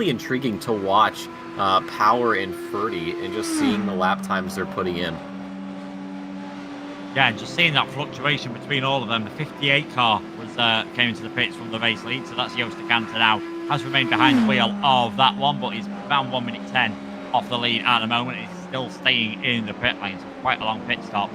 Speaker 10: intriguing to watch Power and Ferdy and just seeing the lap times they're putting in.
Speaker 1: Yeah, and just seeing that fluctuation between all of them. The 58 car came into the pits from the race lead, so that's Joost de Kanter now. Has remained behind the wheel of that one, but he's around 1 minute 10 off the lead at the moment. He's still staying in the pit lane, so quite a long pit stop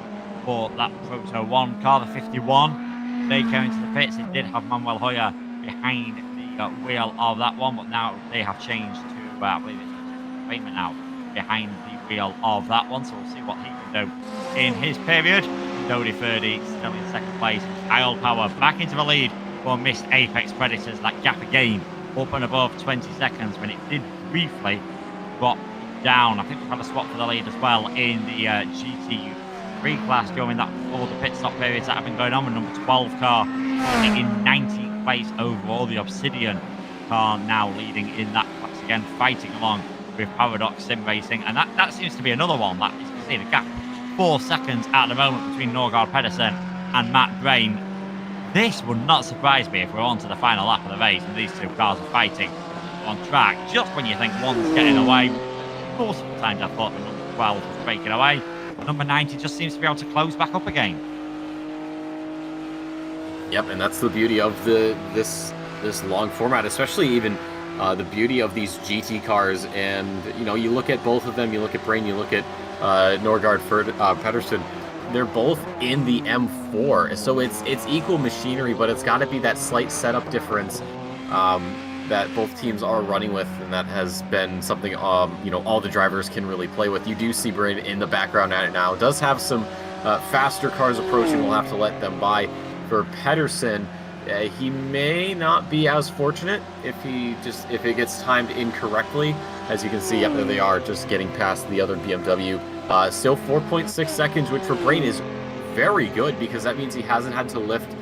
Speaker 1: for that Proto 1 car, the 51. They came into the pits. It did have Manuel Hoyer behind the wheel of that one, but now they have changed to, I believe it's Raymond now, behind the wheel of that one, so we'll see what he can do in his period. Dodie Ferdy still in second place. Kyle Power back into the lead for missed Apex Predators. That gap again up and above 20 seconds when it did briefly drop down. I think we've had a swap for the lead as well in the GT3 class during that all the pit stop periods that have been going on, with number 12 car in 19th place overall. The Obsidian car now leading in that class again, fighting along with Paradox Sim Racing, and that seems to be another one that, as you can see, the gap 4 seconds at the moment between Norgard Pedersen and Matt Brain. This would not surprise me if we're on to the final lap of the race and these two cars are fighting on track. Just when you think one's getting away, multiple times I thought the number 12 was breaking away. Number 90 just seems to be able to close back up again.
Speaker 10: Yep, and that's the beauty of this long format, especially even the beauty of these GT cars. And you look at both of them, you look at Brain, you look at Norgard Pedersen. They're both in the M4, so it's equal machinery, but it's got to be that slight setup difference that both teams are running with, and that has been something all the drivers can really play with. You do see Brain in the background at it now. It does have some faster cars approaching. We'll have to let them by. For Pedersen, he may not be as fortunate if it gets timed incorrectly. As you can see, yep, there they are, just getting past the other BMW. Still 4.6 seconds, which for Brain is very good, because that means he hasn't had to lift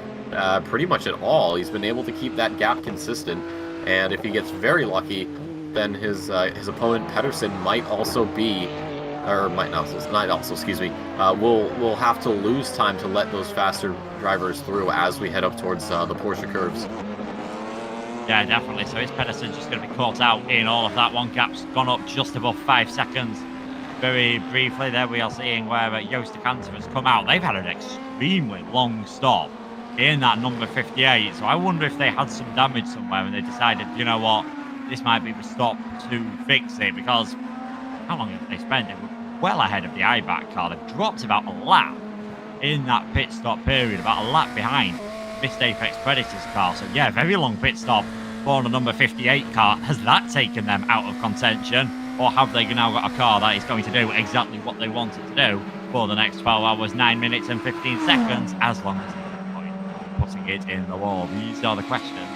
Speaker 10: pretty much at all. He's been able to keep that gap consistent, and if he gets very lucky, then his opponent Pedersen might also be, or might also, excuse me, we'll have to lose time to let those faster drivers through as we head up towards the Porsche curves.
Speaker 1: Yeah, definitely. So is Pedersen just going to be caught out in all of that? One gap's gone up just above 5 seconds. Very briefly there we are seeing where Joost de Kanter has come out. They've had an extremely long stop in that number 58. So I wonder if they had some damage somewhere and they decided, you know what, this might be the stop to fix it, because how long have they spent? They were well ahead of the IBAC car. They've dropped about a lap in that pit stop period, about a lap behind missed Apex Predators car. So yeah, very long pit stop for the number 58 car. Has that taken them out of contention, or have they now got a car that is going to do exactly what they wanted to do for the next 12 hours, 9 minutes and 15 seconds, as long as putting it in the wall? These are the questions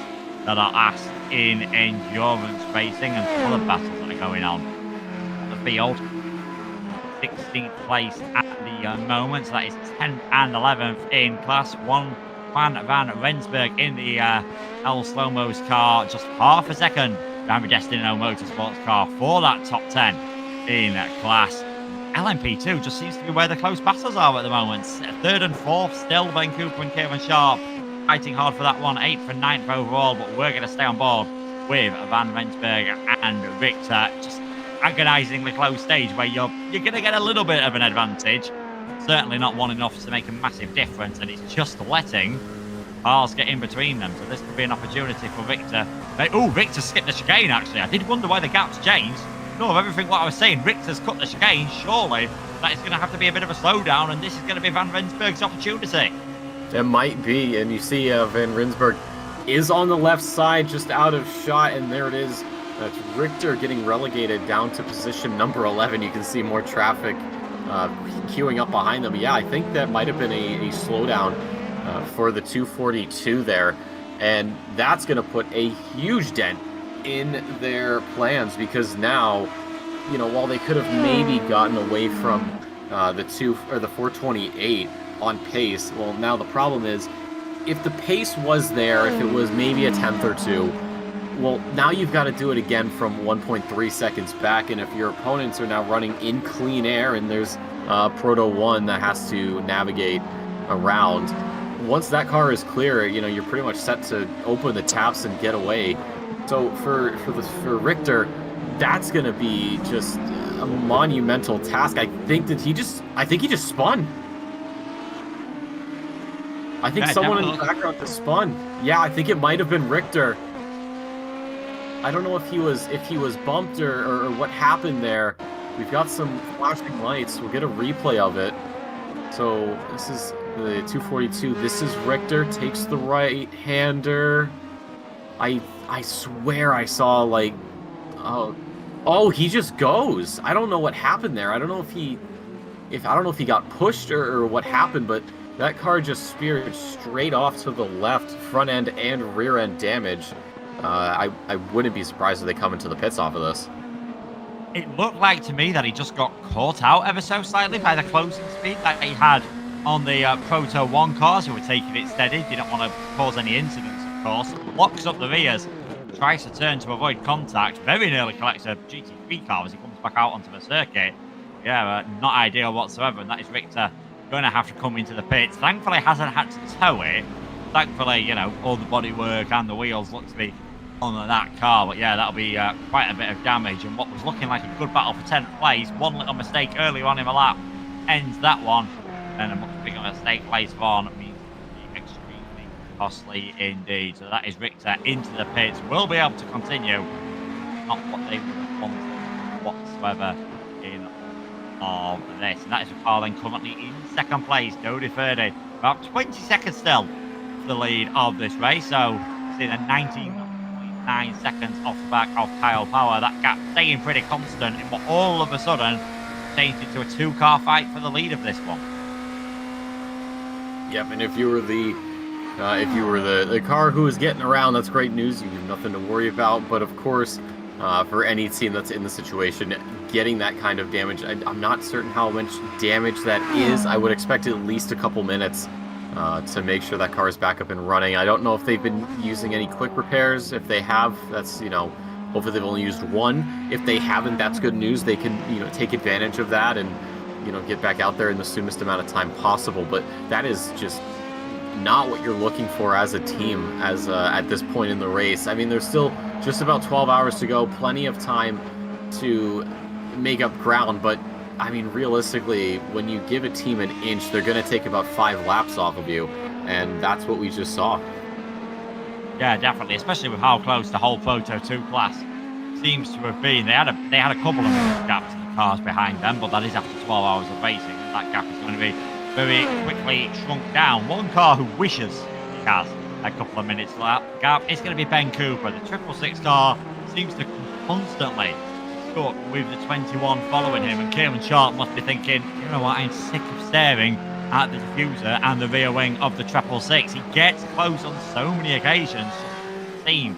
Speaker 1: that are asked in endurance racing and other battles that are going on the field. 16th place at the moment, so that is 10th and 11th in class. Juan van Rensburg in the El Slow-Mo's car, just half a second behind the Destino Motorsports car for that top 10 in class. LMP2 just seems to be where the close battles are at the moment. 3rd and 4th still, Ben Cooper and Kieran Sharp fighting hard for that one. 8th and 9th overall, but we're going to stay on board with Van Rensburg and Richter. Just agonisingly close stage where you're going to get a little bit of an advantage. Certainly not one enough to make a massive difference, and it's just letting cars get in between them. So this could be an opportunity for Victor. Oh, Victor skipped the chicane, actually. I did wonder why the gap's changed. No, of everything what I was saying, Victor's cut the chicane. Surely that is going to have to be a bit of a slowdown, and this is going to be Van Rensburg's opportunity.
Speaker 10: It might be, and you see Van Rensburg is on the left side, just out of shot, and there it is. That's Richter getting relegated down to position number 11. You can see more traffic queuing up behind them. Yeah, I think that might have been a slowdown for the 242 there, and that's going to put a huge dent in their plans, because now, while they could have maybe gotten away from the 428 on pace, well, now the problem is, if the pace was there, if it was maybe a 10th or two, well, now you've got to do it again from 1.3 seconds back, and if your opponents are now running in clean air, and there's Proto 1 that has to navigate around, once that car is clear, you're pretty much set to open the taps and get away. So for Richter, that's going to be just a monumental task. I think he just spun. I think someone in the background just spun. Yeah, I think it might have been Richter. I don't know if he was bumped or what happened there. We've got some flashing lights. We'll get a replay of it. So this is the 242. This is Richter, takes the right-hander. I swear I saw he just goes. I don't know what happened there. I don't know if he got pushed or what happened, but that car just speared straight off to the left, front end and rear end damage. I wouldn't be surprised if they come into the pits off of this.
Speaker 1: It looked like to me that he just got caught out ever so slightly by the closing speed that he had on the Proto 1 cars, who were taking it steady. Didn't want to cause any incidents, of course. Locks up the rears, tries to turn to avoid contact. Very nearly collects a GT3 car as he comes back out onto the circuit. Yeah, not ideal whatsoever, and that is Richter going to have to come into the pits. Thankfully, hasn't had to tow it. Thankfully, all the bodywork and the wheels look to be on that car, but yeah, that'll be quite a bit of damage, and what was looking like a good battle for 10th place, one little mistake earlier on in the lap ends that one, and a much bigger mistake later on means it'll be extremely costly indeed. So that is Richter into the pits, will be able to continue, not what they would have wanted whatsoever in all of this, and that is the car then currently in second place, Dodi Ferdi, about 20 seconds still for the lead of this race. So see the 19.9 seconds off the back of Kyle Power. That gap staying pretty constant, and what all of a sudden changed into a 2-car fight for the lead of this one.
Speaker 10: Yep, and if you were the car who was getting around, that's great news. You have nothing to worry about. But of course, for any team that's in the situation, getting that kind of damage, I'm not certain how much damage that is. I would expect at least a couple minutes to make sure that car is back up and running. I don't know if they've been using any quick repairs. If they have, that's, hopefully they've only used one. If they haven't, that's good news. They can, take advantage of that and, get back out there in the soonest amount of time possible. But that is just not what you're looking for as a team at this point in the race. I mean, there's still just about 12 hours to go, plenty of time to make up ground, but I mean, realistically, when you give a team an inch, they're going to take about 5 laps off of you, and that's what we just saw.
Speaker 1: Yeah, definitely, especially with how close the whole Proto 2 class seems to have been. They had a couple of gaps in the cars behind them, but that is after 12 hours of racing, and that gap is going to be very quickly shrunk down. One car who wishes he has a couple of minutes lap gap is going to be Ben Cooper. The 666 car seems to constantly stuck with the 21 following him, and Kieran Sharp must be thinking, you know what, I'm sick of staring at the diffuser and the rear wing of the 666. He gets close on so many occasions, seem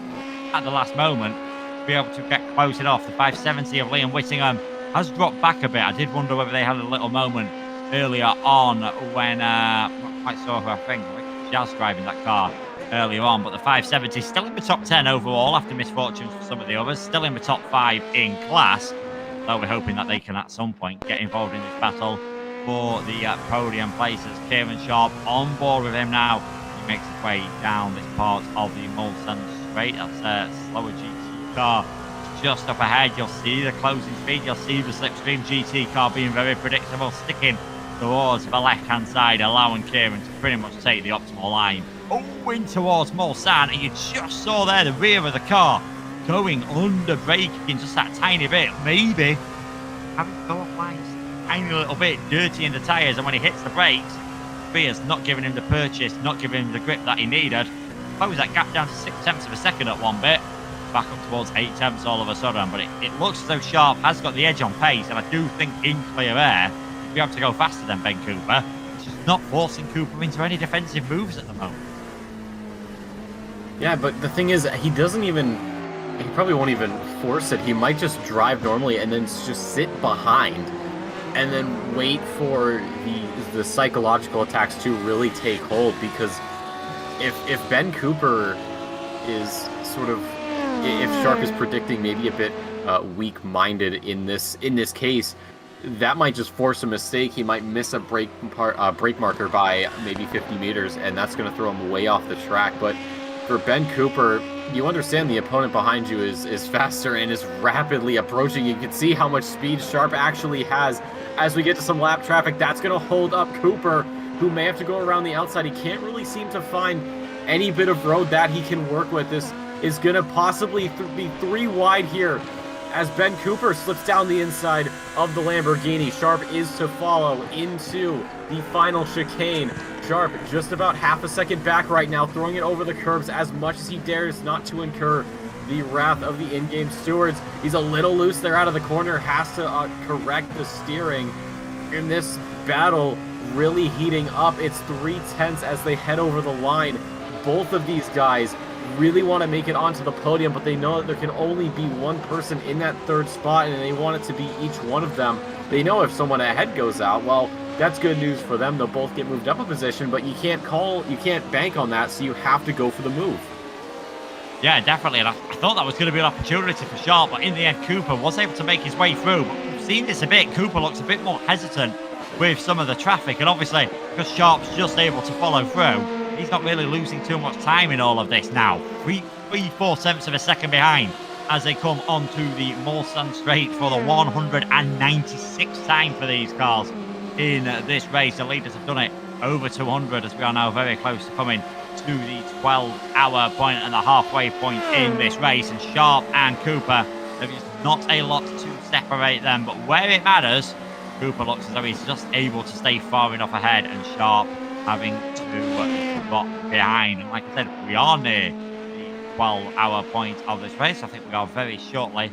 Speaker 1: at the last moment to be able to get close enough. The 570 of Liam Whittingham has dropped back a bit. I did wonder whether they had a little moment earlier on when not quite sure who I think Jazz driving that car earlier on, but the 570 still in the top 10 overall after misfortunes for some of the others, still in the top 5 in class, though we're hoping that they can at some point get involved in this battle for the podium places. Kieran Sharp on board with him now. He makes his way down this part of the Mulsanne straight. That's a slower GT car just up ahead. You'll see the closing speed, you'll see the slipstream GT car being very predictable, sticking towards the left hand side, allowing Kieran to pretty much take the optimal line in towards Mulsanne, and you just saw there the rear of the car going under braking just that tiny bit. Maybe having to go off line a tiny little bit dirty in the tyres, and when he hits the brakes, rear's not giving him the purchase, not giving him the grip that he needed. Close that gap down to 6/10 of a second at one bit, back up towards 8/10 all of a sudden. But it looks as though Sharp has got the edge on pace, and I do think in clear air he'll be able to go faster than Ben Cooper. It's just not forcing Cooper into any defensive moves at the moment.
Speaker 10: Yeah, but the thing is, he probably won't even force it. He might just drive normally and then just sit behind and then wait for the psychological attacks to really take hold, because if Ben Cooper is if Sharp is predicting maybe a bit weak-minded in this case, that might just force a mistake. He might miss a brake marker by maybe 50 meters, and that's going to throw him way off the track. But for Ben Cooper, you understand the opponent behind you is faster and is rapidly approaching. You can see how much speed Sharp actually has. As we get to some lap traffic, that's going to hold up Cooper, who may have to go around the outside. He can't really seem to find any bit of road that he can work with. This is going to possibly be 3 wide here as Ben Cooper slips down the inside of the Lamborghini. Sharp is to follow into the final chicane. Sharp just about half a second back right now, throwing it over the curbs as much as he dares not to incur the wrath of the in-game stewards. He's a little loose there out of the corner, has to correct the steering. In this battle really heating up, it's 3/10 as they head over the line. Both of these guys really want to make it onto the podium, but they know that there can only be one person in that 3rd spot, and they want it to be each one of them. They know if someone ahead goes out, well, that's good news for them. They'll both get moved up a position, but you can't bank on that, so you have to go for the move.
Speaker 1: Yeah, definitely, and I thought that was going to be an opportunity for Sharp, but in the end, Cooper was able to make his way through. But we've seen this a bit. Cooper looks a bit more hesitant with some of the traffic, and obviously, because Sharp's just able to follow through, he's not really losing too much time in all of this now. 3/4 of a second behind as they come onto the Mulsanne straight for the 196th time for these cars in this race. The leaders have done it over 200, as we are now very close to coming to the 12-hour point and the halfway point in this race. And Sharp and Cooper, there is not a lot to separate them, but where it matters, Cooper looks as though he's just able to stay far enough ahead, and Sharp having to drop behind. And like I said, we are near the 12-hour point of this race. I think we are very shortly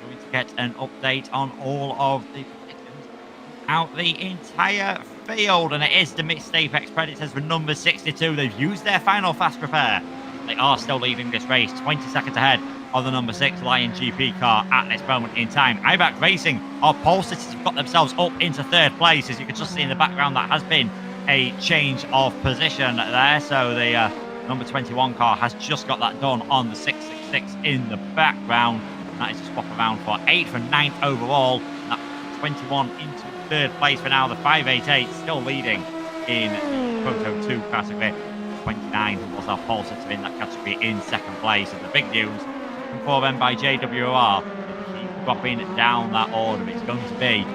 Speaker 1: going to get an update on all of the positions out the entire field. And it is the mixed Apex Predators for number 62. They've used their final fast repair. They are still leading this race, 20 seconds ahead of the number 6 Lion GP car at this moment in time. iRating, our pole sitters have got themselves up into 3rd place. As you can just see in the background, that has been a change of position there. So the number 21 car has just got that done on the 666 in the background. That is a swap around for 8th and 9th overall. That 21 into 3rd place for now. The 588 still leading in the Proto 2 category. 29 was our pole sitter in that category in 2nd place. And the big news from M4EM by JWR, they keep dropping down that order. It's going to be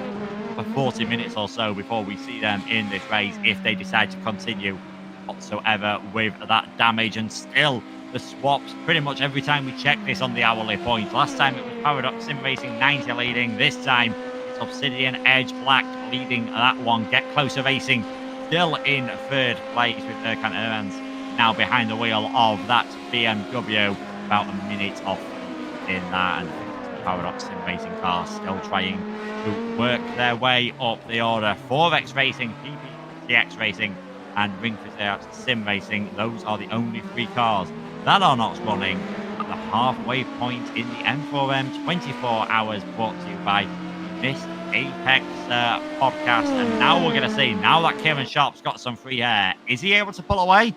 Speaker 1: for 40 minutes or so before we see them in this race, if they decide to continue whatsoever with that damage. And still the swaps pretty much every time we check this on the hourly point. Last time it was Paradox Sim Racing 90 leading. This time it's Obsidian Edge Black leading that one. Get Closer Racing still in 3rd place with Erkan Erans now behind the wheel of that BMW, about a minute off in that. And Paradox Sim Racing car still trying to work their way up the order. 4X Racing, PPTX Racing, and Ring Fit Sim Racing. Those are the only 3 cars that are not running at the halfway point in the M4EM 24 hours, brought to you by Miss Apex podcast. And now we're going to see, now that Kieran Sharp's got some free air, is he able to pull away?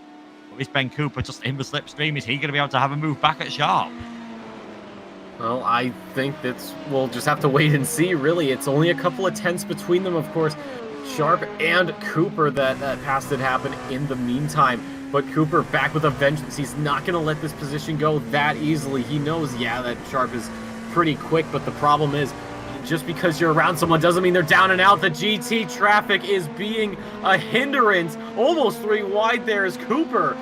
Speaker 1: Or is Ben Cooper just in the slipstream? Is he going to be able to have a move back at Sharp?
Speaker 10: Well, I think we'll just have to wait and see, really. It's only a couple of tenths between them, of course. Sharp and Cooper, that pass did happen in the meantime. But Cooper back with a vengeance. He's not going to let this position go that easily. He knows, yeah, that Sharp is pretty quick, but the problem is, just because you're around someone doesn't mean they're down and out. The GT traffic is being a hindrance. Almost 3 wide there as Cooper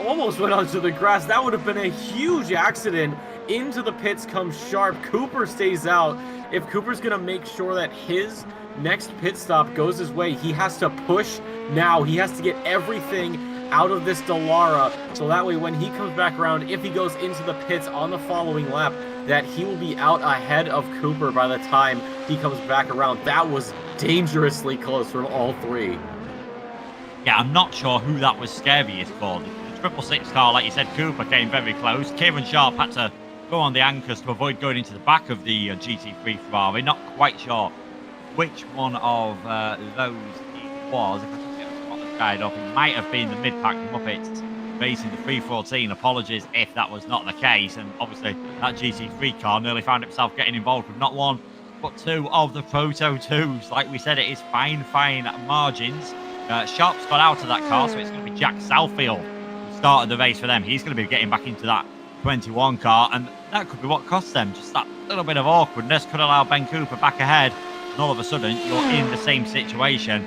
Speaker 10: almost went onto the grass. That would have been a huge accident. Into the pits comes Sharp. Cooper stays out. If Cooper's going to make sure that his next pit stop goes his way, he has to push now. He has to get everything out of this Dallara, so that way when he comes back around, if he goes into the pits on the following lap, that he will be out ahead of Cooper by the time he comes back around. That was dangerously close from all three.
Speaker 1: Yeah, I'm not sure who that was scariest for. The 666 car, like you said, Cooper came very close. Kieran Sharp had to go on the anchors to avoid going into the back of the GT3 Ferrari. Not quite sure which one of those it was. If I can get the spotless guide up, it might have been the mid-pack Muppets racing the 314. Apologies if that was not the case. And obviously, that GT3 car nearly found himself getting involved with not one, but two of the Proto 2s. Like we said, it is fine margins. Sharp's got out of that car, so it's going to be Jack Southfield who started the race for them. He's going to be getting back into that 21 car, and that could be what costs them. Just that little bit of awkwardness could allow Ben Cooper back ahead, and all of a sudden, you're in the same situation.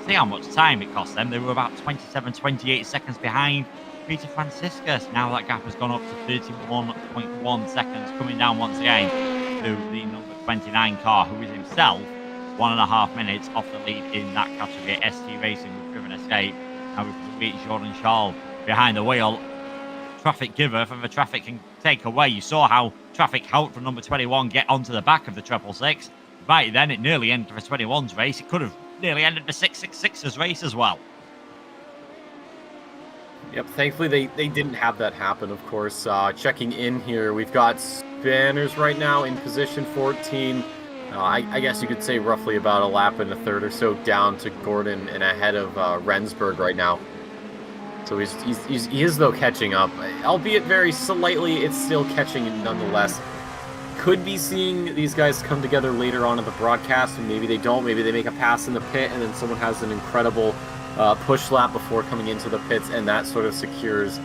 Speaker 1: See how much time it cost them. They were about 28 seconds behind Peter Franciscus. Now that gap has gone up to 31.1 seconds, coming down once again to the number 29 car, who is himself 1.5 minutes off the lead in that category. ST Racing with Driven Escape, and with Louis Jordan Charles behind the wheel. Traffic giver from the traffic can take away. You saw how traffic helped from number 21 get onto the back of the 666. Right then, it nearly ended the 21's race. It could have nearly ended the 666's race as well.
Speaker 10: Yep, thankfully they didn't have that happen, of course. Checking in here, we've got Spanners right now in position 14. I guess you could say roughly about a lap and a third or so down to Gordon and ahead of Rensburg right now. So he is though catching up, albeit very slightly. It's still catching nonetheless. Could be seeing these guys come together later on in the broadcast, and maybe they don't. Maybe they make a pass in the pit, and then someone has an incredible push lap before coming into the pits, and that sort of secures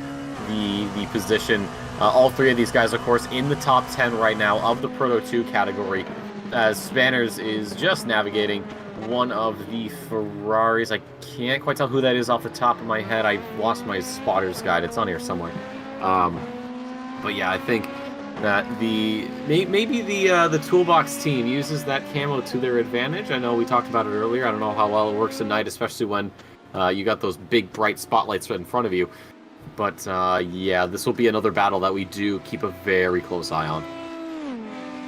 Speaker 10: the position. All three of these guys, of course, in the top 10 right now of the Proto 2 category. As Spanners is just navigating one of the Ferraris. I can't quite tell who that is off the top of my head. I lost my spotter's guide. It's on here somewhere. But yeah, I think that maybe the Toolbox team uses that camo to their advantage. I know we talked about it earlier. I don't know how well it works at night, especially when you got those big bright spotlights in front of you. But yeah, this will be another battle that we do keep a very close eye on.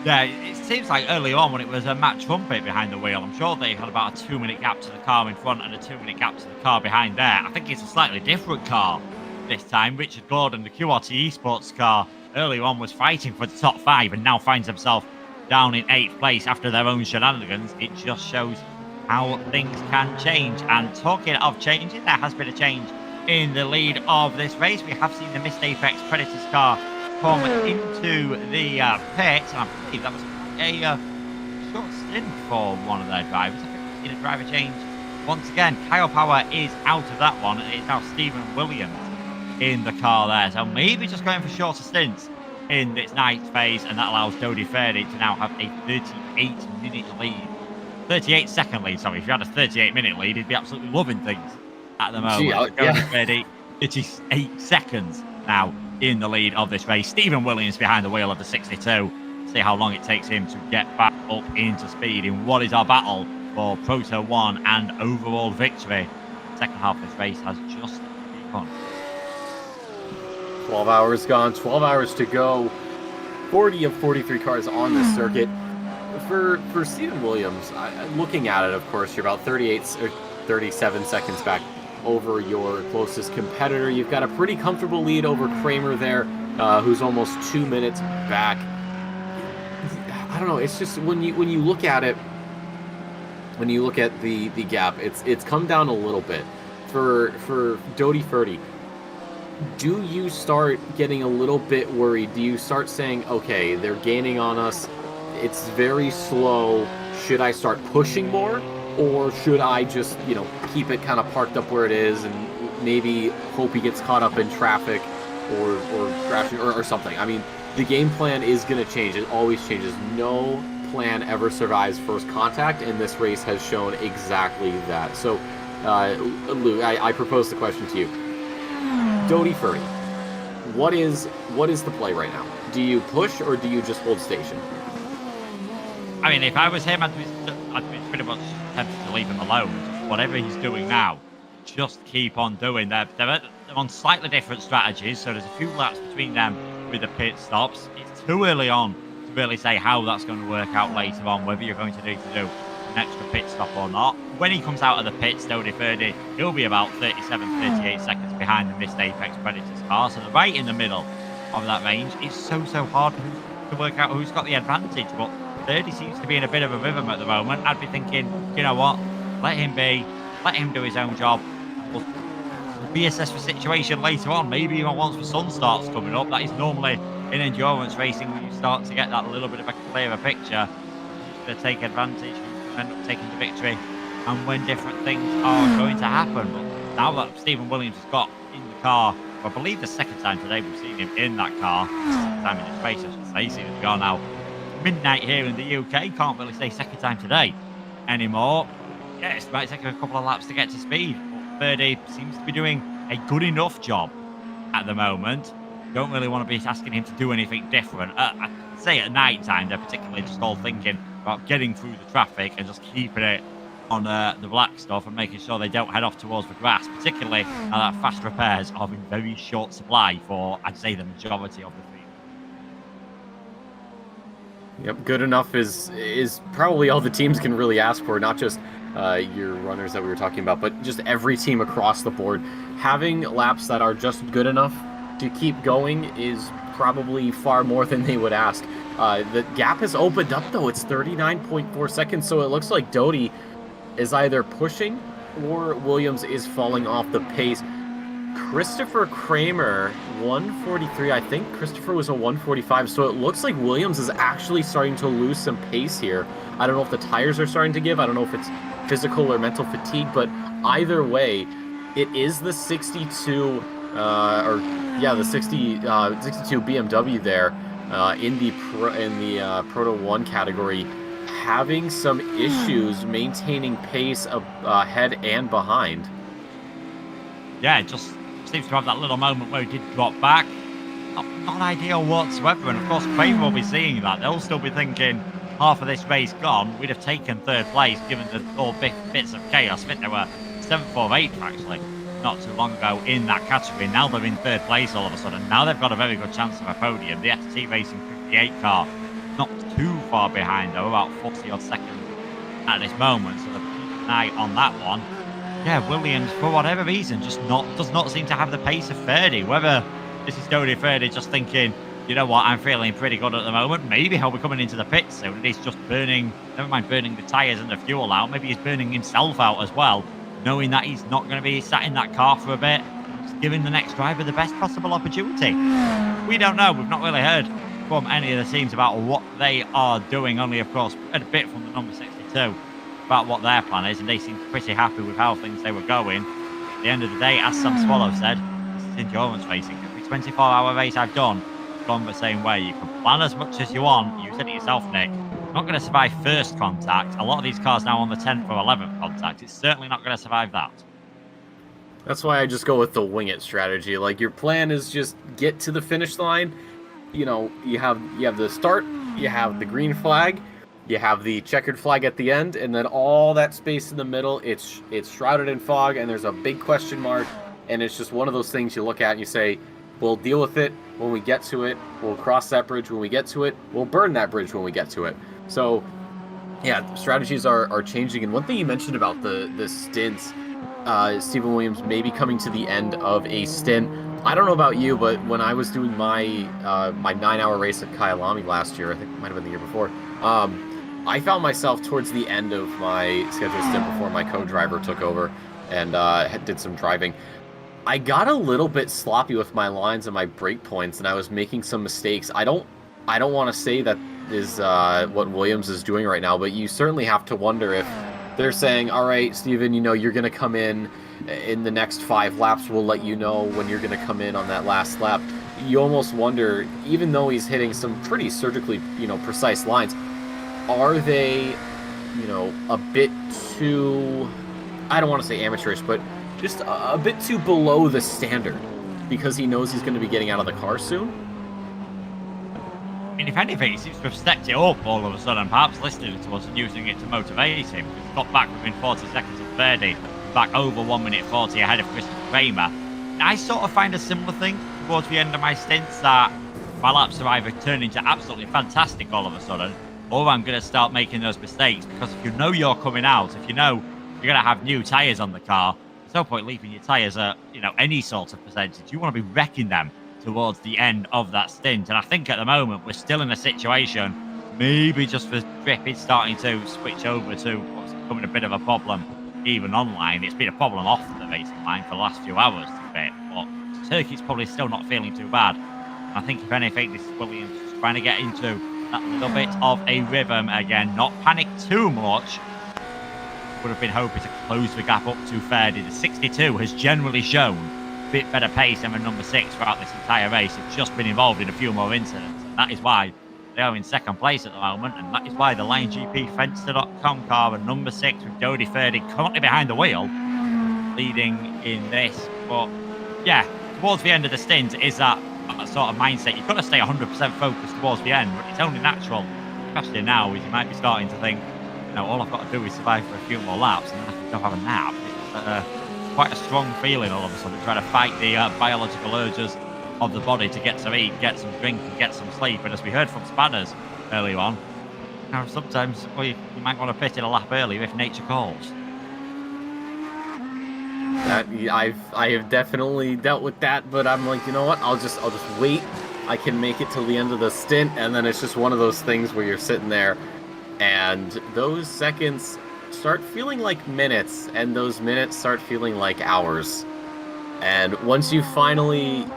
Speaker 1: Yeah, it seems like earlier on when it was a Matt Trumpet behind the wheel, I'm sure they had about a 2-minute gap to the car in front and a 2-minute gap to the car behind there. I think it's a slightly different car this time. Richard Gordon, the QRT Esports car, earlier on was fighting for the top 5 and now finds himself down in 8th place after their own shenanigans. It just shows how things can change. And talking of changing, there has been a change in the lead of this race. We have seen the Missed Apex Predators car come into the pit, and I believe that was a short stint for one of their drivers. I think we've seen a driver change once again. Kyle Power is out of that one, and it's now Stephen Williams in the car there. So maybe just going for shorter stints in this night phase, and that allows Dodi Ferdi to now have a 38-minute lead. 38-second lead, sorry. If you had a 38-minute lead, he'd be absolutely loving things at the moment. Dodi Ferdi, 38 seconds now in the lead of this race. Stephen Williams behind the wheel of the 62. See how long it takes him to get back up into speed in what is our battle for Proto 1 and overall victory. Second half of this race has just begun.
Speaker 10: 12 hours gone, 12 hours to go. 40 of 43 cars on this circuit. For Stephen Williams, looking at it, of course, you're about 38 or 37 seconds back over your closest competitor. You've got a pretty comfortable lead over Kramer there, who's almost 2 minutes back. I don't know. It's just when you look at it, when you look at the gap, it's come down a little bit for Dodi Ferdi. Do you start getting a little bit worried? Do you start saying, okay, they're gaining on us, it's very slow, should I start pushing more? Or should I just, keep it kind of parked up where it is and maybe hope he gets caught up in traffic or crashing or something? I mean, the game plan is going to change. It always changes. No plan ever survives first contact, and this race has shown exactly that. So, Lou, I propose the question to you. Doty Furry, what is the play right now? Do you push or do you just hold station?
Speaker 1: I mean, if I was him, I'd be pretty much tempted to leave him alone. Whatever he's doing now, just keep on doing. They're on slightly different strategies, so there's a few laps between them with the pit stops. It's too early on to really say how that's going to work out later on, whether you're going to do an extra pit stop or not. When he comes out of the pits, Doty Furdy, he'll be about 38 seconds behind the missed Apex Predators car, so they're right in the middle of that range. It's so hard to work out who's got the advantage, but Furdy seems to be in a bit of a rhythm at the moment. I'd be thinking, you know what, let him be, let him do his own job. We'll reassess the situation later on, maybe even once the sun starts coming up. That is normally in endurance racing when you start to get that little bit of a clearer picture. Who's going to take advantage, who's going to end up taking the victory, and when different things are going to happen. But now that Stephen Williams has got in the car, I believe the second time today we've seen him in that car, second time in his race, I should say. He's seen him go now midnight here in the UK, can't really say second time today anymore. Yeah, it might take a couple of laps to get to speed, but Furdy seems to be doing a good enough job at the moment. Don't really want to be asking him to do anything different. I'd say at night time, they're particularly just all thinking about getting through the traffic and just keeping it on the black stuff and making sure they don't head off towards the grass, particularly now that fast repairs are in very short supply for, I'd say, the majority of the field.
Speaker 10: Yep, good enough is probably all the teams can really ask for, not just your runners that we were talking about, but just every team across the board. Having laps that are just good enough to keep going is probably far more than they would ask. The gap has opened up, though. It's 39.4 seconds, so it looks like Doty is either pushing or Williams is falling off the pace. Christopher Kramer, 143. I think Christopher was a 145, so it looks like Williams is actually starting to lose some pace here. I don't know if the tires are starting to give. I don't know if it's physical or mental fatigue, but either way, it is the 62, the 62 BMW there in the Proto 1 category, having some issues maintaining pace ahead and behind.
Speaker 1: Yeah, it just seems to have that little moment where he did drop back. Not ideal whatsoever, and of course Kramer will be seeing that. They'll still be thinking, half of this race gone, we'd have taken third place given the all bits of chaos. I think there were 7th or 8th actually not too long ago in that category. Now they're in third place all of a sudden. Now they've got a very good chance of a podium. The ST Racing 58 car not too far behind though, about 40 odd seconds at this moment, so they're keeping an eye on that one. Yeah, Williams, for whatever reason, does not seem to have the pace of Furdy. Whether this is Doty Furdy just thinking, you know what, I'm feeling pretty good at the moment. Maybe he'll be coming into the pits soon and he's just burning, never mind burning the tyres and the fuel out, maybe he's burning himself out as well, knowing that he's not going to be sat in that car for a bit, just giving the next driver the best possible opportunity. We don't know. We've not really heard from any of the teams about what they are doing, only, of course, a bit from the number 62. About what their plan is, and they seem pretty happy with how things they were going. At the end of the day, as Sam Swallow said, this is endurance racing. Every 24-hour race I've gone the same way. You can plan as much as you want. You said it yourself, Nick. You're not going to survive first contact. A lot of these cars now on the 10th or 11th contact. It's certainly not going to survive that.
Speaker 10: That's why I just go with the wing it strategy. Like, your plan is just get to the finish line. You know, you have the start, you have the green flag, you have the checkered flag at the end, and then all that space in the middle, it's shrouded in fog, and there's a big question mark, and it's just one of those things you look at and you say, we'll deal with it when we get to it, we'll cross that bridge when we get to it, we'll burn that bridge when we get to it. So, yeah, strategies are changing, and one thing you mentioned about the stints, Stephen Williams maybe coming to the end of a stint. I don't know about you, but when I was doing my 9-hour race at Kyalami last year, I think it might have been the year before, I found myself towards the end of my scheduled stint before my co-driver took over and did some driving. I got a little bit sloppy with my lines and my brake points, and I was making some mistakes. I don't want to say that is what Williams is doing right now, but you certainly have to wonder if they're saying, all right, Steven, you know, you're going to come in the next 5 laps. We'll let you know when you're going to come in on that last lap. You almost wonder, even though he's hitting some pretty surgically, precise lines, are they, a bit too, I don't want to say amateurish, but just a bit too below the standard because he knows he's going to be getting out of the car soon?
Speaker 1: I mean, if anything, he seems to have stepped it up all of a sudden, perhaps listening to us and using it to motivate him. He's got back within 40 seconds of 30, back over 1 minute 40 ahead of Christopher Kramer. And I sort of find a similar thing towards the end of my stints, that my laps are either turning to absolutely fantastic all of a sudden, or I'm going to start making those mistakes, because if you know you're coming out, if you know you're going to have new tyres on the car, there's no point leaving your tyres at, any sort of percentage. You want to be wrecking them towards the end of that stint. And I think at the moment we're still in a situation, maybe just for grip, it's starting to switch over to what's becoming a bit of a problem even online. It's been a problem off the racing line for the last few hours to bit, but Turkey's probably still not feeling too bad. And I think if anything, this is Williams just trying to get into that little bit of a rhythm again, not panic too much. Would have been hoping to close the gap up to Ferdy. The 62 has generally shown a bit better pace than the number 6 throughout this entire race. It's just been involved in a few more incidents, and that is why they are in second place at the moment, and that is why the Lion GP Fenster.com car and number 6 with Dodi Ferdy currently behind the wheel, leading in this. But yeah, towards the end of the stint is that sort of mindset. You've got to stay 100% focused towards the end, but it's only natural, especially now, as you might be starting to think, all I've got to do is survive for a few more laps and then I can go have a nap. It's quite a strong feeling all of a sudden, trying to fight the biological urges of the body to get some eat, get some drink, and get some sleep. And as we heard from Spanners earlier on, sometimes you might want to pit in a lap early if nature calls.
Speaker 10: I have definitely dealt with that, but I'm like, you know what? I'll just wait. I can make it till the end of the stint, and then it's just one of those things where you're sitting there, and those seconds start feeling like minutes, and those minutes start feeling like hours. And once you finally,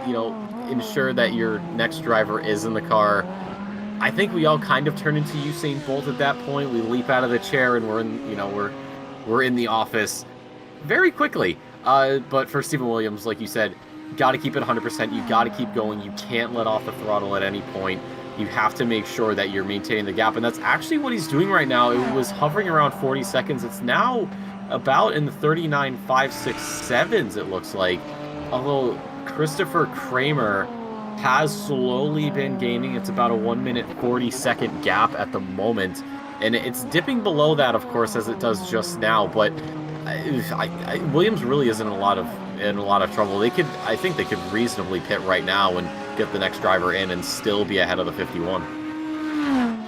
Speaker 10: ensure that your next driver is in the car, I think we all kind of turn into Usain Bolt at that point. We leap out of the chair and we're in, we're in the office very quickly. But for Stephen Williams, like you said, got to keep it 100%. You got to keep going. You can't let off the throttle at any point. You have to make sure that you're maintaining the gap, and that's actually what he's doing right now. It was hovering around 40 seconds. It's now about in the 39.567s, it looks like. Although Christopher Kramer has slowly been gaining. It's about a 1 minute 40-second gap at the moment, and it's dipping below that, of course, as it does just now. But Williams really isn't in a lot of trouble. I think they could reasonably pit right now and get the next driver in and still be ahead of the 51.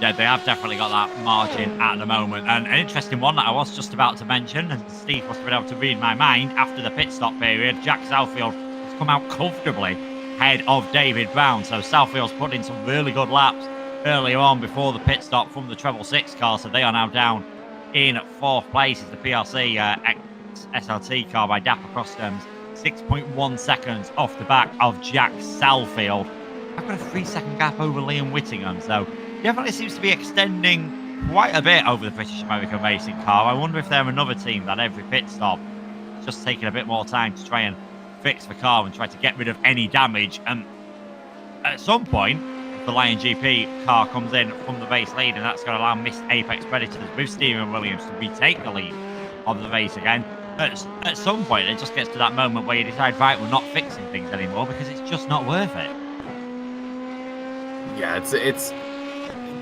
Speaker 1: Yeah, they have definitely got that margin at the moment. And an interesting one that I was just about to mention, and Steve must have been able to read my mind, after the pit stop period, Jack Southfield has come out comfortably ahead of David Brown. So Southfield's put in some really good laps earlier on before the pit stop from the treble 6 car. So they are now down in 4th place. Is the PRC SLT car by Dapper Crossstems. 6.1 seconds off the back of Jack Southfield. I've got a 3-second gap over Liam Whittingham, so definitely seems to be extending quite a bit over the British American racing car. I wonder if they're another team that every pit stop is just taking a bit more time to try and fix the car and try to get rid of any damage. And at some point, if the Lion GP car comes in from the race lead, and that's going to allow missed Apex Predators with Stephen Williams to retake the lead of the race again. At some point, it just gets to that moment where you decide, right, we're not fixing things anymore because it's just not worth it.
Speaker 10: Yeah, it's.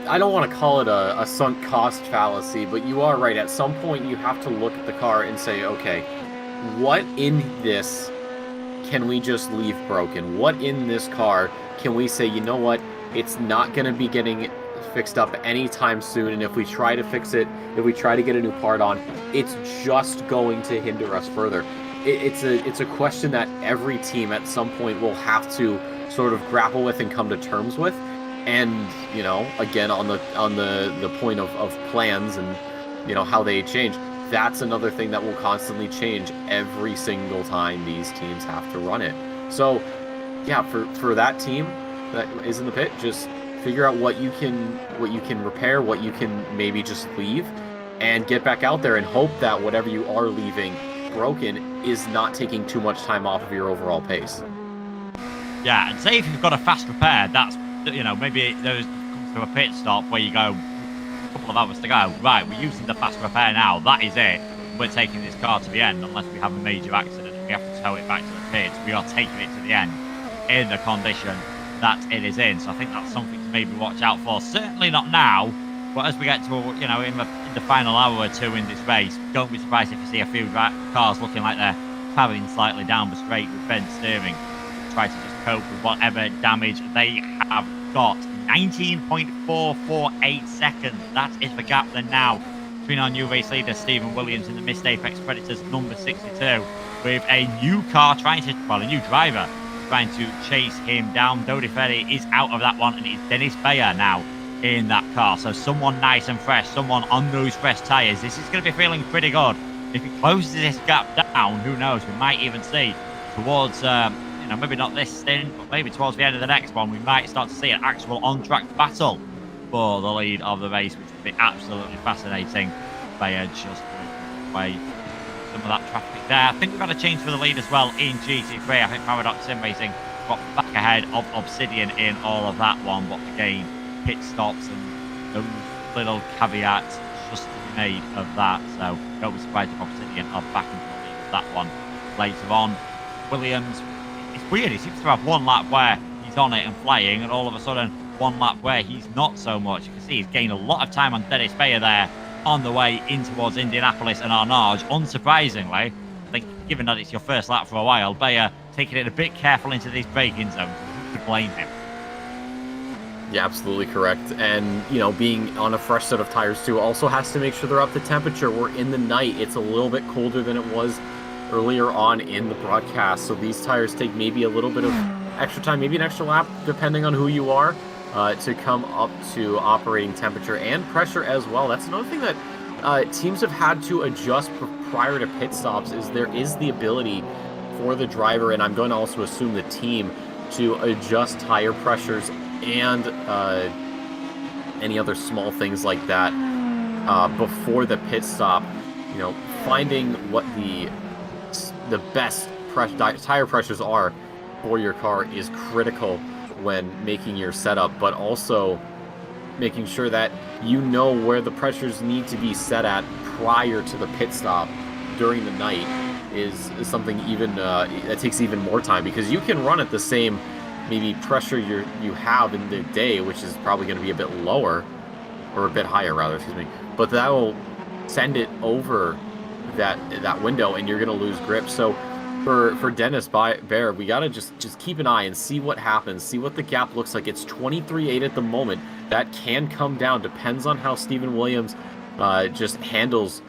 Speaker 10: I don't want to call it a sunk cost fallacy, but you are right. At some point, you have to look at the car and say, okay, what in this can we just leave broken? What in this car can we say, you know what, it's not going to be getting fixed up anytime soon, and if we try to fix it, if we try to get a new part on, it's just going to hinder us further. It's a question that every team at some point will have to sort of grapple with and come to terms with. And again, on the point of plans and how they change, that's another thing that will constantly change every single time these teams have to run it. So yeah, for that team that is in the pit, just figure out what you can repair, what you can maybe just leave, and get back out there and hope that whatever you are leaving broken is not taking too much time off of your overall pace.
Speaker 1: Yeah, and say if you've got a fast repair, that's, maybe there comes to a pit stop where you go, a couple of hours to go, right, we're using the fast repair now, that is it, we're taking this car to the end unless we have a major accident and we have to tow it back to the pits, we are taking it to the end. in the condition that it is in. So I think that's something to maybe watch out for. Certainly not now, but as we get to, you know, in the final hour or two in this race, don't be surprised if you see a few cars looking like they're travelling slightly down the straight with bent steering. Try to just cope with whatever damage they have got. 19.448 seconds. That is the gap then now between our new race leader, Stephen Williams, and the missed Apex Predators, number 62, with a new car trying to, well, a new driver trying to chase him down. Dodi Ferry is out of that one, and it's Dennis Bayer now in that car. So someone nice and fresh, someone on those fresh tyres. This is going to be feeling pretty good. If he closes this gap down, who knows? We might even see towards, you know, maybe not this stint, but maybe towards the end of the next one, we might start to see an actual on-track battle for the lead of the race, which would be absolutely fascinating. Bayer just working away some of that traffic there. I think we've had a change for the lead as well in GT3. I think Paradox Sim Racing got back ahead of Obsidian in all of that one, but again, pit stops and those little caveats just to be made of that. So don't be surprised if Obsidian are back into the lead of that one later on. Williams, it's weird, he seems to have one lap where he's on it and flying, and all of a sudden one lap where he's not so much. You can see he's gained a lot of time on Dennis Bayer there on the way in towards Indianapolis and Arnage. Unsurprisingly, I think given that it's your first lap for a while, Bayer taking it a bit careful into these braking zones. Who could blame him?
Speaker 10: Yeah, absolutely correct. And, you know, being on a fresh set of tires too also has to make sure they're up to temperature. We're in the night. It's a little bit colder than it was earlier on in the broadcast. So these tires take maybe a little bit of extra time, maybe an extra lap, depending on who you are, to come up to operating temperature and pressure as well. That's another thing that teams have had to adjust prior to pit stops, is there is the ability for the driver, and I'm going to also assume the team, to adjust tire pressures and any other small things like that before the pit stop. You know, finding what the best tire pressures are for your car is critical when making your setup, but also making sure that you know where the pressures need to be set at prior to the pit stop during the night is something even that takes even more time, because you can run at the same maybe pressure you have in the day, which is probably going to be a bit lower, or a bit higher rather, excuse me, but that will send it over that window and you're going to lose grip. So for Dennis Bayer, we got to just keep an eye and see what happens, see what the gap looks like. It's 23.8 at the moment. That can come down, depends on how Stephen Williams just handles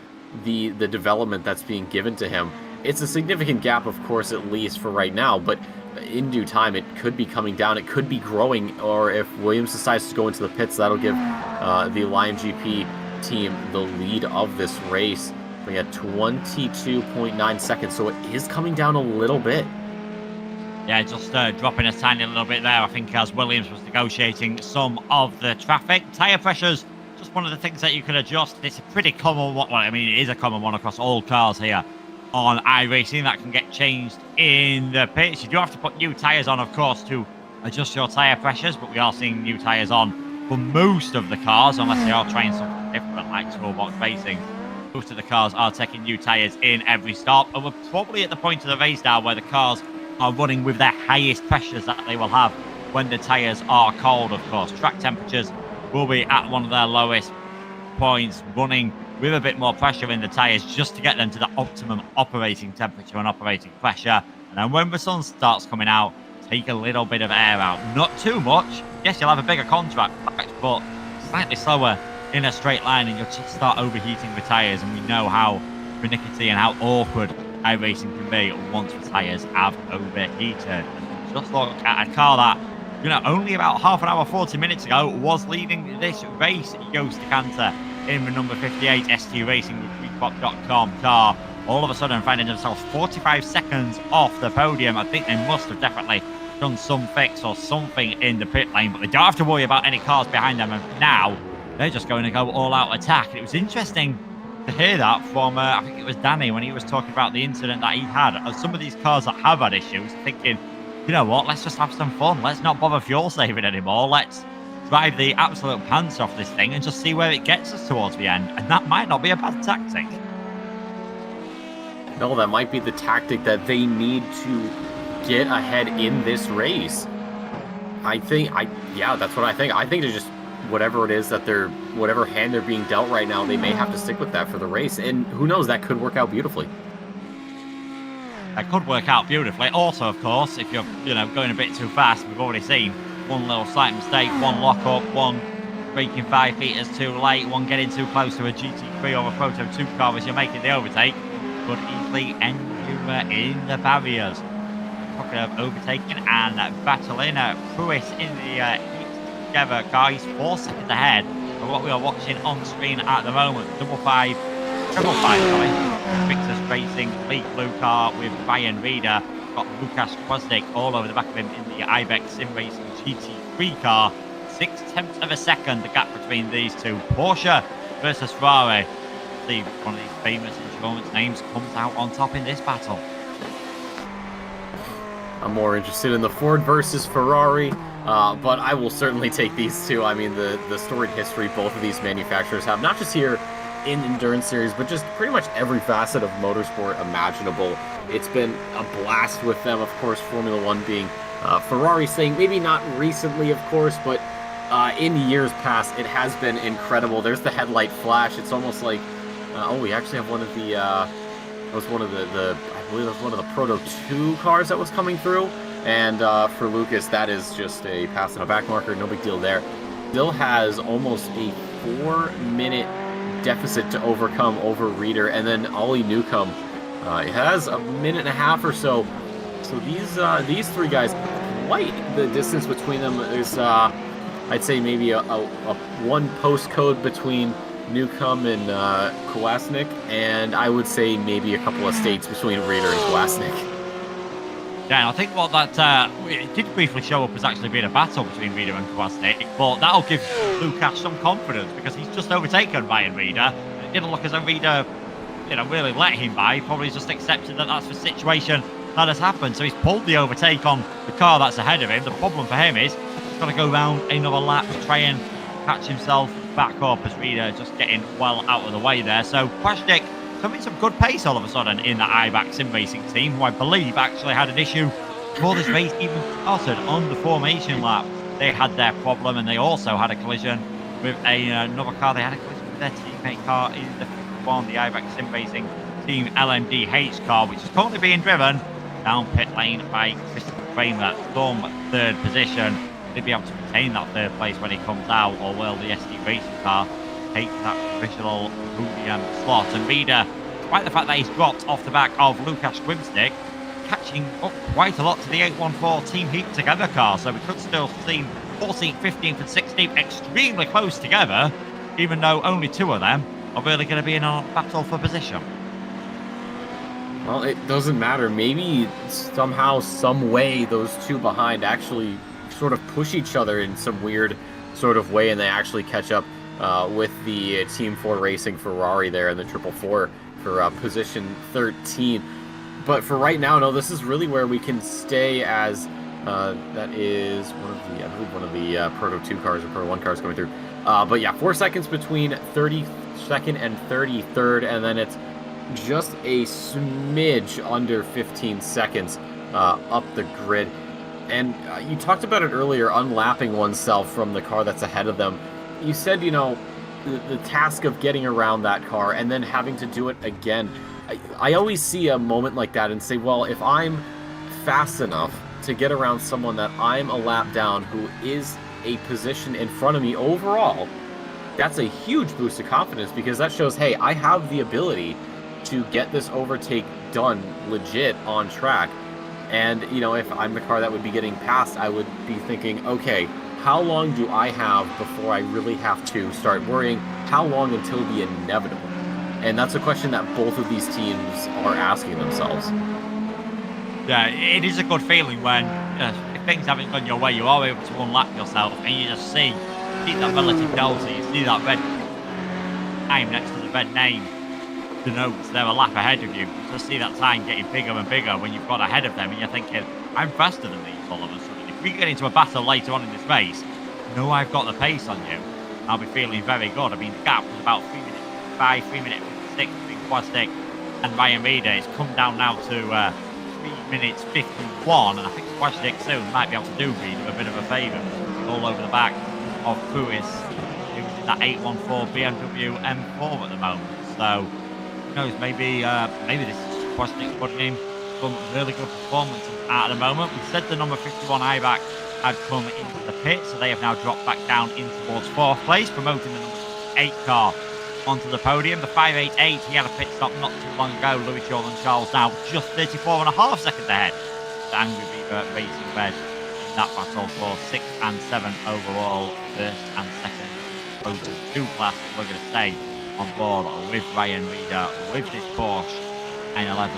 Speaker 10: the development that's being given to him. It's a significant gap, of course, at least for right now, but in due time it could be coming down, it could be growing, or if Williams decides to go into the pits, that'll give the Lion GP team the lead of this race. We got 22.9 seconds, so it is coming down a little bit.
Speaker 1: Yeah, just dropping a tiny little bit there, I think, as Williams was negotiating some of the traffic. Tyre pressures, just one of the things that you can adjust. It's a pretty common one. Well, I mean, it is a common one across all cars here on iRacing that can get changed in the pits. You do have to put new tyres on, of course, to adjust your tyre pressures, but we are seeing new tyres on for most of the cars, unless they are trying something different like toolbox racing. Most of the cars are taking new tyres in every stop, and we're probably at the point of the race now where the cars are running with their highest pressures that they will have when the tyres are cold, of course. Track temperatures will be at one of their lowest points, running with a bit more pressure in the tyres just to get them to the optimum operating temperature and operating pressure. And then when the sun starts coming out, take a little bit of air out. Not too much. Yes, you'll have a bigger contact, but slightly slower in a straight line, and you'll just start overheating the tyres. And we know how finicky and how awkward iRacing can be once the tyres have overheated. And just look at a car that, you know, only about half an hour, 40 minutes ago was leading this race. Joost de Kanter in the number 58 ST Racing with Freepop.com car, all of a sudden finding themselves 45 seconds off the podium. I think they must have definitely done some fix or something in the pit lane, but they don't have to worry about any cars behind them, and now they're just going to go all-out attack. And it was interesting to hear that from, I think it was Danny, when he was talking about the incident that he had. Some of these cars that have had issues, thinking, you know what, let's just have some fun. Let's not bother fuel saving anymore. Let's drive the absolute pants off this thing and just see where it gets us towards the end. And that might not be a bad tactic.
Speaker 10: No, that might be the tactic that they need to get ahead in this race. Yeah, that's what I think. I think to just whatever it is that whatever hand they're being dealt right now, they may have to stick with that for the race. And who knows, that could work out beautifully.
Speaker 1: That could work out beautifully. Also, of course, if you're going a bit too fast, we've already seen one little slight mistake, one lock up, one braking 5 meters too late, one getting too close to a GT3 or a Proto 2 car as you're making the overtake, could easily end you in the barriers. Talking of overtaking and battling, Pruis in the heat together car. He's 4 seconds ahead of what we are watching on screen at the moment. Triple five, Victor's Racing League Blue car with Ryan Reeder. Got Lukas Kwasnik all over the back of him in the Ibex Sim Racing GT3 car. 0.6 of a second, the gap between these two. Porsche versus Ferrari. See one of these famous insurance names comes out on top in this battle.
Speaker 10: I'm more interested in the Ford versus Ferrari, but I will certainly take these two. I mean, the storied history both of these manufacturers have, not just here in Endurance Series, but just pretty much every facet of motorsport imaginable. It's been a blast with them, of course, Formula One being Ferrari's thing. Maybe not recently, of course, but in years past, it has been incredible. There's the headlight flash. It's almost like, we actually have one of the, I believe that was one of the Proto 2 cars that was coming through. And for Lucas, that is just a pass and a back marker. No big deal there. Still has almost a 4-minute deficit to overcome over Reeder. And then Ollie Newcomb, it has a minute and a half or so. So these three guys, quite the distance between them. There's, I'd say maybe a one postcode between Newcomb and Kwasnik, and I would say maybe a couple of states between Reeder and Kwasnik.
Speaker 1: Yeah, and I think what that it did briefly show up as actually being a battle between Reeder and Kwasnik, but that'll give Lukas some confidence because he's just overtaken Ryan Reeder. It didn't look as though Reeder, really let him by. He probably just accepted that that's the situation that has happened. So he's pulled the overtake on the car that's ahead of him. The problem for him is he's got to go round another lap to try and catch himself back up as Reeder just getting well out of the way there. So Kwasnik having some good pace all of a sudden in the IBAC Sim Racing team, who I believe actually had an issue before this race even started on the formation lap. They had their problem, and they also had a collision with another car. They had a collision with their teammate car in the one, the IBAC Sim Racing Team LMDh car, which is currently being driven down pit lane by Christopher Kramer. Storm 3rd position. He'll be able to retain that 3rd place when he comes out, or will the SD Racing car take that provisional podium slot? And Reeder, despite the fact that he's dropped off the back of Lukas Kwasnik, catching up quite a lot to the 814 Team Heat Together car, so we could still see 14th, 15th and 16th extremely close together, even though only 2 of them are really going to be in a battle for position.
Speaker 10: Well, it doesn't matter. Maybe somehow, some way, those 2 behind actually sort of push each other in some weird sort of way, and they actually catch up with the Team 4 Racing Ferrari there in the 444 for position 13. But for right now, no, this is really where we can stay as that is one of the Proto 2 cars or Proto 1 cars coming through. But yeah, 4 seconds between 32nd and 33rd, and then it's just a smidge under 15 seconds up the grid. And you talked about it earlier, unlapping oneself from the car that's ahead of them. You said, the task of getting around that car and then having to do it again. I always see a moment like that and say, well, if I'm fast enough to get around someone that I'm a lap down who is a position in front of me overall, that's a huge boost of confidence, because that shows, hey, I have the ability to get this overtake done legit on track. And, if I'm the car that would be getting passed, I would be thinking, okay, how long do I have before I really have to start worrying? How long until the inevitable? And that's a question that both of these teams are asking themselves.
Speaker 1: Yeah, it is a good feeling when if things haven't gone your way, you are able to unlap yourself, and you just see that relative delta, you see that red time next to the red name denotes they're a lap ahead of you. You just see that time getting bigger and bigger when you've got ahead of them, and you're thinking, I'm faster than these all of a sudden. If we get into a battle later on in this race, I've got the pace on you, I'll be feeling very good. I mean, the gap was about 3 minutes 5, 3 minutes 56 between Kwasnik and Ryan Reeder. It's come down now to minutes 51, and I think Squashdick soon might be able to do Reed a bit of a favour. All over the back of Cruis, who's in that 814 BMW M4 at the moment. So, who knows, maybe this is Squashdick putting in some really good performances at the moment. We said the number 51 Ibach had come into the pit, so they have now dropped back down in towards 4th place, promoting the number 8 car onto the podium. The 588, he had a pit stop not too long ago. Louis Jordan Charles now just 34.5 seconds ahead. The Angry Beaver Racing Red in that battle for 6th and 7th overall, 1st and 2nd. Proto 2 class, we're going to stay on board with Ryan Reeder, with this Porsche 911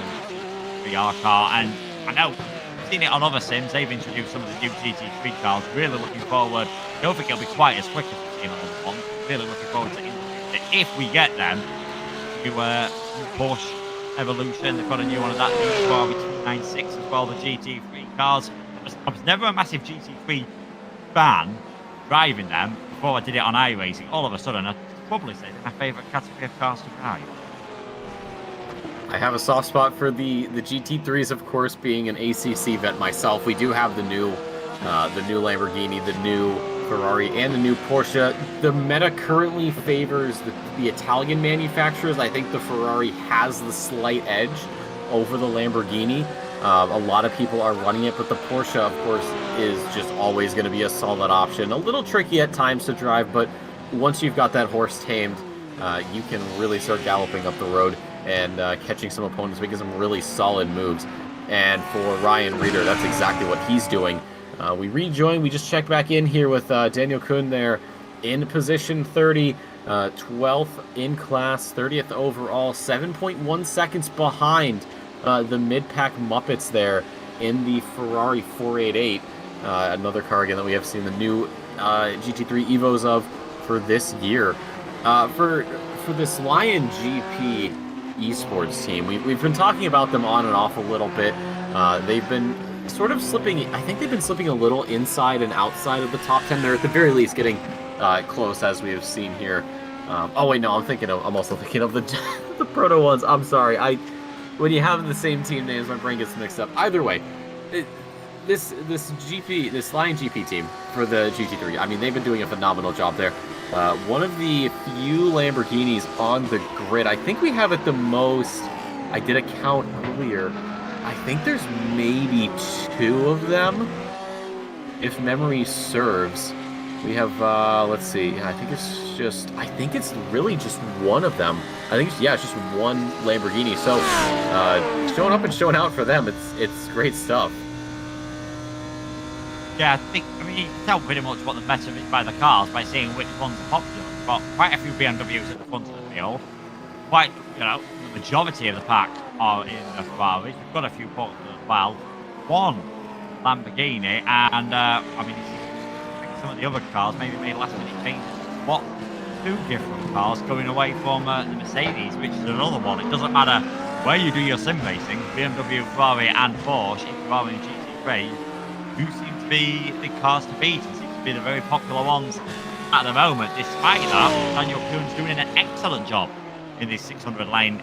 Speaker 1: VR car. And I know we've seen it on other sims. They've introduced some of the new GT3 cars. Really looking forward. I don't think it'll be quite as quick as we've seen on other ones. Really looking forward to it. If we get them, new Porsche Evolution. They've got a new one of that, new Ferrari 296 as well, the GT3 cars. I was never a massive GT3 fan driving them before I did it on iRating. All of a sudden, I'd probably say they're my favourite category of cars to drive.
Speaker 10: I have a soft spot for the GT3s, of course, being an ACC vet myself. We do have the new Lamborghini, the new Ferrari, and the new Porsche. The meta currently favors the Italian manufacturers. I think the Ferrari has the slight edge over the Lamborghini. A lot of people are running it, but the Porsche, of course, is just always going to be a solid option. A little tricky at times to drive, but once you've got that horse tamed, you can really start galloping up the road and catching some opponents, making some really solid moves. And for Ryan Reeder, that's exactly what he's doing. We rejoin. We just checked back in here with Daniel Kuhn there in position 30, 12th in class, 30th overall, 7.1 seconds behind the mid-pack Muppets there in the Ferrari 488. Another car again that we have seen the new GT3 Evos of for this year. For this Lion GP esports team, we've been talking about them on and off a little bit. They've been sort of slipping. I think they've been slipping a little inside and outside of the top 10. They're at the very least getting close, as we have seen here. Oh wait, no, I'm also thinking of the the Proto ones. I'm sorry. When you have the same team names, my brain gets mixed up. Either way, this Lion GP team for the GT3. I mean, they've been doing a phenomenal job there. One of the few Lamborghinis on the grid. I think we have it the most. I did a count earlier. I think there's maybe 2 of them, if memory serves. We have, let's see, I think it's really just one of them. I think it's just one Lamborghini. So, showing up and showing out for them, it's great stuff.
Speaker 1: Yeah, I mean, you can tell pretty much what the meta is by the cars, by seeing which ones are popular. We've got quite a few BMWs at the front of the field. Quite, the majority of the pack are in the Ferraris. We've got a few Porsches as well. One Lamborghini, and I mean, some of the other cars maybe made last-minute changes. What 2 different cars going away from the Mercedes, which is another one. It doesn't matter where you do your sim racing, BMW, Ferrari, and Porsche. If you are in GT3, who seem to be the cars to beat and seem to be the very popular ones at the moment. Despite that, Daniel Kuhn's doing an excellent job in this 600-lane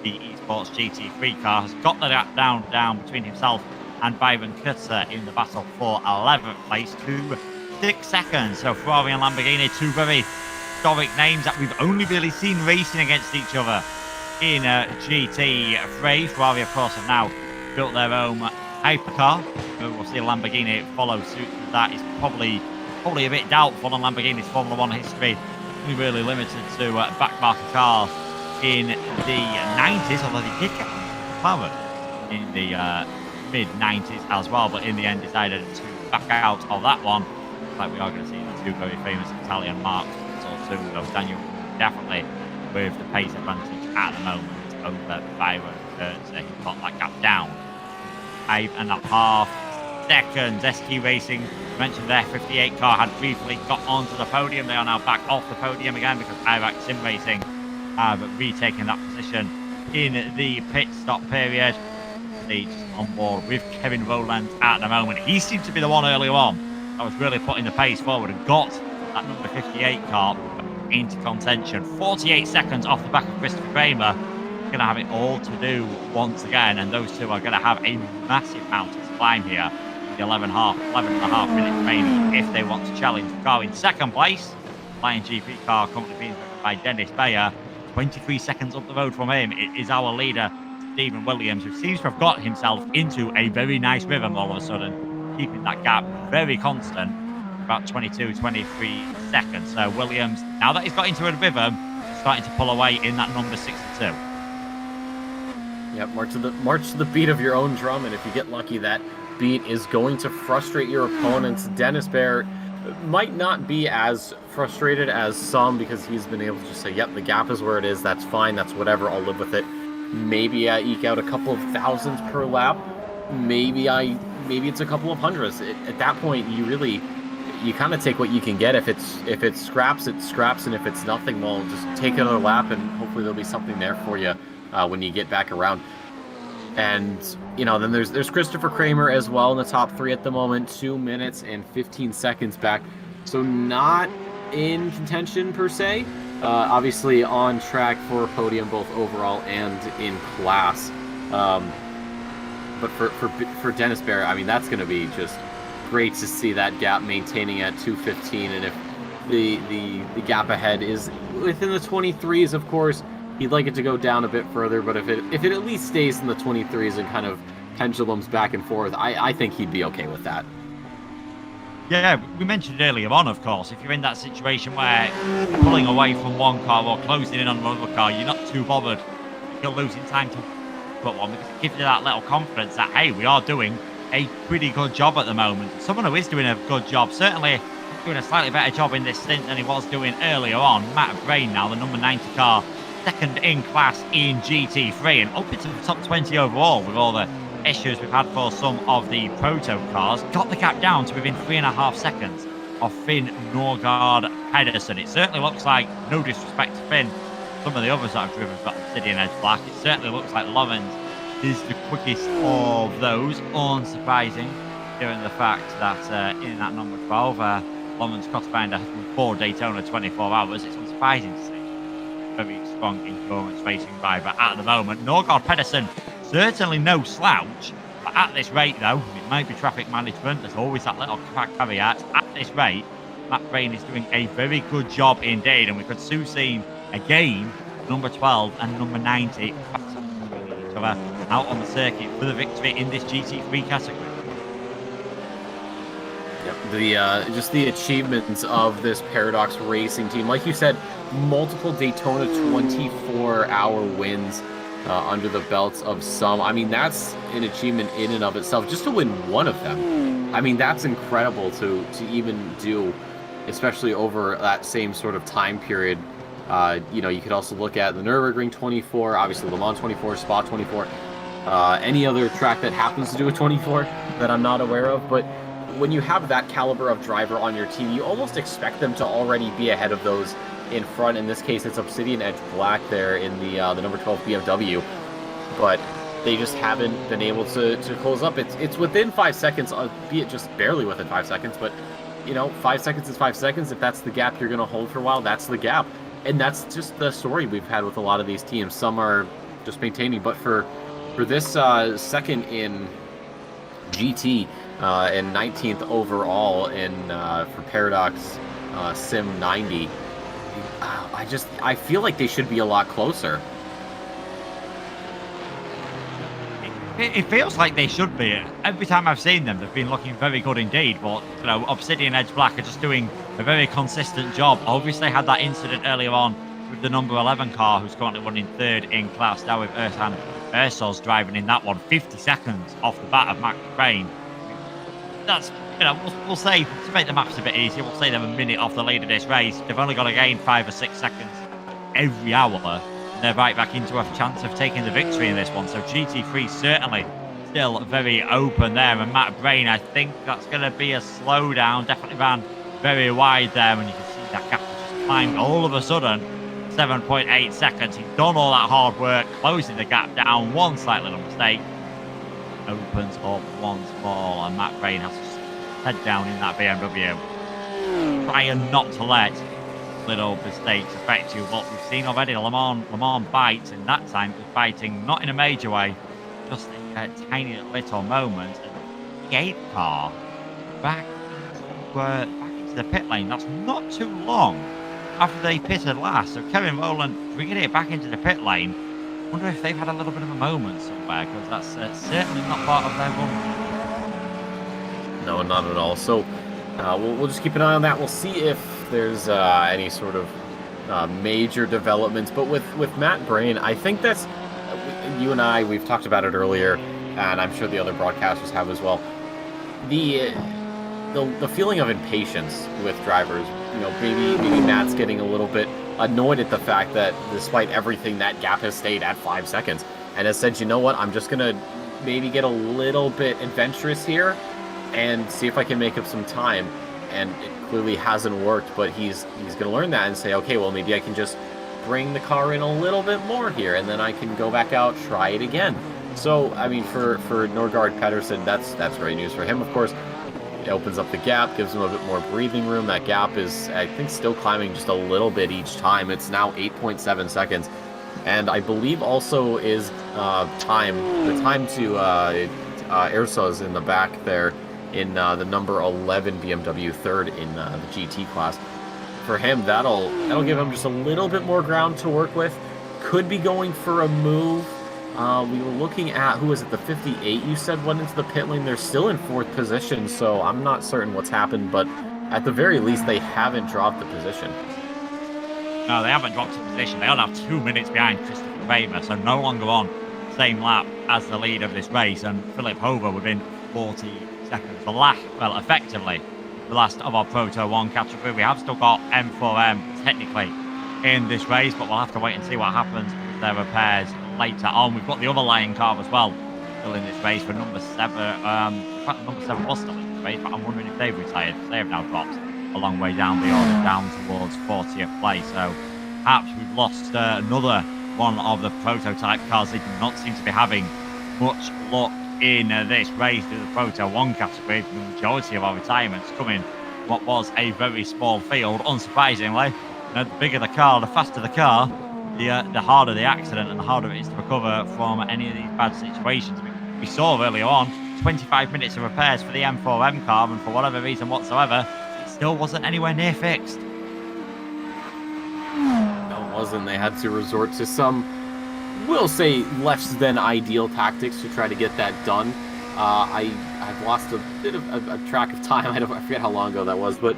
Speaker 1: GP Esports GT3 car. Has got the gap down between himself and Byron Kutzer in the battle for 11th place to 6 seconds. So Ferrari and Lamborghini, 2 very historic names that we've only really seen racing against each other in GT3. Ferrari, of course, have now built their own hypercar. We'll see Lamborghini follow suit with that. It's probably a bit doubtful on Lamborghini's Formula 1 history. Only really limited to backmarker cars in the 90s, although they did get McLaren in the mid-90s as well, but in the end decided to back out of that one. Like we are going to see the 2 very famous Italian marks, or 2, though Daniel definitely with the pace advantage at the moment over Byron Kurtz. He's got that gap down 5.5 seconds. ST Racing, mentioned their 58 car had briefly got onto the podium. They are now back off the podium again because iRating Sim Racing have retaken that position in the pit stop period. He's on board with Kevin Rowland at the moment. He seemed to be the one earlier on that was really putting the pace forward and got that number 58 car into contention. 48 seconds off the back of Christopher Kramer. going to have it all to do once again, and those two are going to have a massive mountain to climb here. The 11 and a half minutes remaining if they want to challenge the car in second place. Lion GP car currently being driven by Dennis Bayer. 23 seconds up the road from him is our leader, Stephen Williams, who seems to have got himself into a very nice rhythm all of a sudden, keeping that gap very constant, about 22, 23 seconds. So Williams, now that he's got into a rhythm, starting to pull away in that number 62.
Speaker 10: Yep, march to the beat of your own drum, and if you get lucky, that beat is going to frustrate your opponents. Dennis Bayer might not be as frustrated as some because he's been able to just say, yep, the gap is where it is, that's fine, that's whatever, I'll live with it. Maybe I eke out a couple of thousands per lap, maybe it's a couple of hundreds. At that point, you kind of take what you can get. If it scraps, it scraps, and if it's nothing, well, just take another lap, and hopefully there'll be something there for you when you get back around. And then there's Christopher Kramer as well in the top 3 at the moment, 2 minutes and 15 seconds back, so not in contention per se. Obviously on track for a podium both overall and in class. But for Dennis Bayer, I mean, that's going to be just great to see that gap maintaining at 2:15, and if the gap ahead is within the 23s, of course, he'd like it to go down a bit further, but if it at least stays in the 23s and kind of pendulums back and forth, I think he'd be okay with that.
Speaker 1: Yeah, we mentioned earlier on, of course, if you're in that situation where you're pulling away from one car or closing in on another car, you're not too bothered if you're losing time to put one, because it gives you that little confidence that, hey, we are doing a pretty good job at the moment. Someone who is doing a good job, certainly doing a slightly better job in this stint than he was doing earlier on, Matt Brain now, the number 90 car, second in class in GT3 and up into the top 20 overall with all the issues we've had for some of the Proto cars. Got the gap down to within 3.5 seconds of Finn Norgard Pedersen. It certainly looks like, no disrespect to Finn, some of the others that have driven for Obsidian Edge Black, it certainly looks like Lovens is the quickest of those, unsurprising given the fact that in that number 12, Lovens Crossbinder has won 4 Daytona 24 hours. It's unsurprising to see very strong endurance racing driver at the moment. Norgard Pedersen, certainly no slouch, but at this rate though, it might be traffic management, there's always that little caveat. At this rate, Matt Brain is doing a very good job indeed, and we could soon see again number 12 and number 90 each other out on the circuit for the victory in this GT3 category.
Speaker 10: Yep, just the achievements of this Paradox Racing team, like you said, multiple Daytona 24-hour wins under the belts of some. I mean, that's an achievement in and of itself. Just to win one of them, I mean, that's incredible to even do, especially over that same sort of time period. You could also look at the Nürburgring 24, obviously Le Mans 24, Spa 24, any other track that happens to do a 24 that I'm not aware of. But when you have that caliber of driver on your team, you almost expect them to already be ahead of those in front. In this case, it's Obsidian Edge Black there in the number 12 BMW, but they just haven't been able to close up. It's within 5 seconds, albeit just barely within 5 seconds, but 5 seconds is 5 seconds. If that's the gap you're going to hold for a while, that's the gap. And that's just the story we've had with a lot of these teams. Some are just maintaining, but for this second in GT and 19th overall in for Paradox Sim 90, I feel like they should be a lot closer.
Speaker 1: It feels like they should be. Every time I've seen them, they've been looking very good indeed. But Obsidian Edge Black are just doing a very consistent job. Obviously, had that incident earlier on with the number 11 car, who's currently running 3rd in class now with Ersan Ersos driving in that one, 50 seconds off the bat of Matt Brain. That's we'll say, to make the maths a bit easier, we'll say they're a minute off the lead of this race. They've only got to gain 5 or 6 seconds every hour. They're right back into a chance of taking the victory in this one. So GT3 certainly still very open there. And Matt Brain, I think that's going to be a slowdown. Definitely ran very wide there. And you can see that gap just climbed all of a sudden. 7.8 seconds. He's done all that hard work, closing the gap down. One slight little mistake. Opens up once more. And Matt Brain has to head down in that BMW. Trying not to let little mistakes affect you. But we've seen already Le Mans bites, and that time it was biting not in a major way, just a tiny little moment. And the 8th car back into the pit lane. That's not too long after they pitted last. So Kevin Rowland bringing it back into the pit lane. Wonder if they've had a little bit of a moment somewhere, because that's certainly not part of their run.
Speaker 10: No, not at all. So we'll just keep an eye on that. We'll see if there's any sort of major developments. But with Matt Brain, I think that's you and I. We've talked about it earlier, and I'm sure the other broadcasters have as well. The feeling of impatience with drivers. You know, maybe Matt's getting a little bit annoyed at the fact that despite everything, that gap has stayed at 5 seconds, and has said, you know what, I'm just gonna maybe get a little bit adventurous here and see if I can make up some time. And it clearly hasn't worked, but he's gonna learn that and say, okay, well, maybe I can just bring the car in a little bit more here, and then I can go back out, try it again. So, I mean, for Norgard Pedersen, that's great news for him, of course. It opens up the gap, gives him a bit more breathing room. That gap is, I think, still climbing just a little bit each time. It's now 8.7 seconds. And I believe also is the time to Erso's in the back there in the number 11 BMW third in the GT class. For him, that'll give him just a little bit more ground to work with. Could be going for a move. We were looking at, who was it, the 58 you said went into the pit lane. They're still in 4th position, so I'm not certain what's happened, but at the very least, they haven't dropped the position.
Speaker 1: No, they haven't dropped the position. They only have 2 minutes behind Christopher Kramer, so no longer on the same lap as the lead of this race, and Philip Hover within 40 seconds. Effectively, the last of our Proto 1 category. We have still got M4EM technically in this race, but we'll have to wait and see what happens with their repairs later on. We've got the other Lion car as well still in this race for number 7. In fact, number 7 was still in this race, but I'm wondering if they've retired, because they have now dropped a long way down the order, down towards 40th place. So perhaps we've lost another one of the prototype cars. They do not seem to be having much luck in this race through the Proto 1 category. The majority of our retirements coming what was a very small field, unsurprisingly. The bigger the car, the faster the car, the harder the accident, and the harder it is to recover from any of these bad situations. We saw earlier on 25 minutes of repairs for the M4EM car, and for whatever reason whatsoever, it still wasn't anywhere near fixed.
Speaker 10: No, it wasn't. They had to resort to some, we'll say, less than ideal tactics to try to get that done. I've lost a bit of a track of time. I forget how long ago that was, but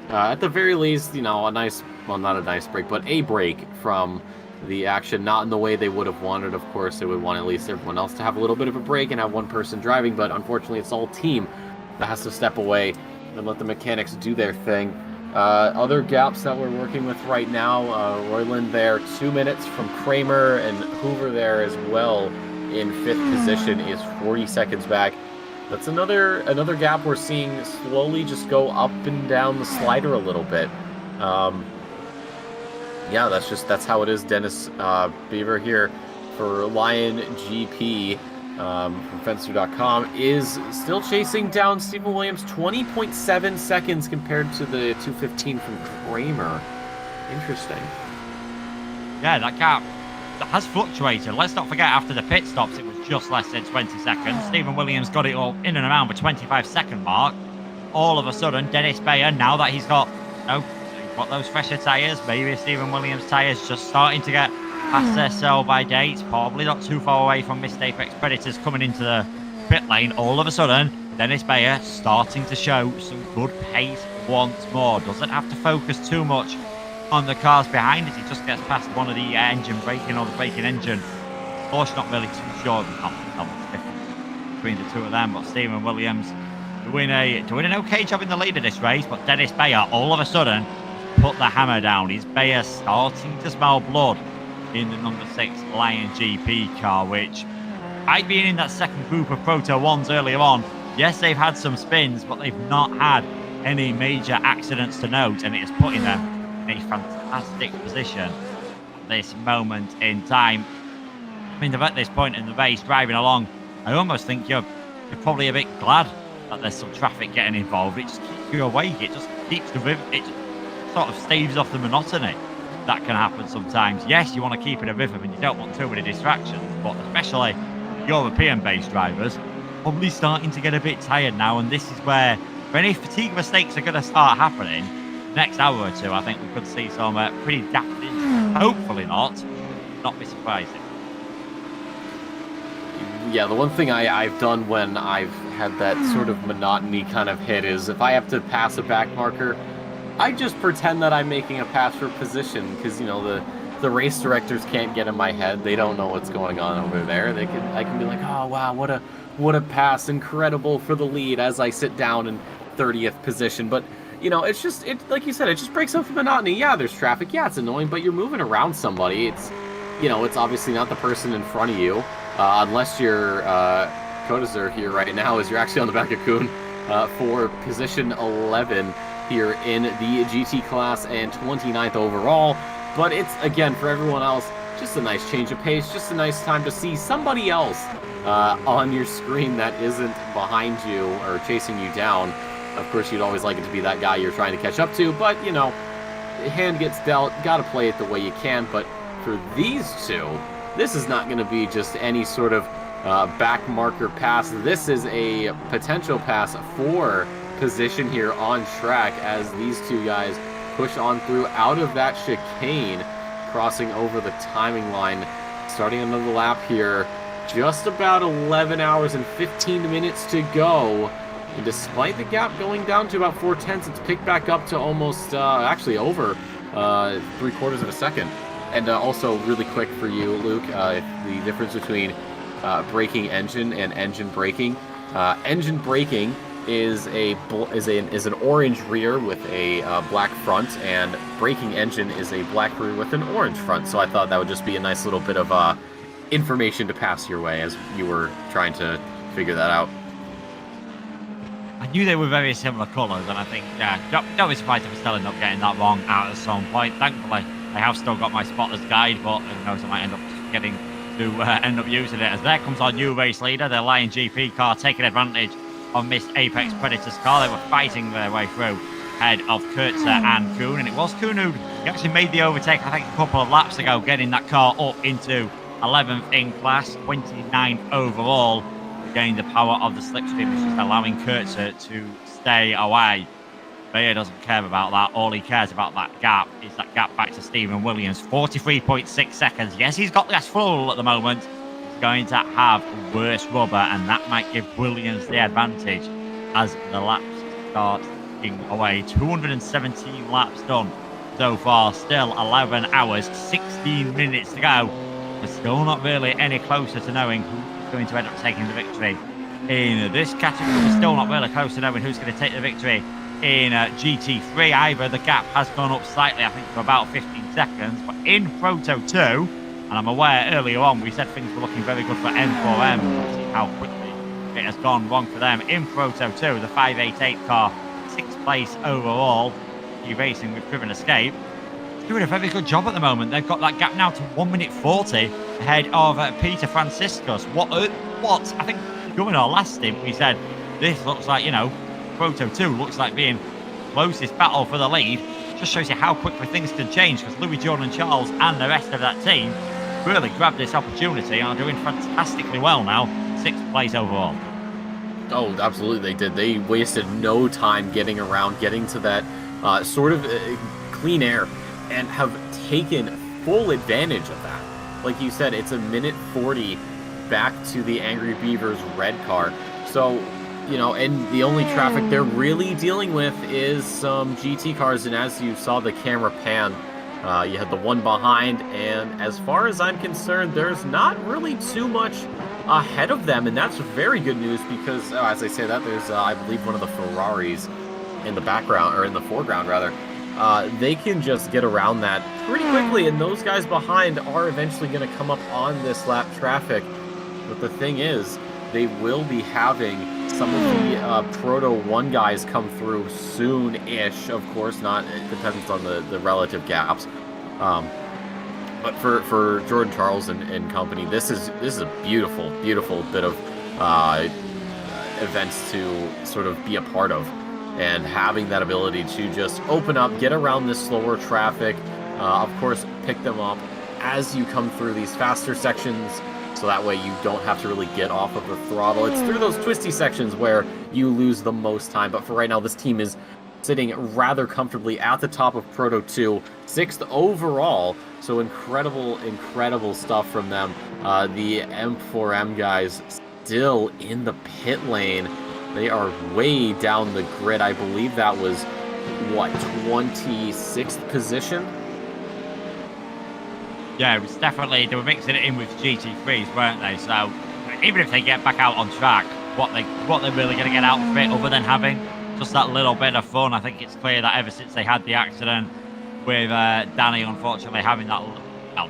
Speaker 10: at the very least, you know, a nice, well, not a nice break, but a break from the action. Not in the way they would have wanted, of course. They would want at least everyone else to have a little bit of a break and have one person driving, but unfortunately it's all team that has to step away and let the mechanics do their thing. Other gaps that we're working with right now, Royland there 2 minutes from Kramer, and Hoover there as well in 5th position is 40 seconds back. That's another gap we're seeing slowly just go up and down the slider a little bit. Yeah, that's how it is. Dennis Beaver here for Lion GP from Fencer.com is still chasing down Stephen Williams, 20.7 seconds compared to the 2:15 from Kramer. Interesting.
Speaker 1: Yeah, that gap has fluctuated. Let's not forget, after the pit stops, it was just less than 20 seconds. Stephen Williams got it all in and around the 25-second mark. All of a sudden, Dennis Bayer, now that he's got those fresher tyres, maybe Stephen Williams' tyres just starting to get past their sell-by dates, probably not too far away from Missed Apex Predators coming into the pit lane. All of a sudden, Dennis Bayer starting to show some good pace once more. Doesn't have to focus too much on the cars behind it. He just gets past one of the engine braking or the braking engine. Of course, not really too sure. Not much difference between the two of them, but Stephen Williams doing an okay job in the lead of this race, but Dennis Bayer all of a sudden put the hammer down. Is Bayer starting to smell blood in the number 6 Lion GP car, which I'd been in that second group of Proto 1s earlier on. Yes, they've had some spins, but they've not had any major accidents to note, and it is putting them in a fantastic position at this moment in time. I mean, at this point in the race, driving along, I almost think you're probably a bit glad that there's some traffic getting involved. It just keeps you awake. It just keeps the sort of staves off the monotony that can happen sometimes. Yes, you want to keep it a rhythm and you don't want too many distractions, but especially European-based drivers probably starting to get a bit tired now, and this is where if any fatigue mistakes are going to start happening next hour or two, I think we could see some pretty daft injuries. Hopefully not be surprising.
Speaker 10: Yeah, the one thing I've done when I've had that sort of monotony kind of hit is if I have to pass a back marker, I just pretend that I'm making a pass for position, because, you know, the race directors can't get in my head. They don't know what's going on over there. I can be like, oh wow, what a pass, incredible for the lead, as I sit down in 30th position. But you know, it's just, like you said, it just breaks up the monotony. Yeah, there's traffic. Yeah, it's annoying, but you're moving around somebody. It's, you know, it's obviously not the person in front of you, unless your Kodazur here right now is you're actually on the back of Kuhn for position 11 here in the GT class and 29th overall. But it's, again, for everyone else, just a nice change of pace, just a nice time to see somebody else on your screen that isn't behind you or chasing you down. Of course, you'd always like it to be that guy you're trying to catch up to, but, you know, hand gets dealt, gotta play it the way you can. But for these two, this is not going to be just any sort of back marker pass. This is a potential pass for position here on track as these two guys push on through out of that chicane, crossing over the timing line, starting another lap here. Just about 11 hours and 15 minutes to go. And despite the gap going down to about 4/10, it's picked back up to almost, actually over 3/4 of a second. And also, really quick for you, Luke, the difference between braking engine and engine braking. Engine braking is an orange rear with a black front, and braking engine is a black rear with an orange front. So I thought that would just be a nice little bit of information to pass your way as you were trying to figure that out.
Speaker 1: I knew they were very similar colours, and I think, yeah, don't be surprised if I still end up getting that wrong at some point. Thankfully, I have still got my spotter's guide, but who knows, I might end up getting to end up using it. As there comes our new race leader, the Lion GP car, taking advantage of Missed Apex Predator's car. They were fighting their way through ahead of Kurtzer and Kuhn, and it was Kuhn who actually made the overtake, I think, a couple of laps ago, getting that car up into 11th in class, 29th overall, getting the power of the slipstream, which is allowing Kurtzer to stay away. Bayer doesn't care about that. All he cares about that gap is that gap back to Stephen Williams. 43.6 seconds. Yes, he's got less fuel at the moment. He's going to have worse rubber, and that might give Williams the advantage as the laps start ticking away. 217 laps done so far. Still 11 hours, 16 minutes to go. We're still not really any closer to knowing who's going to end up taking the victory in this category. We're still not really close to knowing who's going to take the victory in GT3 either. The gap has gone up slightly, I think, to about 15 seconds. But in Proto 2, and I'm aware earlier on we said things were looking very good for M4EM. See how quickly it has gone wrong for them. In Proto 2, the 588 car, 6th place overall. iRating with Driven Escape. Doing a very good job at the moment. They've got that gap now to 1 minute 40 ahead of Peter Franciscus. What I think during our last stint we said this looks like, you know, Proto 2 looks like being closest battle for the lead. Just shows you how quickly things can change, because Louis Jordan Charles and the rest of that team really grabbed this opportunity and are doing fantastically well now. 6th place overall.
Speaker 10: Oh, absolutely they did. They wasted no time getting around, getting to that sort of clean air, and have taken full advantage of that. Like you said, it's a minute 40 back to the Angry Beavers red car. So, you know, and the only traffic they're really dealing with is some GT cars. And as you saw the camera pan, you had the one behind. And as far as I'm concerned, there's not really too much ahead of them. And that's very good news because, as I say that, there's, I believe, one of the Ferraris in the background, or in the foreground, rather. They can just get around that pretty quickly, and those guys behind are eventually going to come up on this lap traffic. But the thing is, they will be having some of the Proto 1 guys come through soon-ish. Of course, not, it depends on the relative gaps. But for Jordan Charles and company, this is a beautiful, beautiful bit of events to sort of be a part of. and having that ability to just open up, get around this slower traffic, of course, pick them up as you come through these faster sections, so that way you don't have to really get off of the throttle. It's through those twisty sections where you lose the most time, but for right now, this team is sitting rather comfortably at the top of Proto 2, 6th overall, so incredible stuff from them. The M4M guys still in the pit lane. They are way down the grid. I believe that was, what, 26th position?
Speaker 1: Yeah, it was definitely, they were mixing it in with GT3s, weren't they? So even if they get back out on track, what they're really going to get out of it, other than having just that little bit of fun, I think it's clear that ever since they had the accident with Danny, unfortunately, having that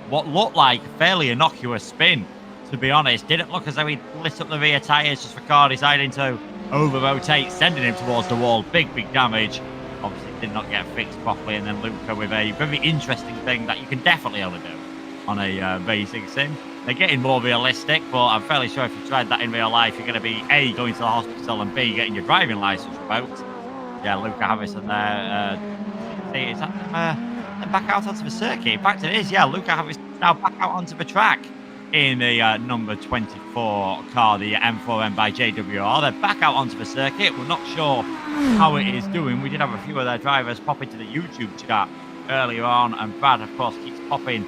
Speaker 1: what looked like a fairly innocuous spin, to be honest, didn't look as though he lit up the rear tyres just for car deciding to over-rotate, sending him towards the wall. Big damage. Obviously did not get fixed properly, and then Luca with a very interesting thing that you can definitely only do on a racing sim. They're getting more realistic, but I'm fairly sure if you tried that in real life, you're going to be A, going to the hospital, and B, getting your driving license revoked. Yeah, Luca Harrison there. Is that them back out onto the circuit? In fact, it is. Yeah, Luca Harrison now back out onto the track in the number 24 car, the M4M by JWR. They're back out onto the circuit. We're not sure how it is doing. We did have a few of their drivers pop into the YouTube chat earlier on, and Brad, of course, keeps popping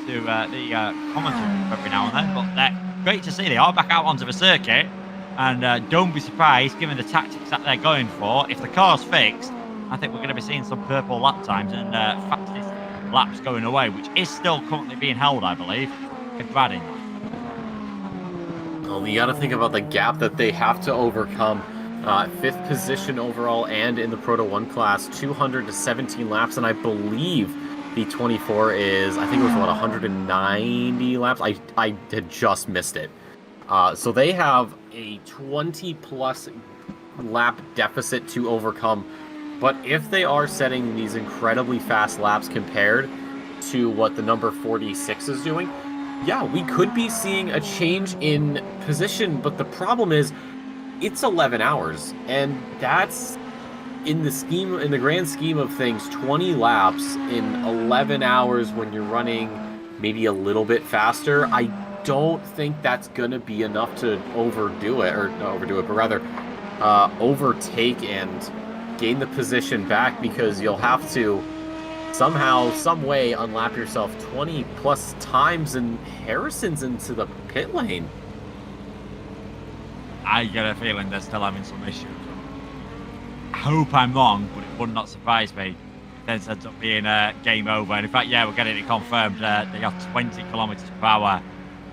Speaker 1: into the commentary every now and then. But they're great to see. They are back out onto the circuit, and don't be surprised, given the tactics that they're going for, if the car's fixed, I think we're going to be seeing some purple lap times and fastest laps going away, which is still currently being held, I believe. Brad in.
Speaker 10: Well, you got to think about the gap that they have to overcome. 5th position overall and in the Proto 1 class, 217 laps, and I believe the 24 is, I think it was, what, 190 laps? I had just missed it. So they have a 20-plus lap deficit to overcome, but if they are setting these incredibly fast laps compared to what the number 46 is doing, yeah, we could be seeing a change in position, but the problem is it's 11 hours, and that's in the grand scheme of things, 20 laps in 11 hours when you're running maybe a little bit faster. I don't think that's going to be enough to overdo it, but rather overtake and gain the position back, because you'll have to somehow, some way, unlap yourself 20 plus times, and Harrison's into the pit lane.
Speaker 1: I get a feeling they're still having some issues. I hope I'm wrong, but it would not surprise me if this ends up being a game over. And in fact, yeah, we're getting it confirmed. They have 20 kilometers per hour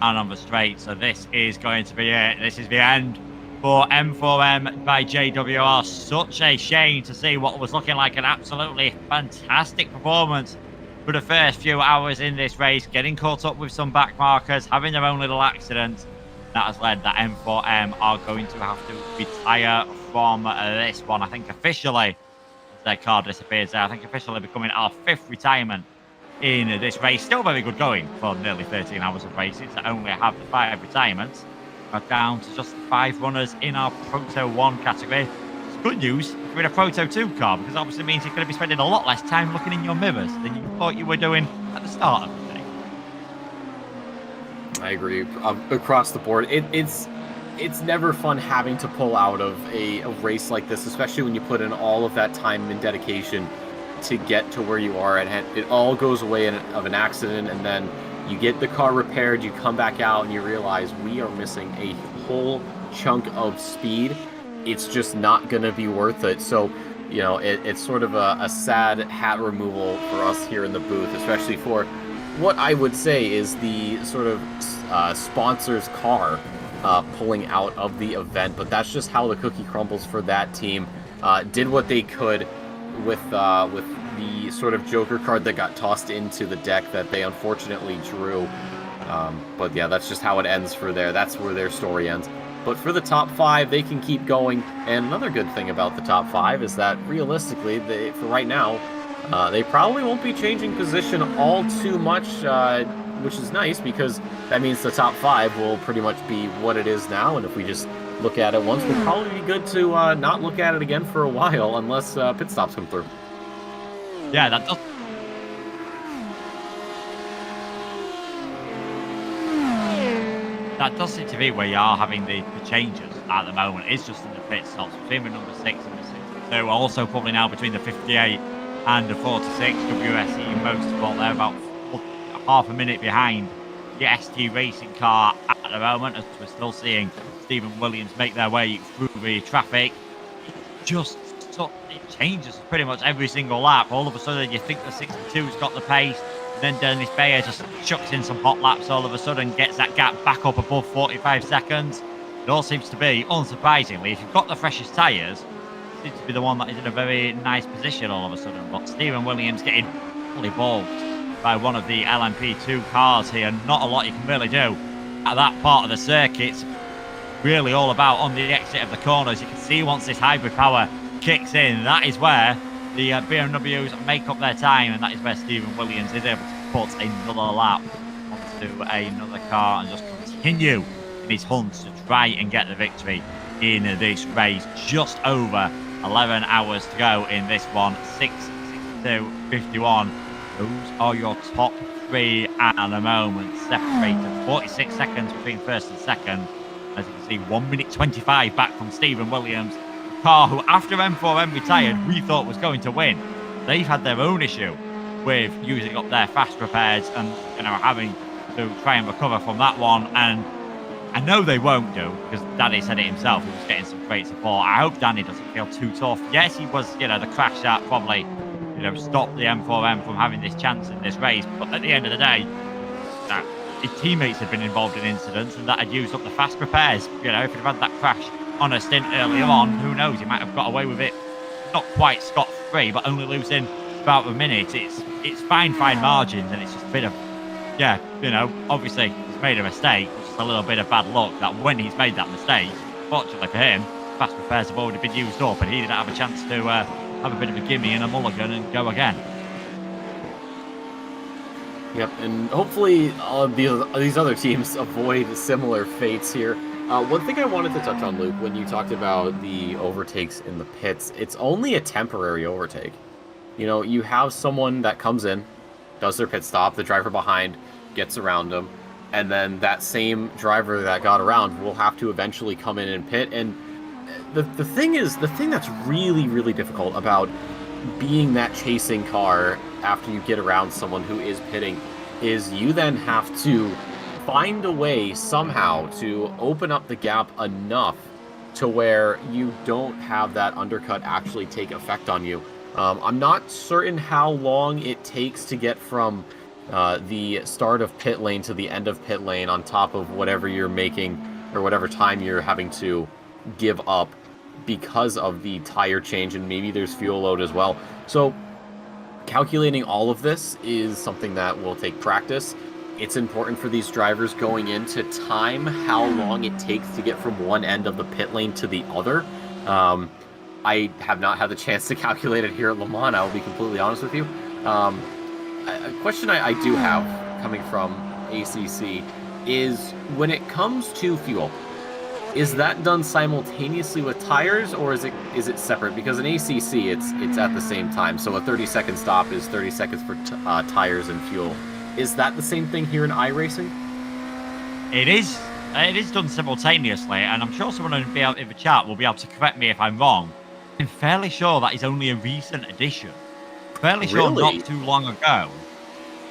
Speaker 1: and on the straight, so this is going to be it. This is the end for M4M by JWR. Such a shame to see what was looking like an absolutely fantastic performance for the first few hours in this race, getting caught up with some back markers, having their own little accident. That has led that M4M are going to have to retire from this one. I think officially, as their car disappears there, I think officially becoming our 5th retirement in this race. Still very good going for nearly 13 hours of racing to only have the 5 retirements. We're down to just 5 runners in our Proto 1 category. It's good news if you're in a Proto 2 car, because obviously means you're going to be spending a lot less time looking in your mirrors than you thought you were doing at the start of the day.
Speaker 10: I agree. Across the board, it's never fun having to pull out of a race like this, especially when you put in all of that time and dedication to get to where you are. And it all goes away of an accident, and then you get the car repaired, you come back out, and you realize we are missing a whole chunk of speed. It's just not going to be worth it. So, you know, it's sort of a sad hat removal for us here in the booth, especially for what I would say is the sort of sponsor's car pulling out of the event. But that's just how the cookie crumbles for that team. Did what they could with the sort of Joker card that got tossed into the deck that they unfortunately drew. But yeah, that's just how it ends for there. That's where their story ends. But for the top 5, they can keep going. And another good thing about the top 5 is that realistically, for right now, they probably won't be changing position all too much, which is nice, because that means the top 5 will pretty much be what it is now. And if we just look at it once. Would probably be good to not look at it again for a while unless pit stops come through.
Speaker 1: Yeah, that does. That does seem to be where you are having the changes at the moment. It's just in the pit stops between the number 6 and the 62. Also probably now between the 58 and the 46. WSE Motorsport, they're about half a minute behind the ST Racing car at the moment, as we're still seeing Stephen Williams make their way through the traffic. It changes pretty much every single lap. All of a sudden you think the 62's got the pace, and then Dennis Bayer just chucks in some hot laps all of a sudden, gets that gap back up above 45 seconds. It all seems to be, unsurprisingly, if you've got the freshest tyres, it seems to be the one that is in a very nice position all of a sudden. But Stephen Williams getting fully balked by one of the LMP2 cars here. Not a lot you can really do at that part of the circuit. It's really all about on the exit of the corners. You can see once this hybrid power kicks in, that is where the BMWs make up their time, and that is where Stephen Williams is able to put another lap onto another car and just continue in his hunt to try and get the victory in this race. Just over 11 hours to go in this one. 6:62:51. Those are your top three at the moment, separated 46 seconds between first and second. As you can see, 1 minute 25 back from Stephen Williams, a car who, after M4M retired, we thought was going to win. They've had their own issue with using up their fast repairs and having to try and recover from that one. And I know they won't do, because Danny said it himself. He was getting some great support. I hope Danny doesn't feel too tough. Yes, he was, the crash that probably stopped the M4M from having this chance in this race. But at the end of the day, his teammates had been involved in incidents and that had used up the fast repairs. If he'd have had that crash on a stint earlier on, who knows? He might have got away with it, not quite scot-free, but only losing about a minute. It's fine margins, and it's just a bit of, obviously he's made a mistake. It's just a little bit of bad luck that when he's made that mistake, fortunately for him, fast repairs have already been used up and he didn't have a chance to have a bit of a gimme and a mulligan and go again.
Speaker 10: Yep, and hopefully all of these other teams avoid similar fates here. One thing I wanted to touch on, Luke, when you talked about the overtakes in the pits, it's only a temporary overtake. You have someone that comes in, does their pit stop, the driver behind gets around them, and then that same driver that got around will have to eventually come in and pit. And the thing that's really, really difficult about being that chasing car after you get around someone who is pitting is you then have to find a way somehow to open up the gap enough to where you don't have that undercut actually take effect on you. I'm not certain how long it takes to get from the start of pit lane to the end of pit lane on top of whatever you're making or whatever time you're having to give up because of the tire change, and maybe there's fuel load as well. So calculating all of this is something that will take practice. It's important for these drivers going in to time how long it takes to get from one end of the pit lane to the other. I have not had the chance to calculate it here at Le Mans, I'll be completely honest with you. A question I do have coming from ACC is, when it comes to fuel, is that done simultaneously with tires, or is it separate? Because in ACC, it's at the same time. So a 30-second stop is 30 seconds for tires and fuel. Is that the same thing here in iRacing?
Speaker 1: It is. It is done simultaneously, and I'm sure someone in the chat will be able to correct me if I'm wrong. I'm fairly sure that is only a recent addition. Fairly sure not too long ago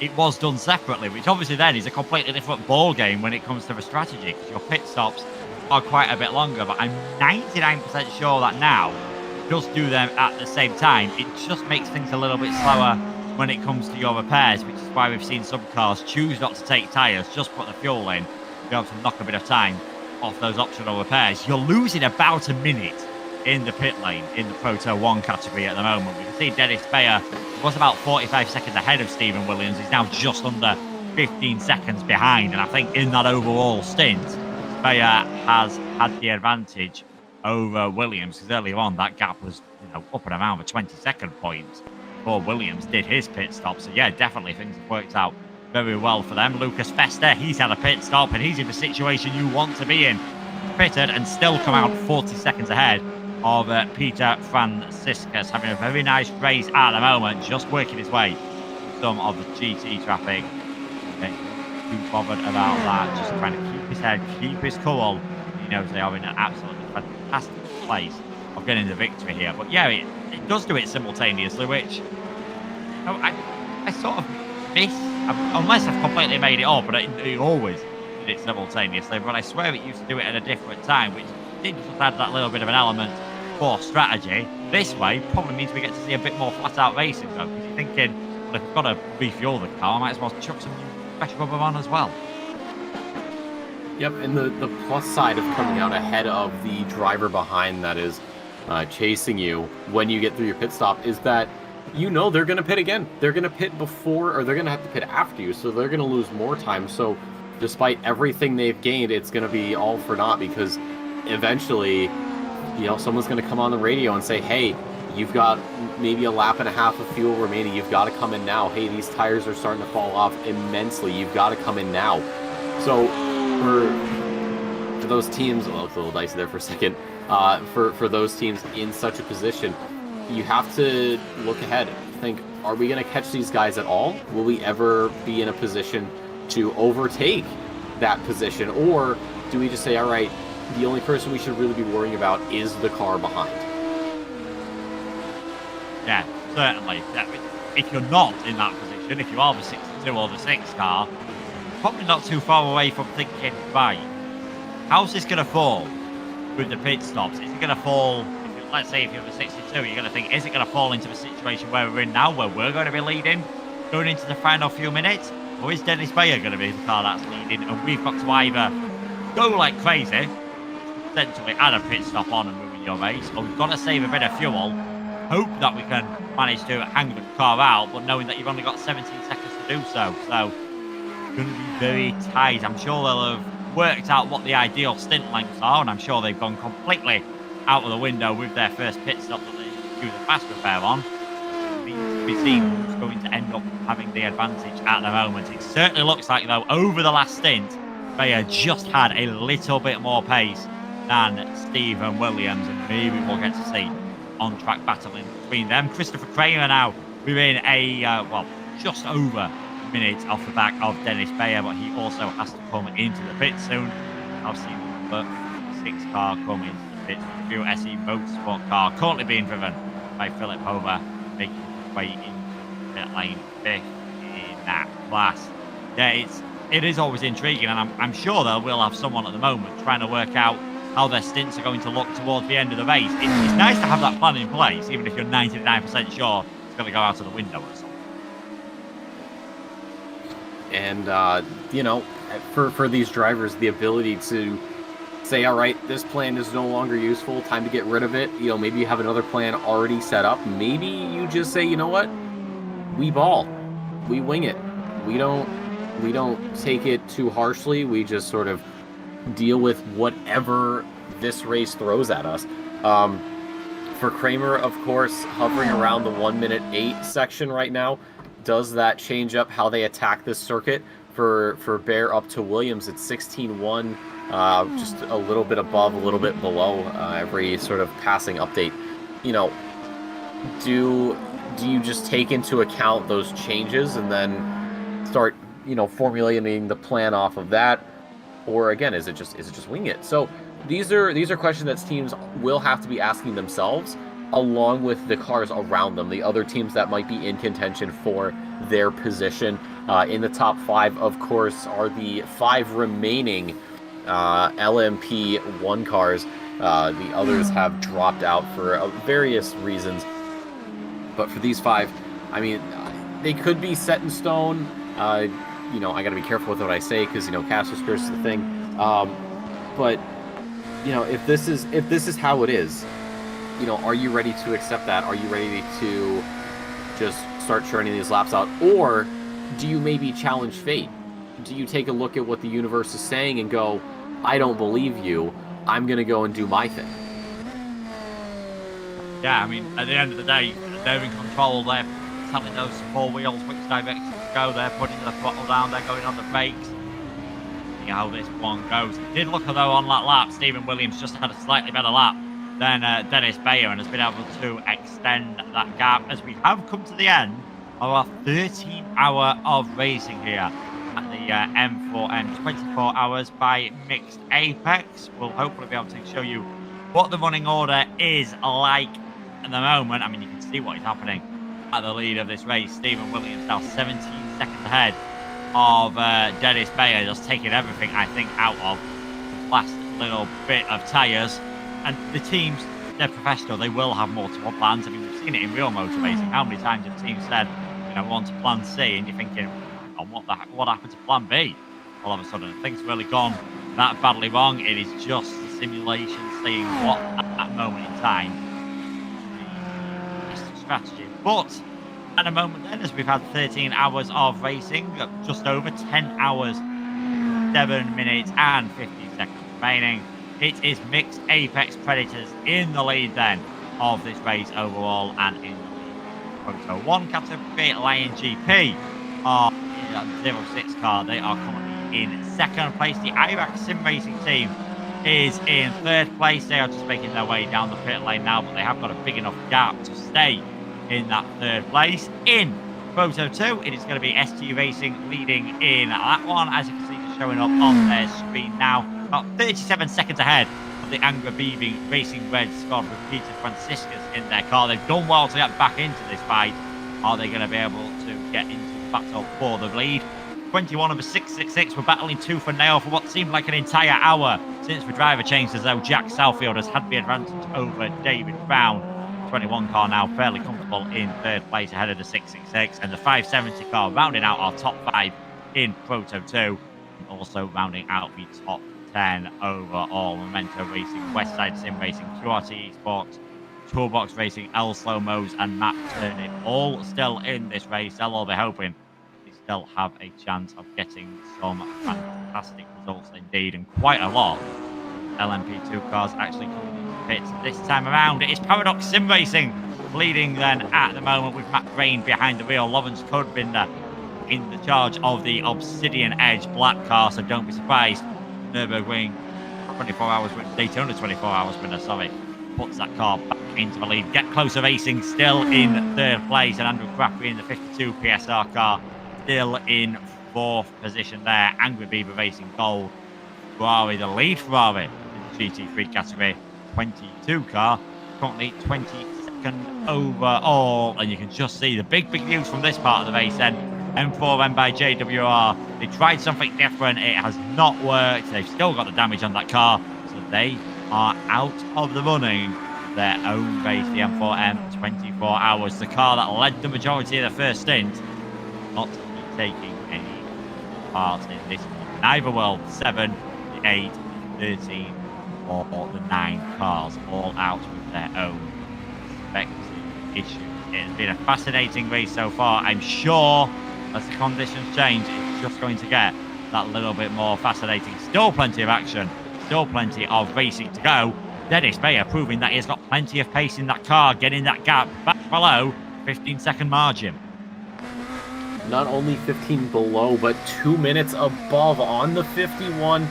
Speaker 1: it was done separately, which obviously then is a completely different ball game when it comes to the strategy, because your pit stops are quite a bit longer. But I'm 99% sure that now, just do them at the same time. It just makes things a little bit slower when it comes to your repairs, which is why we've seen some cars choose not to take tyres, just put the fuel in, be able to knock a bit of time off those optional repairs. You're losing about a minute in the pit lane in the Proto 1 category at the moment. We can see Dennis Bayer was about 45 seconds ahead of Stephen Williams. He's now just under 15 seconds behind, and I think in that overall stint, Bayer has had the advantage over Williams, because earlier on that gap was up and around the 20-second point before Williams did his pit stop. So yeah, definitely things have worked out very well for them. Lucas Fester, he's had a pit stop, and he's in the situation you want to be in pitted and still come out 40 seconds ahead of Peter Franciscus, having a very nice race at the moment, just working his way through some of the GT traffic. Too bothered about that, just trying to keep his head, keep his cool. He knows they are in an absolutely fantastic place of getting the victory here. But yeah, it does do it simultaneously, which I sort of miss, unless I've completely made it up, but it always did it simultaneously. But I swear it used to do it at a different time, which did just add that little bit of an element for strategy. This way probably means we get to see a bit more flat out racing though, because you're thinking, well, if I've got to refuel the car, I might as well chuck some fresh rubber on as well.
Speaker 10: Yep, and the plus side of coming out ahead of the driver behind that is chasing you when you get through your pit stop is that you know they're going to pit again. They're going to pit before, or they're going to have to pit after you, so they're going to lose more time. So despite everything they've gained, it's going to be all for naught, because eventually, you know, someone's going to come on the radio and say, hey, you've got maybe a lap and a half of fuel remaining. You've got to come in now. Hey, these tires are starting to fall off immensely. You've got to come in now. So for those teams, well, it's a little dicey there for a second. For those teams in such a position, you have to look ahead. Think, are we going to catch these guys at all? Will we ever be in a position to overtake that position? Or do we just say, all right, the only person we should really be worrying about is the car behind?
Speaker 1: Yeah, certainly. If you're not in that position, if you are the 62 or the 6 car, probably not too far away from thinking, right, how's this going to fall with the pit stops? Is it going to fall, let's say if you're the 62, you're going to think, is it going to fall into the situation where we're in now, where we're going to be leading, going into the final few minutes? Or is Dennis Bayer going to be the car that's leading, and we've got to either go like crazy, potentially add a pit stop on and ruin your race, or we've got to save a bit of fuel, hope that we can manage to hang the car out, but knowing that you've only got 17 seconds to do so. So it's going to be very tight. I'm sure they'll have worked out what the ideal stint lengths are, and I'm sure they've gone completely out of the window with their first pit stop that they do the fast repair on. It means to be seen who's going to end up having the advantage at the moment. It certainly looks like, though, over the last stint, Bayer just had a little bit more pace than Stephen Williams, and maybe we'll get to see on-track battling between them. Christopher Kramer now within a, just over a minute off the back of Dennis Bayer, but he also has to come into the pit soon. I've seen the 6 car come into the pit. The Pure SE Motorsport car currently being driven by Philip Hover, making his way into pit lane 5th in that class. Yeah, it is always intriguing, and I'm sure they will have someone at the moment trying to work out how their stints are going to look towards the end of the race. It's nice to have that plan in place, even if you're 99% sure it's going to go out of the window or something.
Speaker 10: And, you know, for these drivers, the ability to say, all right, this plan is no longer useful, time to get rid of it. You know, maybe you have another plan already set up. Maybe you just say, you know what, we ball, we wing it. We don't take it too harshly. We just sort of deal with whatever this race throws at us. For Kramer, of course, hovering around the 1:08 section right now. Does that change up how they attack this circuit? For Bayer up to Williams, it's 16:1, just a little bit above, a little bit below every sort of passing update. You know, do you just take into account those changes and then start, you know, formulating the plan off of that? Or again, is it just wing it? So these are questions that teams will have to be asking themselves, along with the cars around them, the other teams that might be in contention for their position. In the top 5, of course, are the 5 remaining LMP1 cars. The others have dropped out for various reasons. But for these 5, I mean, they could be set in stone. You know, I got to be careful with what I say because, you know, Caster's curse is the thing. But, you know, if this is how it is, you know, are you ready to accept that? Are you ready to just start churning these laps out? Or do you maybe challenge fate? Do you take a look at what the universe is saying and go, I don't believe you, I'm going to go and do my thing?
Speaker 1: Yeah, I mean, at the end of the day, they're in control. They're telling those 4 wheels which direction to go. They're putting the throttle down. They're going on the brakes. see how this one goes. It did look, though, on that lap, Stephen Williams just had a slightly better lap than Dennis Bayer and has been able to extend that gap as we have come to the end of our 13-hour of racing here at the M4EM 24 hours by Mixed Apex. We'll hopefully be able to show you what the running order is like at the moment. I mean, you can see what is happening at the lead of this race. Stephen Williams now 17 seconds ahead of Dennis Bayer, just taking everything, I think, out of the last little bit of tyres. And the teams, they're professional. They will have multiple plans. I mean, we've seen it in real motor racing. How many times have teams said, you know, we're on to plan C, and you're thinking, oh, what happened to plan B? All of a sudden, things have really gone that badly wrong. It is just the simulation saying what at that moment in time is the strategy. But at the moment then, as we've had 13 hours of racing, just over 10 hours, 7 minutes and 50 seconds remaining. It is Mixed Apex Predators in the lead then of this race overall, and in the lead Proto 1 category, Lion GP are in that 06 car. They are currently in second place. The Iraq Sim Racing team is in third place. They are just making their way down the pit lane now, but they have got a big enough gap to stay in that third place. In Proto 2, it is going to be ST Racing leading in that one, as you can see just showing up on their screen now. About 37 seconds ahead of the Angra Beaving Racing Red squad with Peter Franciscus in their car. They've done well to get back into this fight. Are they going to be able to get into the battle for the lead? 21 of the 666 were battling tooth and nail for what seemed like an entire hour since the driver changed, as though Jack Southfield has had the advantage over David Brown. 21 car now fairly comfortable in third place ahead of the 666, and the 570 car rounding out our top 5 in Proto 2, and also rounding out the top 10 overall. Memento Racing, Westside Sim Racing, QRT Esports, Toolbox Racing, L Slowmos and Matt Turnip all still in this race. They'll all be hoping they still have a chance of getting some fantastic results indeed, and quite a lot. LMP2 cars actually coming into pits this time around. It is Paradox Sim Racing leading then at the moment, with Matt Crane behind the wheel. Lovens Codbinder in the charge of the Obsidian Edge black car, so don't be surprised. Nürburgring 24 hours winner, Daytona 24 hours winner, sorry, puts that car back into the lead. Get Closer Racing still in third place, and Andrew Crafty in the 52 PSR car still in fourth position there. Angry Beaver Racing Gold. Ferrari, the lead Ferrari in the GT3 category, 22 car, currently 22nd overall. And you can just see the big news from this part of the race then. M4EM by JWR. They tried something different. It has not worked. They've still got the damage on that car, so they are out of the running. Their own race, the M4EM 24 hours. The car that led the majority of the first stint, not taking any part in this one. Neither will 7, the 8, 13, or the 9 cars, all out with their own respective issues. It has been a fascinating race so far. I'm sure as the conditions change, it's just going to get that little bit more fascinating. Still plenty of action, still plenty of racing to go. Dennis Bayer proving that he's got plenty of pace in that car, getting that gap back below 15-second margin.
Speaker 10: Not only 15 below, but 2 minutes above on the 51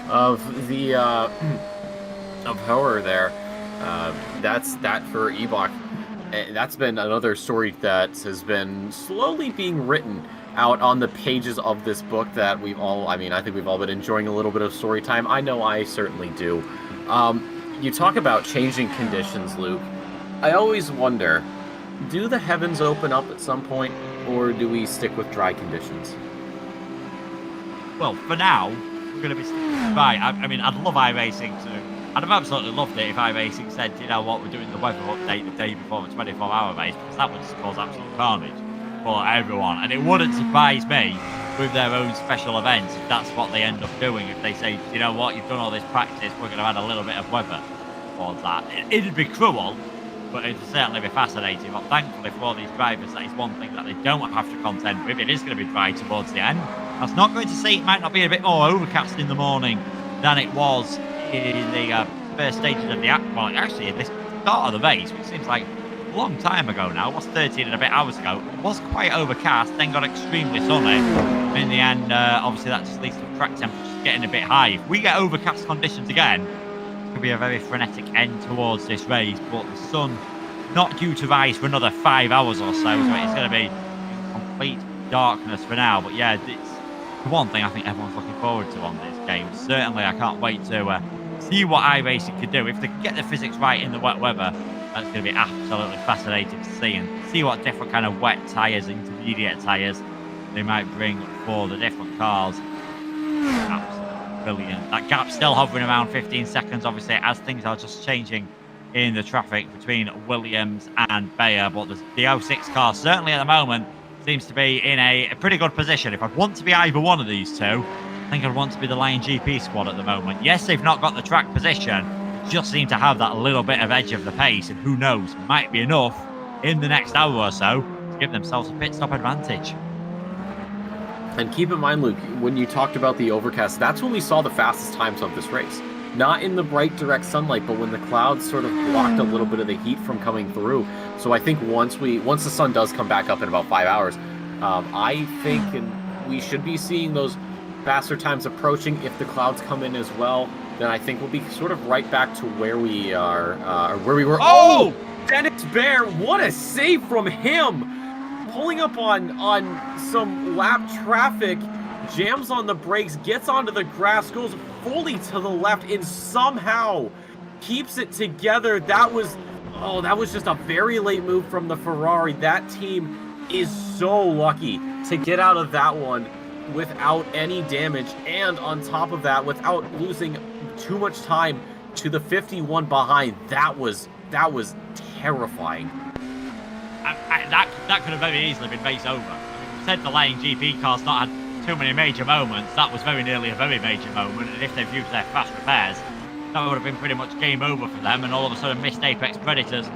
Speaker 10: of the of Hauer there. That's that for Ebach. That's been another story that has been slowly being written out on the pages of this book that we've all, I think we've all been enjoying a little bit of story time. I know I certainly do. You talk about changing conditions, Luke. I always wonder, do the heavens open up at some point, or do we stick with dry conditions?
Speaker 1: Well, for now, we're going to be sticking with dry. I mean, I'd love iRacing to... I'd have absolutely loved it if iRacing said, you know what, we're doing the weather update the day before the 24-hour race, because that would just cause absolute carnage for everyone. And it wouldn't surprise me with their own special events if that's what they end up doing. If they say, you know what, you've done all this practice, we're going to add a little bit of weather towards that. It'd be cruel, but it'd certainly be fascinating. But thankfully for all these drivers, that is one thing that they don't have to contend with. It is going to be dry towards the end. That's not going to say it might not be a bit more overcast in the morning than it was in the first stages of the well, actually at this start of the race, which seems like a long time ago now. It was 13 and a bit hours ago. It was quite overcast, then got extremely sunny. In the end, obviously that just leads to track temperatures getting a bit high. If we get overcast conditions again, it could be a very frenetic end towards this race. But the sun not due to rise for another 5 hours or so it's going to be complete darkness for now. But yeah, it's the one thing I think everyone's looking forward to on this game. Certainly, I can't wait to see what iRacing could do. If they can get the physics right in the wet weather, that's going to be absolutely fascinating to see, and see what different kind of wet tyres, intermediate tyres they might bring for the different cars. Absolutely brilliant. That gap's still hovering around 15 seconds, obviously, as things are just changing in the traffic between Williams and Bayer. But the 06 car, certainly at the moment, seems to be in a pretty good position. If I'd want to be either one of these two, I think I'd want to be the Lion GP squad at the moment. Yes, they've not got the track position, just seem to have that little bit of edge of the pace, and who knows, might be enough in the next hour or so to give themselves a pit stop advantage.
Speaker 10: And keep in mind, Luke, when you talked about the overcast, that's when we saw the fastest times of this race. Not in the bright direct sunlight, but when the clouds sort of blocked a little bit of the heat from coming through. So I think once the sun does come back up in about 5 hours, I think we should be seeing those faster times approaching. If the clouds come in as well, then I think we'll be sort of right back to where we are, or where we were. Oh! Dennis Bear, what a save from him! Pulling up on some lap traffic, jams on the brakes, gets onto the grass, goes fully to the left, and somehow keeps it together. That was just a very late move from the Ferrari. That team is so lucky to get out of that one without any damage, and on top of that, without losing too much time to the 51 behind. That was terrifying.
Speaker 1: That could have very easily been race over. I mean, we said the Lion GP car's not had too many major moments. That was very nearly a very major moment, and if they've used their fast repairs, that would have been pretty much game over for them, and all of a sudden missed Apex Predators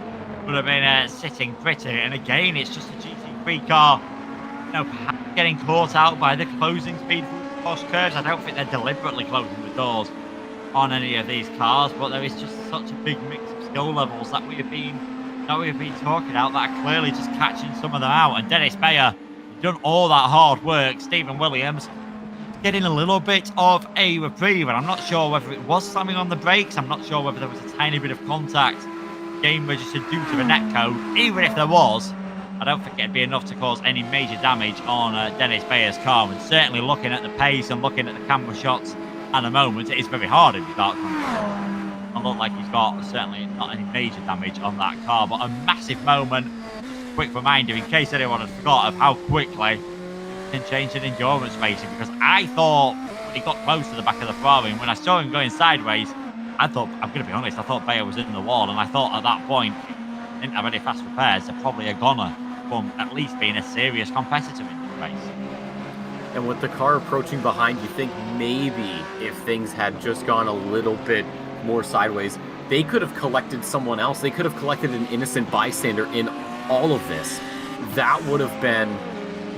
Speaker 1: would have been sitting pretty. And again, it's just a GT3 car, perhaps getting caught out by the closing speed post curves. I don't think they're deliberately closing the doors on any of these cars, but there is just such a big mix of skill levels that we have been talking about that are clearly just catching some of them out. And Dennis Bayer done all that hard work. Stephen Williams getting a little bit of a reprieve, and I'm not sure whether it was slamming on the brakes. I'm not sure whether there was a tiny bit of contact game registered due to the net code. Even if there was, I don't think it'd be enough to cause any major damage on Dennis Bayer's car. And certainly looking at the pace and looking at the camera shots at the moment, it is very hard in the dark conditions. It look like he's got certainly not any major damage on that car, but a massive moment. Just a quick reminder, in case anyone had forgot, of how quickly you can change in endurance racing, because I thought when he got close to the back of the Ferrari, and when I saw him going sideways, I'm going to be honest, I thought Bayer was in the wall, and I thought at that point, if he didn't have any fast repairs, they're probably a goner from at least being a serious competitor in the race.
Speaker 10: And with the car approaching behind, you think maybe if things had just gone a little bit more sideways, they could have collected someone else. They could have collected an innocent bystander in all of this. That would have been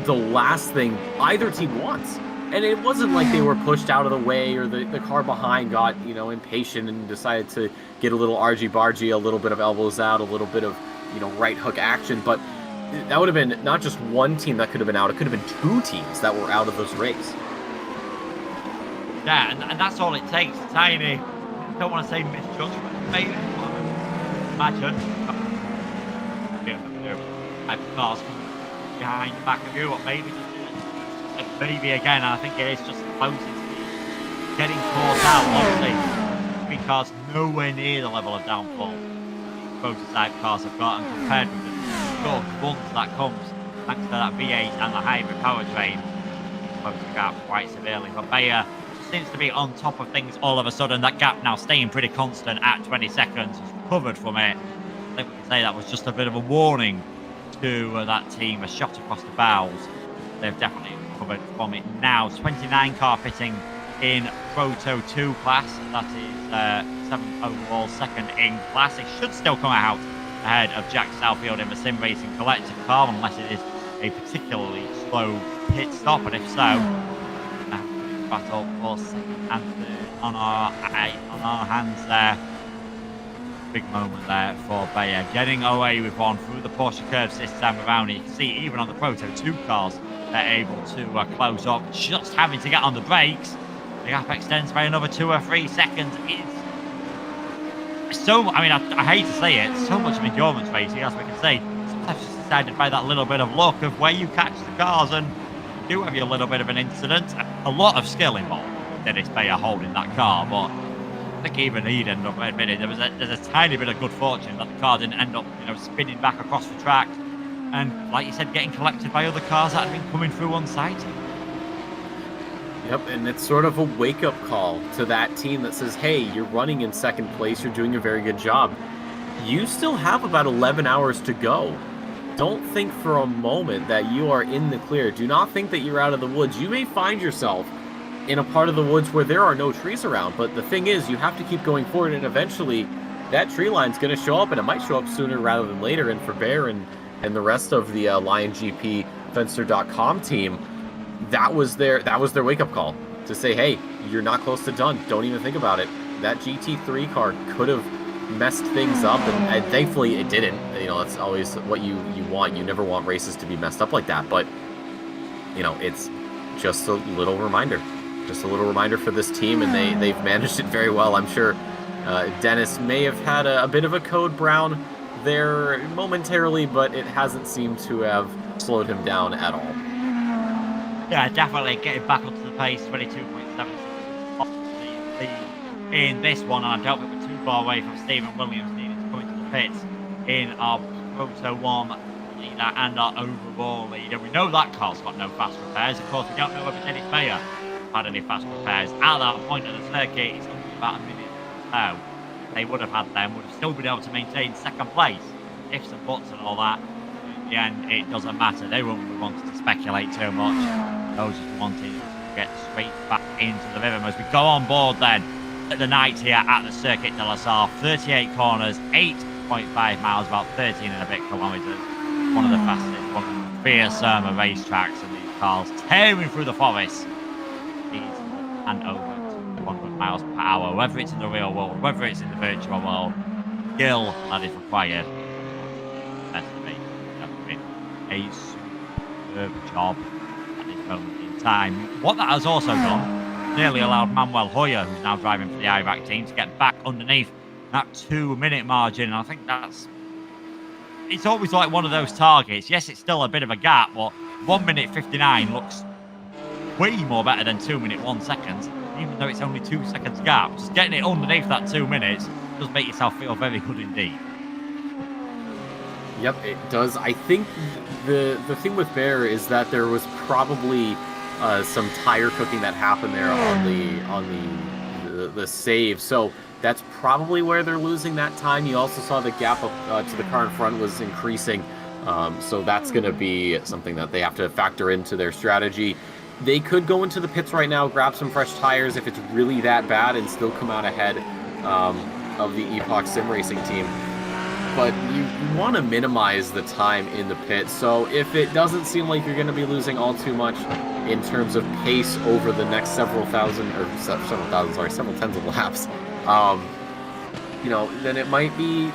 Speaker 10: the last thing either team wants. And it wasn't like they were pushed out of the way, or the car behind got, impatient and decided to get a little argy-bargy, a little bit of elbows out, a little bit of, right hook action. But that would have been not just one team that could have been out. It could have been two teams that were out of this race.
Speaker 1: Yeah, and that's all it takes. Tiny, I don't want to say misjudgment, maybe. Imagine cars behind the back of you, or maybe again. And I think it is just the closest getting caught out. Obviously, because nowhere near the level of downfall these prototype cars have got, and compared with the short runs that comes thanks to that V8 and the hybrid powertrain, closing the gap quite severely. But Bayer seems to be on top of things all of a sudden. That gap now staying pretty constant at 20 seconds. Has recovered from it. I think we can say that was just a bit of a warning to that team, a shot across the bows. They've definitely recovered from it now. 29 car pitting in Proto 2 class. That is 7th overall, second in class. It should still come out ahead of Jack Southfield in the Sim Racing collective car, unless it is a particularly slow pit stop. And if so, battle for second and third on our hands there. Big moment there for Bayer, getting away with one through the Porsche curves this time around. You can see even on the Proto 2 cars, they're able to close up, just having to get on the brakes The gap extends by another 2 or 3 seconds. It's so, I mean, I hate to say it, so much of endurance racing, as we can say. Sometimes it's decided by that little bit of luck of where you catch the cars, and you do have a little bit of an incident. A lot of skill involved in Dennis Bayer holding that car, but I think even he'd end up admitting there's a tiny bit of good fortune that the car didn't end up, spinning back across the track, and like you said, getting collected by other cars that had been coming through on site.
Speaker 10: Yep, and it's sort of a wake-up call to that team that says, hey, you're running in second place, you're doing a very good job. You still have about 11 hours to go. Don't think for a moment that you are in the clear. Do not think that you're out of the woods. You may find yourself in a part of the woods where there are no trees around, but the thing is, you have to keep going forward, and eventually that tree line's going to show up, and it might show up sooner rather than later. And for Bear and the rest of the Lion GP Fenster.com team, that was their wake-up call to say, hey, you're not close to done. Don't even think about it. That GT3 car could have messed things up, and thankfully it didn't. That's always what you want. You never want races to be messed up like that, but it's just a little reminder. Just a little reminder for this team, and they've managed it very well. I'm sure Dennis may have had a bit of a code brown there momentarily, but it hasn't seemed to have slowed him down at all.
Speaker 1: Yeah, definitely getting back onto the pace, 22.7 in this one, and I don't think we're too far away from Stephen Williams needing to come into the pits in our Proto 1 leader and our overall leader. We know that car's got no fast repairs. Of course, we don't know whether Dennis Bayer had any fast repairs. At that point of the circuit, it's only about a minute now. They would have had them, would have still been able to maintain second place. Ifs and buts and all that. In the end, it doesn't matter. They won't be wanting to speculate too much. Those just wanting to get straight back into the rhythm as we go on board then at the night here at the Circuit de la Sarre. 38 corners, 8.5 miles, about 13 and a bit kilometres. One of the fastest, one of the fiercer racetracks, and these cars tearing through the forest. And over to 100 miles per hour, whether it's in the real world, whether it's in the virtual world, skill that is required. That's a superb job at this moment in time. What that has also done, nearly allowed Manuel Hoyer, who's now driving for the IRAC team, to get back underneath that 2-minute margin. And I think it's always like one of those targets. Yes, it's still a bit of a gap, but 1 minute 59 looks way more better than 2 minute 1 seconds, even though it's only 2 seconds gap. Just getting it underneath that 2 minutes does make yourself feel very good indeed.
Speaker 10: Yep, it does. I think the thing with Bear is that there was probably some tire cooking that happened there on the save, so that's probably where they're losing that time. You also saw the gap up to the car in front was increasing, so that's going to be something that they have to factor into their strategy. They could go into the pits right now, grab some fresh tires if it's really that bad, and still come out ahead of the Epoch Sim Racing team. But you want to minimize the time in the pit. So if it doesn't seem like you're going to be losing all too much in terms of pace over the next several tens of laps, then it might be,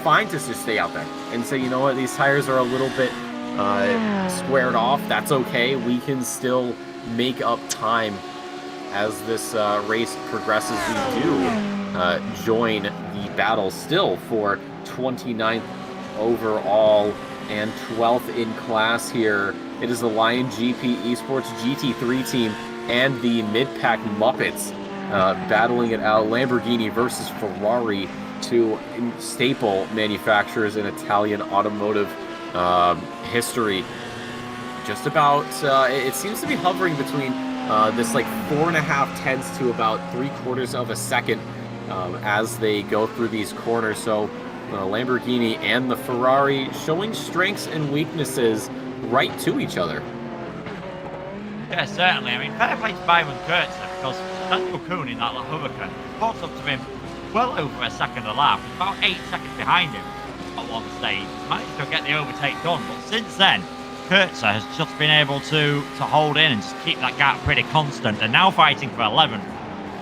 Speaker 10: fine to just stay out there and say, you know what, these tires are a little bit squared off. That's okay. We can still make up time as this race progresses. We do join the battle still for 29th overall and 12th in class here. It is the Lion GP Esports GT3 team and the Mid-Pack Muppets battling it out. Lamborghini versus Ferrari, two staple manufacturers in Italian automotive history. Just about, it seems to be hovering between this like 4.5 tenths to about 3/4 of a second as they go through these corners. So Lamborghini and the Ferrari showing strengths and weaknesses right to each other.
Speaker 1: Yeah, certainly. I mean, fair play to Byron Kurtzer, because Daniel Kuhn in that Huracan caught up to him well over a second a lap, about 8 seconds behind him at one stage. Managed to get the overtake done, but since then, Kurtzer has just been able to hold in and just keep that gap pretty constant, and now fighting for 11th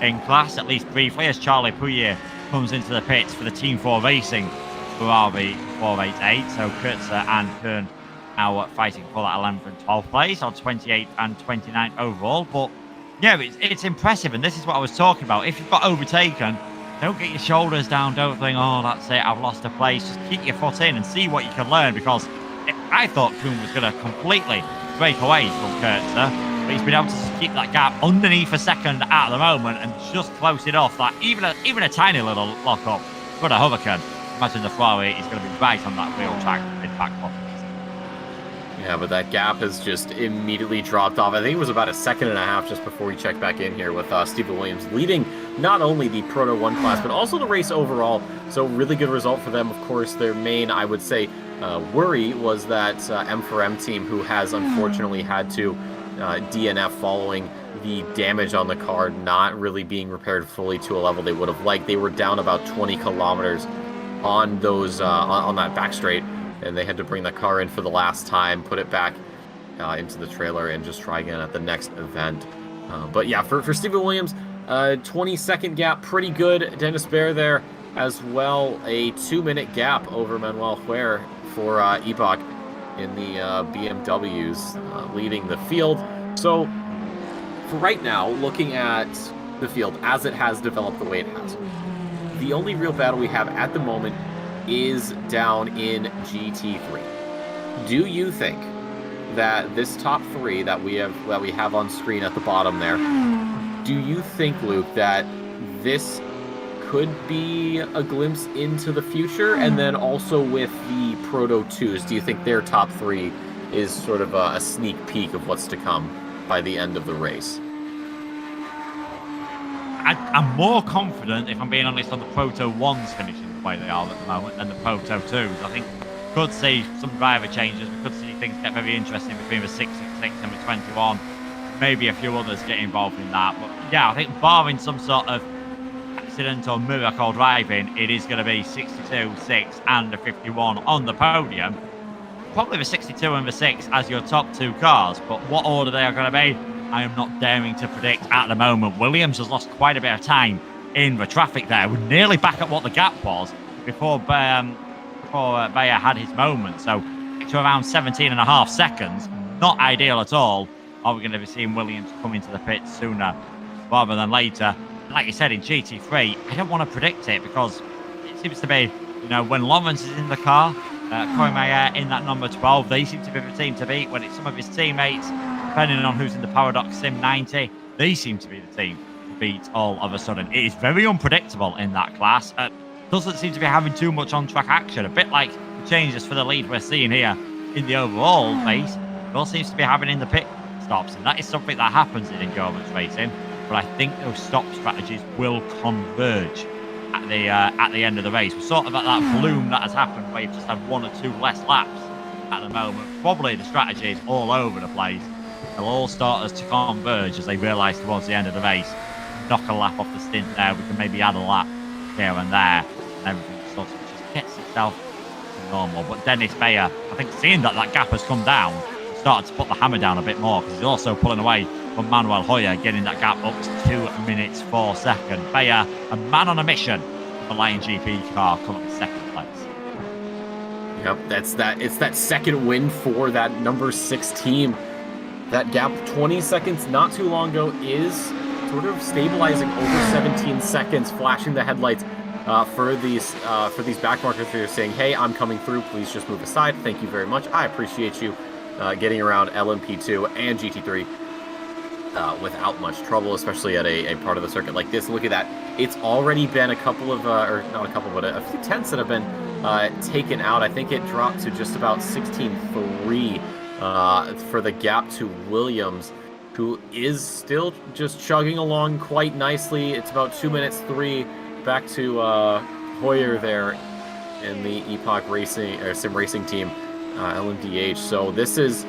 Speaker 1: in class, at least briefly, as Charlie Pouillet comes into the pits for the Team 4 Racing Ferrari 488. So Kurtzer and Kern now fighting for that 11th and 12th place, on 28th and 29th overall. But Yeah, it's impressive, and this is what I was talking about. If you've got overtaken, don't get your shoulders down. Don't think, oh, that's it, I've lost a place. Just keep your foot in and see what you can learn, because I thought Kuhn was going to completely break away from Kurtzer, but he's been able to just keep that gap underneath a second at the moment and just close it off. That even a tiny little lock-up for the Hurricane. Imagine the Ferrari is going to be right on that wheel track in back pocket.
Speaker 10: Yeah, but that gap has just immediately dropped off. I think it was about a second and a half just before we checked back in here with Stephen Williams leading not only the Proto 1 class, but also the race overall. So really good result for them. Of course, their main, I would say, worry was that M4EM team, who has unfortunately had to DNF following the damage on the car not really being repaired fully to a level they would have liked. They were down about 20 kilometers on those on that back straight, and they had to bring the car in for the last time, put it back into the trailer, and just try again at the next event. But yeah, for Stephen Williams, 20-second gap, pretty good. Dennis Baer there as well, a 2-minute gap over Manuel Huer for Ebach in the BMWs, leading the field. So for right now, looking at the field as it has developed the way it has, the only real battle we have at the moment is down in GT3. Do you think that this top three that we have on screen at the bottom there, do you think, Luke, that this could be a glimpse into the future? And then also with the Proto 2s, do you think their top three is sort of a sneak peek of what's to come by the end of the race?
Speaker 1: I'm more confident, if I'm being honest, on the Proto 1s finishing the way they are at the moment than the Proto 2s. I think we could see some driver changes. We could see things get very interesting between the 666 and the 21. Maybe a few others get involved in that. But yeah, I think barring some sort of accident or miracle driving, it is going to be 62, 6 and a 51 on the podium. Probably the 62 and the 6 as your top two cars, but what order they are going to be, I am not daring to predict at the moment. Williams has lost quite a bit of time in the traffic there. We're nearly back at what the gap was before Bayer had his moment. So to around 17.5 seconds, not ideal at all. Are we going to be seeing Williams come into the pits sooner rather than later? Like you said, in GT3, I don't want to predict it because it seems to be, when Lawrence is in the car, Corey Mayer in that number 12, they seem to be the team to beat. When it's some of his teammates, depending on who's in the Paradox Sim 90, they seem to be the team to beat all of a sudden. It is very unpredictable in that class. Doesn't seem to be having too much on-track action. A bit like the changes for the lead we're seeing here in the overall race. It all seems to be having in the pit stops, and that is something that happens in endurance racing. But I think those stop strategies will converge at the end of the race. We're sort of at that bloom that has happened where you've just had 1 or 2 less laps at the moment. Probably the strategy is all over the place. They'll all start to converge as they realise towards the end of the race. Knock a lap off the stint there. We can maybe add a lap here and there. And everything sort of just gets itself to normal. But Dennis Bayer, I think seeing that gap has come down, started to put the hammer down a bit more because he's also pulling away from Manuel Hoyer, getting that gap up to 2 minutes 4 seconds. Bayer, a man on a mission for the Lion GP car, coming in second place.
Speaker 10: Yep, it's that second win for that number 6 team. That gap, 20 seconds not too long ago, is sort of stabilizing over 17 seconds, flashing the headlights for these back markers that are saying, hey, I'm coming through, please just move aside. Thank you very much. I appreciate you getting around LMP2 and GT3 without much trouble, especially at a part of the circuit like this. Look at that. It's already been a couple of, or not a couple, but a few tenths that have been taken out. I think it dropped to just about 16.3 for the gap to Williams, who is still just chugging along quite nicely. It's about 2 minutes 3 back to Hoyer there in the Epoch Racing or Sim Racing team, LMDh. So this is,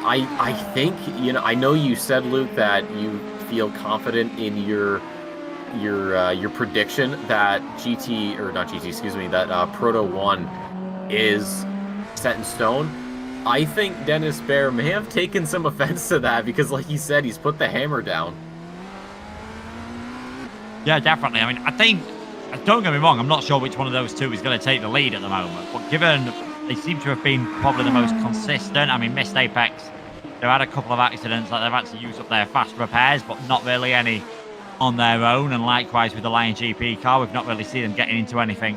Speaker 10: I think, I know you said, Luke, that you feel confident in your prediction that that Proto 1 is set in stone. I think Dennis Baer may have taken some offense to that because, like he said, he's put the hammer down.
Speaker 1: Yeah, definitely. I mean, I think, don't get me wrong, I'm not sure which one of those two is going to take the lead at the moment, but given they seem to have been probably the most consistent, I mean, missed Apex They've had a couple of accidents that they've had to use up their fast repairs, but not really any on their own. And likewise with the Lion GP car, we've not really seen them getting into anything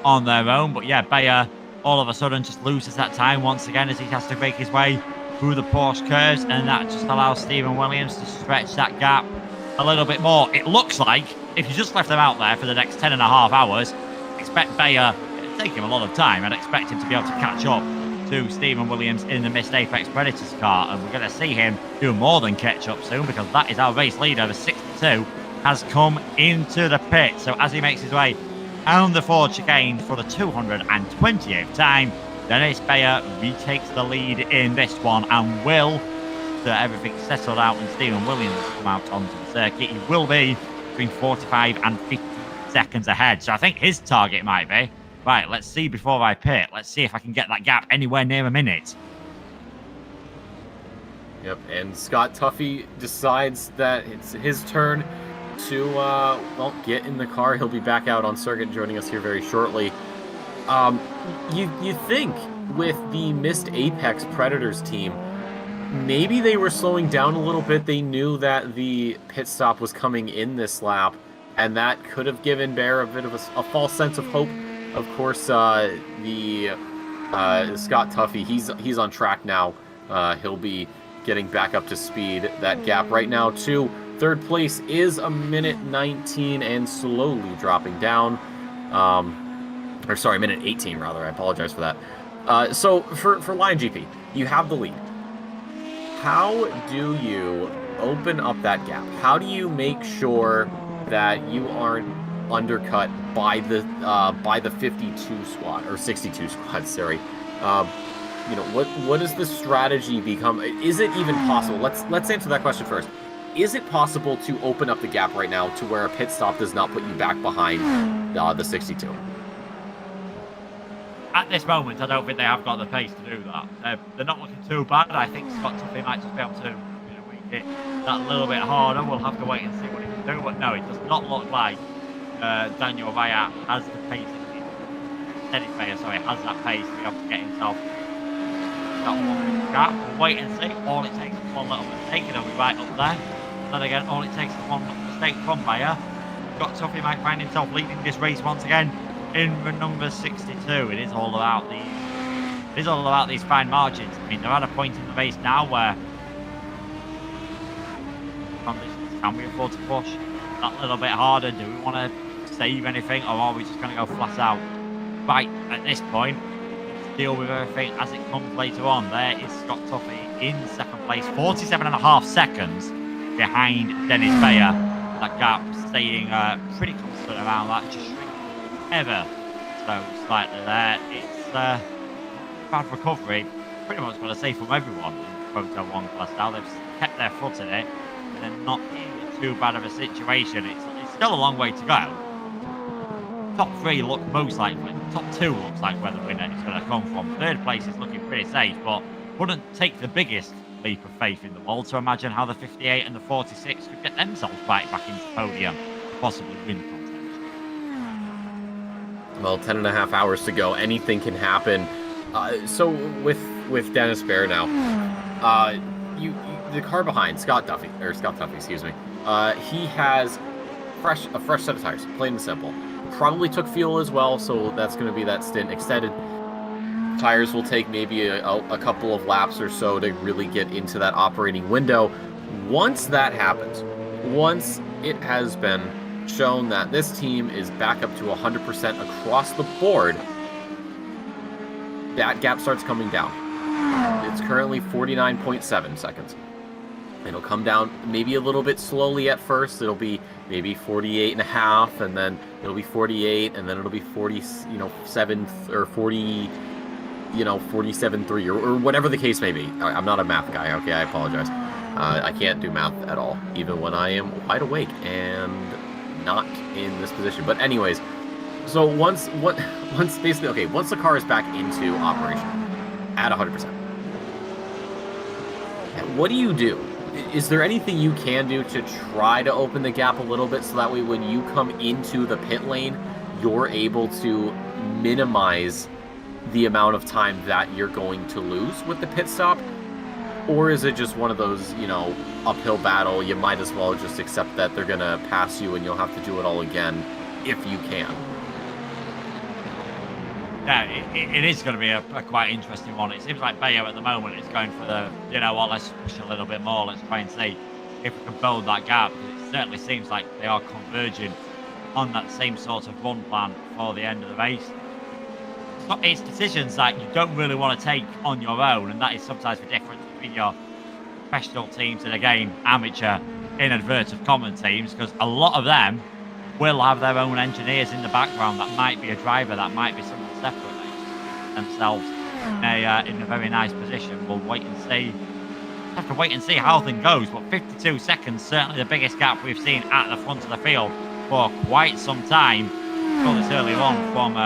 Speaker 1: on their own. But yeah, Bayer all of a sudden just loses that time once again as he has to make his way through the Porsche curves, and that just allows Stephen Williams to stretch that gap a little bit more. It looks like if you just left them out there for the next 10.5 hours, expect Bayer, it'll take him a lot of time, I'd expect him to be able to catch up to Stephen Williams in the missed Apex Predators car, and we're going to see him do more than catch up soon, because that is our race leader. The 62 has come into the pit, so as he makes his way down the Ford chicane for the 220th time, Dennis Bayer retakes the lead in this one and will, to everything settled out and Stephen Williams come out onto the circuit, he will be between 45 and 50 seconds ahead. So I think his target might be, right, let's see before I pit. Let's see if I can get that gap anywhere near a minute.
Speaker 10: Yep, and Scott Tuffy decides that it's his turn to, well, get in the car. He'll be back out on circuit, joining us here very shortly. You think with the missed Apex Predators team, maybe they were slowing down a little bit. They knew that the pit stop was coming in this lap, and that could have given Bear a bit of a false sense of hope. Of course, Scott Tuffy, he's on track now. He'll be getting back up to speed. That gap right now to third place is a minute 19 and slowly dropping down. Or sorry, minute 18 rather. I apologize for that. So for Lion GP, you have the lead. How do you open up that gap? How do you make sure that you aren't undercut by the 52 squad or 62 squad? Sorry. You know, what does the strategy become? Is it even possible? Let's answer that question first. Is it possible to open up the gap right now to where a pit stop does not put you back behind the 62?
Speaker 1: At this moment, I don't think they have got the pace to do that. They're not looking too bad. I think Scott Tuffy might just be able to make it that little bit harder. We'll have to wait and see what he can do. But no, it does not look like Daniel Vaya has the pace. Has that pace to be able to get himself that one gap. We'll wait and see. All it takes is one little mistake and he'll be right up there. Then again, all it takes is one little mistake from Vaya. Scott Tuffy might find himself leading this race once again in the number 62. It is all about these fine margins. I mean, they're at a point in the race now where conditions, can we afford to push that little bit harder? Do we want to save anything, or are we just going to go flat out? Right, at this point, let's deal with everything as it comes later on. There is Scott Tuffy in second place, 47.5 seconds behind Dennis Bayer. That gap staying pretty constant around that, just ever so slightly there. It's bad recovery, pretty much what I say from everyone in the Proto 1 class now. They've kept their foot in it, and they're not in too bad of a situation. It's still a long way to go. Top 3 look most likely, top 2 looks like where the winner is going to come from. Third place is looking pretty safe, but wouldn't take the biggest leap of faith in the world to imagine how the 58 and the 46 could get themselves right back into Podium, possibly win contention.
Speaker 10: Well, 10.5 hours to go. Anything can happen. So with Dennis Baer now, the car behind Scott Tuffy, excuse me. He has a fresh set of tires, plain and simple. Probably took fuel as well, so that's going to be that stint extended. Tires will take maybe a couple of laps or so to really get into that operating window. Once that happens, once it has been shown that this team is back up to 100% across the board, that gap starts coming down. It's currently 49.7 seconds. It'll come down maybe a little bit slowly at first. It'll be maybe 48.5, and then it'll be 48, and then it'll be 47 or 40, 47.3 or whatever the case may be. I'm not a math guy, okay? I apologize. I can't do math at all, even when I am wide awake and not in this position. But anyways, so once the car is back into operation at 100%, what do you do? Is there anything you can do to try to open the gap a little bit so that way when you come into the pit lane, you're able to minimize the amount of time that you're going to lose with the pit stop? Or is it just one of those, uphill battle, you might as well just accept that they're going to pass you and you'll have to do it all again if you can?
Speaker 1: Yeah, it is going to be a quite interesting one. It seems like Bayo at the moment is going for the, let's push a little bit more. Let's try and see if we can build that gap. It certainly seems like they are converging on that same sort of run plan for the end of the race. It's decisions that you don't really want to take on your own, and that is sometimes the difference between your professional teams and, again, amateur, in inverted commas teams, because a lot of them will have their own engineers in the background. That might be a driver, that might be someone separate themselves in a very nice position. We'll wait and see. Have to wait and see how things goes, but 52 seconds, certainly the biggest gap we've seen at the front of the field for quite some time. Saw this earlier on from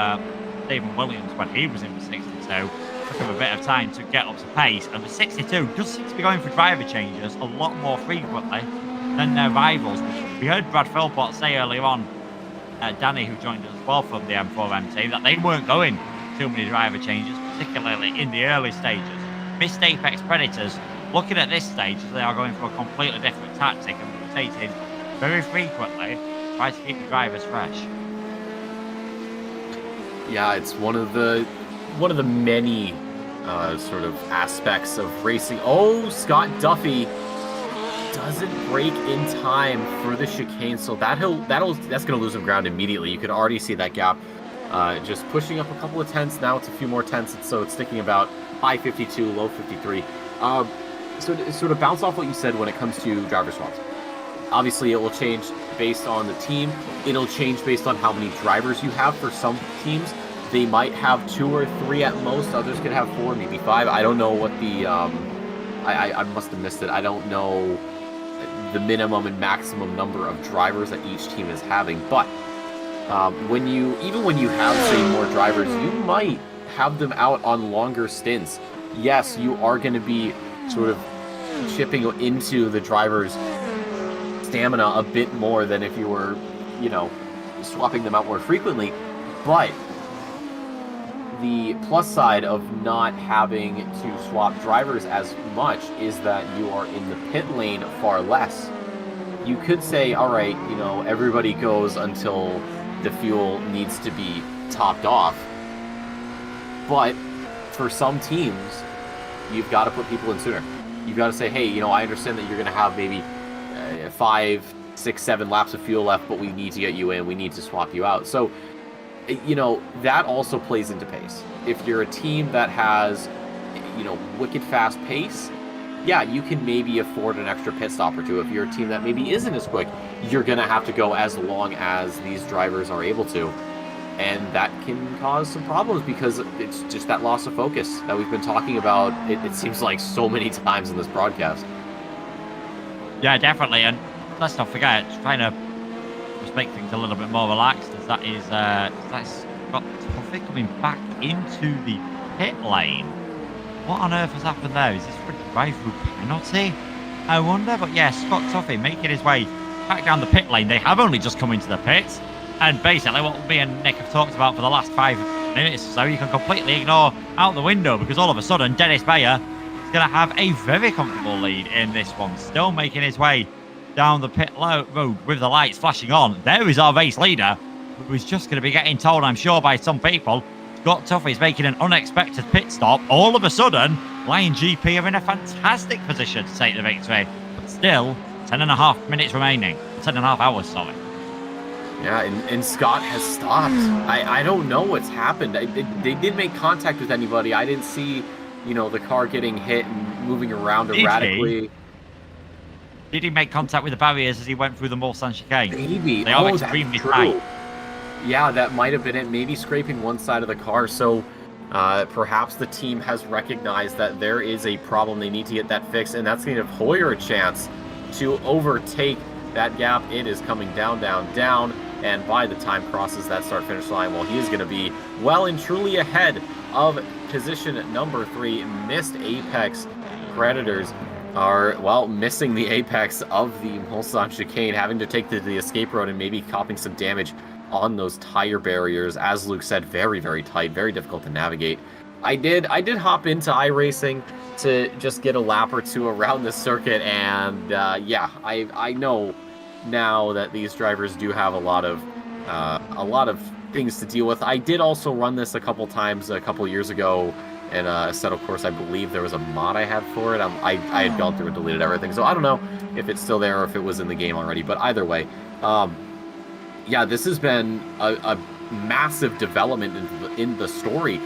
Speaker 1: Stephen Williams when he was in the 62. Took him a bit of time to get up to pace, and the 62 does seem to be going for driver changes a lot more frequently than their rivals. We heard Brad Philpott say earlier on, Danny, who joined us as well from the M4EM team, that they weren't going too many driver changes, particularly in the early stages. Missed Apex Predators, looking at this stage, as they are going for a completely different tactic and rotating very frequently, try to keep the drivers fresh.
Speaker 10: Yeah, it's one of the many sort of aspects of racing. Oh, Scott Duffy doesn't break in time for the chicane, so that's going to lose some ground immediately. You could already see that gap just pushing up a couple of tenths. Now it's a few more tenths, so it's sticking about high 52, low 53. So to sort of bounce off what you said when it comes to driver swaps. Obviously, it will change based on the team. It'll change based on how many drivers you have. For some teams, they might have 2 or 3 at most. Others could have 4, maybe 5. I don't know what the... I must have missed it. I don't know the minimum and maximum number of drivers that each team is having. But when you have, say, more drivers, you might have them out on longer stints. Yes, you are going to be sort of chipping into the driver's stamina a bit more than if you were, swapping them out more frequently. But the plus side of not having to swap drivers as much is that you are in the pit lane far less. You could say, all right, everybody goes until the fuel needs to be topped off. But for some teams, you've got to put people in sooner. You've got to say, hey, I understand that you're going to have maybe 5, 6, 7 laps of fuel left, but we need to get you in. We need to swap you out. So, that also plays into pace. If you're a team that has, wicked fast pace, yeah, you can maybe afford an extra pit stop or two. If you're a team that maybe isn't as quick, you're going to have to go as long as these drivers are able to. And that can cause some problems because it's just that loss of focus that we've been talking about, it seems like so many times in this broadcast.
Speaker 1: Yeah, definitely. And let's not forget, trying to just make things a little bit more relaxed, as that's got Tuffy coming back into the pit lane. What on earth has happened there? Is this for a drive-through penalty? I wonder. But yeah, Scott Tuffy making his way back down the pit lane. They have only just come into the pits. And basically what me and Nick have talked about for the last 5 minutes or so, you can completely ignore out the window, because all of a sudden Dennis Bayer is going to have a very comfortable lead in this one. Still making his way down the pit road with the lights flashing on. There is our race leader, who's just going to be getting told, I'm sure, by some people, Scott Tuffy is making an unexpected pit stop. All of a sudden, Lion GP are in a fantastic position to take the victory. But still, 10.5 minutes remaining. 10.5 hours, sorry.
Speaker 10: Yeah, and Scott has stopped. I don't know what's happened. They didn't make contact with anybody. I didn't see, the car getting hit and moving around erratically.
Speaker 1: Did he make contact with the barriers as he went through the Mulsanne chicane?
Speaker 10: Maybe.
Speaker 1: They are extremely tight.
Speaker 10: Yeah, that might have been it. Maybe scraping one side of the car. So perhaps the team has recognized that there is a problem. They need to get that fixed, and that's going to give Hoyer a chance to overtake that gap. It is coming down, down, down. And by the time crosses that start-finish line, well, he is going to be well and truly ahead of position number 3. Missed Apex Predators are, well, missing the apex of the Mulsanne chicane, having to take the escape road and maybe copping some damage on those tire barriers. As Luke said, very, very tight, very difficult to navigate. I did hop into iRating to just get a lap or two around the circuit. And yeah, I know now that these drivers do have a lot of things to deal with. I did also run this a couple times a couple years ago, and said, of course, I believe there was a mod I had for it. I had gone through and deleted everything, so I don't know if it's still there or if it was in the game already. But either way, yeah, this has been a massive development in the story.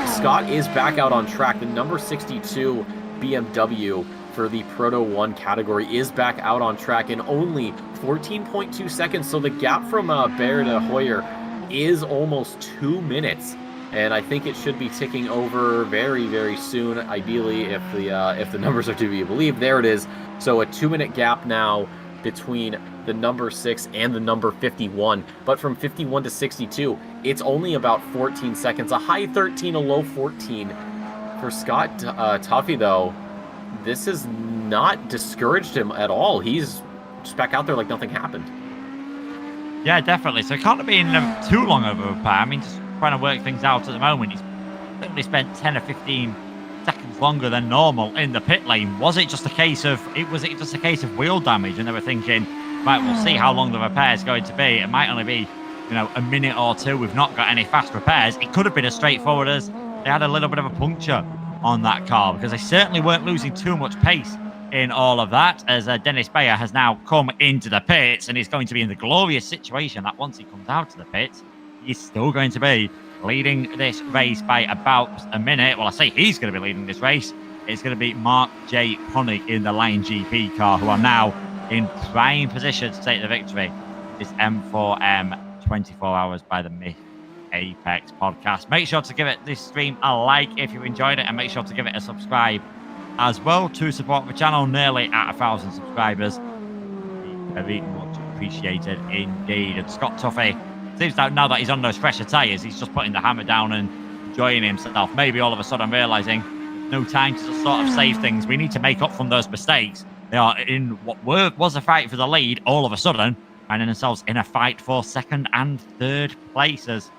Speaker 10: Scott is back out on track. The number 62 BMW for the Proto 1 category is back out on track in only 14.2 seconds. So the gap from Baer to Hoyer is almost 2 minutes. And I think it should be ticking over very, very soon, ideally, if the numbers are to be believed. There it is. So a 2-minute gap now between the number 6 and the number 51. But from 51 to 62, it's only about 14 seconds. A high 13, a low 14. For Scott Tuffy, though, this has not discouraged him at all. He's just back out there like nothing happened.
Speaker 1: Yeah, definitely. So it can't have been too long of a repair. I mean, just trying to work things out at the moment. He's literally spent 10 or 15 seconds longer than normal in the pit lane. Was it just a case of wheel damage, and they were thinking, right, we'll see how long the repair is going to be. It might only be, a minute or two. We've not got any fast repairs. It could have been as straightforward as they had a little bit of a puncture on that car, because they certainly weren't losing too much pace in all of that, as Dennis Bayer has now come into the pits and is going to be in the glorious situation that once he comes out of the pits, he's still going to be leading this race by about a minute. Well, I say he's going to be leading this race. It's going to be Mark J. Ponick in the Lion GP car, who are now in prime position to take the victory. This M4EM 24 Hours by the Myth Apex podcast. Make sure to give this stream a like if you enjoyed it, and make sure to give it a subscribe as well to support the channel. Nearly at 1,000 subscribers. Very much appreciated indeed. And Scott Tuffy seems that now that he's on those fresher tyres, he's just putting the hammer down and enjoying himself. Maybe all of a sudden realising no time to just sort of save things. We need to make up from those mistakes. They are in what was a fight for the lead, all of a sudden finding themselves in a fight for second and third places.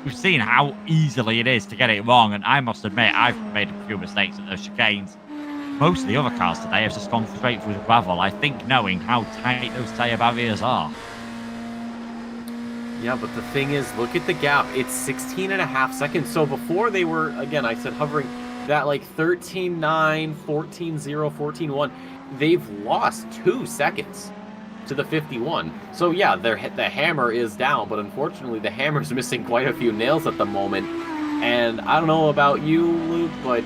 Speaker 1: We've seen how easily it is to get it wrong, and I must admit, I've made a few mistakes at those chicanes. Most of the other cars today have just gone straight through the gravel, I think, knowing how tight those tyre barriers are.
Speaker 10: Yeah, but the thing is, look at the gap. It's 16.5 seconds. So before they were, again, I said hovering that like 13.9, 14.0, 14.1. They've lost 2 seconds to the 51. So yeah, the hammer is down, but unfortunately the hammer's missing quite a few nails at the moment. And I don't know about you, Luke, but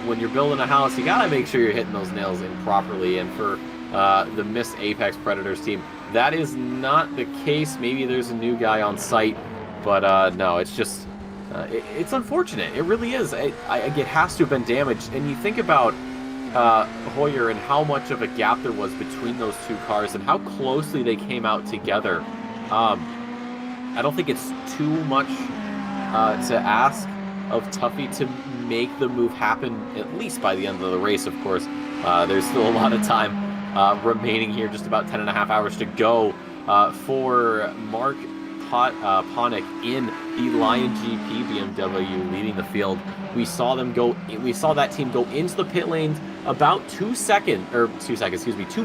Speaker 10: when you're building a house, you gotta make sure you're hitting those nails in properly. And for the Miss Apex Predators team, that is not the case. Maybe there's a new guy on site, but no, it's just it's unfortunate. It really is. It has to have been damaged. And you think about Hoyer and how much of a gap there was between those two cars and how closely they came out together. I don't think it's too much to ask of Tuffy to make the move happen, at least by the end of the race, of course. There's still a lot of time remaining here, just about 10.5 hours to go for Mark Ponick in the Lion GP BMW leading the field. We saw that team go into the pit lanes about 2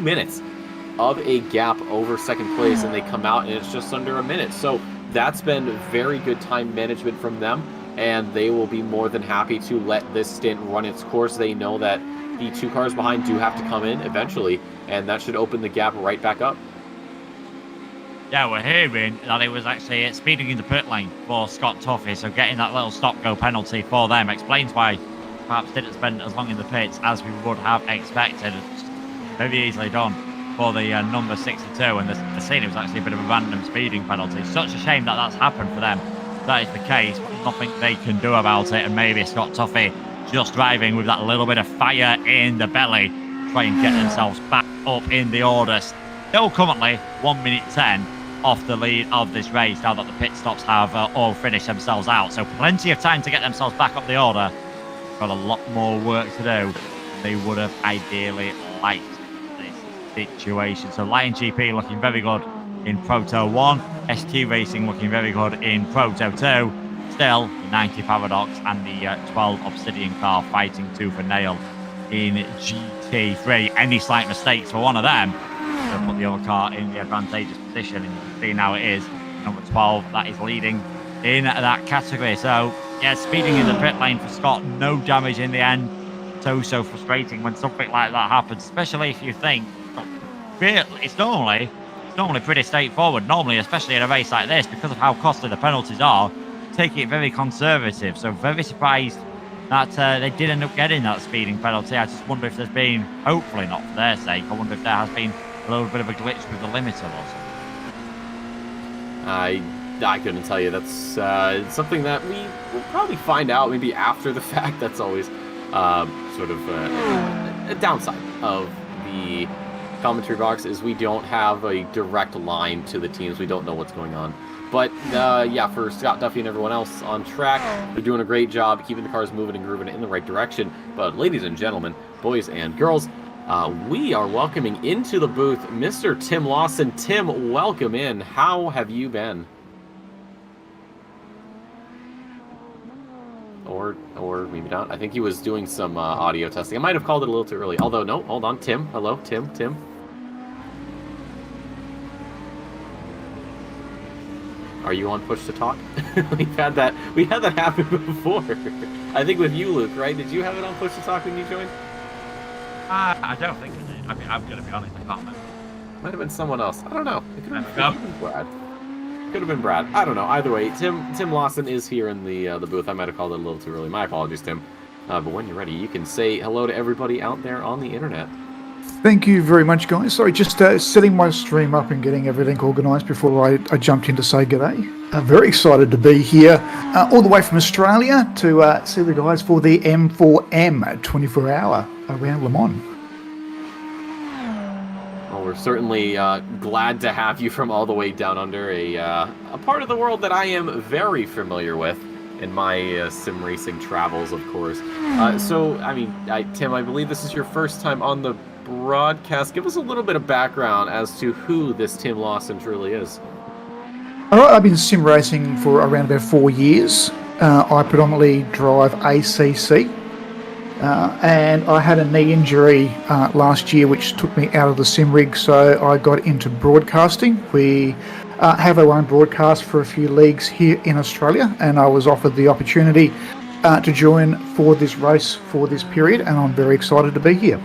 Speaker 10: minutes of a gap over second place, and they come out and it's just under a minute. So that's been very good time management from them, and they will be more than happy to let this stint run its course. They know that the 2 cars behind do have to come in eventually, and that should open the gap right back up.
Speaker 1: Yeah, we're hearing that it was actually speeding in the pit lane for Scott Tuffy, so getting that little stop-go penalty for them explains why perhaps didn't spend as long in the pits as we would have expected. It's very easily done for the number 62, and the scene was actually a bit of a random speeding penalty. Such a shame that that's happened for them. That is the case, but nothing they can do about it, and maybe Scott Tuffy just driving with that little bit of fire in the belly, try and get themselves back up in the order. Still currently 1 minute 10 off the lead of this race now that the pit stops have all finished themselves out. So plenty of time to get themselves back up the order. Got a lot more work to do than they would have ideally liked this situation. So Lion GP looking very good in Proto 1. ST Racing looking very good in Proto 2. still, the 90 Paradox and the 12 Obsidian car fighting tooth and nail in GT3. Any slight mistakes for one of them will put the other car in the advantageous position, and you can see now it is number 12 that is leading in that category. So, yeah, speeding in the pit lane for Scott, no damage in the end. So frustrating when something like that happens, especially if you think, it's normally pretty straightforward. Normally, especially in a race like this, because of how costly the penalties are, take it very conservative. So very surprised that they did end up getting that speeding penalty. I just wonder if there's been, hopefully not for their sake, I wonder if there has been a little bit of a glitch with the limiter or something.
Speaker 10: I couldn't tell you. That's something that we will probably find out maybe after the fact. That's always sort of a downside of the commentary box, is we don't have a direct line to the teams. We don't know what's going on. But yeah, for Scott Duffy and everyone else on track, they're doing a great job keeping the cars moving and grooving in the right direction. But ladies and gentlemen, boys and girls, we are welcoming into the booth Mr. Tim Lawson. Tim, welcome in. How have you been? Or maybe not. I think he was doing some audio testing. I might have called it a little too early. Although, no, hold on. Tim, hello, Tim. Are you on push to talk? We had that happen before. I think with you, Luke, right? Did you have it on push to talk when you joined?
Speaker 1: I don't think I did. I mean, I'm going to be honest, I can't remember.
Speaker 10: Might have been someone else. I don't know. It could have been Brad. Could have been Brad. I don't know. Either way, Tim Lawson is here in the booth. I might have called it a little too early. My apologies, Tim. But when you're ready, you can say hello to everybody out there on the internet.
Speaker 11: Thank you very much, guys. Sorry, just setting my stream up and getting everything organised before I jumped in to say g'day. Very excited to be here, all the way from Australia to see the guys for the M4EM 24-hour around Le Mans.
Speaker 10: Well, we're certainly glad to have you from all the way down under, a part of the world that I am very familiar with in my sim racing travels, of course. So, I mean, Tim, I believe this is your first time on the broadcast. Give us a little bit of background as to who this Tim Lawson truly is.
Speaker 11: All right, I've been sim racing for around about 4 years. I predominantly drive ACC. And I had a knee injury last year which took me out of the sim rig, so I got into broadcasting. We have our own broadcast for a few leagues here in Australia, and I was offered the opportunity to join for this race for this period, and I'm very excited to be here.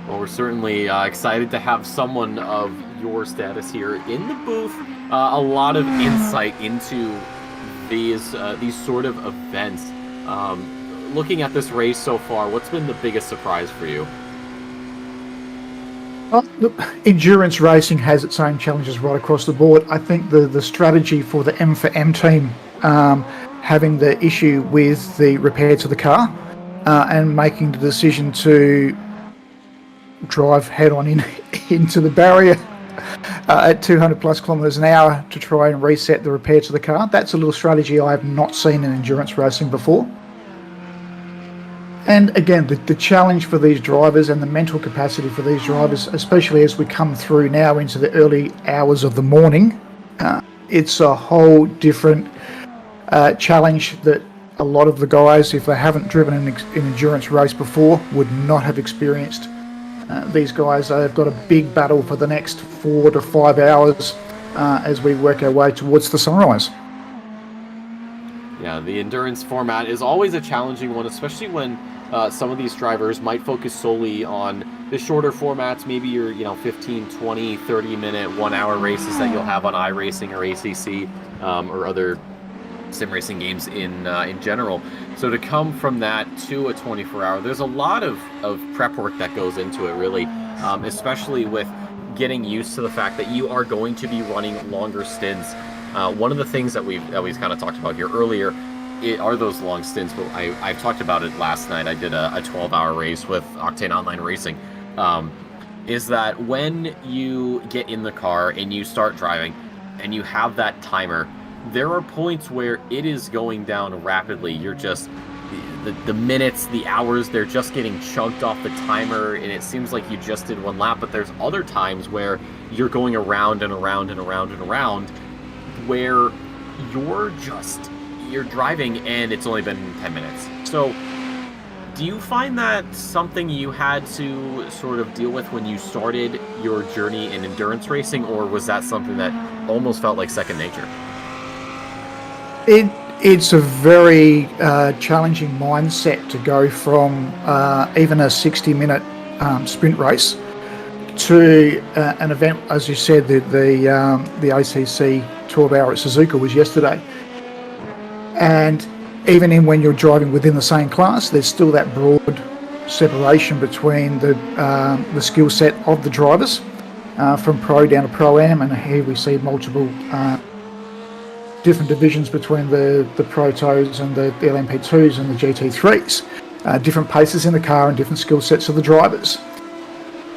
Speaker 10: Well, we're certainly excited to have someone of your status here in the booth. A lot of insight into these sort of events. Looking at this race so far, what's been the biggest surprise for you?
Speaker 11: Well, look, endurance racing has its own challenges right across the board. I think the strategy for the M4EM team, having the issue with the repairs to the car and making the decision to drive head-on into the barrier at 200 plus kilometers an hour to try and reset the repair to the car. That's a little strategy I have not seen in endurance racing before. And again, the challenge for these drivers and the mental capacity for these drivers, especially as we come through now into the early hours of the morning, it's a whole different challenge that a lot of the guys, if they haven't driven an endurance race before, would not have experienced. These guys have got a big battle for the next 4 to 5 hours as we work our way towards the sunrise.
Speaker 10: Yeah, the endurance format is always a challenging one, especially when some of these drivers might focus solely on the shorter formats, maybe your 15, 20, 30-minute, 1-hour races that you'll have on iRating or ACC or other sim racing games in general. So to come from that to a 24-hour, there's a lot of prep work that goes into it, really, especially with getting used to the fact that you are going to be running longer stints. One of the things that we've kind of talked about here earlier are those long stints, but I've talked about it last night. I did a 12-hour race with Octane Online Racing. Is that when you get in the car and you start driving and you have that timer, there are points where it is going down rapidly. You're just, the minutes, the hours, they're just getting chunked off the timer, and it seems like you just did one lap, but there's other times where you're going around and around and around and around, where you're driving and it's only been 10 minutes. So do you find that something you had to sort of deal with when you started your journey in endurance racing, or was that something that almost felt like second nature?
Speaker 11: It's a very challenging mindset to go from even a 60-minute sprint race to an event, as you said, the ACC 12-hour at Suzuka was yesterday. And even when you're driving within the same class, there's still that broad separation between the skill set of the drivers from Pro down to Pro-Am, and here we see multiple different divisions between the Protos and the LMP2s and the GT3s. Different paces in the car and different skill sets of the drivers.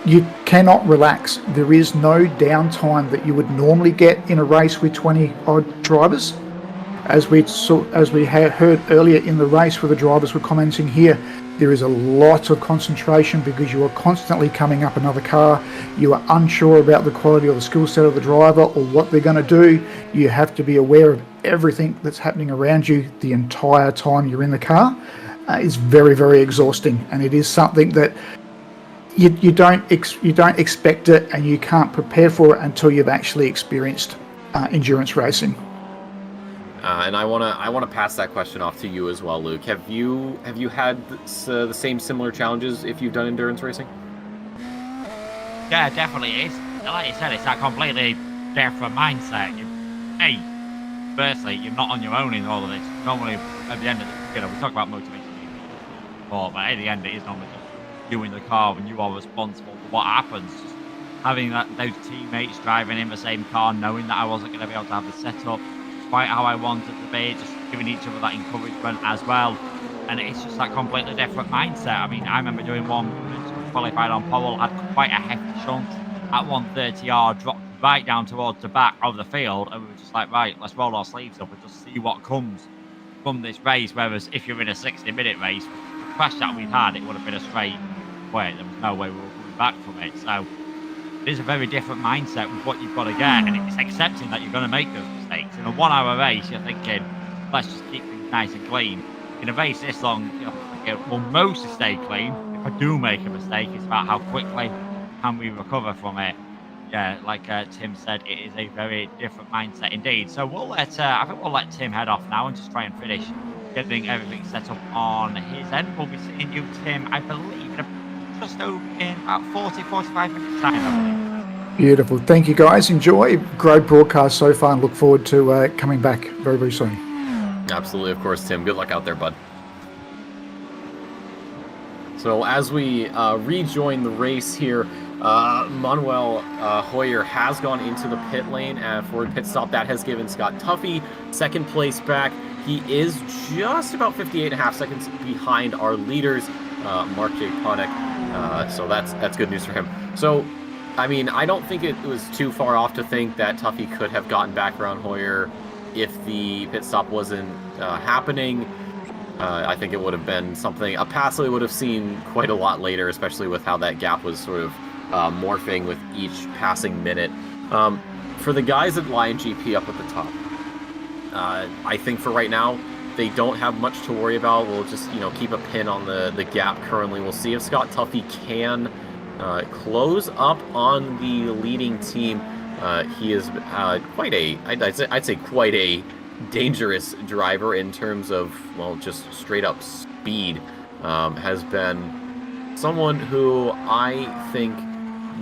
Speaker 11: You cannot relax. There is no downtime that you would normally get in a race with 20-odd drivers. As we heard earlier in the race where the drivers were commenting here, there is a lot of concentration because you are constantly coming up another car. You are unsure about the quality or the skill set of the driver or what they're going to do. You have to be aware of everything that's happening around you the entire time you're in the car. It's very, very exhausting, and it is something that you don't expect it, and you can't prepare for it until you've actually experienced endurance racing.
Speaker 10: And I wanna pass that question off to you as well, Luke. Have you had the same similar challenges if you've done endurance racing?
Speaker 1: Yeah, definitely it is. Like you said, it's that completely different mindset. Firstly, you're not on your own in all of this. Normally, at the end of the, we talk about motivation before, but at the end, it is normally just you in the car and you are responsible for what happens. Just having those teammates driving in the same car, knowing that I wasn't going to be able to have the setup quite how I wanted to be, just giving each other that encouragement as well. And it's just that completely different mindset. I mean, I remember doing one, qualified on pole, had quite a hefty shunt at 130R, dropped right down towards the back of the field, and we were just like, right, let's roll our sleeves up and just see what comes from this race. Whereas if you're in a 60-minute race, the crash that we've had, it would have been a straight way. There was no way we were coming back from it. So it is a very different mindset with what you've got to get, and it's accepting that you're going to make those mistakes. In a 1 hour race, you're thinking, let's just keep things nice and clean. In a race this long, you're thinking, well, mostly stay clean. If I do make a mistake, it's about how quickly can we recover from it. Yeah, like Tim said, it is a very different mindset indeed. So I think we'll let Tim head off now and just try and finish getting everything set up on his end. We'll be seeing you, Tim, I believe, just over in about 40-45 minutes time, I believe.
Speaker 11: Beautiful. Thank you, guys. Enjoy. Great broadcast so far, and look forward to coming back very, very soon.
Speaker 10: Absolutely, of course, Tim. Good luck out there, bud. So as we rejoin the race here, Manuel Hoyer has gone into the pit lane for a pit stop. That has given Scott Tuffy second place back. He is just about 58.5 seconds behind our leaders, Mark J. Ponick. So that's good news for him. So, I mean, I don't think it was too far off to think that Tuffy could have gotten back around Hoyer if the pit stop wasn't happening. I think it would have been something a pass that we would have seen quite a lot later, especially with how that gap was sort of morphing with each passing minute. For the guys at Lion GP up at the top, I think for right now, they don't have much to worry about. We'll just, keep a pin on the gap currently. We'll see if Scott Tuffy can close up on the leading team. He is quite I'd say quite a dangerous driver in terms of, well, just straight up speed. Has been someone who I think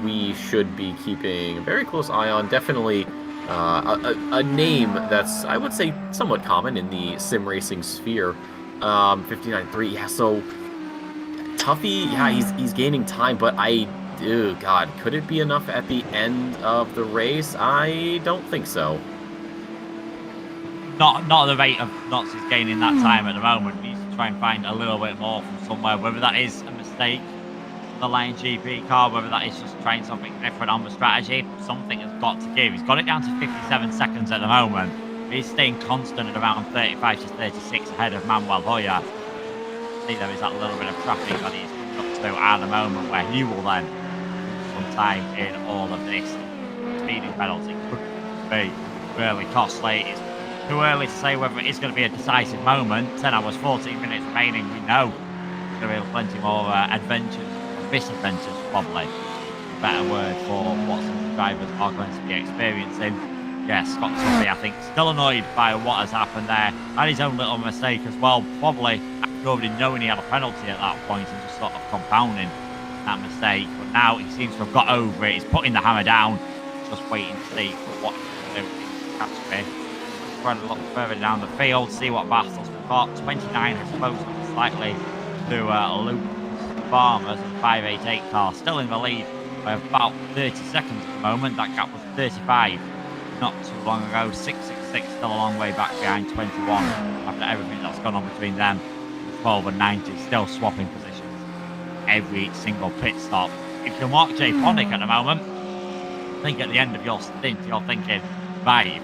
Speaker 10: we should be keeping a very close eye on. Definitely a name that's, I would say, somewhat common in the sim racing sphere. 59.3, yeah, so Tuffy, yeah, he's gaining time, but God, could it be enough at the end of the race? I don't think so.
Speaker 1: Not at the rate of Knots is gaining that time at the moment. We need to try and find a little bit more from somewhere, whether that is a mistake on the Lion GP car, whether that is just trying something different on the strategy. Something has got to give. He's got it down to 57 seconds at the moment. He's staying constant at around 35 to 36 ahead of Manuel Hoyer. See, there is that little bit of traffic that he's coming up to at the moment, where he will then lose some time in all of this. Speeding penalty could be really costly. It's too early to say whether it is going to be a decisive moment. 10 hours, 14 minutes remaining. We know there will be plenty more adventures, misadventures probably. A better word for what some of the drivers are going to be experiencing. Yes, Scott Tuffy, I think, still annoyed by what has happened there. Had his own little mistake as well, probably after already knowing he had a penalty at that point and just sort of compounding that mistake. But now he seems to have got over it. He's putting the hammer down, just waiting to see what he can do. Catch me. Run a little further down the field, see what battles we've got. 29 has closed slightly to Luke Farmer's 588 car, still in the lead by about 30 seconds at the moment. That gap was 35 not too long ago. 666 still a long way back behind 21 after everything that's gone on between them. 12 and 90 still swapping positions every single pit stop. If you're Mark J. Ponick at the moment, I think at the end of your stint you're thinking, right,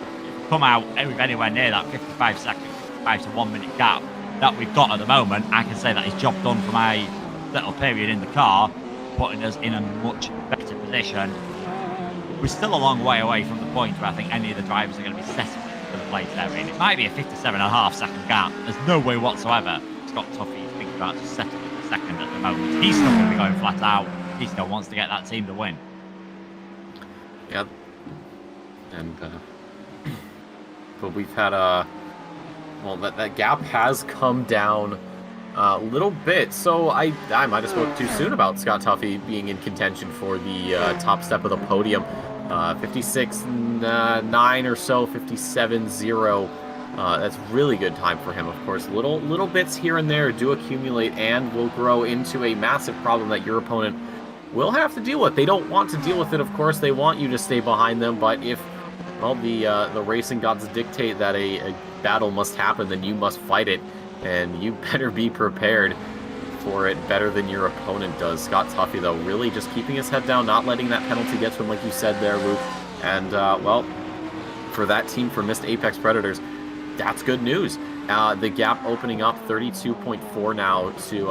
Speaker 1: come out with anywhere near that 55 second, 5 to 1 minute gap that we've got at the moment, I can say that is job done for my little period in the car, putting us in a much better position. We're still a long way away from the point where I think any of the drivers are going to be setting for the place they're in. It might be a 57.5 second gap. There's no way whatsoever Scott Tuffy is thinking about just settling for second at the moment. He's still going to be going flat out. He still wants to get that team to win.
Speaker 10: Yeah. And, but we've had well, that gap has come down a little bit. So I might have spoke too soon about Scott Tuffy being in contention for the top step of the podium. 56.9 or so, 57.0. That's really good time for him. Of course, little bits here and there do accumulate and will grow into a massive problem that your opponent will have to deal with. They don't want to deal with it, of course. They want you to stay behind them, but if, well, the racing gods dictate that a battle must happen, then you must fight it, and you better be prepared for it better than your opponent does. Scott Tuffy, though, really just keeping his head down, not letting that penalty get to him, like you said there, Luke. And, well, for that team, for Missed Apex Predators, that's good news. The gap opening up 32.4 now to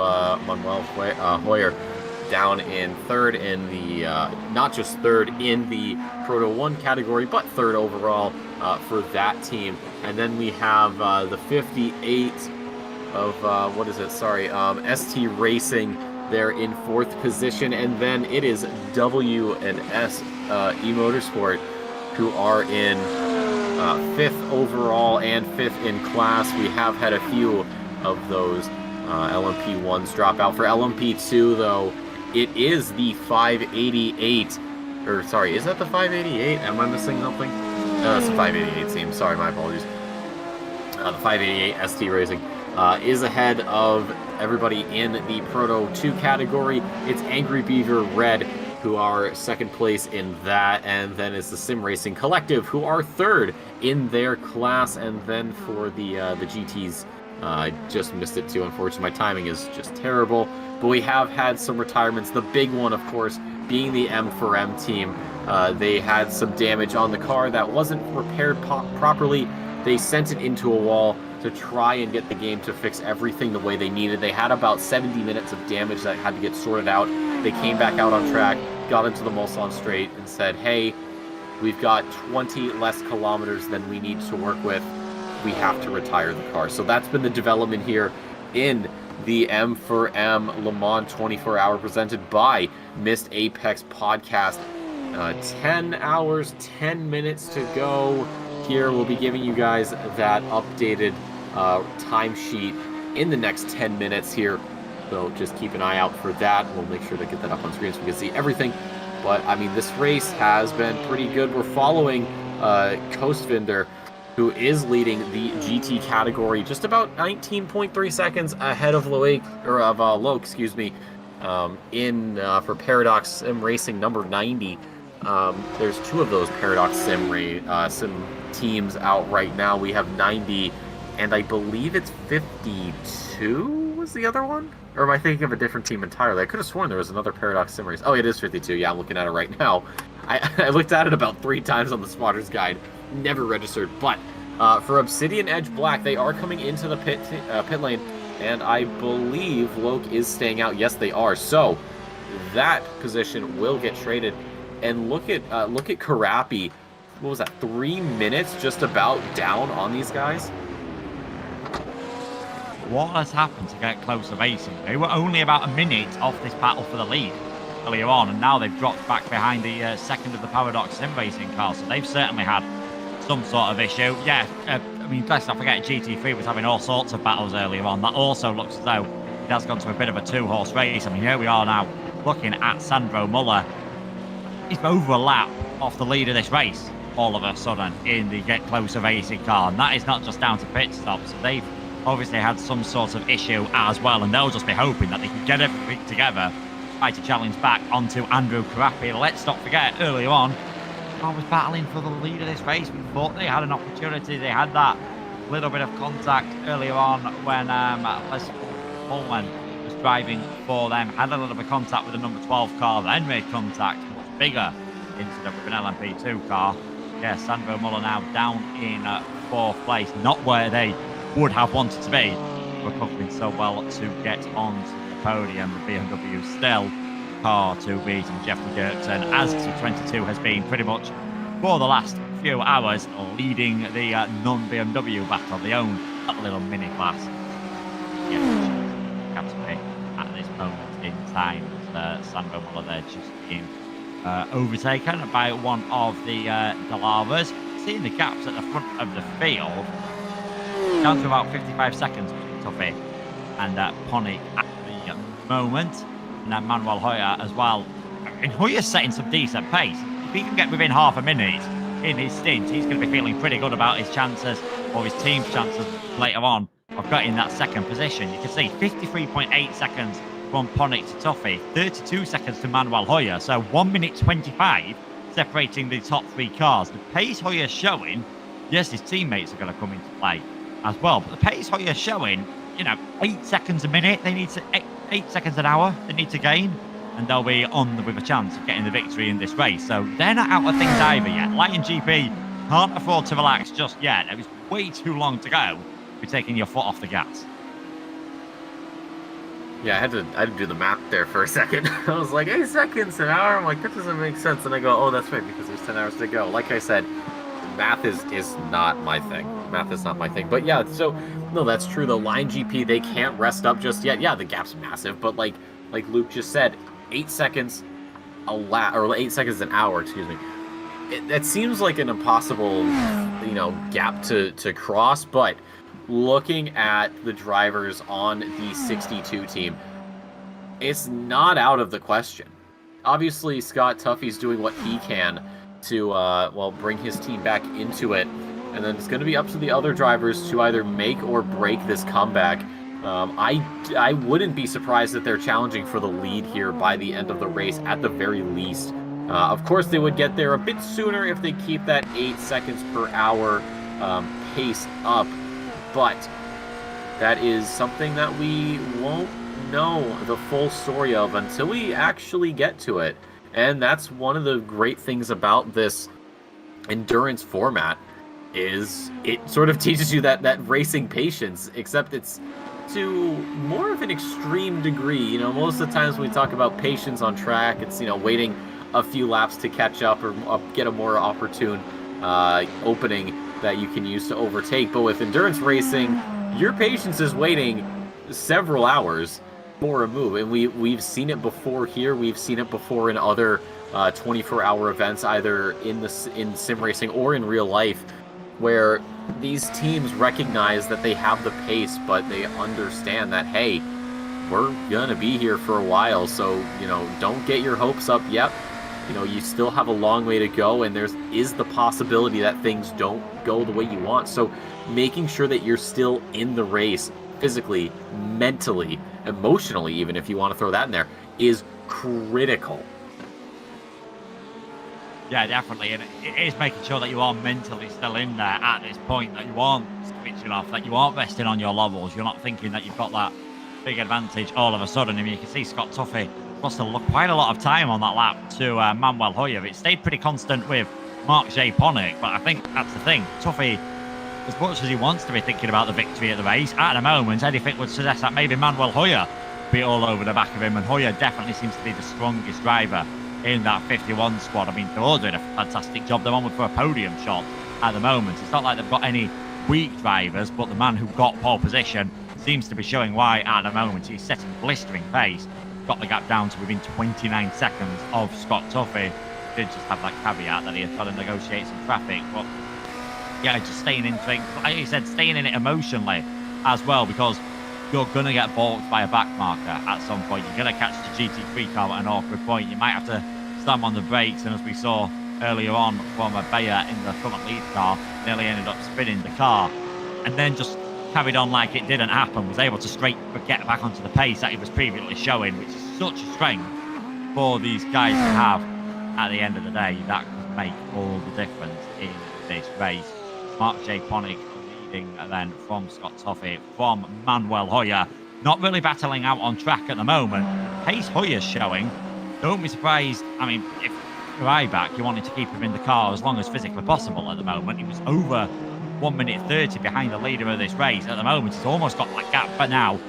Speaker 10: Manuel Hoyer, down in third in the, not just third in the Proto 1 category, but third overall for that team. And then we have the 58 of, what is it? Sorry, ST Racing there in fourth position. And then it is W and S eMotorsport who are in fifth overall and fifth in class. We have had a few of those LMP1s drop out. For LMP2, though, it is the 588, or sorry, is that the 588? Am I missing something? No, it's the 588 team. Sorry, my apologies. The 588 ST Racing is ahead of everybody in the Proto 2 category. It's Angry Beaver Red who are second place in that, and then it's the Sim Racing Collective who are third in their class. And then for the GTs, I just missed it too. Unfortunately, my timing is just terrible. But we have had some retirements. The big one, of course, being the M4EM team. They had some damage on the car that wasn't repaired properly. They sent it into a wall to try and get the game to fix everything the way they needed. They had about 70 minutes of damage that had to get sorted out. They came back out on track, got into the Mulsanne Straight, and said, hey, we've got 20 less kilometers than we need to work with. We have to retire the car. So that's been the development here in the M4EM Le Mans 24-hour presented by Missed Apex podcast. 10 hours, 10 minutes to go. Here we'll be giving you guys that updated timesheet in the next 10 minutes here. So just keep an eye out for that. We'll make sure to get that up on screen so we can see everything. But, I mean, this race has been pretty good. We're following Coastvinder, who is leading the GT category, just about 19.3 seconds ahead of Loic, or of Low, excuse me, in for Paradox Sim Racing number 90. There's two of those Paradox Sim teams out right now. We have 90, and I believe it's 52 was the other one? Or am I thinking of a different team entirely? I could have sworn there was another Paradox Sim Race. Oh, it is 52. Yeah, I'm looking at it right now. I looked at it about 3 times on the spotter's guide. Never registered. But for Obsidian Edge Black, they are coming into the pit lane, and I believe Loke is staying out. Yes, they are. So that position will get traded. And look at Karapi what was that, 3 minutes just about down on these guys?
Speaker 1: What has happened to get closer racing? They were only about a minute off this battle for the lead earlier on, and now they've dropped back behind the second of the Paradox sim racing cars, so they've certainly had some sort of issue. Yeah, I mean, let's not forget GT3 was having all sorts of battles earlier on. That also looks as though it has gone to a bit of a two-horse race. I mean, here we are now looking at Sandro Muller. He's over a lap off the lead of this race all of a sudden in the Get Closer racing car, and that is not just down to pit stops. They've obviously had some sort of issue as well, and they'll just be hoping that they can get everything together, try to challenge back onto Andrew Karapi. Let's not forget, earlier on, I was battling for the lead of this race. We thought they had an opportunity. They had that little bit of contact earlier on when Les Pullman was driving for them, had a little bit of contact with the number 12 car, then made contact, much bigger incident with an LMP2 car. Yeah, Sandro Muller now down in 4th place, not where they would have wanted to be. Recovering so well to get onto the podium. The BMW still car to beat, and Jeffrey Dirksen, as T22 has been pretty much for the last few hours, leading the non-BMW battle, the own little mini class. Yeah, captain at this moment in time. Sandro Muller there just being overtaken by one of the Delavas. Seeing the gaps at the front of the field, down to about 55 seconds between Tuffy and Ponic at the moment. And then Manuel Hoyer as well. And Hoyer's setting some decent pace. If he can get within half a minute in his stint, he's going to be feeling pretty good about his chances, or his team's chances later on, of getting that second position. You can see 53.8 seconds from Ponic to Tuffy, 32 seconds to Manuel Hoyer. So 1 minute 25 separating the top 3 cars. The pace Hoyer's showing, yes, his teammates are going to come into play as well, but the pace Hoyer's showing, 8 seconds a minute, they need to 8 seconds an hour they need to gain, and they'll be on with a chance of getting the victory in this race. So they're not out of things either yet. Lion GP can't afford to relax just yet. It was way too long to go. You're taking your foot off the gas.
Speaker 10: Yeah, I had to do the math there for a second. I was like, 8 seconds an hour? I'm like, that doesn't make sense. And I go, oh, that's right, because there's 10 hours to go. Like I said, math is not my thing. Math is not my thing. But yeah, so, no, that's true. The Line GP, they can't rest up just yet. Yeah, the gap's massive, but like Luke just said, 8 seconds a lap, or 8 seconds an hour, excuse me. That seems like an impossible, gap to cross, but looking at the drivers on the 62 team, it's not out of the question. Obviously, Scott Tuffy's doing what he can to, bring his team back into it. And then it's going to be up to the other drivers to either make or break this comeback. I wouldn't be surprised that they're challenging for the lead here by the end of the race, at the very least. Of course, they would get there a bit sooner if they keep that 8 seconds per hour pace up. But that is something that we won't know the full story of until we actually get to it. And that's one of the great things about this endurance format, is it sort of teaches you that racing patience, except it's to more of an extreme degree. Most of the times when we talk about patience on track, it's, waiting a few laps to catch up or get a more opportune opening that you can use to overtake. But with endurance racing, your patience is waiting several hours for a move, and we've seen it before here. We've seen it before in other 24-hour events, either in sim racing or in real life, where these teams recognize that they have the pace, but they understand that, hey, we're gonna be here for a while, so don't get your hopes up yet. You still have a long way to go, and there is the possibility that things don't go the way you want. So making sure that you're still in the race physically, mentally, emotionally, even if you want to throw that in there, is critical.
Speaker 1: Yeah, definitely. And it is making sure that you are mentally still in there at this point, that you aren't switching off, that you aren't resting on your laurels. You're not thinking that you've got that big advantage all of a sudden. I mean, you can see Scott Tuffy lost quite a lot of time on that lap to Manuel Hoyer. It stayed pretty constant with Mark J. Ponic, but I think that's the thing. Tuffy, as much as he wants to be thinking about the victory at the race, at the moment, anything would suggest that maybe Manuel Hoyer be all over the back of him, and Hoyer definitely seems to be the strongest driver in that 51 squad. I mean, they're all doing a fantastic job. They're on for a podium shot at the moment. It's not like they've got any weak drivers, but the man who got pole position seems to be showing why at the moment. He's setting blistering pace. Got the gap down to within 29 seconds of Scott Tuffy. Did just have that caveat that he had got to negotiate some traffic, but yeah, just staying in things. Like you said, staying in it emotionally as well, because you're going to get balked by a back marker at some point. You're going to catch the GT3 car at an awkward point. You might have to slam on the brakes, and as we saw earlier on from a Bayer in the front lead car, nearly ended up spinning the car, and then just carried on like it didn't happen, was able to straight get back onto the pace that he was previously showing, which is such a strength for these guys to have at the end of the day. That could make all the difference in this race. Mark J. Ponick leading then from Scott Tuffy, from Manuel Hoyer. Not really battling out on track at the moment. Pace Hoyer's showing. Don't be surprised. I mean, if you're Ryback, you wanted to keep him in the car as long as physically possible at the moment. He was over 1 minute 30 behind the leader of this race. At the moment, he's almost got that gap for now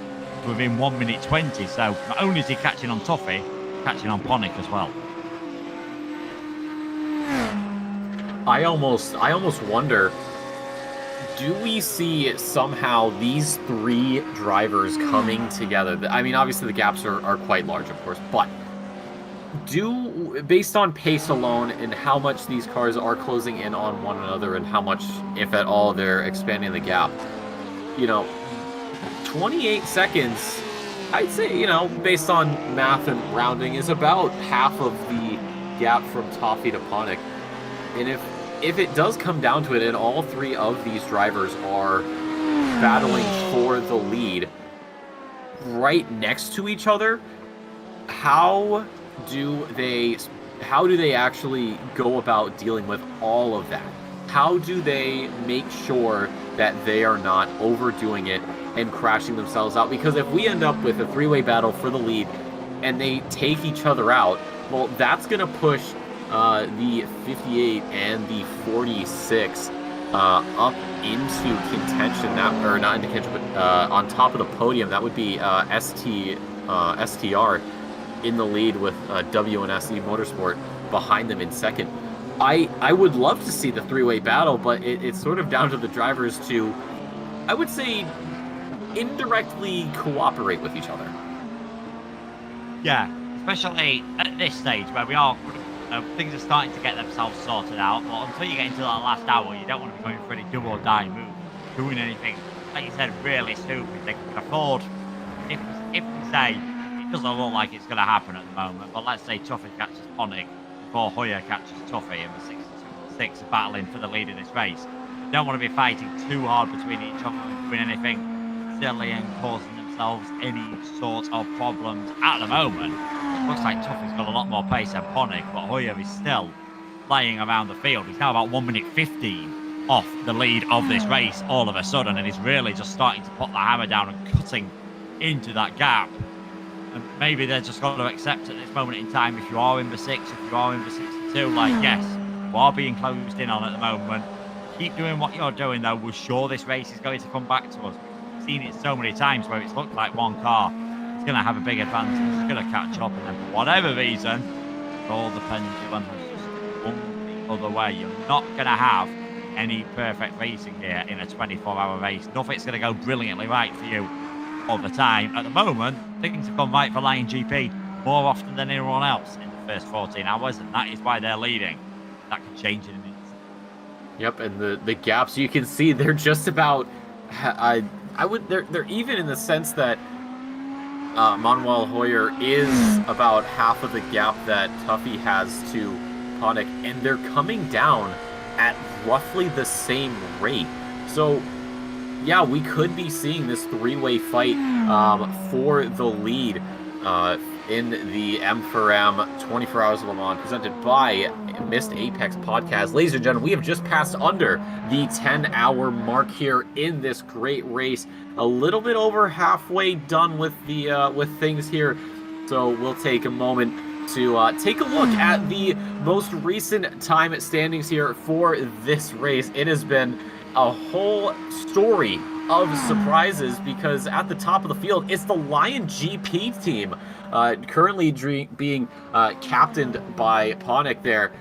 Speaker 1: within 1 minute 20. So not only is he catching on Tuffy, catching on Ponick as well.
Speaker 10: I almost wonder, do we see somehow these three drivers coming together? I mean, obviously the gaps are quite large, of course, but based on pace alone and how much these cars are closing in on one another and how much, if at all, they're expanding the gap, 28 seconds, I'd say, based on math and rounding, is about half of the gap from Toffee to Ponick. And if it does come down to it and all three of these drivers are battling for the lead right next to each other, how do they actually go about dealing with all of that? How do they make sure that they are not overdoing it and crashing themselves out? Because if we end up with a three-way battle for the lead and they take each other out, well, that's going to push the 58 and the 46 up into contention, or not into contention, but on top of the podium. That would be STR in the lead with WNSE Motorsport behind them in second. I would love to see the three-way battle, but it's sort of down to the drivers to, I would say, indirectly cooperate with each other.
Speaker 1: Yeah, especially at this stage where we are, things are starting to get themselves sorted out, but until you get into that last hour, you don't want to be going for any do or die move, doing anything, like you said, really stupid. They can afford, if we say, it doesn't look like it's going to happen at the moment, but let's say Tuffy catches Ponick before Hoyer catches Tuffy, and the 6 are battling for the lead in this race. You don't want to be fighting too hard between each other and doing anything silly and causing themselves any sort of problems at the moment. Looks like Tuffy's got a lot more pace than Ponick, but Hoyer is still flying around the field. He's now about 1 minute 15 off the lead of this race all of a sudden, and he's really just starting to put the hammer down and cutting into that gap. And maybe they're just got to accept at this moment in time, if you are in the 6, if you are in the 62, like, yes, you are being closed in on at the moment. Keep doing what you're doing, though. We're sure this race is going to come back to us. We've seen it so many times where it's looked like one car is going to have a big advantage, it's going to catch up, and then for whatever reason, all the pendulum has just swung the other way. You're not going to have any perfect racing here in a 24-hour race. Nothing's going to go brilliantly right for you all the time. At the moment, things have gone right for Lion GP more often than anyone else in the first 14 hours, and that is why they're leading. That can change in an instant.
Speaker 10: Yep, and the gaps you can see, they're just about, they're even in the sense that Manuel Hoyer is about half of the gap that Tuffy has to Ponick, and they're coming down at roughly the same rate. So yeah, we could be seeing this three-way fight for the lead in the M4EM 24 Hours of Le Mans, presented by Missed Apex Podcast. Ladies and gentlemen, we have just passed under the 10-hour mark here in this great race. A little bit over halfway done with the with things here, so we'll take a moment to take a look at the most recent time standings here for this race. It has been a whole story of surprises, because at the top of the field, it's the Lion GP team, currently being captained by Ponic there.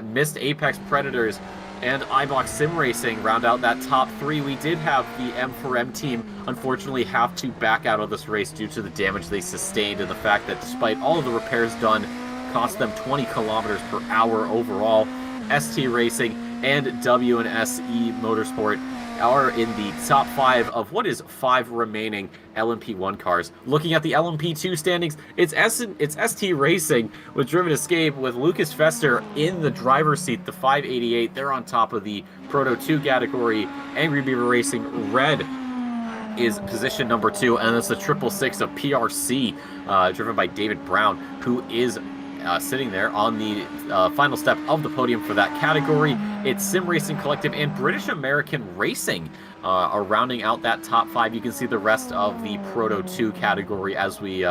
Speaker 10: Missed Apex Predators and iBox Sim Racing round out that top three. We did have the M4EM team unfortunately have to back out of this race due to the damage they sustained, and the fact that despite all of the repairs done, cost them 20 kilometers per hour overall. ST Racing and W&SE Motorsport are in the top 5 of what is 5 remaining LMP1 cars. Looking at the LMP2 standings, it's ST Racing with Driven Escape with Lucas Fester in the driver's seat, the 588. They're on top of the Proto 2 category. Angry Beaver Racing Red is position number 2, and it's the 666 of PRC, driven by David Brown, who is sitting there on the final step of the podium for that category. It's Sim Racing Collective and British American Racing are rounding out that top 5. You can see the rest of the Proto 2 category as we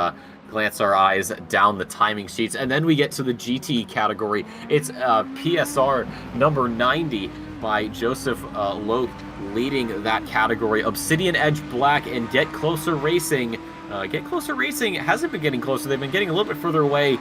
Speaker 10: glance our eyes down the timing sheets. And then we get to the GT category. It's PSR number 90 by Joseph Loke leading that category. Obsidian Edge Black and Get Closer Racing. Get Closer Racing hasn't been getting closer. They've been getting a little bit further away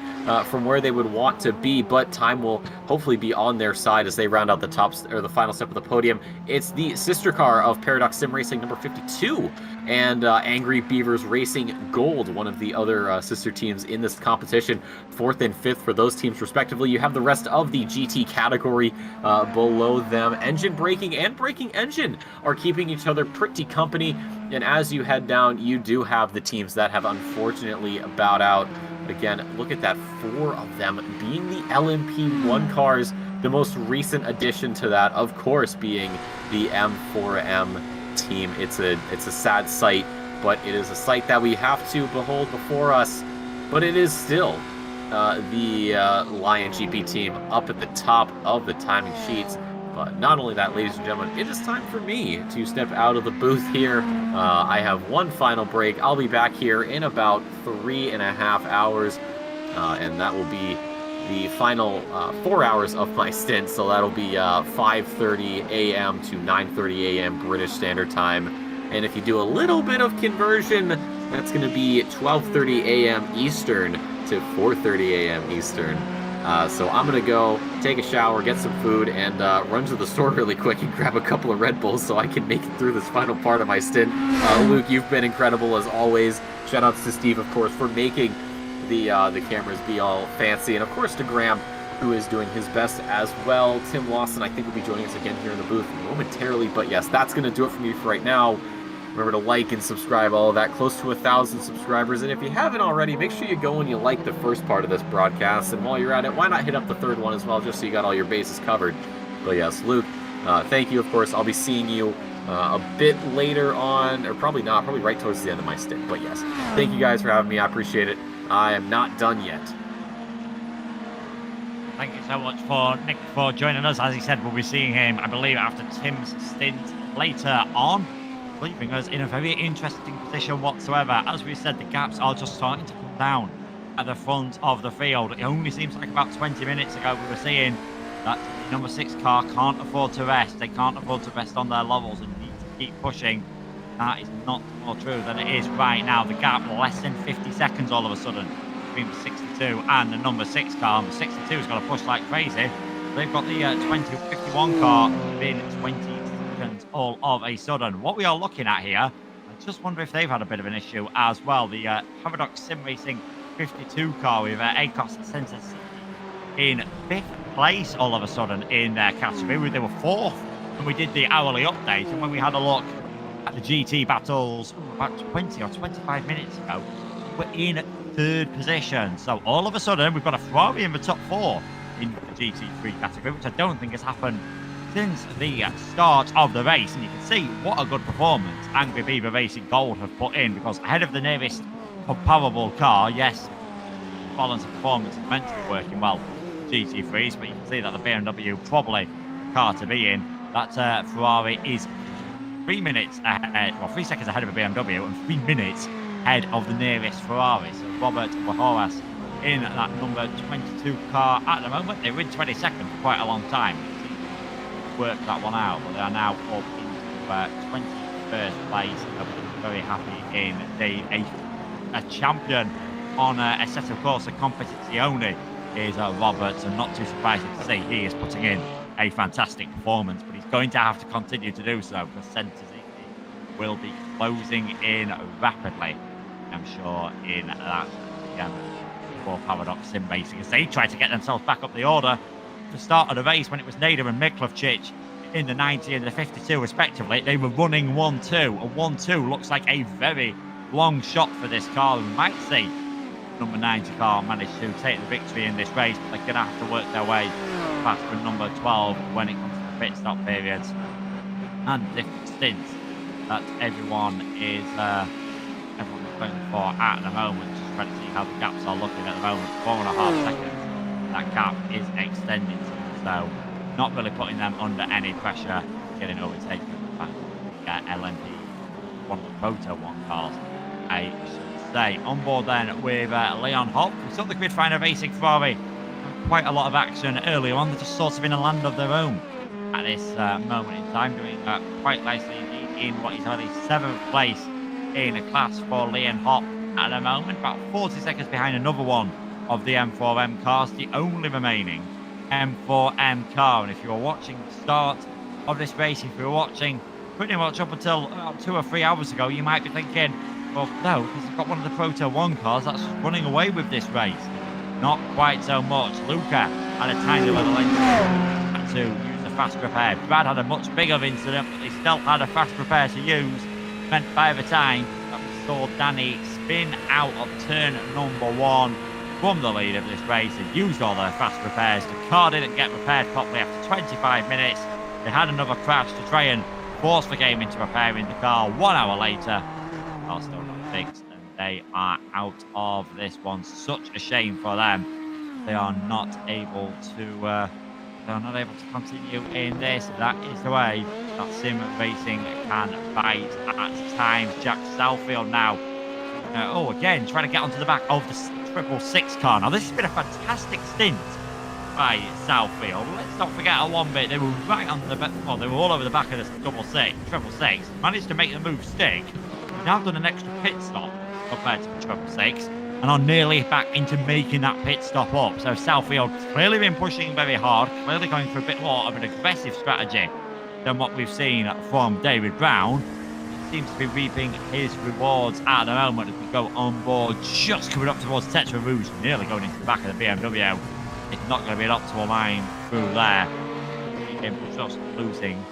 Speaker 10: from where they would want to be, but time will hopefully be on their side as they round out the the final step of the podium. It's the sister car of Paradox Sim Racing number 52 and Angry Beavers Racing Gold, one of the other sister teams in this competition, 4th and 5th for those teams respectively. You have the rest of the GT category below them. Engine Braking and Braking Engine are keeping each other pretty company. And as you head down, you do have the teams that have unfortunately bowed out. Again, look at that, 4 of them being the LMP1 cars. The most recent addition to that, of course, being the M4EM team. It's a sad sight, but it is a sight that we have to behold before us. But it is still the Lion GP team up at the top of the timing sheets. But not only that, ladies and gentlemen, it is time for me to step out of the booth here. I have one final break. I'll be back here in about 3.5 hours, and that will be the final 4 hours of my stint. So that'll be 5:30 a.m. to 9:30 a.m. British Standard Time. And if you do a little bit of conversion, that's going to be 12:30 a.m. Eastern to 4:30 a.m. Eastern. So I'm going to go take a shower, get some food, and run to the store really quick and grab a couple of Red Bulls so I can make it through this final part of my stint. Luke, you've been incredible as always. Shout outs to Steve, of course, for making the cameras be all fancy. And, of course, to Graham, who is doing his best as well. Tim Lawson, I think, will be joining us again here in the booth momentarily. But, yes, that's going to do it for me for right now. Remember to like and subscribe, all of that, close to 1,000 subscribers. And if you haven't already, make sure you go and you like the first part of this broadcast. And while you're at it, why not hit up the third one as well, just so you got all your bases covered. But yes, Luke, thank you, of course. I'll be seeing you a bit later on, or probably not, probably right towards the end of my stint. But yes, thank you guys for having me. I appreciate it. I am not done yet.
Speaker 1: Thank you so much for Nick for joining us. As he said, we'll be seeing him, I believe, after Tim's stint later on, leaving us in a very interesting position whatsoever. As we said, the gaps are just starting to come down at the front of the field. It only seems like about 20 minutes ago we were seeing that the number 6 car can't afford to rest. They can't afford to rest on their levels and need to keep pushing. That is not more true than it is right now. The gap less than 50 seconds all of a sudden between the 62 and the number 6 car. The 62's got to push like crazy. They've got the 2051 car being 20 seconds all of a sudden. What we are looking at here, I just wonder if they've had a bit of an issue as well. The Paradox Sim Racing 52 car with ACOS Sensor in 5th place all of a sudden in their category. They were 4th when we did the hourly update, and when we had a look at the GT battles about 20 or 25 minutes ago, we're in 3rd position. So all of a sudden we've got a Ferrari in the top 4 in the GT3 category, which I don't think has happened since the start of the race. And you can see what a good performance Angry Beaver Racing Gold have put in, because ahead of the nearest comparable car, yes, balance of performance is meant to be working well GT3s, but you can see that the BMW probably the car to be in. That Ferrari is 3 minutes ahead, well, 3 seconds ahead of a BMW and 3 minutes ahead of the nearest Ferrari. So Robert Wahoras in that number 22 car at the moment. They were in 22nd for quite a long time. work that one out, but they are now up into 21st place. I'm very happy in a champion on a set of course, a Competizione is Roberts, and not too surprising to see he is putting in a fantastic performance, but he's going to have to continue to do so because Santazzi will be closing in rapidly, I'm sure, in that for Paradox Sim Racing as they try to get themselves back up the order. The start of the race, when it was Nader and Miklavcic in the 90 and the 52 respectively, they were running 1-2. A 1-2 looks like a very long shot for this car. We might see number 90 car manage to take the victory in this race, but they're going to have to work their way past the number 12 when it comes to the pit stop periods and different stints that everyone is going for at the moment. Just trying to see how the gaps are looking at the moment. 4.5 seconds. That gap is extending, so not really putting them under any pressure, getting overtaken by the LMD, one of the Proto one cars, I should say. On board then with Leon Hopp. We saw the grid finder racing Ferrari. Quite a lot of action earlier on. They're just sort of in a land of their own at this moment in time, doing quite nicely indeed in what is only 7th place in a class for Leon Hopp at the moment, about 40 seconds behind another one of the M4M cars, the only remaining M4M car. And if you were watching the start of this race, if you were watching pretty much up until about 2 or 3 hours ago, you might be thinking, well, no, because you've got one of the Proto 1 cars that's running away with this race. Not quite so much. Luca had a tiny little incident to use the fast repair. Brad had a much bigger incident, but they still had a fast repair to use. Meant by the time that we saw Danny spin out of turn number 1 from the lead of this race and used all their fast repairs. The car didn't get repaired properly after 25 minutes. They had another crash to try and force the game into repairing the car. 1 hour later, the car's still not fixed, and they are out of this one. Such a shame for them. They are not able to. They're not able to continue in this. That is the way that sim racing can bite at times. Jack Southfield now. Again, trying to get onto the back of the 666 car. Now, this has been a fantastic stint by Southfield. Let's not forget at one bit, they were right on the back, well, they were all over the back of this 666. Managed to make the move stick. Now done an extra pit stop compared to the 666. And are nearly back into making that pit stop up. So Southfield clearly been pushing very hard, clearly going for a bit more of an aggressive strategy than what we've seen from David Brown. He seems to be reaping his rewards at the moment as we go on board, just coming up towards Tetra Rouge, nearly going into the back of the BMW. It's not going to be an optimal line through there. Him just losing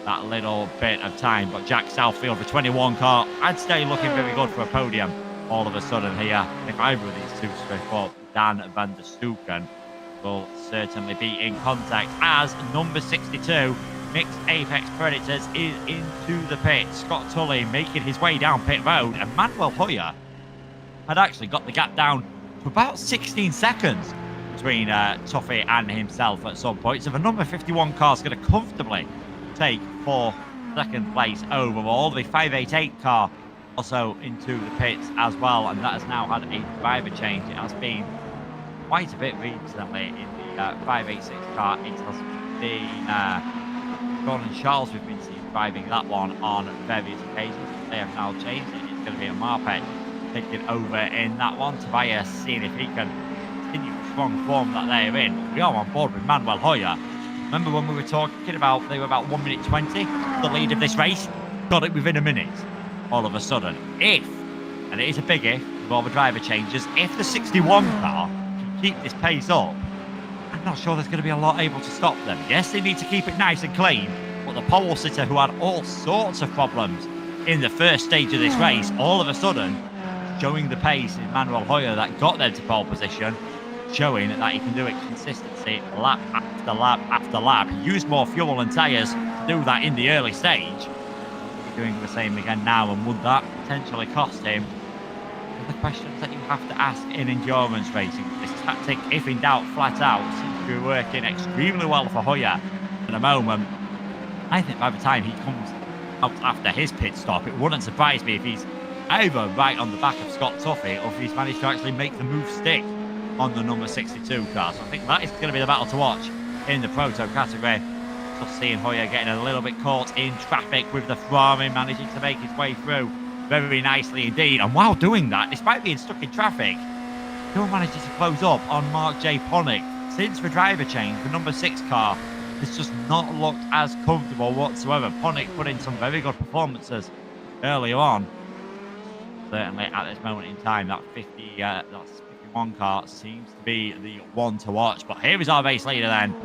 Speaker 1: that little bit of time. But Jack Southfield, the 21 car, I'd stay looking very good for a podium. All of a sudden here, if either of these two slip up, Dan van der Stuken will certainly be in contact as number 62, Mixed Apex Predators, is into the pit. Scott Tully making his way down pit road, and Manuel Hoyer had actually got the gap down to about 16 seconds between Tuffy and himself at some point. So the number 51 car is going to comfortably take for second place overall. The 588 car also into the pits as well, and that has now had a driver change. It has been quite a bit recently in the 586 car. It has been Gordon Charles we've been seeing driving that one on various occasions. They have now changed it. It's going to be a Marpet taking over in that one. Tobias seeing if he can continue the strong form that they're in. We are on board with Manuel Hoyer. Remember when we were talking about they were about 1 minute 20 the lead of this race? Got it within a minute. All of a sudden, if, and it is a big if, with all the driver changes, if the 61 car can keep this pace up, I'm not sure there's going to be a lot able to stop them. Yes, they need to keep it nice and clean, but the pole sitter who had all sorts of problems in the first stage of this race, all of a sudden, showing the pace in Manuel Hoyer that got them to pole position, showing that he can do it consistently lap after lap after lap. He used more fuel and tyres to do that in the early stage. Doing the same again now, and would that potentially cost him? The questions that you have to ask in endurance racing. This tactic, if in doubt, flat out, seems to be working extremely well for Hoyer at the moment. I think by the time he comes out after his pit stop, it wouldn't surprise me if he's either right on the back of Scott Tuffy or if he's managed to actually make the move stick on the number 62 car. So I think that is going to be the battle to watch in the Proto category. Just seeing Hoyer getting a little bit caught in traffic with the Ferrari, managing to make his way through very nicely indeed. And while doing that, despite being stuck in traffic, still manages to close up on Mark J. Ponick. Since the driver change, the number 6 car has just not looked as comfortable whatsoever. Ponick put in some very good performances earlier on. Certainly at this moment in time, that 51 car seems to be the one to watch. But here is our race leader then,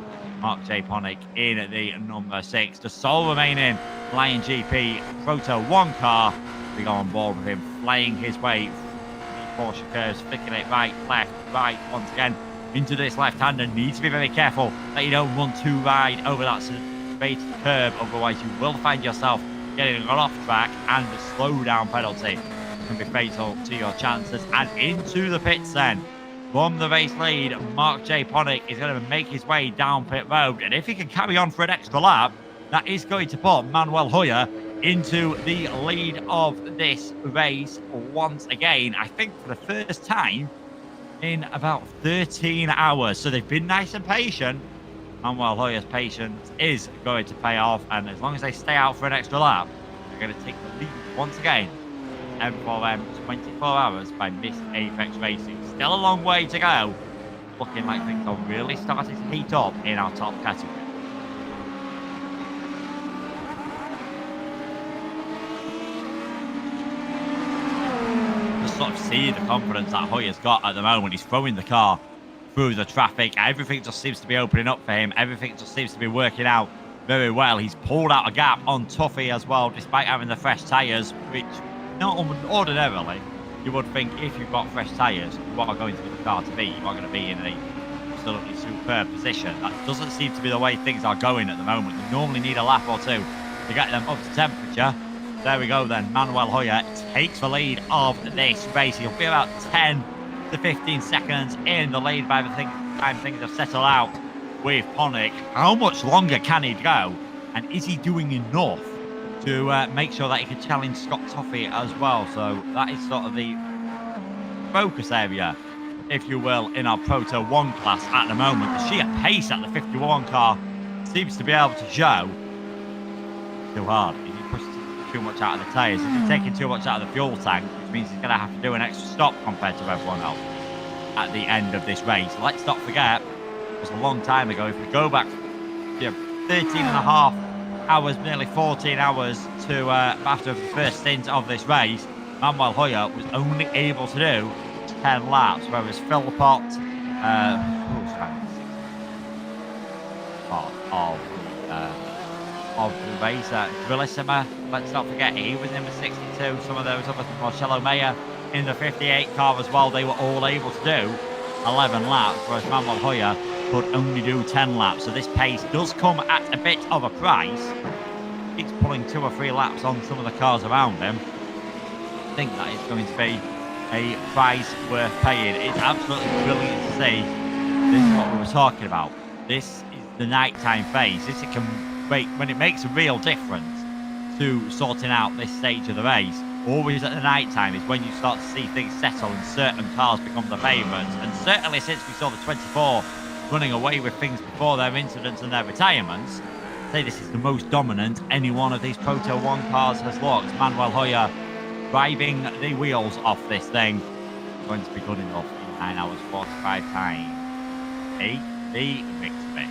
Speaker 1: Mark J. Ponick in the number 6. The sole remaining Lion GP Proto 1 car. We go on board with him, flaying his way through the Porsche curves, flicking it right, left, right, once again into this left-hander. Needs to be very careful that you don't run too wide over that straight curve, otherwise you will find yourself getting off track, and the slow down penalty can be fatal to your chances. And into the pits then, from the race lead, Mark J. Ponick is going to make his way down pit road, and if he can carry on for an extra lap, that is going to put Manuel Hoyer into the lead of this race once again, I think for the first time in about 13 hours. So they've been nice and patient. Manuel Hoyer's patience is going to pay off, and as long as they stay out for an extra lap, they're going to take the lead once again. M4EM 24 Hours by Miss Apex Racing. Still a long way to go. Looking like things are really starting to heat up in our top category. Just sort of see the confidence that Hoyer's got at the moment. He's throwing the car through the traffic. Everything just seems to be opening up for him. Everything just seems to be working out very well. He's pulled out a gap on Tuffy as well, despite having the fresh tyres, which not ordinarily you would think if you've got fresh tyres, you are going to be the car to be. You are going to be in a absolutely superb position. That doesn't seem to be the way things are going at the moment. You normally need a lap or two to get them up to temperature. There we go then. Manuel Hoyer takes the lead of this race. He'll be about 10 to 15 seconds in the lead by the time things have settled out with Ponick. How much longer can he go? And is he doing enough to make sure that he can challenge Scott Toffee as well? So that is sort of the focus area, if you will, in our Proto 1 class at the moment. The sheer pace that the 51 car seems to be able to show. Too hard. If he pushes too much out of the tyres, if he's taking too much out of the fuel tank, which means he's going to have to do an extra stop compared to everyone else at the end of this race. Let's not forget, it was a long time ago. If we go back 13 and a half hours, nearly 14 hours to after the first stint of this race, Manuel Hoyer was only able to do 10 laps, whereas Philpott of the race, Drillissima, let's not forget, he was in the 62. Some of those others, Marcello Meyer in the 58 car as well, they were all able to do 11 laps, whereas Manuel Hoyer could only do 10 laps. So this pace does come at a bit of a price. He's pulling 2 or 3 laps on some of the cars around him. I think that is going to be a price worth paying. It's absolutely brilliant to see. This is what we were talking about. This is the nighttime phase. This it can make, when it makes a real difference to sorting out this stage of the race. Always at the nighttime is when you start to see things settle and certain cars become the favourites. And certainly since we saw the 24 running away with things before their incidents and their retirements, I'd say this is the most dominant any one of these Proto 1 cars has looked. Manuel Hoyer driving the wheels off this thing. Going to be good enough in 9 hours 45 time. 8 the victory.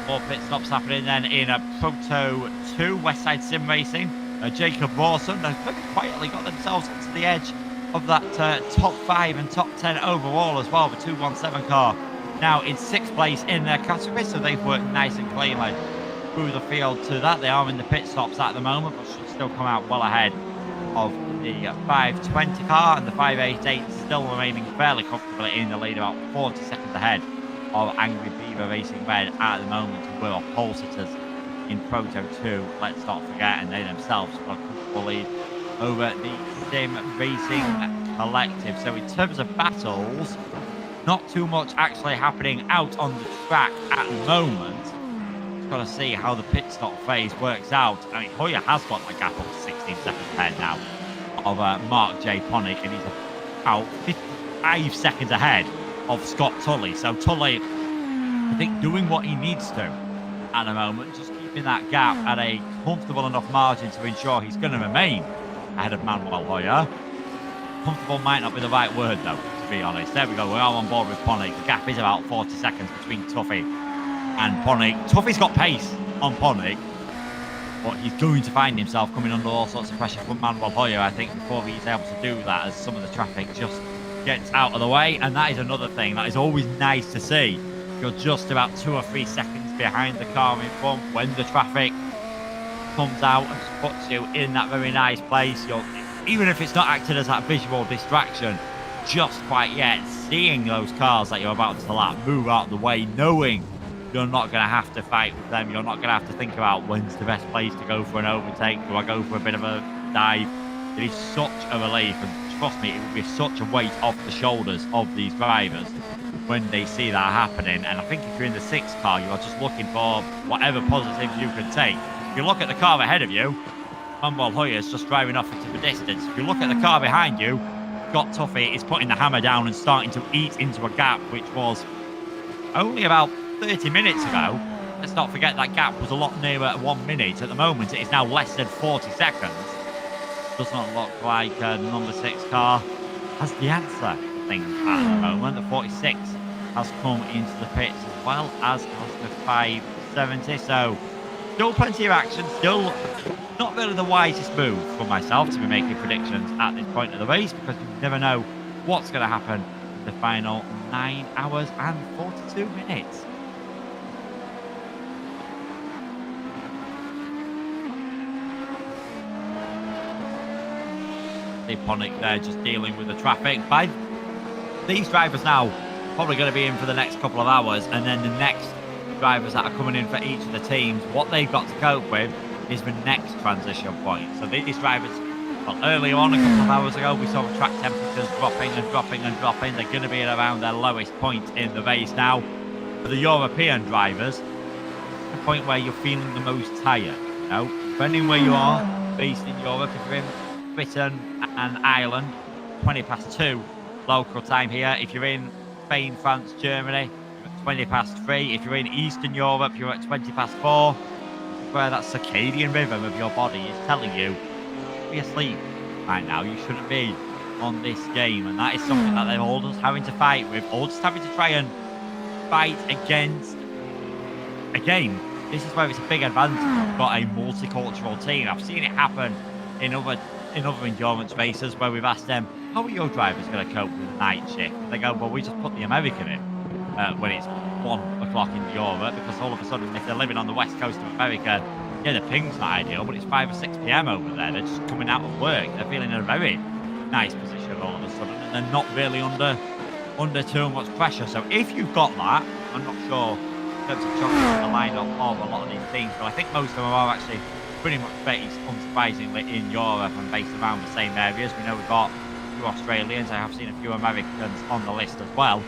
Speaker 1: 4 pit stops happening then in a Proto 2 Westside Sim Racing. Jacob Rawson has pretty quietly got themselves into the edge of that top 5 and top 10 overall as well. The 217 car now in 6th place in their category, so they've worked nice and cleanly through the field to that. They are in the pit stops at the moment, but should still come out well ahead of the 520 car, and the 588 still remaining fairly comfortably in the lead, about 40 seconds ahead of Angry Beaver Racing Red at the moment, who are pole sitters in Proto 2, let's not forget, and they themselves got a comfortable lead over the Sim Racing Collective. So in terms of battles, not too much actually happening out on the track at the moment. Just got to see how the pit stop phase works out. I mean, Hoyer has got a gap up to 16 seconds ahead now of Mark J. Ponick, and he's about 55 seconds ahead of Scott Tully. So Tully I think doing what he needs to at the moment, just keeping that gap at a comfortable enough margin to ensure he's going to remain ahead of Manuel Hoyer. Comfortable might not be the right word, though, to be honest. There we go. We're all on board with Ponick. The gap is about 40 seconds between Tuffy and Ponick. Tuffy's got pace on Ponick, but he's going to find himself coming under all sorts of pressure from Manuel Hoyer, I think, before he's able to do that, as some of the traffic just gets out of the way. And that is another thing that is always nice to see. You're just about 2 or 3 seconds behind the car in front when the traffic comes out and just puts you in that very nice place. You're, even if it's not acted as that visual distraction just quite yet, seeing those cars that you're about to lap move out of the way, knowing you're not going to have to fight with them, you're not going to have to think about when's the best place to go for an overtake, do I go for a bit of a dive. It is such a relief, and trust me, it will be such a weight off the shoulders of these drivers when they see that happening. And I think if you're in the 6th car, you are just looking for whatever positives you can take. If you look at the car ahead of you, Manuel Hoyer's just driving off into the distance. If you look at the car behind you, Scott Tuffy is putting the hammer down and starting to eat into a gap which was only about 30 minutes ago. Let's not forget that gap was a lot nearer 1 minute. At the moment, it is now less than 40 seconds. Does not look like the number 6 car has the answer, I think, at the moment. The 46 has come into the pits as well as the 570. So still plenty of action. Still not really the wisest move for myself to be making predictions at this point of the race, because you never know what's going to happen in the final 9 hours and 42 minutes. Ponick there just dealing with the traffic. By these drivers now probably going to be in for the next couple of hours, and then the next drivers that are coming in for each of the teams, what they've got to cope with is the next transition point. So these drivers, well, earlier on, a couple of hours ago, we saw the track temperatures dropping and dropping and dropping. They're going to be at around their lowest point in the race now. For the European drivers, the point where you're feeling the most tired, you know, depending where you are based in Europe. If you're in Britain and Ireland, 20 past 2 local time here. If you're in Spain, France, Germany, you're at 20 past 3. If you're in Eastern Europe, you're at 20 past 4. Where that circadian rhythm of your body is telling you be asleep right now. You shouldn't be on this game, and that is something that they're all just having to fight with, all just having to try and fight against. Again, this is where it's a big advantage. You've got a multicultural team. I've seen it happen in other endurance races where we've asked them, how are your drivers going to cope with the night shift? They go, well, we just put the American in when it's 1 o'clock in Europe, because all of a sudden, if they're living on the west coast of America, yeah, the ping's not ideal, but it's 5 or 6 p.m. over there. They're just coming out of work. They're feeling in a very nice position all of a sudden, and they're not really under too much pressure. So if you've got that, I'm not sure in terms of chocolate the lineup of a lot of these teams, but I think most of them are actually pretty much based, unsurprisingly, in Europe and based around the same areas. We know we've got a few Australians. I have seen a few Americans on the list as well.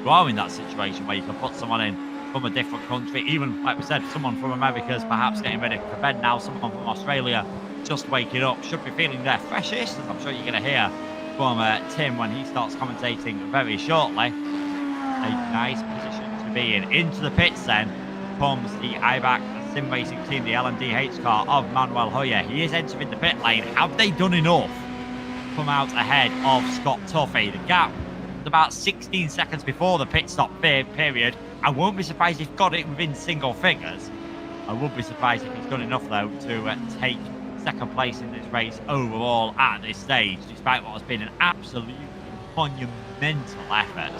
Speaker 1: You are in that situation where you can put someone in from a different country, even, like we said, someone from America's perhaps getting ready for bed now, someone from Australia just waking up, should be feeling their freshest, as I'm sure you're going to hear from Tim when he starts commentating very shortly. A nice position to be in. Into the pits then comes the iRating sim racing team, the LMDh car of Manuel Hoyer. He is entering the pit lane. Have they done enough to come out ahead of Scott Tuffy? The gap was about 16 seconds before the pit stop period. I won't be surprised if got it within single figures. I would be surprised if he's done enough, though, to take second place in this race overall at this stage, despite what has been an absolute monumental effort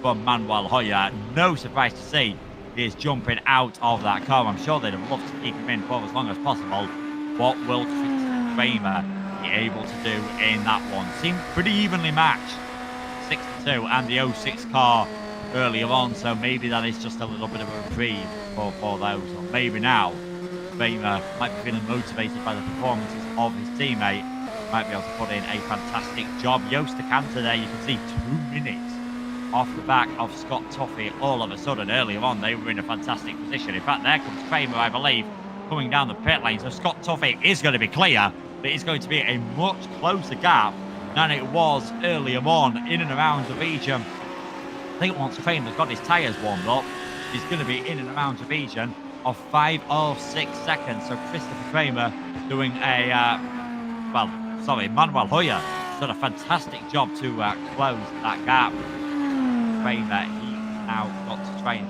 Speaker 1: from Manuel Hoyer. No surprise to see he is jumping out of that car. I'm sure they'd have loved to keep him in for as long as possible. What will Kramer be able to do in that one? Seemed pretty evenly matched, 62 and the 06 car earlier on, so maybe that is just a little bit of a reprieve for those. Or maybe now Kramer might be feeling motivated by the performances of his teammate, might be able to put in a fantastic job. Jost de Canter there, you can see 2 minutes off the back of Scott Tuffy. All of a sudden, earlier on, they were in a fantastic position. In fact, there comes Kramer, I believe, coming down the pit lane. So Scott Tuffy is going to be clear, but it's going to be a much closer gap than it was earlier on, in and around the region think once Kramer's got his tyres warmed up, he's going to be in and around the region of 506 seconds. So Christopher Kramer doing Manuel Hoyer has done a fantastic job to close that gap. Kramer, he now got to try and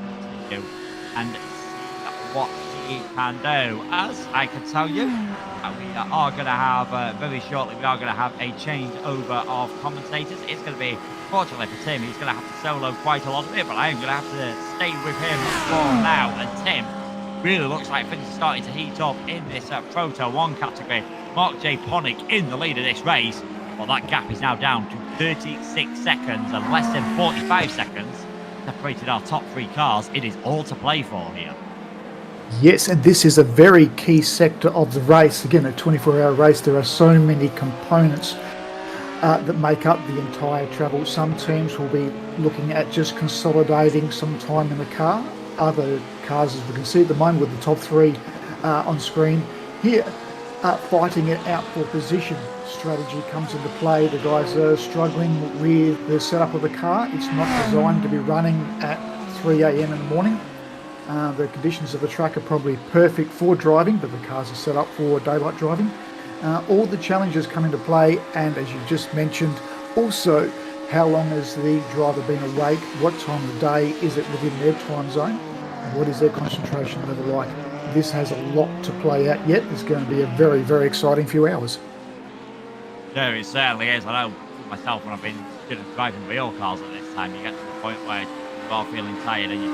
Speaker 1: continue and see what he can do. As I can tell you, we are going to have, very shortly, we are going to have a changeover of commentators. It's going to be, fortunately for Tim, he's going to have to solo quite a lot of it, but I am going to have to stay with him for now. And Tim really looks like things are starting to heat up in this Proto 1 category. Mark J. Ponick in the lead of this race. Well, that gap is now down to 36 seconds and less than 45 seconds separated our top 3 cars. It is all to play for here.
Speaker 11: Yes, and this is a very key sector of the race. Again, a 24-hour race, there are so many components that make up the entire travel. Some teams will be looking at just consolidating some time in the car. Other cars, as we can see at the moment with the top 3 on screen here, fighting it out for position. Strategy comes into play. The guys are struggling with the setup of the car. It's not designed to be running at 3 a.m. in the morning. The conditions of the track are probably perfect for driving, but the cars are set up for daylight driving. All the challenges come into play, and as you just mentioned, also how long has the driver been awake, what time of the day is it within their time zone, and what is their concentration level like. This has a lot to play out yet. It's going to be a very, very exciting few hours.
Speaker 1: Yeah, it certainly is. I know myself when I've been driving real cars at this time, you get to the point where you are feeling tired and you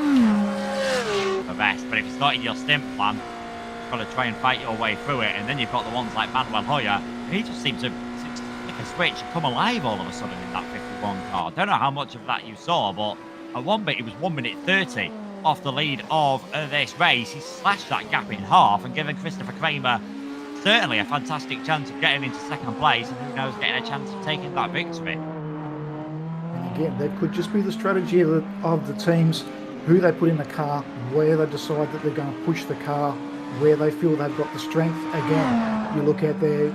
Speaker 1: the best. But if it's not in your stint plan, you've got to try and fight your way through it. And then you've got the ones like Manuel Hoyer, and he just seems to flick a switch and come alive all of a sudden in that 51 car. Don't know how much of that you saw, but at one bit it was 1 minute 30 off the lead of this race. He slashed that gap in half and given Christopher Kramer certainly a fantastic chance of getting into second place, and who knows, getting a chance of taking that victory.
Speaker 11: And again, that could just be the strategy of the teams, who they put in the car, where they decide that they're going to push the car, where they feel they've got the strength. Again, you look at the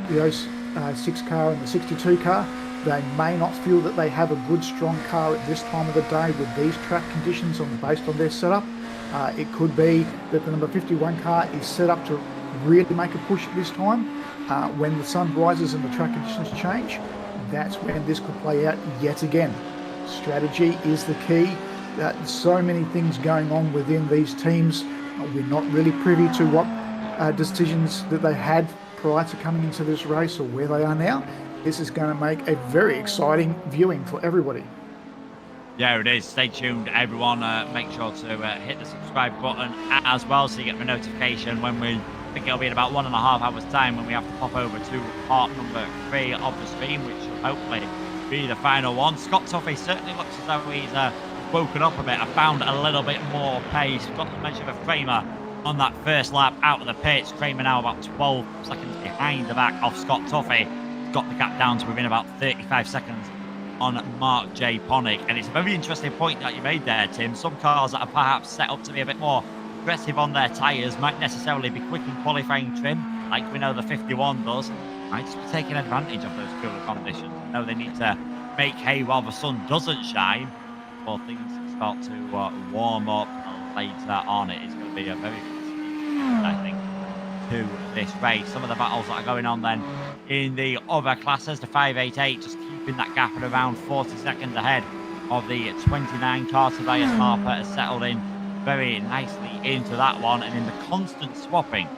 Speaker 11: 06 car and the 62 car, they may not feel that they have a good, strong car at this time of the day with these track conditions based on their setup. It could be that the number 51 car is set up to really make a push at this time. When the sun rises and the track conditions change, that's when this could play out yet again. Strategy is the key. So many things going on within these teams. We're not really privy to what decisions that they had prior to coming into this race or where they are now. This is going to make a very exciting viewing for everybody.
Speaker 1: Yeah, it is. Stay tuned, everyone. Make sure to hit the subscribe button as well, so you get the notification when I think it'll be in about 1.5 hours time when we have to pop over to part number 3 of the stream, which will hopefully be the final one. Scott Tuffy certainly looks as though he's woken up a bit. I found a little bit more pace. Got to mention of Kramer on that first lap out of the pits. Kramer now about 12 seconds behind the back of Scott Tuffy. Got the gap down to within about 35 seconds on Mark J. Ponick. And it's a very interesting point that you made there, Tim. Some cars that are perhaps set up to be a bit more aggressive on their tyres might necessarily be quick in qualifying trim, like we know the 51 does. Might just be taking advantage of those cooler conditions. I know they need to make hay while the sun doesn't shine, before things start to warm up later on. It is going to be a very good, I think, to this race. Some of the battles that are going on then in the other classes, the 588 just keeping that gap at around 40 seconds ahead of the 29 car. Tobias Harper has settled in very nicely into that one, and in the constant swapping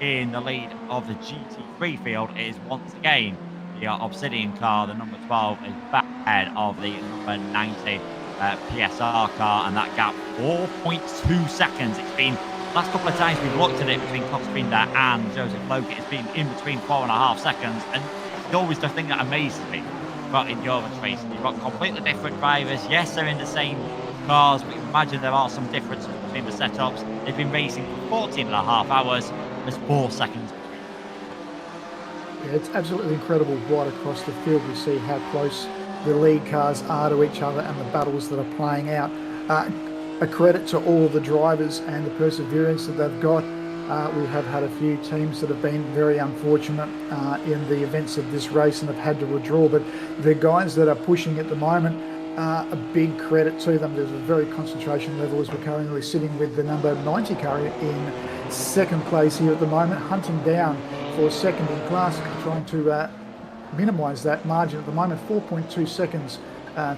Speaker 1: in the lead of the GT3 field is once again the Obsidian car. The number 12 is back ahead of the number 90 PSR car, and that gap 4.2 seconds. It's been last couple of times we've looked at it between Koxbinder and Joseph Loki, it's been in between 4.5 seconds, and it's always the thing that amazes me about endurance racing. You've got completely different drivers. Yes, they're in the same cars, but you imagine there are some differences between the setups. They've been racing for 14.5 hours. There's 4 seconds.
Speaker 11: Yeah, it's absolutely incredible right across the field. We see how close the lead cars are to each other and the battles that are playing out. A credit to all the drivers and the perseverance that they've got. We have had a few teams that have been very unfortunate in the events of this race and have had to withdraw, but the guys that are pushing at the moment, a big credit to them. There's a very concentration level as we're currently sitting with the number 90 car in second place here at the moment, hunting down for second in class, trying to minimise that margin at the moment. 4.2 seconds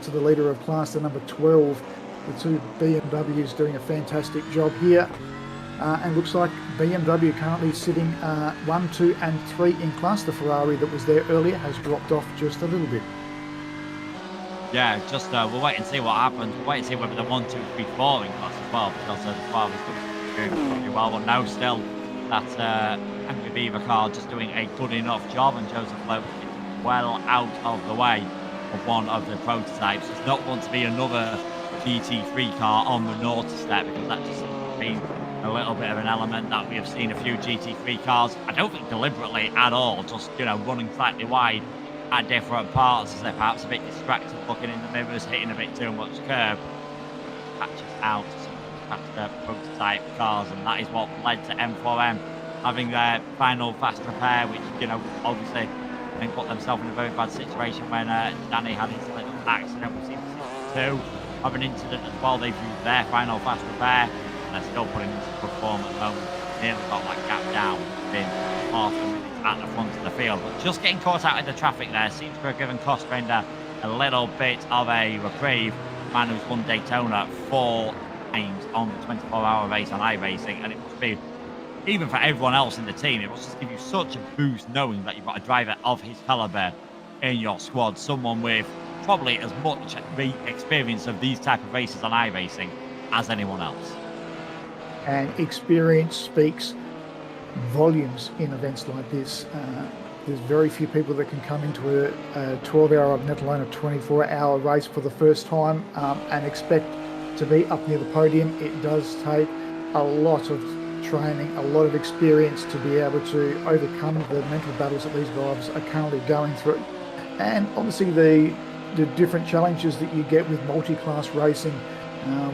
Speaker 11: to the leader of class, the number 12. The two BMWs doing a fantastic job here. And looks like BMW currently sitting 1, 2 and 3 in class. The Ferrari that was there earlier has dropped off just a little bit.
Speaker 1: Yeah, just we'll wait and see what happens. We'll wait and see whether the 1, 2, 3, 4 in class as well, because the Ferrari's doing pretty well. But no, still that Angry Beaver car just doing a good enough job, and Joseph Lowe is well out of the way of one of the prototypes. Does not want to be another GT3 car on the naughty step, because that just been a little bit of an element that we have seen a few GT3 cars, I don't think deliberately at all, just, you know, running slightly wide at different parts as they're perhaps a bit distracted, looking in the mirrors, hitting a bit too much curb, catches out some faster prototype cars, and that is what led to M4M having their final fast repair, which, you know, obviously then put themselves in a very bad situation when Danny had his little accident. We've seen 2 have an incident as well. They've used their final fast repair, and they're still putting this good form at the moment. Nearly got that gap down within half a minute at the front of the field, but just getting caught out in the traffic there seems to have given Kostrender a little bit of a reprieve. Man who's won Daytona 4 times on the 24-hour race on iRating, and it must be, even for everyone else in the team, it must just give you such a boost knowing that you've got a driver of his caliber in your squad, someone with probably as much experience of these type of races on iRacing as anyone else.
Speaker 11: And experience speaks volumes in events like this. There's very few people that can come into a 12-hour, let alone a 24-hour race for the first time and expect to be up near the podium. It does take a lot of training, a lot of experience to be able to overcome the mental battles that these guys are currently going through. And obviously the different challenges that you get with multi-class racing.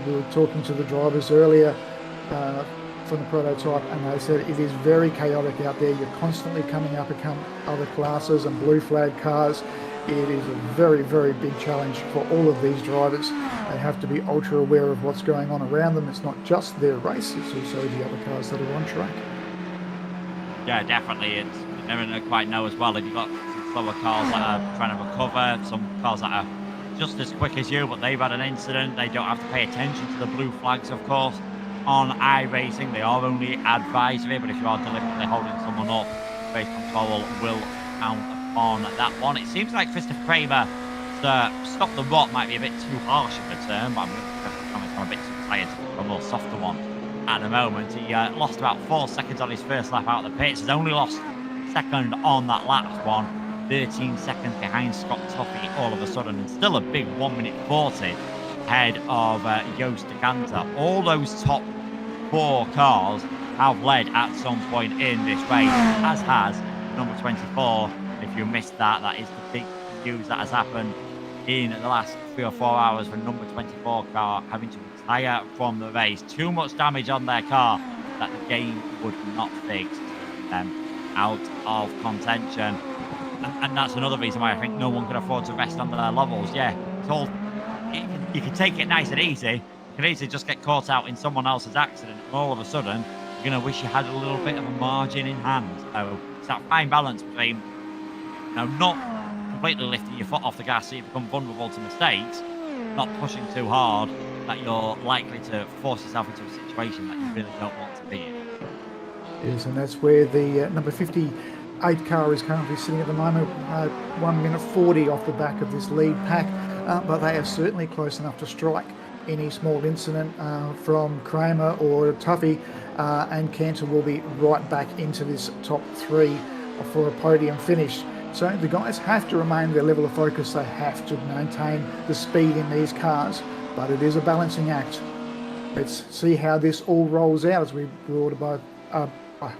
Speaker 11: We were talking to the drivers earlier from the prototype, and they said it is very chaotic out there. You're constantly coming up against other classes and blue flag cars. It is a very, very big challenge for all of these drivers. They have to be ultra aware of what's going on around them. It's not just their race, it's also the other cars that are on track.
Speaker 1: Yeah, definitely. It's, you never quite know as well if you've got some slower cars that are trying to recover, some cars that are just as quick as you, but they've had an incident. They don't have to pay attention to the blue flags, of course. On iRacing, they are only advisory, but if you are deliberately holding someone up, race control will count on that one. It seems like Christopher Kramer stop the rot might be a bit too harsh of a term, but I'm going to comment on a bit too tired for a more softer one at the moment. He lost about 4 seconds on his first lap out of the pits. He's only lost second on that last one, 13 seconds behind Scott Tuffy all of a sudden, and still a big 1 minute 40 ahead of Joost de Ganter. All those top 4 cars have led at some point in this race, as has number 24. If you missed that, that is the big news that has happened in the last 3 or 4 hours for number 24 car having to retire from the race. Too much damage on their car that the game would not fix, them out of contention. And that's another reason why I think no one can afford to rest on their levels. Yeah, it's all, you can take it nice and easy. You can easily just get caught out in someone else's accident, and all of a sudden you're going to wish you had a little bit of a margin in hand. So it's that fine balance between, you know, not completely lifting your foot off the gas so you become vulnerable to mistakes, not pushing too hard that you're likely to force yourself into a situation that you really don't want to be in.
Speaker 11: Yes, and that's where the number 58 car is currently sitting at the moment, 1 minute 40 off the back of this lead pack, but they are certainly close enough to strike any small incident from Kramer or Tuffy, and Cantor will be right back into this top 3 for a podium finish. So the guys have to remain their level of focus. They have to maintain the speed in these cars, but it is a balancing act. Let's see how this all rolls out as we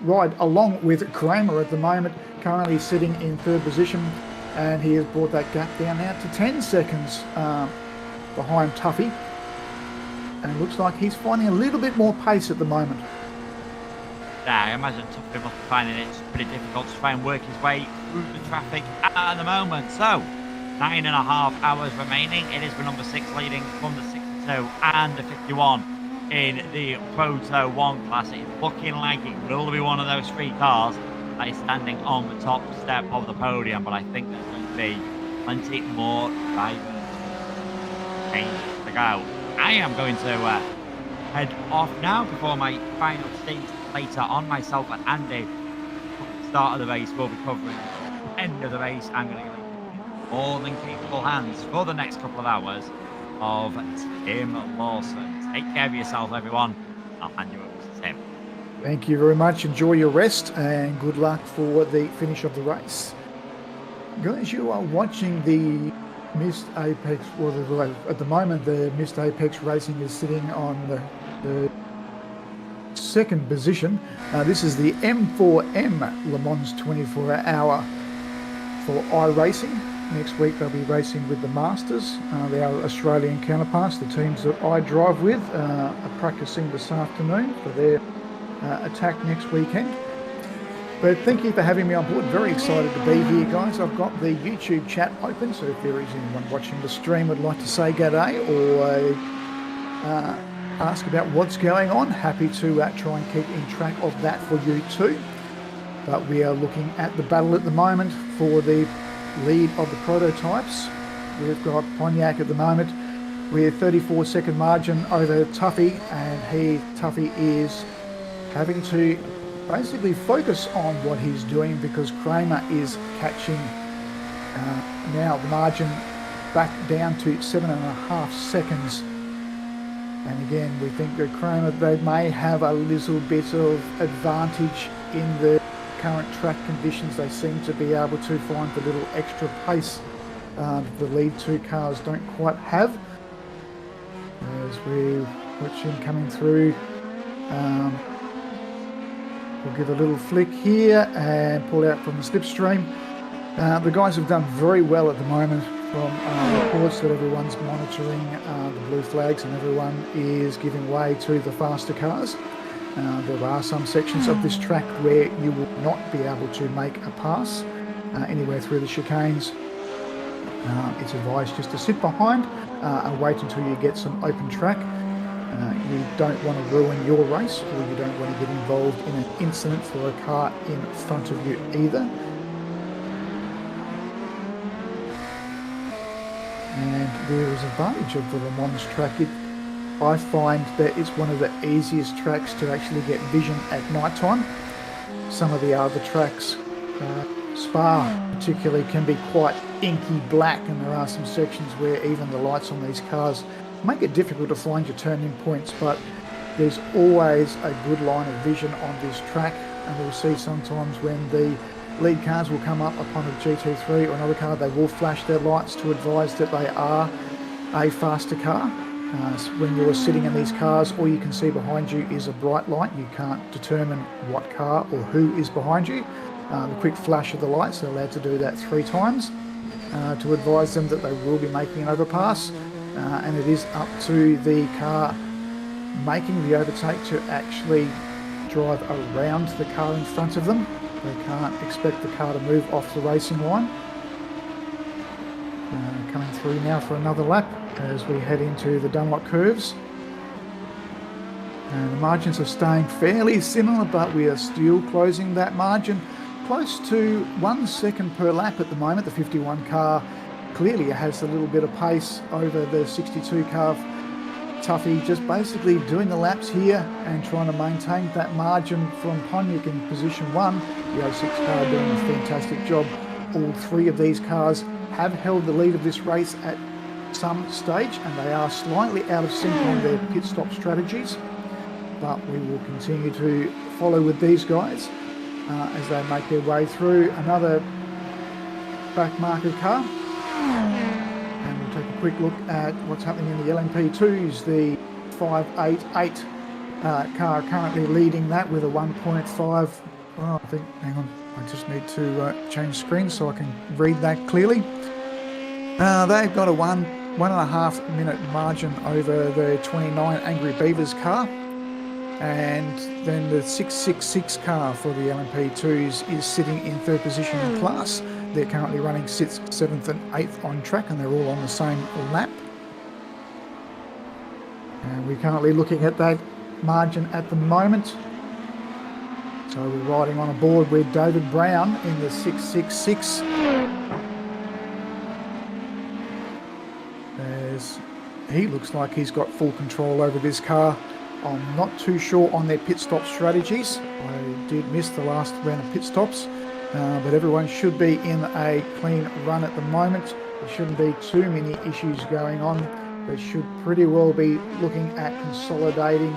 Speaker 11: ride along with Kramer at the moment, currently sitting in 3rd position, and he has brought that gap down now to 10 seconds behind Tuffy, and it looks like he's finding a little bit more pace at the moment.
Speaker 1: Yeah, I imagine Tuffy must be finding it pretty difficult to try and work his way through the traffic at the moment. So, 9.5 hours remaining. It is the number 6 leading from the 62 and the 51 in the Proto 1 class. It's looking like it will be one of those 3 cars that is standing on the top step of the podium, but I think there's going to be plenty more drivers to go. I am going to head off now before my final stage later on. Myself and Andy, at the start of the race, will be covering the end of the race. I'm going to give it more than capable hands for the next couple of hours of Tim Lawson. Take care of yourself, everyone. I'll hand you over to Tim.
Speaker 11: Thank you very much. Enjoy your rest and good luck for the finish of the race. Guys, you are watching the Missed Apex, well, at the moment the Missed Apex Racing is sitting on the second position. This is the M4EM Le Mans 24-hour for iRating. Next week they'll be racing with the Masters, our Australian counterparts. The teams that I drive with are practicing this afternoon for their attack next weekend. But thank you for having me on board. Very excited to be here, guys. I've got the YouTube chat open, so if there is anyone watching the stream would like to say g'day or ask about what's going on, happy to try and keep in track of that for you too. But we are looking at the battle at the moment for the lead of the prototypes. We've got Pontiac at the moment with 34-second margin over Tuffy, and Tuffy is having to basically focus on what he's doing because Kramer is catching now the margin back down to 7.5 seconds. And again, we think that Kramer, they may have a little bit of advantage in the current track conditions. They seem to be able to find the little extra pace the lead 2 cars don't quite have. As we watch him coming through, we'll give a little flick here and pull out from the slipstream. The guys have done very well at the moment from reports that everyone's monitoring the blue flags and everyone is giving way to the faster cars. There are some sections of this track where you will not be able to make a pass anywhere through the chicanes. It's advised just to sit behind and wait until you get some open track. You don't want to ruin your race, or you don't want to get involved in an incident for a car in front of you either. And there is advantage of the Le Mans track. I find that it's one of the easiest tracks to actually get vision at night time. Some of the other tracks, Spa particularly, can be quite inky black, and there are some sections where even the lights on these cars make it difficult to find your turning points, but there's always a good line of vision on this track, and we'll see sometimes when the lead cars will come up upon a GT3 or another car, they will flash their lights to advise that they are a faster car. So when you're sitting in these cars, all you can see behind you is a bright light. You can't determine what car or who is behind you. The quick flash of the lights, they're allowed to do that 3 times to advise them that they will be making an overpass. And it is up to the car making the overtake to actually drive around the car in front of them. They can't expect the car to move off the racing line. Coming through now for another lap as we head into the Dunlop curves. And the margins are staying fairly similar, but we are still closing that margin close to 1 second per lap at the moment. The 51 car clearly has a little bit of pace over the 62 car. Tuffy just basically doing the laps here and trying to maintain that margin from Pontiac in position 1. The 06 car doing a fantastic job. All 3 of these cars have held the lead of this race at some stage, and they are slightly out of sync on their pit stop strategies, but we will continue to follow with these guys as they make their way through another back marker car. And we'll take a quick look at what's happening in the LMP2s. The 588 car currently leading that with a 1.5. Oh, I think, hang on, I just need to change screen so I can read that clearly. They've got a 1.5 minute margin over the 29 Angry Beavers car. And then the 666 car for the LMP2s is sitting in 3rd position in class. They're currently running 6th, 7th and 8th on track, and they're all on the same lap. And we're currently looking at that margin at the moment. So we're riding on a board with David Brown in the 666. He looks like he's got full control over this car. I'm not too sure on their pit stop strategies. I did miss the last round of pit stops, but everyone should be in a clean run at the moment. There shouldn't be too many issues going on. They should pretty well be looking at consolidating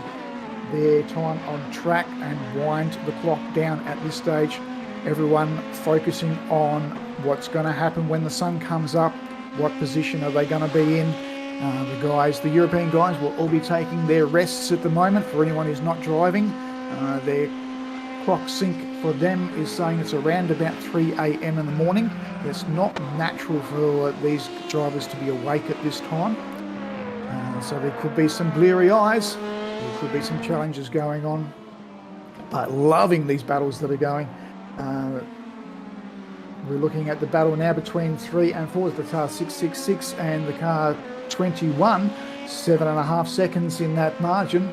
Speaker 11: their time on track and wind the clock down at this stage. Everyone focusing on what's going to happen when the sun comes up. What position are they going to be in? The European guys will all be taking their rests at the moment. For anyone who's not driving, their clock sync for them is saying it's around about 3 a.m. in the morning. It's not natural for these drivers to be awake at this time. So there could be some bleary eyes. There could be some challenges going on. But loving these battles that are going. We're looking at the battle now between 3 and 4, the car 666 and the car 21, 7.5 seconds in that margin.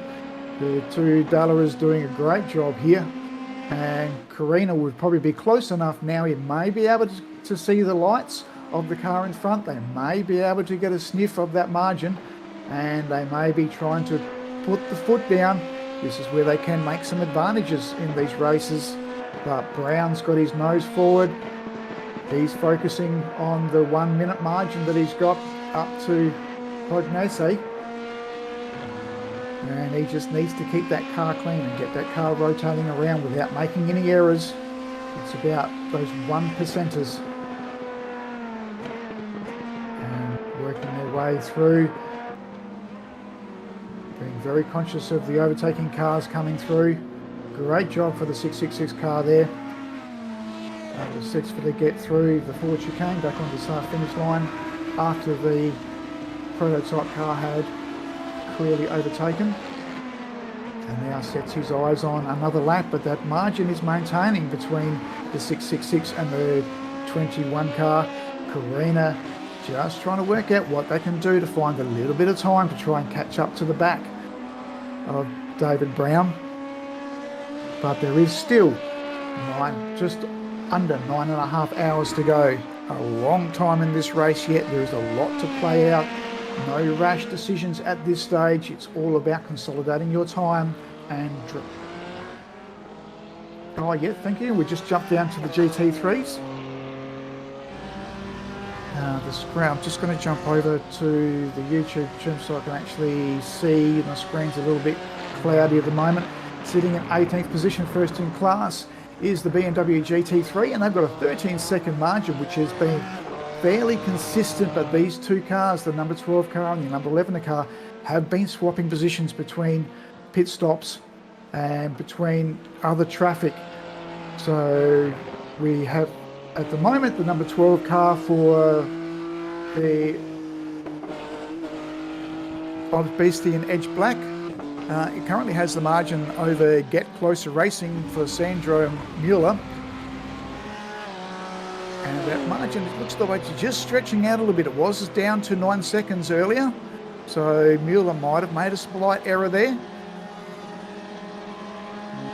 Speaker 11: The two Dallas doing a great job here, and Karina would probably be close enough now. He may be able to see the lights of the car in front. They may be able to get a sniff of that margin, and they may be trying to put the foot down. This is where they can make some advantages in these races, but Brown's got his nose forward. He's focusing on the 1 minute margin that he's got up to Pugnacey, and he just needs to keep that car clean and get that car rotating around without making any errors. It's about those 1%ers and working their way through, being very conscious of the overtaking cars coming through. Great job for the 666 car there. It was successfully get through the forward chicane back on the start-finish line after the prototype car had clearly overtaken, and now sets his eyes on another lap, but that margin is maintaining between the 666 and the 21 car. Karina just trying to work out what they can do to find a little bit of time to try and catch up to the back of David Brown, but there is still just under 9.5 hours to go. A long time in this race yet. There is a lot to play out. No rash decisions at this stage. It's all about consolidating your time and oh yeah, thank you. We just jumped down to the GT3s. The screen, I'm just going to jump over to the YouTube trim so I can actually see. My screen's a little bit cloudy at the moment. Sitting in 18th position, first in class, is the BMW GT3, and they've got a 13-second margin, which has been fairly consistent, but these two cars, the number 12 car and the number 11 car, have been swapping positions between pit stops and between other traffic. So we have at the moment the number 12 car for the Beastie and Edge Black. It currently has the margin over Get Closer Racing for Sandro Mueller. And that margin, it looks like it's just stretching out a little bit. It was down to 9 seconds earlier. So Mueller might have made a slight error there.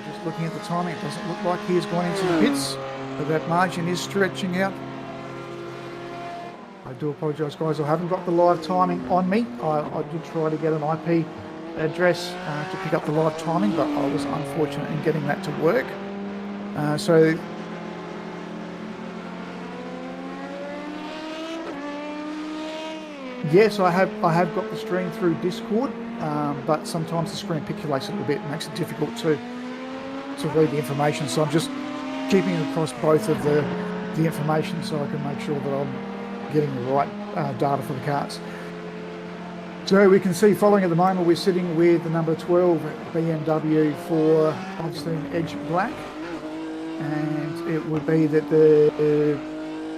Speaker 11: Just looking at the timing, it doesn't look like he has gone into the pits. But that margin is stretching out. I do apologise, guys. I haven't got the live timing on me. I did try to get an IP address to pick up the live timing, but I was unfortunate in getting that to work. So yes, I have got the stream through Discord, but sometimes the screen pixelates a little bit, makes it difficult to read the information. So I'm just keeping across both of the information so I can make sure that I'm getting the right data for the cars. So we can see following at the moment we're sitting with the number 12 BMW for obviously Edge Black, and it would be that the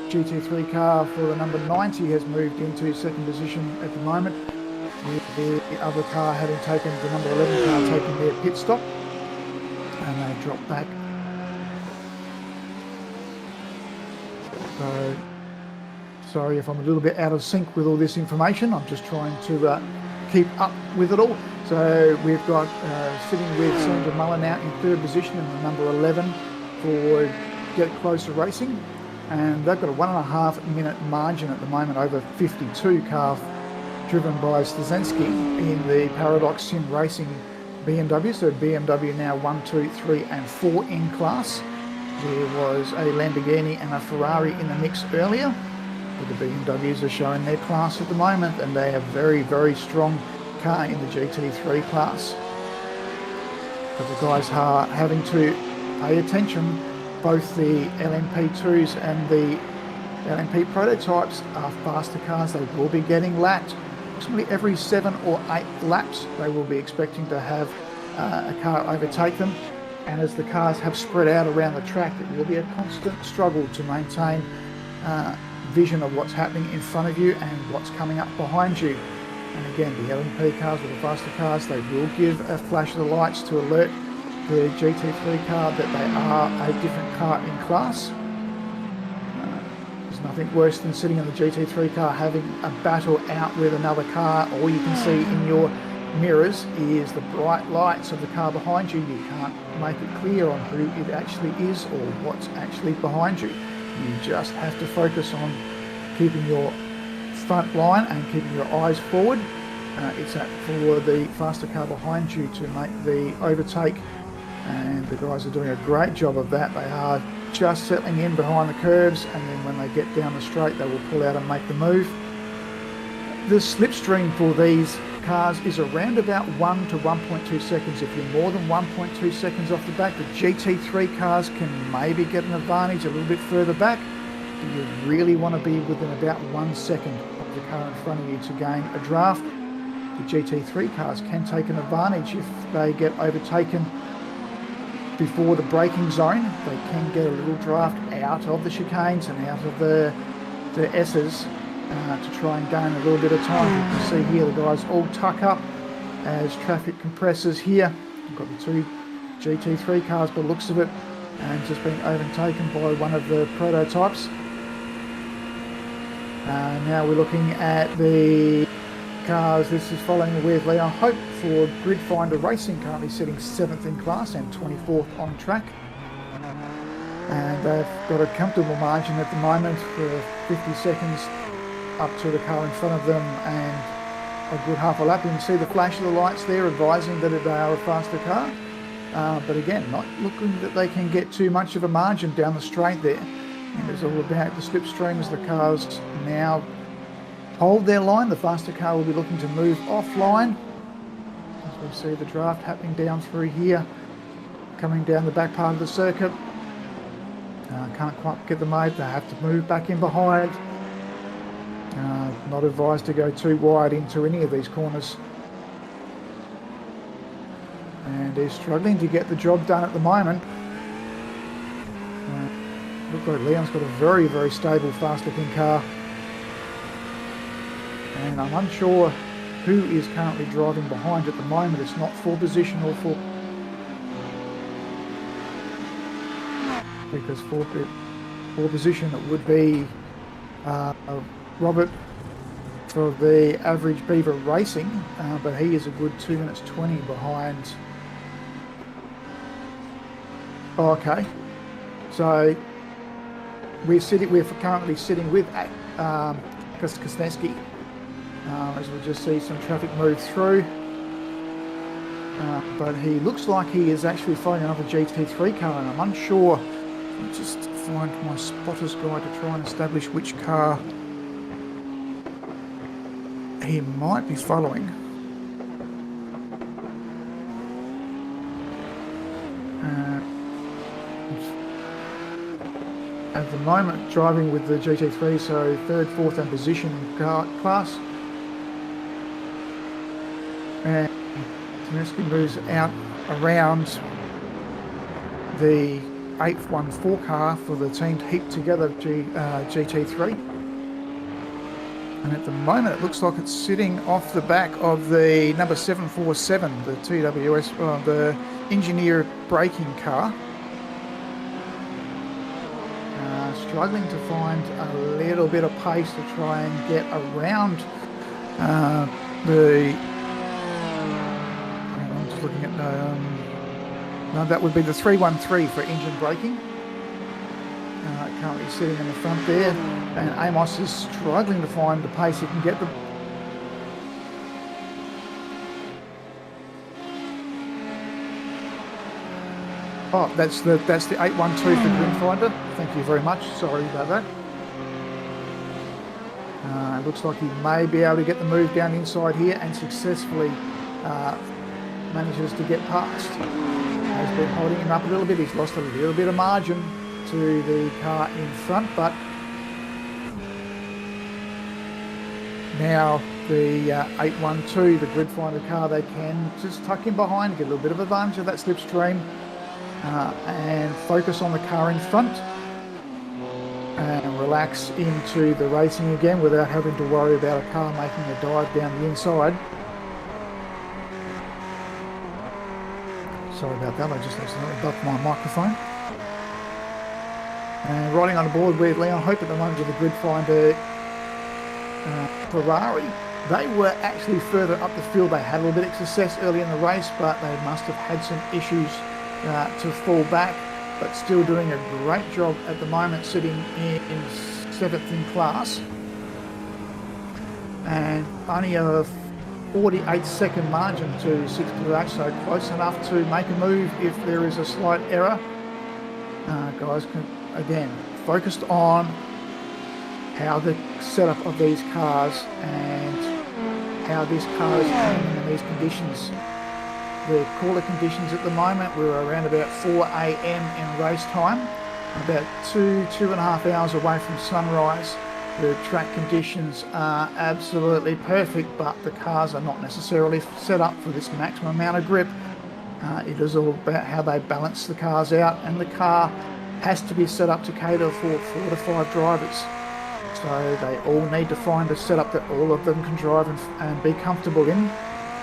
Speaker 11: GT3 car for the number 90 has moved into second position at the moment, with the other car having taken the number 11 car taking their pit stop, and they drop back. So, sorry if I'm a little bit out of sync with all this information. I'm just trying to keep up with it all. So we've got sitting with Sandra Mullen out in third position in the number 11 for Get Closer Racing. And they've got a 1.5 minute margin at the moment over 52 car driven by Stazensky in the Paradox Sim Racing BMW. So BMW now 1, 2, 3 and 4 in class. There was a Lamborghini and a Ferrari in the mix earlier, but the BMWs are showing their class at the moment, and they have very, very strong car in the GT3 class. But the guys are having to pay attention. Both the LMP2s and the LMP prototypes are faster cars. They will be getting lapped. Approximately every 7 or 8 laps, they will be expecting to have a car overtake them. And as the cars have spread out around the track, it will be a constant struggle to maintain vision of what's happening in front of you and what's coming up behind you. And again, the LMP cars or the faster cars, they will give a flash of the lights to alert the GT3 car that they are a different car in class. There's nothing worse than sitting in the GT3 car having a battle out with another car. All you can see in your mirrors is the bright lights of the car behind you. You can't make it clear on who it actually is or what's actually behind you. You just have to focus on keeping your front line and keeping your eyes forward. It's up for the faster car behind you to make the overtake, and the guys are doing a great job of that. They are just settling in behind the curves, and then when they get down the straight they will pull out and make the move. The slipstream for these cars is around about 1 to 1.2 seconds. If you're more than 1.2 seconds off the back, the GT3 cars can maybe get an advantage a little bit further back, but you really want to be within about 1 second of the car in front of you to gain a draft. The GT3 cars can take an advantage if they get overtaken before the braking zone. They can get a little draft out of the chicanes and out of the S's to try and gain a little bit of time. You can see here the guys all tuck up as traffic compresses here. We've got the two GT3 cars by the looks of it, and just being overtaken by one of the prototypes. Now we're looking at the cars. This is following with Leon Hope for Gridfinder Racing, currently sitting 7th in class and 24th on track. And they've got a comfortable margin at the moment for 50 seconds up to the car in front of them and a good half a lap. You can see the flash of the lights there advising that they are a faster car. But again, not looking that they can get too much of a margin down the straight there. And it's all about the slipstreams. The cars now hold their line. The faster car will be looking to move offline. As we see the draft happening down through here, coming down the back part of the circuit. Can't quite get them made. They have to move back in behind. Not advised to go too wide into any of these corners. And they're struggling to get the job done at the moment. Look like Leon's got a very, very stable, fast-looking car. And I'm unsure who is currently driving behind at the moment. It's not for position or for... Because for position it would be Robert for the Average Beaver Racing, but he is a good 2 minutes 20 behind. Oh, okay, so we're currently sitting with Kosneski, as we just see some traffic move through. But he looks like he is actually following another GT3 car, and I'm unsure. I'll just find my spotter's guide to try and establish which car he might be following. At the moment, driving with the GT3, so 3rd, 4th and position class. And Kosneski moves out around the 814 car for the team to heap together GT3. And at the moment it looks like it's sitting off the back of the number 747, the TWS, the engineer braking car. struggling to find a little bit of pace to try and get around I'm just looking at no, that would be the 313 for engine braking. Currently sitting in the front there, and Amos is struggling to find the pace he can get them. Oh, that's the 812 for Greenfinder. Thank you very much. Sorry about that. Looks like he may be able to get the move down inside here and successfully manages to get past. Has been holding him up a little bit. He's lost a little bit of margin to the car in front, but now the 812, the grid finder car, they can just tuck him behind, get a little bit of advantage of that slipstream, and focus on the car in front and relax into the racing again without having to worry about a car making a dive down the inside. Sorry about that, I just accidentally bumped my microphone. And riding on board with Leon Hope at the moment with the grid finder Ferrari. They were actually further up the field. They had a little bit of success early in the race, but they must have had some issues to fall back, but still doing a great job at the moment, sitting in 7th in class. And only a 48-second margin to 6th place, so close enough to make a move if there is a slight error. Guys can, again, focused on how the setup of these cars and how this car is handling in these conditions. The cooler conditions at the moment, we're around about 4 a.m. in race time, about 2.5 hours away from sunrise. The track conditions are absolutely perfect, but the cars are not necessarily set up for this maximum amount of grip. It is all about how they balance the cars out, and the car has to be set up to cater for 4 to 5 drivers. So they all need to find a setup that all of them can drive and be comfortable in.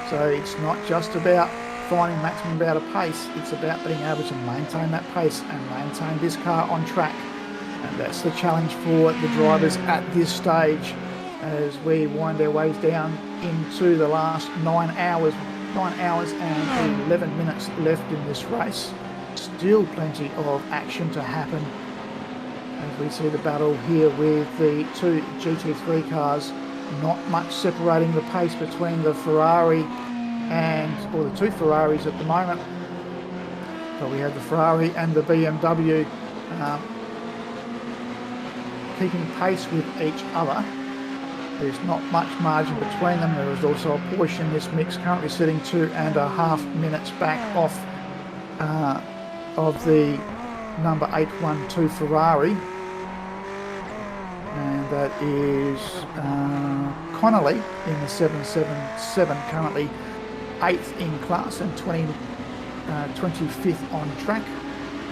Speaker 11: So it's not just about finding maximum amount of pace, it's about being able to maintain that pace and maintain this car on track. And that's the challenge for the drivers at this stage as we wind our ways down into the last 9 hours and 11 minutes left in this race. Still plenty of action to happen as we see the battle here with the two GT3 cars. Not much separating the pace between the Ferrari or the two Ferraris at the moment. But we have the Ferrari and the BMW keeping pace with each other. There's not much margin between them. There is also a Porsche in this mix, currently sitting 2.5 minutes back off of the number 812 Ferrari. And that is Connolly in the 777, currently 8th in class and 25th on track.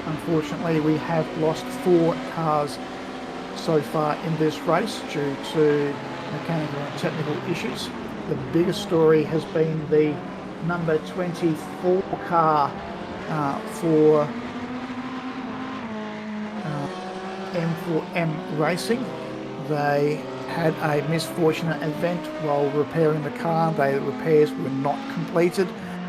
Speaker 11: Unfortunately, we have lost 4 cars so far in this race due to mechanical and technical issues. The biggest story has been the number 24 car for M4EM Racing. They had a misfortunate event while repairing the car. The repairs were not completed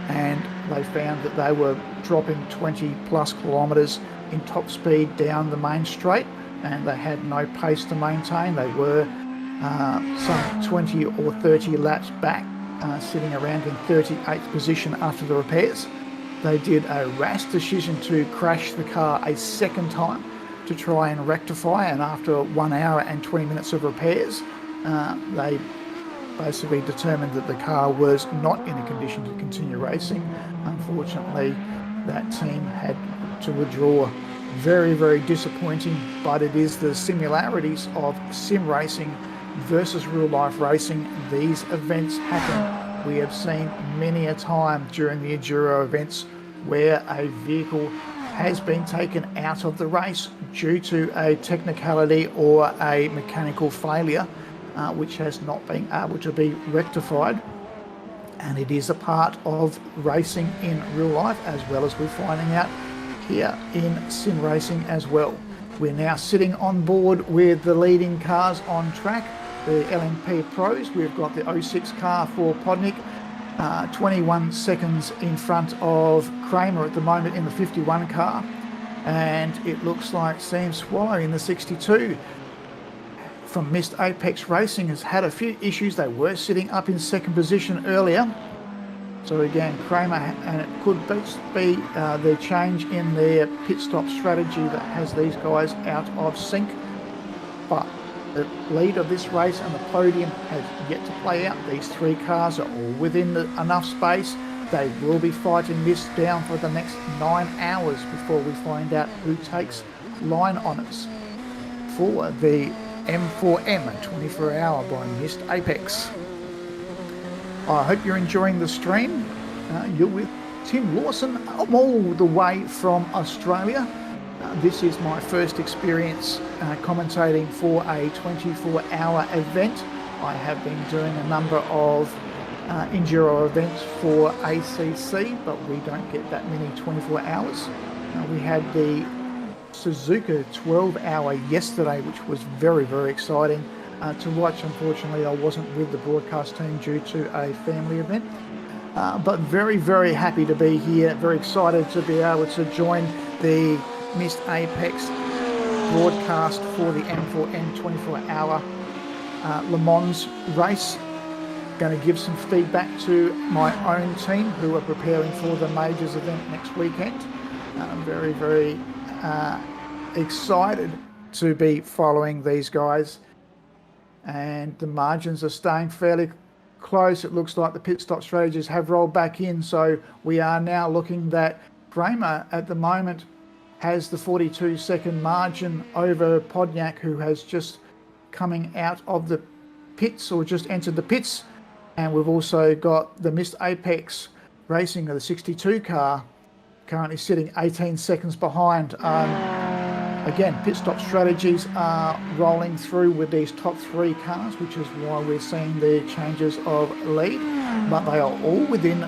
Speaker 11: and they found that they were dropping 20 plus kilometres in top speed down the main straight, and they had no pace to maintain. They were some 20 or 30 laps back, sitting around in 38th position after the repairs. They did a rash decision to crash the car a second time to try and rectify, and after 1 hour and 20 minutes of repairs, they basically determined that the car was not in a condition to continue racing. Unfortunately, that team had to withdraw. Very, very disappointing, but it is the similarities of sim racing versus real life racing. These events happen. We have seen many a time during the Enduro events where a vehicle has been taken out of the race due to a technicality or a mechanical failure, which has not been able to be rectified. And it is a part of racing in real life, as well as we're finding out here in sim racing as well. We're now sitting on board with the leading cars on track, the LMP Pros. We've got the 06 car for Podnick, 21 seconds in front of Kramer at the moment in the 51 car. And it looks like Sam Swallow in the 62 from Missed Apex Racing has had a few issues. They were sitting up in second position earlier. So again, Kramer, and it could be the change in their pit stop strategy that has these guys out of sync. But the lead of this race and the podium has yet to play out. These three cars are all within enough space. They will be fighting this down for the next 9 hours before we find out who takes line honours for the M4EM 24H by Missed Apex. I hope you're enjoying the stream. You're with Tim Lawson. I'm all the way from Australia. This is my first experience commentating for a 24-hour event. I have been doing a number of enduro events for ACC, but we don't get that many 24 hours. We had the Suzuka 12-hour yesterday, which was very, very exciting to watch. Unfortunately, I wasn't with the broadcast team due to a family event, but very, very happy to be here. Very excited to be able to join the Missed Apex broadcast for the M4EM 24-hour Le Mans race. Going to give some feedback to my own team who are preparing for the majors event next weekend. I'm very, very excited to be following these guys, and the margins are staying fairly close. It looks like the pit stop strategies have rolled back in, so we are now looking that Kramer at the moment has the 42-second margin over Podniak, who has just coming out of the pits or just entered the pits. And we've also got the Missed Apex Racing of the 62 car currently sitting 18 seconds behind. Again, pit stop strategies are rolling through with these top three cars, which is why we're seeing the changes of lead, but they are all within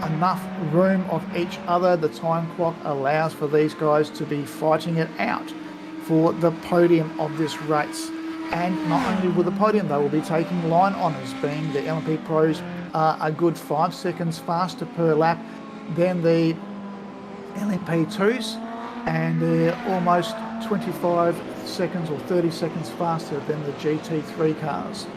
Speaker 11: enough room of each other. The time clock allows for these guys to be fighting it out for the podium of this race. And not only will the podium, they will be taking line honours, being the LMP Pros are a good 5 seconds faster per lap than the LMP2s, and they're almost 25 seconds or 30 seconds faster than the GT3 cars.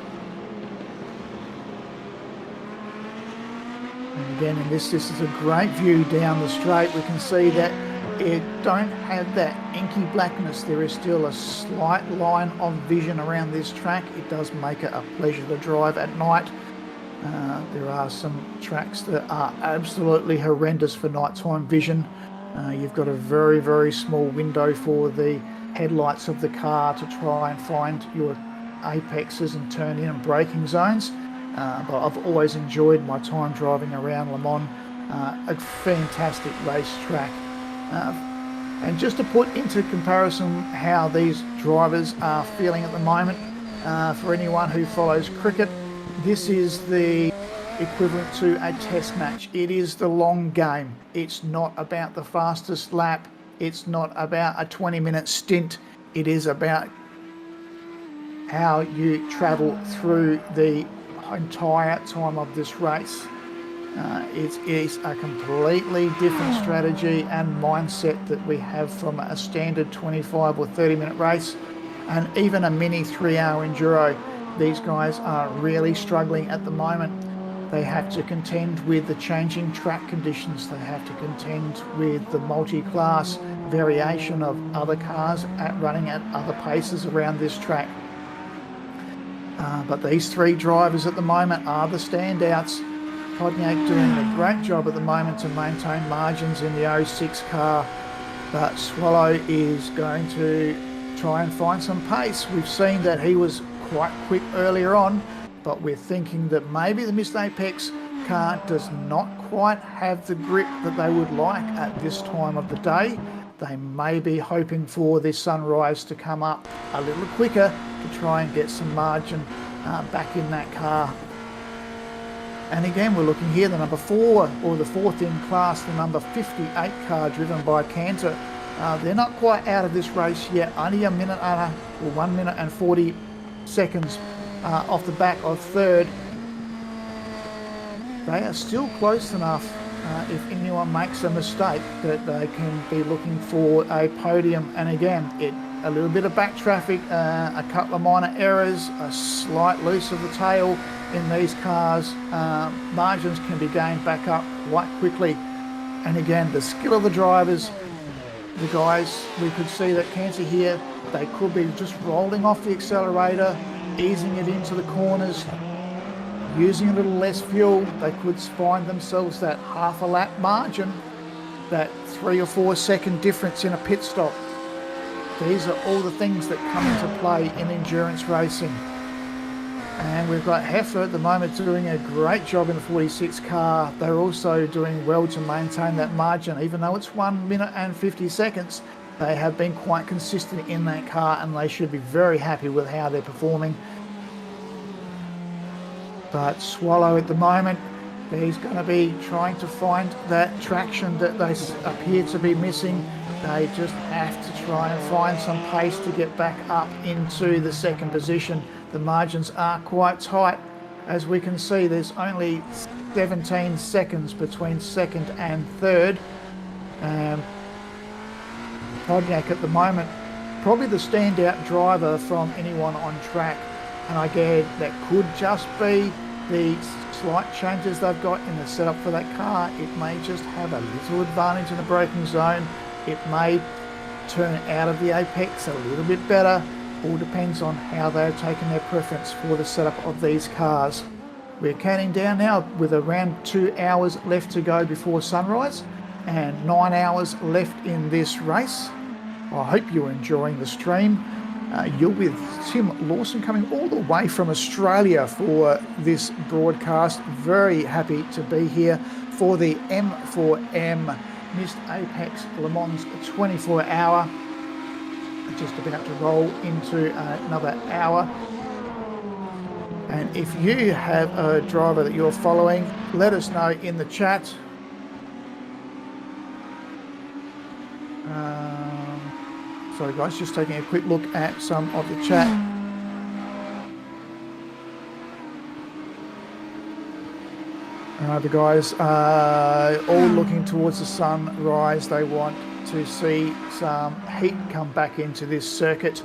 Speaker 11: And again, in this is a great view down the straight. We can see that it don't have that inky blackness. There is still a slight line of vision around this track. It does make it a pleasure to drive at night. There are some tracks that are absolutely horrendous for nighttime vision. You've got a very, very small window for the headlights of the car to try and find your apexes and turn in and braking zones. But I've always enjoyed my time driving around Le Mans. A fantastic racetrack. And just to put into comparison how these drivers are feeling at the moment, for anyone who follows cricket, this is the equivalent to a test match. It is the long game. It's not about the fastest lap. It's not about a 20-minute stint. It is about how you travel through the entire time of this race. It is a completely different strategy and mindset that we have from a standard 25 or 30-minute race, and even a mini 3-hour enduro. These guys are really struggling at the moment. They have to contend with the changing track conditions. They have to contend with the multi-class variation of other cars running at other paces around this track. But these three drivers at the moment are the standouts. Podniak doing a great job at the moment to maintain margins in the 06 car, but Swallow is going to try and find some pace. We've seen that he was quite quick earlier on, but we're thinking that maybe the Missed Apex car does not quite have the grip that they would like at this time of the day. They may be hoping for the sunrise to come up a little quicker to try and get some margin back in that car. And again, we're looking here, the number 4, or the 4th in class, the number 58 car driven by Cantor, They're not quite out of this race yet. Only a minute and 1 minute and 40 seconds off the back of third. They are still close enough, if anyone makes a mistake, that they can be looking for a podium. And again, a little bit of back traffic, a couple of minor errors, a slight loose of the tail in these cars. Margins can be gained back up quite quickly. And again, the skill of the drivers, the guys, we could see that Canty here, they could be just rolling off the accelerator, easing it into the corners, using a little less fuel. They could find themselves that half a lap margin, that 3 or 4 second difference in a pit stop. These are all the things that come into play in endurance racing. And we've got Heffer at the moment doing a great job in the 46 car. They're also doing well to maintain that margin. Even though it's 1 minute and 50 seconds, they have been quite consistent in that car, and they should be very happy with how they're performing. But Swallow at the moment, he's going to be trying to find that traction that they appear to be missing. They just have to try and find some pace to get back up into the second position. The margins are quite tight. As we can see, there's only 17 seconds between second and third. Podniak at the moment, probably the standout driver from anyone on track. And again, that could just be the slight changes they've got in the setup for that car. It may just have a little advantage in the braking zone. It may turn out of the apex a little bit better. All depends on how they're taking their preference for the setup of these cars. We're counting down now with around 2 hours left to go before sunrise and 9 hours left in this race. I hope you're enjoying the stream. You're with Tim Lawson coming all the way from Australia for this broadcast. Very happy to be here for the M4EM Missed Apex Le Mans 24-hour. Just about to roll into another hour. And if you have a driver that you're following, let us know in the chat. Sorry guys, just taking a quick look at some of the chat. The guys are all looking towards the sunrise. They want to see some heat come back into this circuit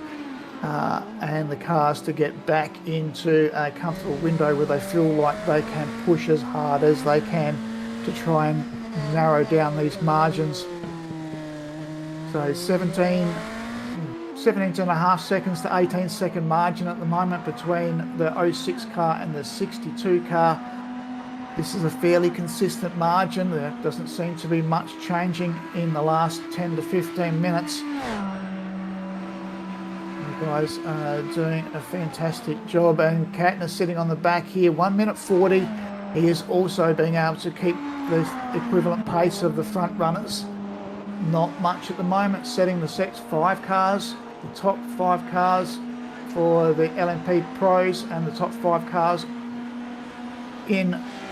Speaker 11: and the cars to get back into a comfortable window where they feel like they can push as hard as they can to try and narrow down these margins. So 17 and a half seconds to 18 second margin at the moment between the 06 car and the 62 car. This is a fairly consistent margin. There doesn't seem to be much changing in the last 10 to 15 minutes. You guys are doing a fantastic job, and Katner sitting on the back here, 1 minute 40. He is also being able to keep the equivalent pace of the front runners. Not much at the moment, setting the set 5 cars, the top 5 cars for the LMP Pros and the top 5 cars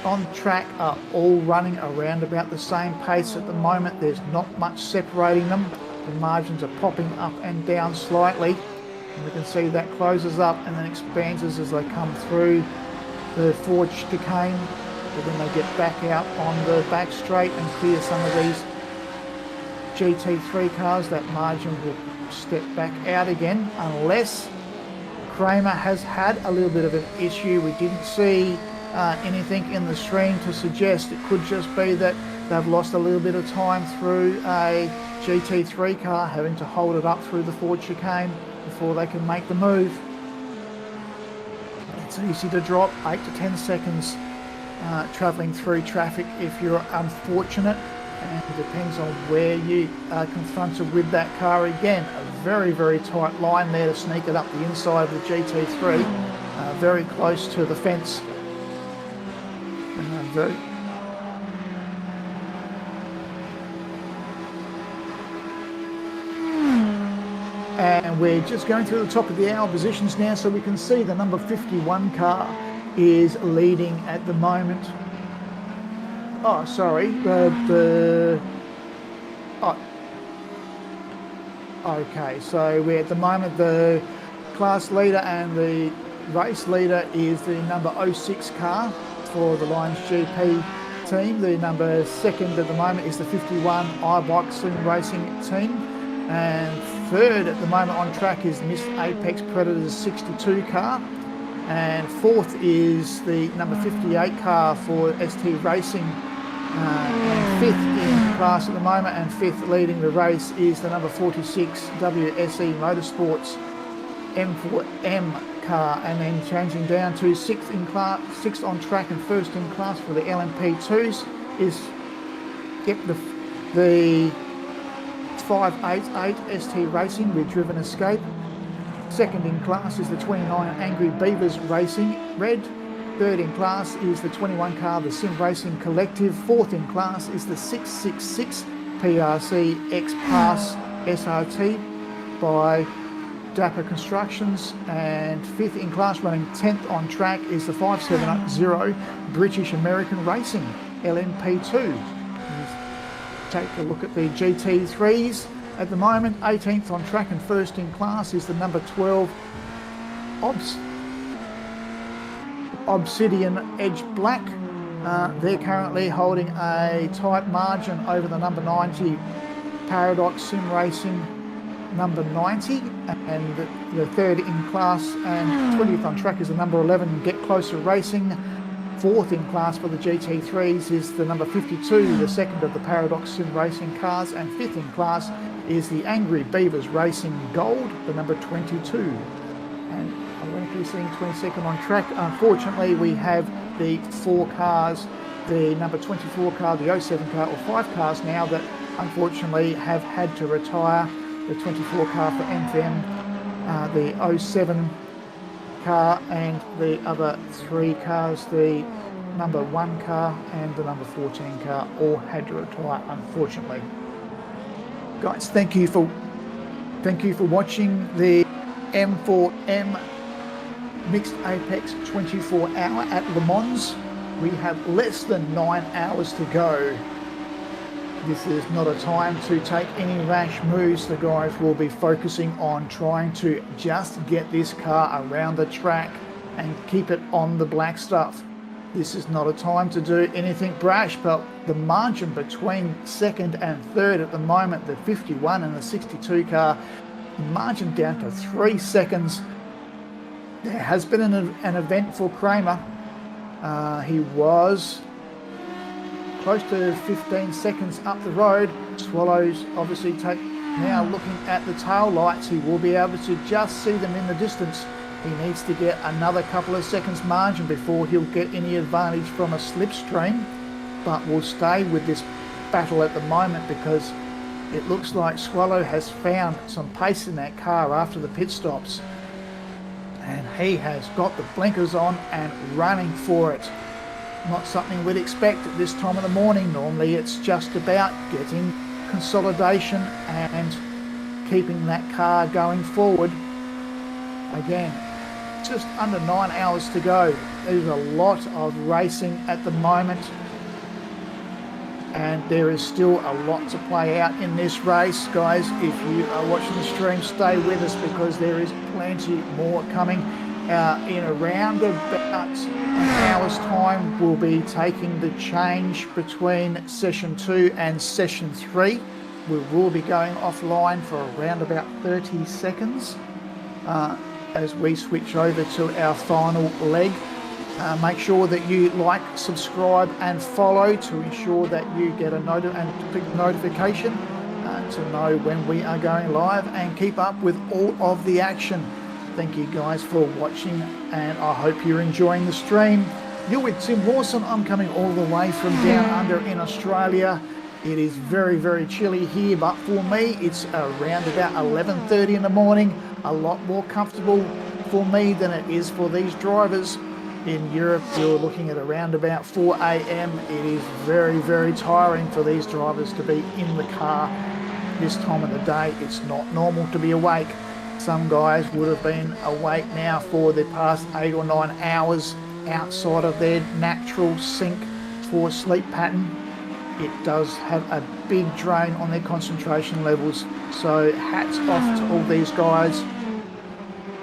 Speaker 11: on track are all running around about the same pace at the moment. There's not much separating them. The margins are popping up and down slightly. And we can see that closes up and then expands as they come through the forged chicane. But then they get back out on the back straight and clear some of these GT3 cars. That margin will step back out again unless Kramer has had a little bit of an issue. We didn't see anything in the stream to suggest. It could just be that they've lost a little bit of time through a GT3 car, having to hold it up through the forward chicane before they can make the move. It's easy to drop 8 to 10 seconds travelling through traffic if you're unfortunate, and it depends on where you are confronted with that car. Again, a very, very tight line there to sneak it up the inside of the GT3, very close to the fence. And we're just going through the top of the hour positions now, so we can see the number 51 car is leading at the moment. Oh, sorry, Okay, so we're at the moment the class leader and the race leader is the number 06 car for the Lions GP team. The number second at the moment is the 51 iBike Sim Racing team. And third at the moment on track is Miss Apex Predators 62 car. And fourth is the number 58 car for ST Racing. And fifth in class at the moment, and fifth leading the race is the number 46 WSE Motorsports M4EM car. And then changing down to sixth in class, sixth on track and first in class for the LMP2s is the 588 ST Racing with Driven Escape. Second in class is the 29 Angry Beavers Racing Red. Third in class is the 21 car, the Sim Racing Collective. Fourth in class is the 666 PRC X Pass SRT by Dapper Constructions. And fifth in class, running 10th on track, is the 570 British American Racing LMP2. Take a look at the GT3s at the moment. 18th on track and first in class is the number 12 Obsidian Edge Black. They're currently holding a tight margin over the number 90 Paradox Sim Racing number 90, and the third in class and 20th on track is the number 11 Get Closer Racing. Fourth in class for the GT3s is the number 52, the second of the Paradox Sim Racing cars, and fifth in class is the Angry Beavers Racing Gold, the number 22. And ironically seeing 22nd on track. Unfortunately, we have the four cars, the number 24 car, the 07 car, or five cars now that unfortunately have had to retire. The 24 car for M4EM, the 07 car, and the other three cars, the number 1 car and the number 14 car, all had to retire, unfortunately. Guys, thank you for watching the M4EM Mixed Apex 24 hour at Le Mans. We have less than 9 hours to go. This is not a time to take any rash moves. The guys will be focusing on trying to just get this car around the track and keep it on the black stuff. This is not a time to do anything brash, but the margin between second and third at the moment, the 51 and the 62 car, margin down to 3 seconds. There has been an event for Kramer. He was close to 15 seconds up the road. Swallows obviously now looking at the tail lights. He will be able to just see them in the distance. He needs to get another couple of seconds margin before he'll get any advantage from a slipstream. But we'll stay with this battle at the moment because it looks like Swallow has found some pace in that car after the pit stops. And he has got the blinkers on and running for it. Not something we'd expect at this time of the morning. Normally it's just about getting consolidation and keeping that car going forward. Again, just under 9 hours to go. There's a lot of racing at the moment, and there is still a lot to play out in this race. Guys, if you are watching the stream, stay with us because there is plenty more coming. In around about an hour's time, we'll be taking the change between session 2 and session 3. We will be going offline for around about 30 seconds as we switch over to our final leg. Make sure that you like, subscribe and follow to ensure that you get a notification to know when we are going live and keep up with all of the action. Thank you guys for watching, and I hope you're enjoying the stream. You're with Tim Lawson. I'm coming all the way from down under in Australia. It is very, very chilly here, but for me, it's around about 11:30 in the morning. A lot more comfortable for me than it is for these drivers. In Europe, you're looking at around about 4 a.m. It is very, very tiring for these drivers to be in the car this time of the day. It's not normal to be awake. Some guys would have been awake now for the past 8 or 9 hours outside of their natural sync for sleep pattern. it does have a big drain on their concentration levels. So hats off to all these guys.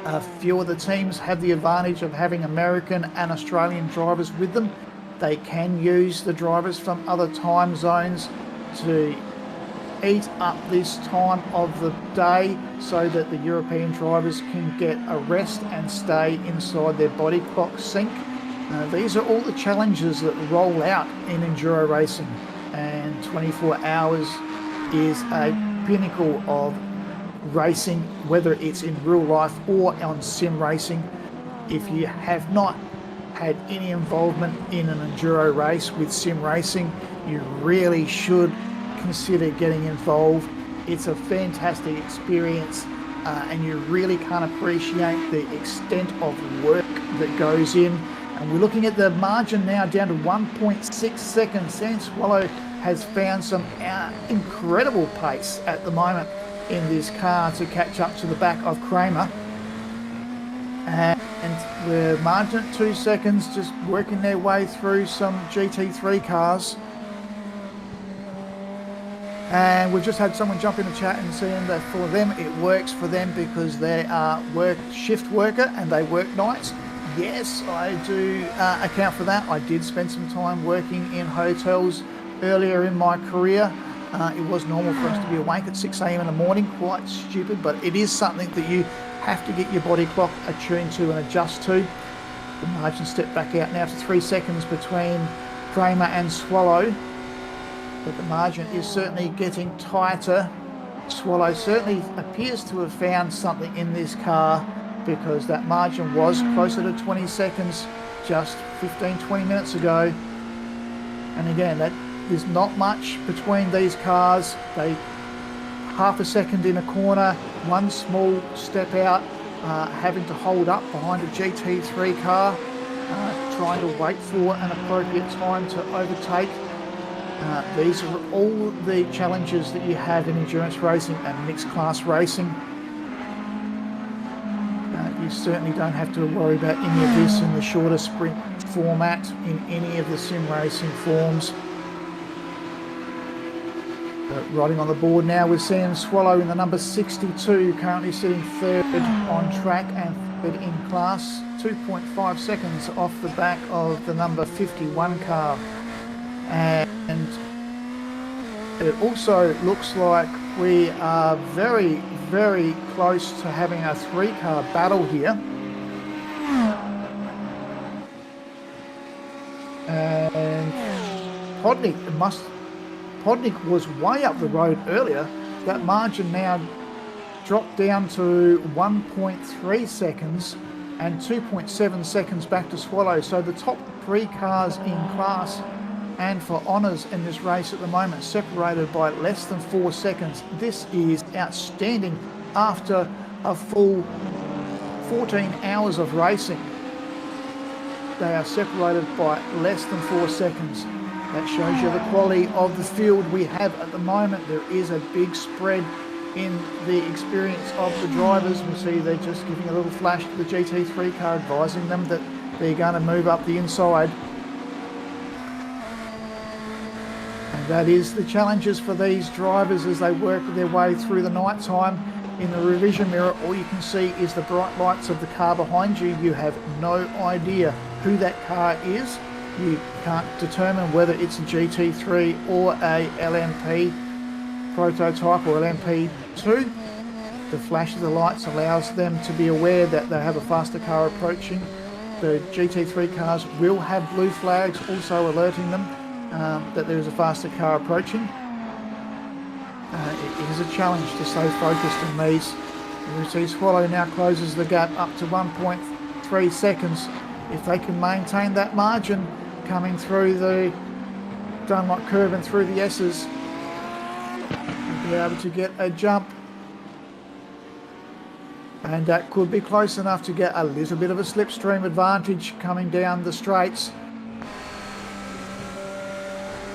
Speaker 11: A few of the teams have the advantage of having American and Australian drivers with them. They can use the drivers from other time zones to eat up this time of the day so that the European drivers can get a rest and stay inside their body clock sync. These are all the challenges that roll out in enduro racing, and 24 hours is a pinnacle of racing, whether it's in real life or on sim racing. If you have not had any involvement in an enduro race with sim racing, you really should consider getting involved. It's a fantastic experience, and you really can't appreciate the extent of work that goes in. And we're looking at the margin now down to 1.6 seconds. Sam Swallow has found some incredible pace at the moment in this car to catch up to the back of Kramer. And we're margin at 2 seconds, just working their way through some GT3 cars. And we've just had someone jump in the chat and saying that for them, it works for them because they are shift worker and they work nights. Yes, I do account for that. I did spend some time working in hotels earlier in my career. It was normal for us to be awake at 6 a.m. in the morning, quite stupid, but it is something that you have to get your body clock attuned to and adjust to. The margin step back out now to 3 seconds between Kramer and Swallow, but the margin is certainly getting tighter. Swallow certainly appears to have found something in this car, because that margin was closer to 20 seconds just 15-20 minutes ago. And again, that there's not much between these cars. They half a second in a corner, one small step out, having to hold up behind a GT3 car, trying to wait for an appropriate time to overtake. These are all the challenges that you have in endurance racing and mixed class racing. You certainly don't have to worry about any of this in the shorter sprint format in any of the sim racing forms. Riding on the board now with Sam Swallow in the number 62, currently sitting third on track and third in class, 2.5 seconds off the back of the number 51 car. And it also looks like we are very, very close to having a 3-car battle here. And Podnik was way up the road earlier. That margin now dropped down to 1.3 seconds and 2.7 seconds back to Swallow. So the top 3 cars in class and for honours in this race at the moment separated by less than 4 seconds. This is outstanding after a full 14 hours of racing. They are separated by less than 4 seconds. That shows you the quality of the field we have at the moment. There is a big spread in the experience of the drivers. We see they're just giving a little flash to the GT3 car, advising them that they're going to move up the inside. And that is the challenges for these drivers as they work their way through the night time. In the revision mirror, all you can see is the bright lights of the car behind you. You have no idea who that car is. You can't determine whether it's a GT3 or a LMP prototype or LMP2. The flash of the lights allows them to be aware that they have a faster car approaching. The GT3 cars will have blue flags also alerting them that there is a faster car approaching. It is a challenge to stay focused on these. You see Swallow now closes the gap up to 1.3 seconds. If they can maintain that margin coming through the Dunlop curve and through the S's, they'll be able to get a jump. And that could be close enough to get a little bit of a slipstream advantage coming down the straights.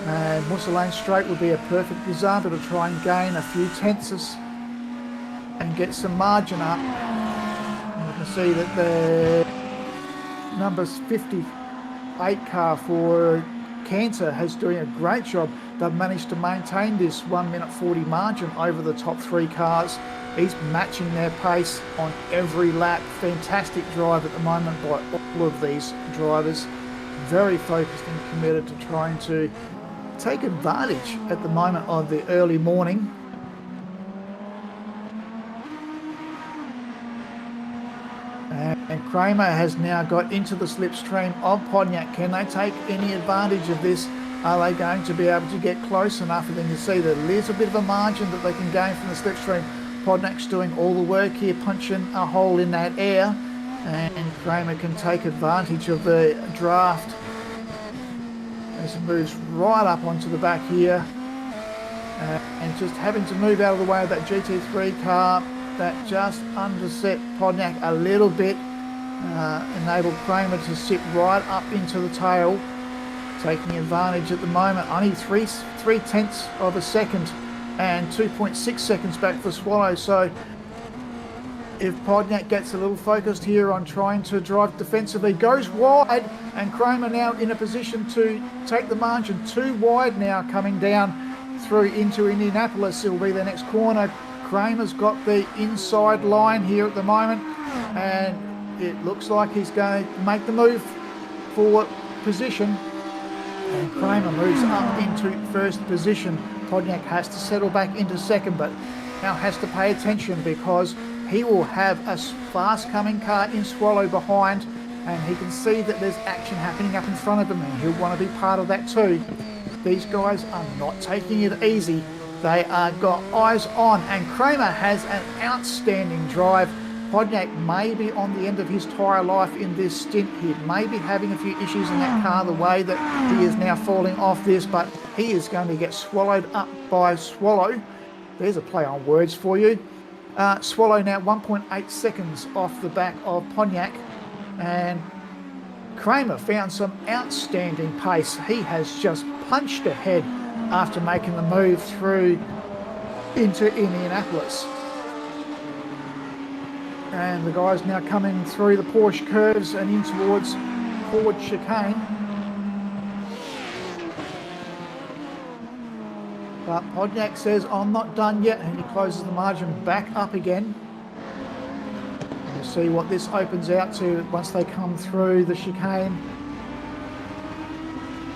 Speaker 11: And Musa Lane Straight would be a perfect example to try and gain a few tenths and get some margin up. And you can see that the number 58 car for Cancer has doing a great job. they've managed to maintain this 1 minute 40 margin over the top 3 cars. He's matching their pace on every lap. Fantastic drive at the moment by all of these drivers. Very focused and committed to trying to take advantage at the moment of the early morning. And Kramer has now got into the slipstream of Podniak. Can they take any advantage of this? Are they going to be able to get close enough? And then you see the little bit of a margin that they can gain from the slipstream. Podniak's doing all the work here, punching a hole in that air, and Kramer can take advantage of the draft as he moves right up onto the back here, and just having to move out of the way of that GT3 car that just underset Podniak a little bit, enabled Kramer to sit right up into the tail, taking advantage at the moment. Only 3/10 of a second and 2.6 seconds back for Swallow. So if Podniak gets a little focused here on trying to drive defensively, goes wide, and Kramer now in a position to take the margin. 2 wide now coming down through into Indianapolis. It'll be the next corner. Kramer's got the inside line here at the moment, and it looks like he's going to make the move for position. And Kramer moves up into first position. Podniak has to settle back into second, but now has to pay attention because he will have a fast coming car in Swallow behind, and he can see that there's action happening up in front of him, and he'll want to be part of that too. These guys are not taking it easy. They are got eyes on, and Kramer has an outstanding drive. Podniak may be on the end of his tyre life in this stint. He may be having a few issues in that car, the way that he is now falling off this, but he is going to get swallowed up by Swallow. There's a play on words for you. Swallow now 1.8 seconds off the back of Podniak, and Kramer found some outstanding pace. He has just punched ahead after making the move through into Indianapolis. And the guys now coming through the Porsche curves and in towards Ford chicane. But Podniak says, I'm not done yet, and he closes the margin back up again. We'll see what this opens out to once they come through the chicane.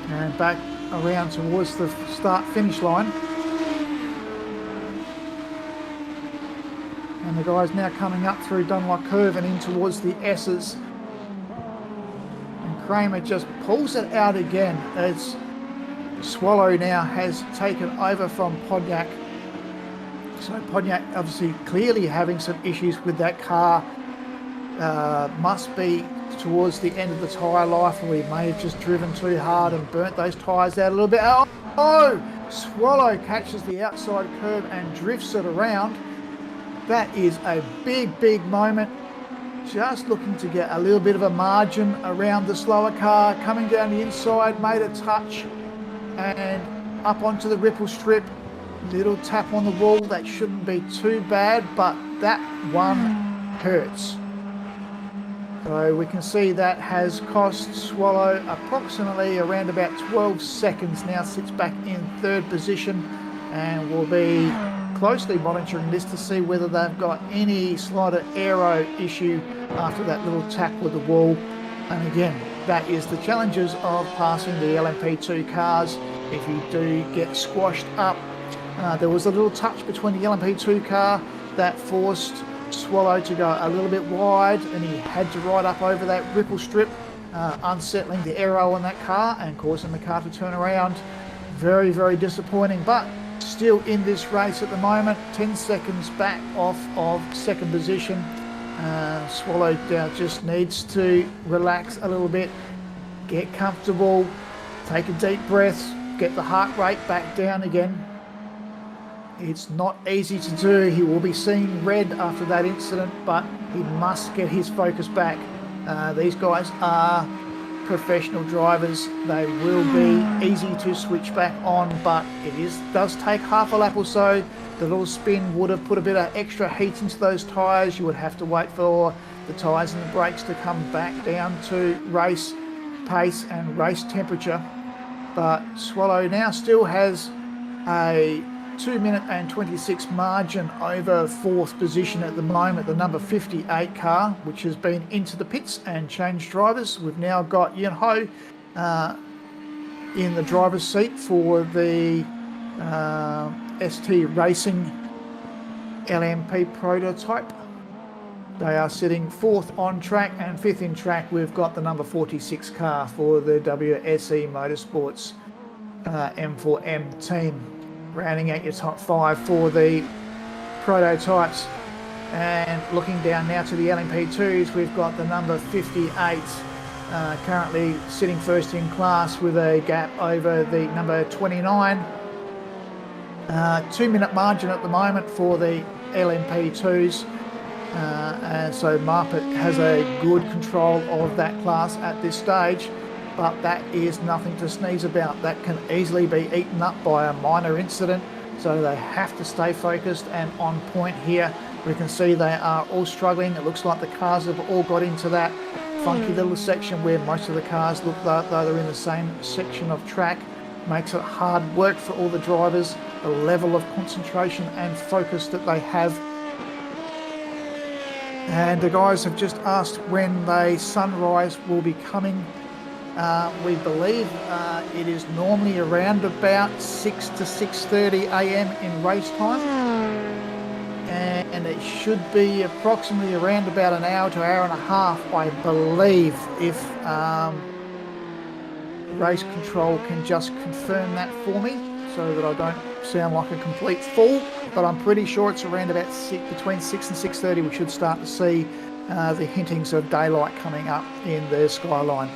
Speaker 11: And back around towards the start-finish line. And the guys now coming up through Dunlop Curve and in towards the S's. And Kramer just pulls it out again as Swallow now has taken over from Podniak. So Podniak obviously clearly having some issues with that car. Must be towards the end of the tyre life, or he may have just driven too hard and burnt those tyres out a little bit. Oh! Swallow catches the outside curb and drifts it around. That is a big, big moment. Just looking to get a little bit of a margin around the slower car. Coming down the inside, made a touch and up onto the ripple strip. Little tap on the wall. That shouldn't be too bad, but that one hurts. So we can see that has cost Swallow approximately around about 12 seconds. Now sits back in third position, and will be closely monitoring this to see whether they've got any slight aero issue after that little tap with the wall. And again, that is the challenges of passing the LMP2 cars. If you do get squashed up, there was a little touch between the LMP2 car that forced Swallow to go a little bit wide, and he had to ride up over that ripple strip, unsettling the aero on that car and causing the car to turn around. Very, very disappointing, but still in this race at the moment, 10 seconds back off of second position. Swallow just needs to relax a little bit, get comfortable, take a deep breath, get the heart rate back down again. It's not easy to do. He will be seeing red after that incident, but he must get his focus back. These guys are professional drivers. They will be easy to switch back on, but it does take half a lap or so. The little spin would have put a bit of extra heat into those tyres. You would have to wait for the tyres and the brakes to come back down to race pace and race temperature. but Swallow now still has a 2 minute and 26 margin over fourth position at the moment, the number 58 car, which has been into the pits and changed drivers. We've now got Ian Ho in the driver's seat for the ST Racing LMP prototype. They are sitting fourth on track, and fifth in track we've got the number 46 car for the WSE Motorsports M4EM team. Rounding out your top five for the prototypes. And looking down now to the LMP2s, we've got the number 58 currently sitting first in class with a gap over the number 29. 2 minute margin at the moment for the LMP2s. And so Marpet has a good control of that class at this stage, but that is nothing to sneeze about. That can easily be eaten up by a minor incident, so they have to stay focused and on point here. We can see they are all struggling. It looks like the cars have all got into that funky little section where most of the cars look like they're in the same section of track. Makes it hard work for all the drivers, the level of concentration and focus that they have. And the guys have just asked when the sunrise will be coming. We believe it is normally around about 6 to 6:30 a.m. in race time. And it should be approximately around about an hour to hour and a half, I believe, if race control can just confirm that for me so that I don't sound like a complete fool. But I'm pretty sure it's around about between 6 and 6:30 we should start to see the hintings of daylight coming up in the skyline.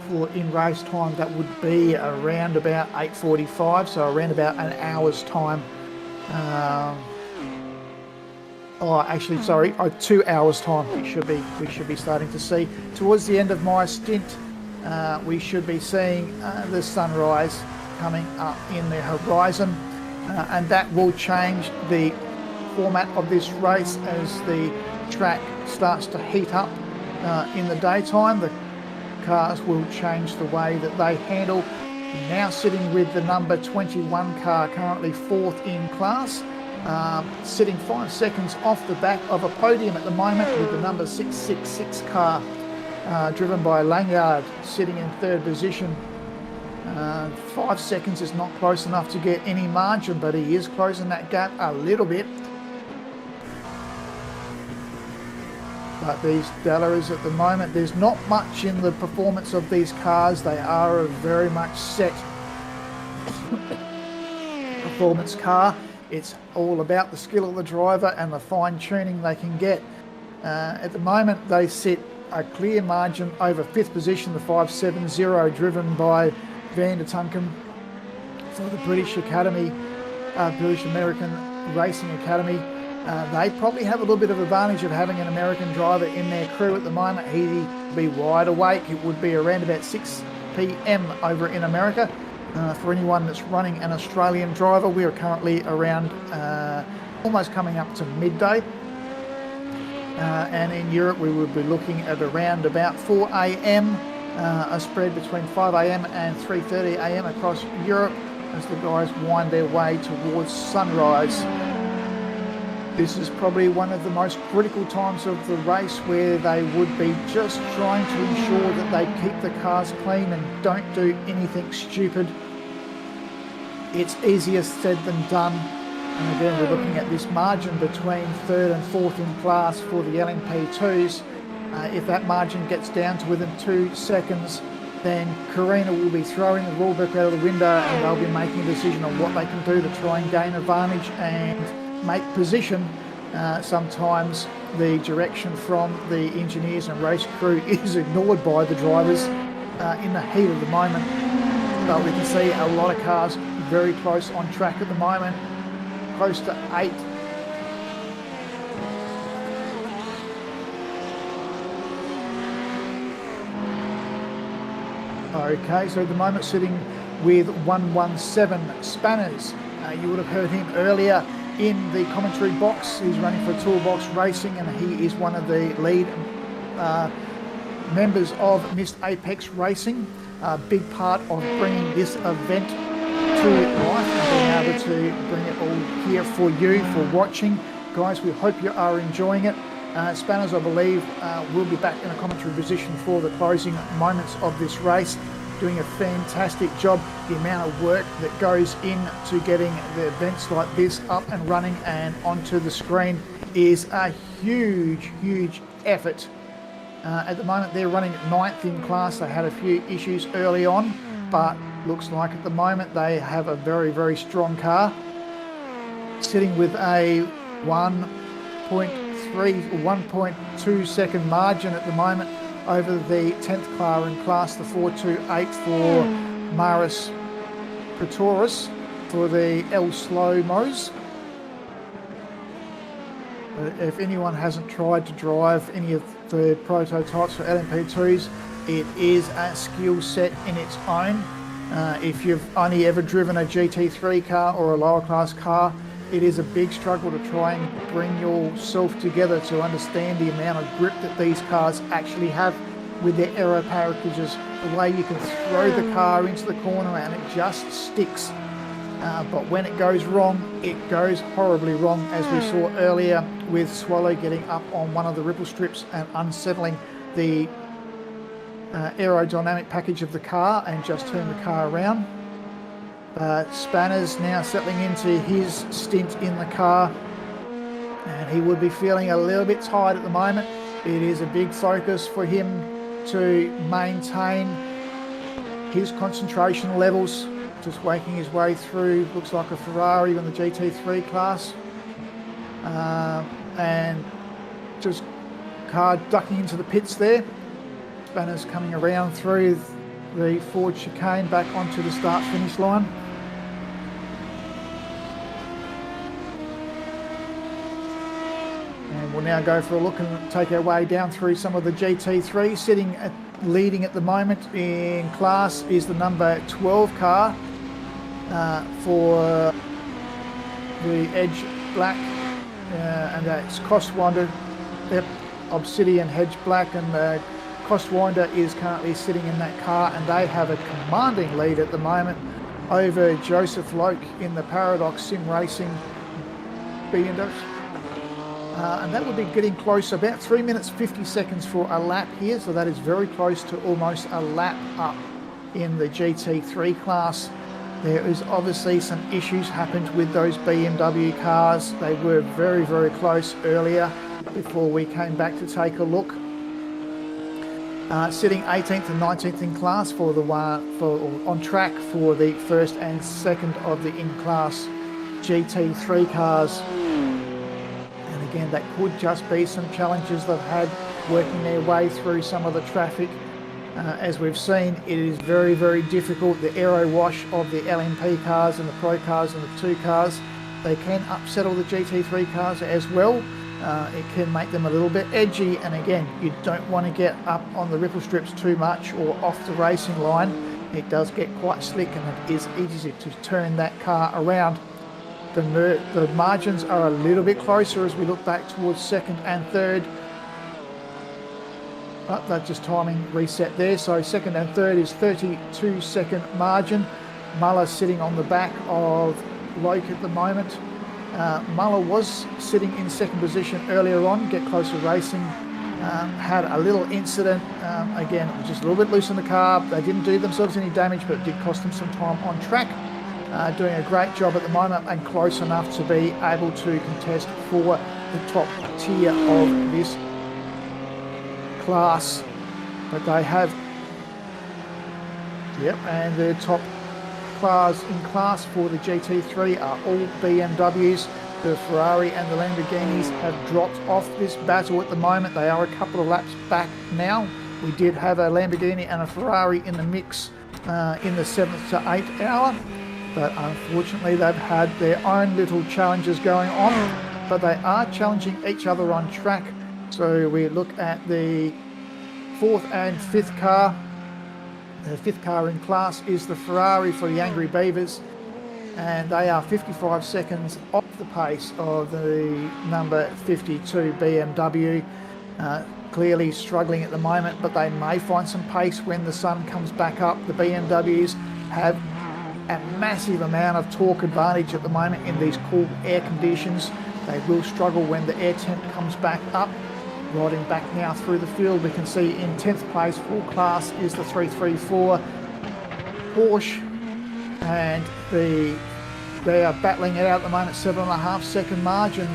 Speaker 11: For in race time, that would be around about 8:45, so around about an hour's time. 2 hours time we should be starting to see. Towards the end of my stint, we should be seeing the sunrise coming up in the horizon, and that will change the format of this race as the track starts to heat up in the daytime. The cars will change the way that they handle. Now sitting with the number 21 car, currently fourth in class, sitting 5 seconds off the back of a podium at the moment with the number 666 car, driven by Lanyard, sitting in third position. 5 seconds is not close enough to get any margin, but he is closing that gap a little bit. But these Dallarys at the moment, there's not much in the performance of these cars. They are a very much set performance car. It's all about the skill of the driver and the fine tuning they can get. At the moment, they sit a clear margin over fifth position, the 570, driven by Van der Tunken for the British Academy, British American Racing Academy. They probably have a little bit of advantage of having an American driver in their crew at the moment. He'd be wide awake. It would be around about 6 p.m. over in America. For anyone that's running an Australian driver, we are currently around almost coming up to midday. And in Europe, we would be looking at around about 4 a.m., a spread between 5 a.m. and 3:30 a.m. across Europe as the guys wind their way towards sunrise. This is probably one of the most critical times of the race where they would be just trying to ensure that they keep the cars clean and don't do anything stupid. It's easier said than done. And again, we're looking at this margin between third and fourth in class for the LMP2s. If that margin gets down to within 2 seconds, then Carina will be throwing the rule book out of the window and they'll be making a decision on what they can do to try and gain advantage and make position. Sometimes the direction from the engineers and race crew is ignored by the drivers in the heat of the moment. But we can see a lot of cars very close on track at the moment, close to 8. Okay, so at the moment sitting with 117 Spanners. You would have heard him earlier in the commentary box. He's running for Toolbox Racing and he is one of the lead members of Missed Apex Racing. a big part of bringing this event to life and being able to bring it all here for you, for watching. Guys, we hope you are enjoying it. Spanners, I believe, will be back in a commentary position for the closing moments of this race, doing a fantastic job. The amount of work that goes into getting the events like this up and running and onto the screen is a huge, huge effort. At the moment, they're running at 9th in class. They had a few issues early on, but looks like at the moment they have a very, very strong car, sitting with a 1.2 second margin at the moment over the 10th car in class, the 428 for Maris Pretoris for the L Slow-Mos. If anyone hasn't tried to drive any of the prototypes for LMP2s, it is a skill set in its own. If you've only ever driven a GT3 car or a lower class car, it is a big struggle to try and bring yourself together to understand the amount of grip that these cars actually have with their aero packages, the way you can throw the car into the corner and it just sticks. But when it goes wrong, it goes horribly wrong, as we saw earlier with Swallow getting up on one of the ripple strips and unsettling the aerodynamic package of the car and just turn the car around. Spanner's now settling into his stint in the car, and he would be feeling a little bit tired at the moment. It is a big focus for him to maintain his concentration levels, just working his way through, looks like a Ferrari on the GT3 class, and just car ducking into the pits there. Spanner's coming around through the Ford chicane back onto the start-finish line. And we'll now go for a look and take our way down through some of the GT3. Leading at the moment in class is the number 12 car for the Edge Black, and that's Costwinder. Yep, Obsidian Hedge Black, and Costwinder is currently sitting in that car, and they have a commanding lead at the moment over Joseph Loke in the Paradox Sim Racing BMW. And that would be getting close, about 3 minutes 50 seconds for a lap here, so that is very close to almost a lap up in the GT3 class. There is obviously some issues happened with those BMW cars. They were very, very close earlier before we came back to take a look. Sitting 18th and 19th in class for the on track for the first and second of the in-class GT3 cars. And again, that could just be some challenges they've had working their way through some of the traffic. As we've seen, it is very, very difficult. The aero wash of the LMP cars and the Pro cars and the 2 cars, they can upsettle the GT3 cars as well. It can make them a little bit edgy, and again, you don't want to get up on the ripple strips too much or off the racing line. It does get quite slick, and it is easy to turn that car around. The margins are a little bit closer as we look back towards second and third. But that's just timing reset there. So second and third is 32-second margin. Muller sitting on the back of Loke at the moment. Muller was sitting in second position earlier on, Get Closer Racing. Had a little incident. Again, it was just a little bit loose in the car. They didn't do themselves any damage, but it did cost them some time on track. Doing a great job at the moment and close enough to be able to contest for the top tier of this class. But they have, and the top cars in class for the GT3 are all BMWs. The Ferrari and the Lamborghinis have dropped off this battle at the moment. They are a couple of laps back now. We did have a Lamborghini and a Ferrari in the mix in the 7th to 8th hour, but unfortunately they've had their own little challenges going on, but they are challenging each other on track. So we look at the 4th and 5th car. The 5th car in class is the Ferrari for the Angry Beavers, and they are 55 seconds off the pace of the number 52 BMW. clearly struggling at the moment, but they may find some pace when the sun comes back up. The BMWs have a massive amount of torque advantage at the moment in these cool air conditions. They will struggle when the air temp comes back up. Riding back now through the field, we can see in 10th place full class is the 334 Porsche, and they are battling it out at the moment, 7.5 second margin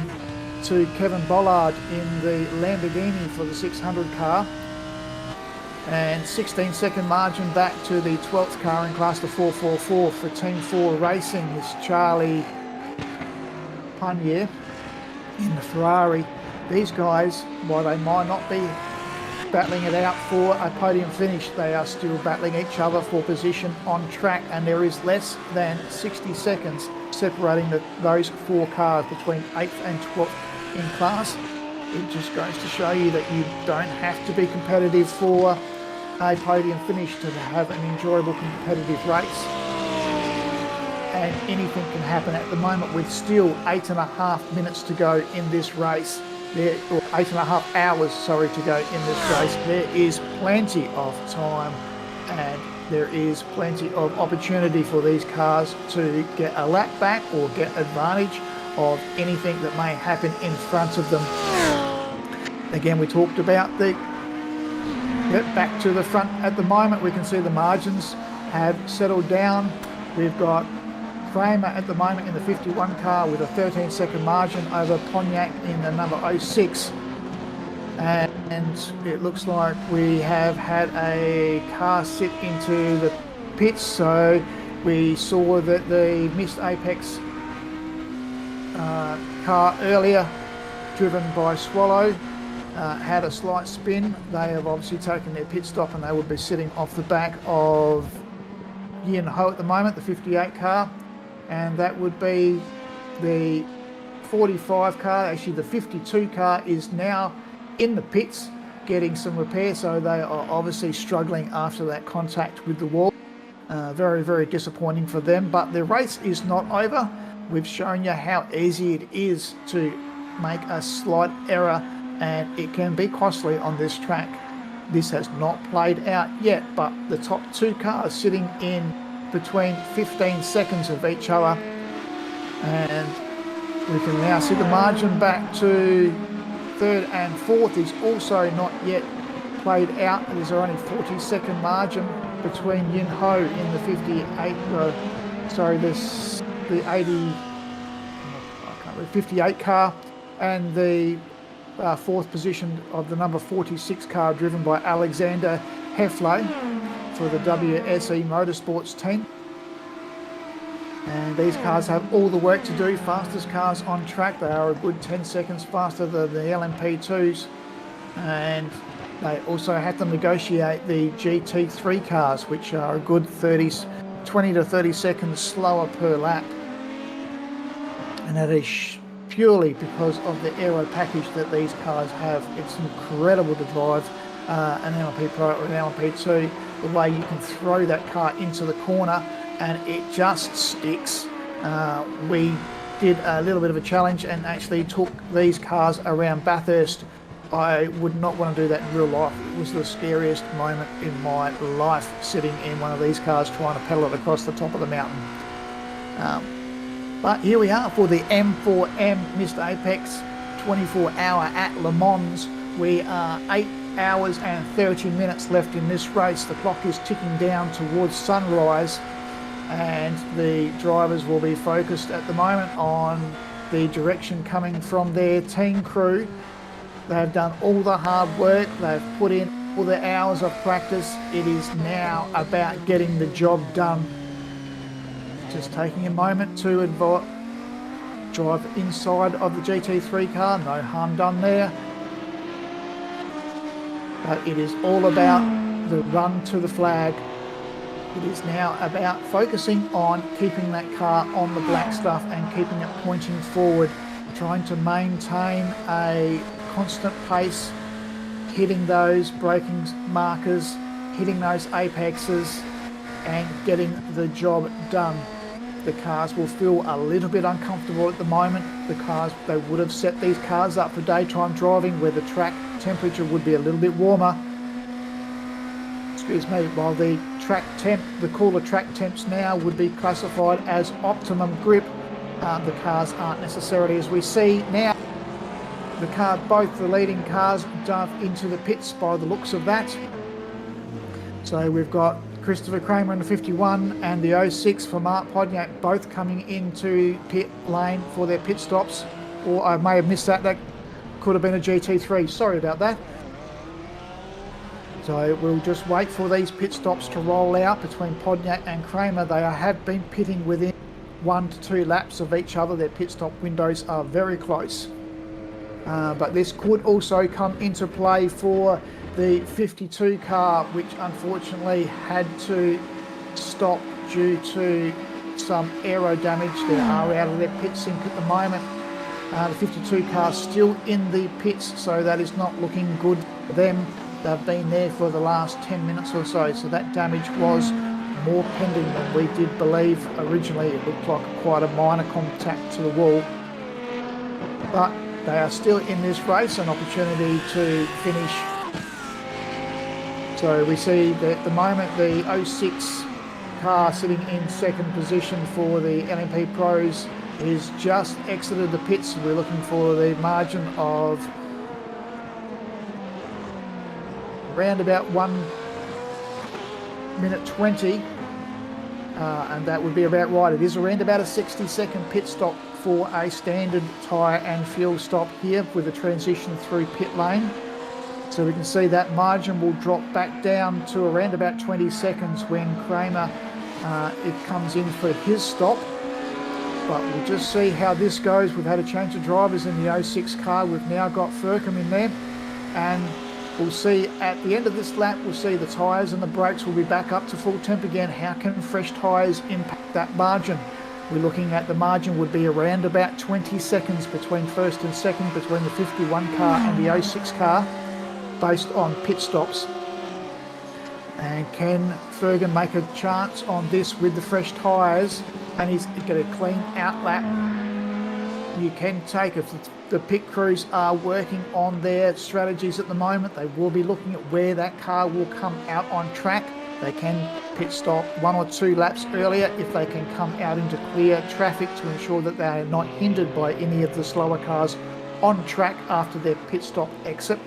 Speaker 11: to Kevin Bollard in the Lamborghini for the 600 car, and 16-second margin back to the 12th car in class, the 444 for Team 4 Racing is Charlie Punier in the Ferrari. These guys, while they might not be battling it out for a podium finish, they are still battling each other for position on track, and there is less than 60 seconds separating those 4 cars between 8th and 12th in class. It just goes to show you that you don't have to be competitive for a podium finish to have an enjoyable competitive race, and anything can happen at the moment with still 8.5 minutes to go in this race. Or 8.5 hours, sorry, to go in this race. There is plenty of time and there is plenty of opportunity for these cars to get a lap back or get advantage of anything that may happen in front of them. Again, we talked about the back to the front at the moment. We can see the margins have settled down. We've got Kramer at the moment in the 51 car with a 13-second margin over Pontiac in the number 06, and it looks like we have had a car sit into the pits. So we saw that the Missed Apex car earlier, driven by Swallow, had a slight spin. They have obviously taken their pit stop and they would be sitting off the back of Yin Ho at the moment, the 58 car. And that would be the 45 car. Actually, the 52 car is now in the pits getting some repair, so they are obviously struggling after that contact with the wall. Very, very disappointing for them, but the race is not over. We've shown you how easy it is to make a slight error, and it can be costly on this track. This has not played out yet, but the top 2 cars sitting in between 15 seconds of each other, and we can now see the margin back to 3rd and 4th is also not yet played out. There's only 40-second margin between Yin Ho in the 58 car and the 4th position of the number 46 car driven by Alexander Heffley for the WSE Motorsports team. And these cars have all the work to do. Fastest cars on track. They are a good 10 seconds faster than the LMP2s, and they also had to negotiate the GT3 cars, which are a good 20 to 30 seconds slower per lap, and that is purely because of the aero package that these cars have. It's incredible to drive an LMP Pro or an LMP2. The way you can throw that car into the corner and it just sticks. We did a little bit of a challenge and actually took these cars around Bathurst. I would not want to do that in real life. It was the scariest moment in my life, sitting in one of these cars trying to pedal it across the top of the mountain. But here we are for the M4EM Missed Apex 24-hour at Le Mans. We are 8 hours and 30 minutes left in this race. The clock is ticking down towards sunrise, and the drivers will be focused at the moment on the direction coming from their team crew. They've done all the hard work, they've put in all the hours of practice. It is now about getting the job done. Just taking a moment to drive inside of the GT3 car, no harm done there. But it is all about the run to the flag. It is now about focusing on keeping that car on the black stuff and keeping it pointing forward, trying to maintain a constant pace, hitting those braking markers, hitting those apexes, and getting the job done. the cars will feel a little bit uncomfortable at the moment. They would have set these cars up for daytime driving where the track temperature would be a little bit warmer. Excuse me, while the cooler track temps now would be classified as optimum grip. The cars aren't necessarily, as we see now. Both the leading cars dove into the pits by the looks of that. So we've got Christopher Kramer in the 51 and the 06 for Mark Podniak both coming into pit lane for their pit stops. Or I may have missed that. That could have been a GT3. Sorry about that. So we'll just wait for these pit stops to roll out between Podniak and Kramer. They have been pitting within 1 to 2 laps of each other. Their pit stop windows are very close. But this could also come into play for the 52 car, which unfortunately had to stop due to some aero damage. They are out of their pit sync at the moment. The 52 car still in the pits, so that is not looking good for them. They've been there for the last 10 minutes or so, so that damage was more pending than we did believe originally. It looked like quite a minor contact to the wall. But they are still in this race, an opportunity to finish. So we see that at the moment the 06 car sitting in second position for the LMP Pros is just exited the pits. We're looking for the margin of around about 1 minute 20, and that would be about right. It is around about a 60-second pit stop for a standard tyre and fuel stop here with a transition through pit lane. So we can see that margin will drop back down to around about 20 seconds when Kramer it comes in for his stop. But we'll just see how this goes. We've had a change of drivers in the 06 car. We've now got Furcombe in there, and we'll see at the end of this lap, we'll see the tyres and the brakes will be back up to full temp again. How can fresh tyres impact that margin? We're looking at the margin would be around about 20 seconds between first and second, between the 51 car and the 06 car, based on pit stops. And can Fergan make a chance on this with the fresh tyres? And he's got a clean out lap. You can take, if the pit crews are working on their strategies at the moment, they will be looking at where that car will come out on track. They can pit stop 1 or 2 laps earlier if they can come out into clear traffic to ensure that they are not hindered by any of the slower cars on track after their pit stop exit.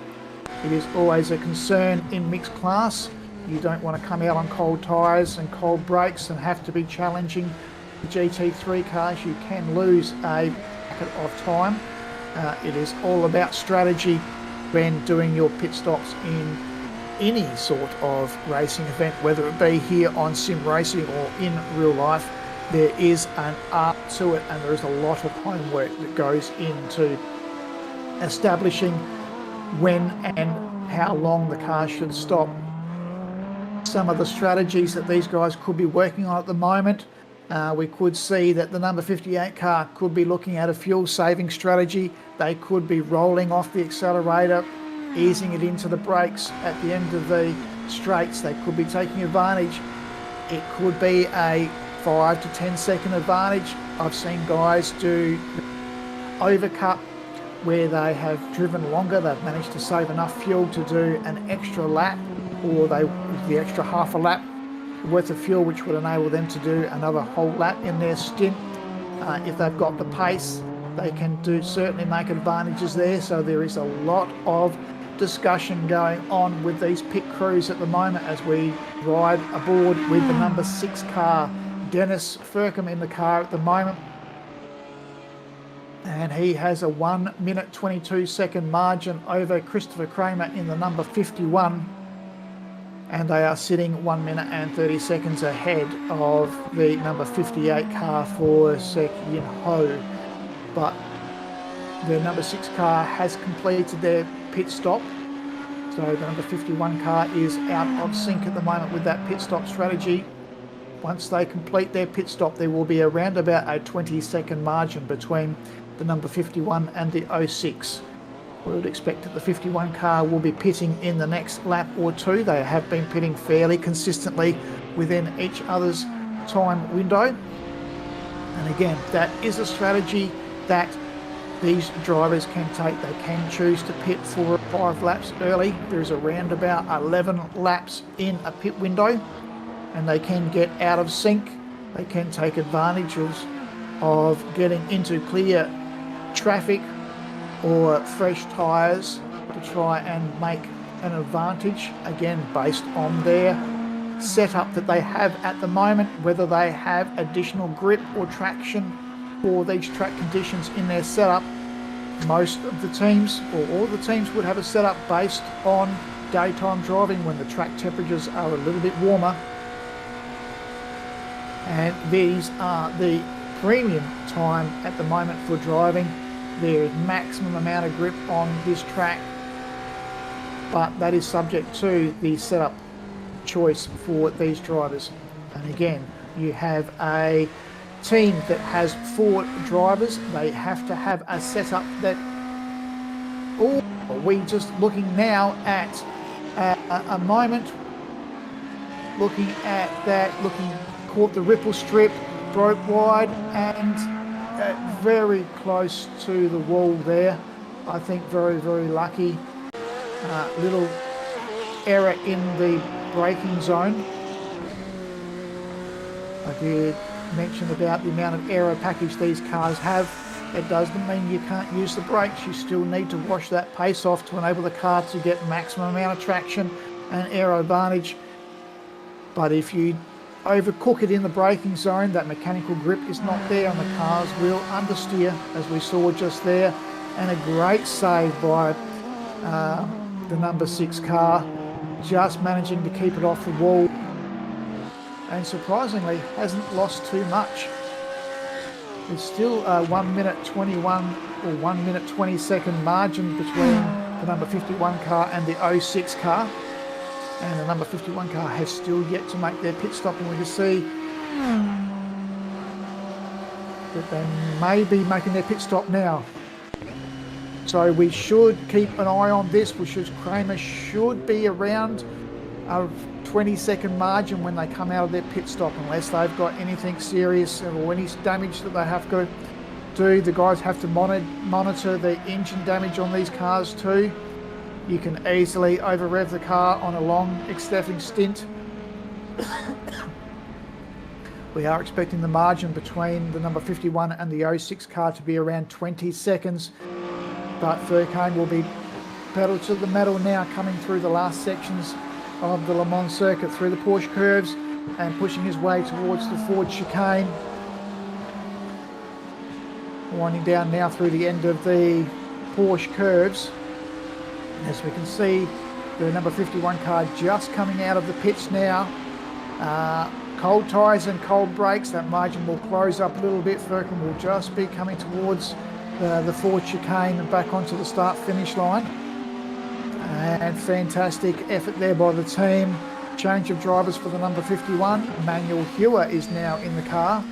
Speaker 11: It is always a concern in mixed class. You don't want to come out on cold tyres and cold brakes and have to be challenging the GT3 cars. You can lose a packet of time. It is all about strategy when doing your pit stops in any sort of racing event, whether it be here on sim racing or in real life. There is an art to it, and there is a lot of homework that goes into establishing when and how long the car should stop. Some of the strategies that these guys could be working on at the moment, we could see that the number 58 car could be looking at a fuel saving strategy. They could be rolling off the accelerator, easing it into the brakes at the end of the straights. They could be taking advantage. It could be a 5 to 10 second advantage. I've seen guys do overcut where they have driven longer. They've managed to save enough fuel to do an extra lap, or the extra half a lap worth of fuel, which would enable them to do another whole lap in their stint. If they've got the pace, they can certainly make advantages there. So there is a lot of discussion going on with these pit crews at the moment as we ride aboard with the number 6 car. Dennis Furcombe in the car at the moment, and he has a 1 minute 22 second margin over Christopher Kramer in the number 51, and they are sitting 1 minute and 30 seconds ahead of the number 58 car for Sek Yin Ho. But the number 6 car has completed their pit stop, so the number 51 car is out of sync at the moment with that pit stop strategy. Once they complete their pit stop, there will be around about a 20-second margin between the number 51 and the 06. We would expect that the 51 car will be pitting in the next lap or two. They have been pitting fairly consistently within each other's time window. And again, that is a strategy that these drivers can take. They can choose to pit 4 or 5 laps early. There's around about 11 laps in a pit window, and they can get out of sync. They can take advantages of getting into clear traffic or fresh tyres to try and make an advantage, again based on their setup that they have at the moment, whether they have additional grip or traction for these track conditions in their setup. Most of the teams, or all the teams, would have a setup based on daytime driving when the track temperatures are a little bit warmer. And these are the premium time at the moment for driving. There is maximum amount of grip on this track, but that is subject to the setup choice for these drivers. And again, you have a team that has 4 drivers. They have to have a setup that we just looking now at a moment, looking at that, caught the ripple strip, broke wide, and very close to the wall there. I think very, very lucky. Little error in the braking zone. I did mention about the amount of aero package these cars have. It doesn't mean you can't use the brakes. You still need to wash that pace off to enable the car to get maximum amount of traction and aero advantage. But if you overcook it in the braking zone, that mechanical grip is not there and the cars will understeer, as we saw just there. And a great save by the number 6 car, just managing to keep it off the wall, and surprisingly hasn't lost too much. It's still a 1 minute 21 or 1 minute 20 second margin between the number 51 car and the 06 car, and the number 51 car has still yet to make their pit stop, and we can see that they may be making their pit stop now. So we should keep an eye on this. Kramer should be around a 20-second margin when they come out of their pit stop, unless they've got anything serious or any damage that they have to do. The guys have to monitor the engine damage on these cars too. You can easily over-rev the car on a long extending stint. We are expecting the margin between the number 51 and the 06 car to be around 20 seconds. But Furcane will be pedal to the metal now, coming through the last sections of the Le Mans circuit, through the Porsche curves, and pushing his way towards the Ford chicane. Winding down now through the end of the Porsche curves. As we can see, the number 51 car just coming out of the pits now. Cold tyres and cold brakes, that margin will close up a little bit. Furcane will just be coming towards the Ford chicane and back onto the start-finish line. And fantastic effort there by the team. Change of drivers for the number 51. Manuel Hewer is now in the car.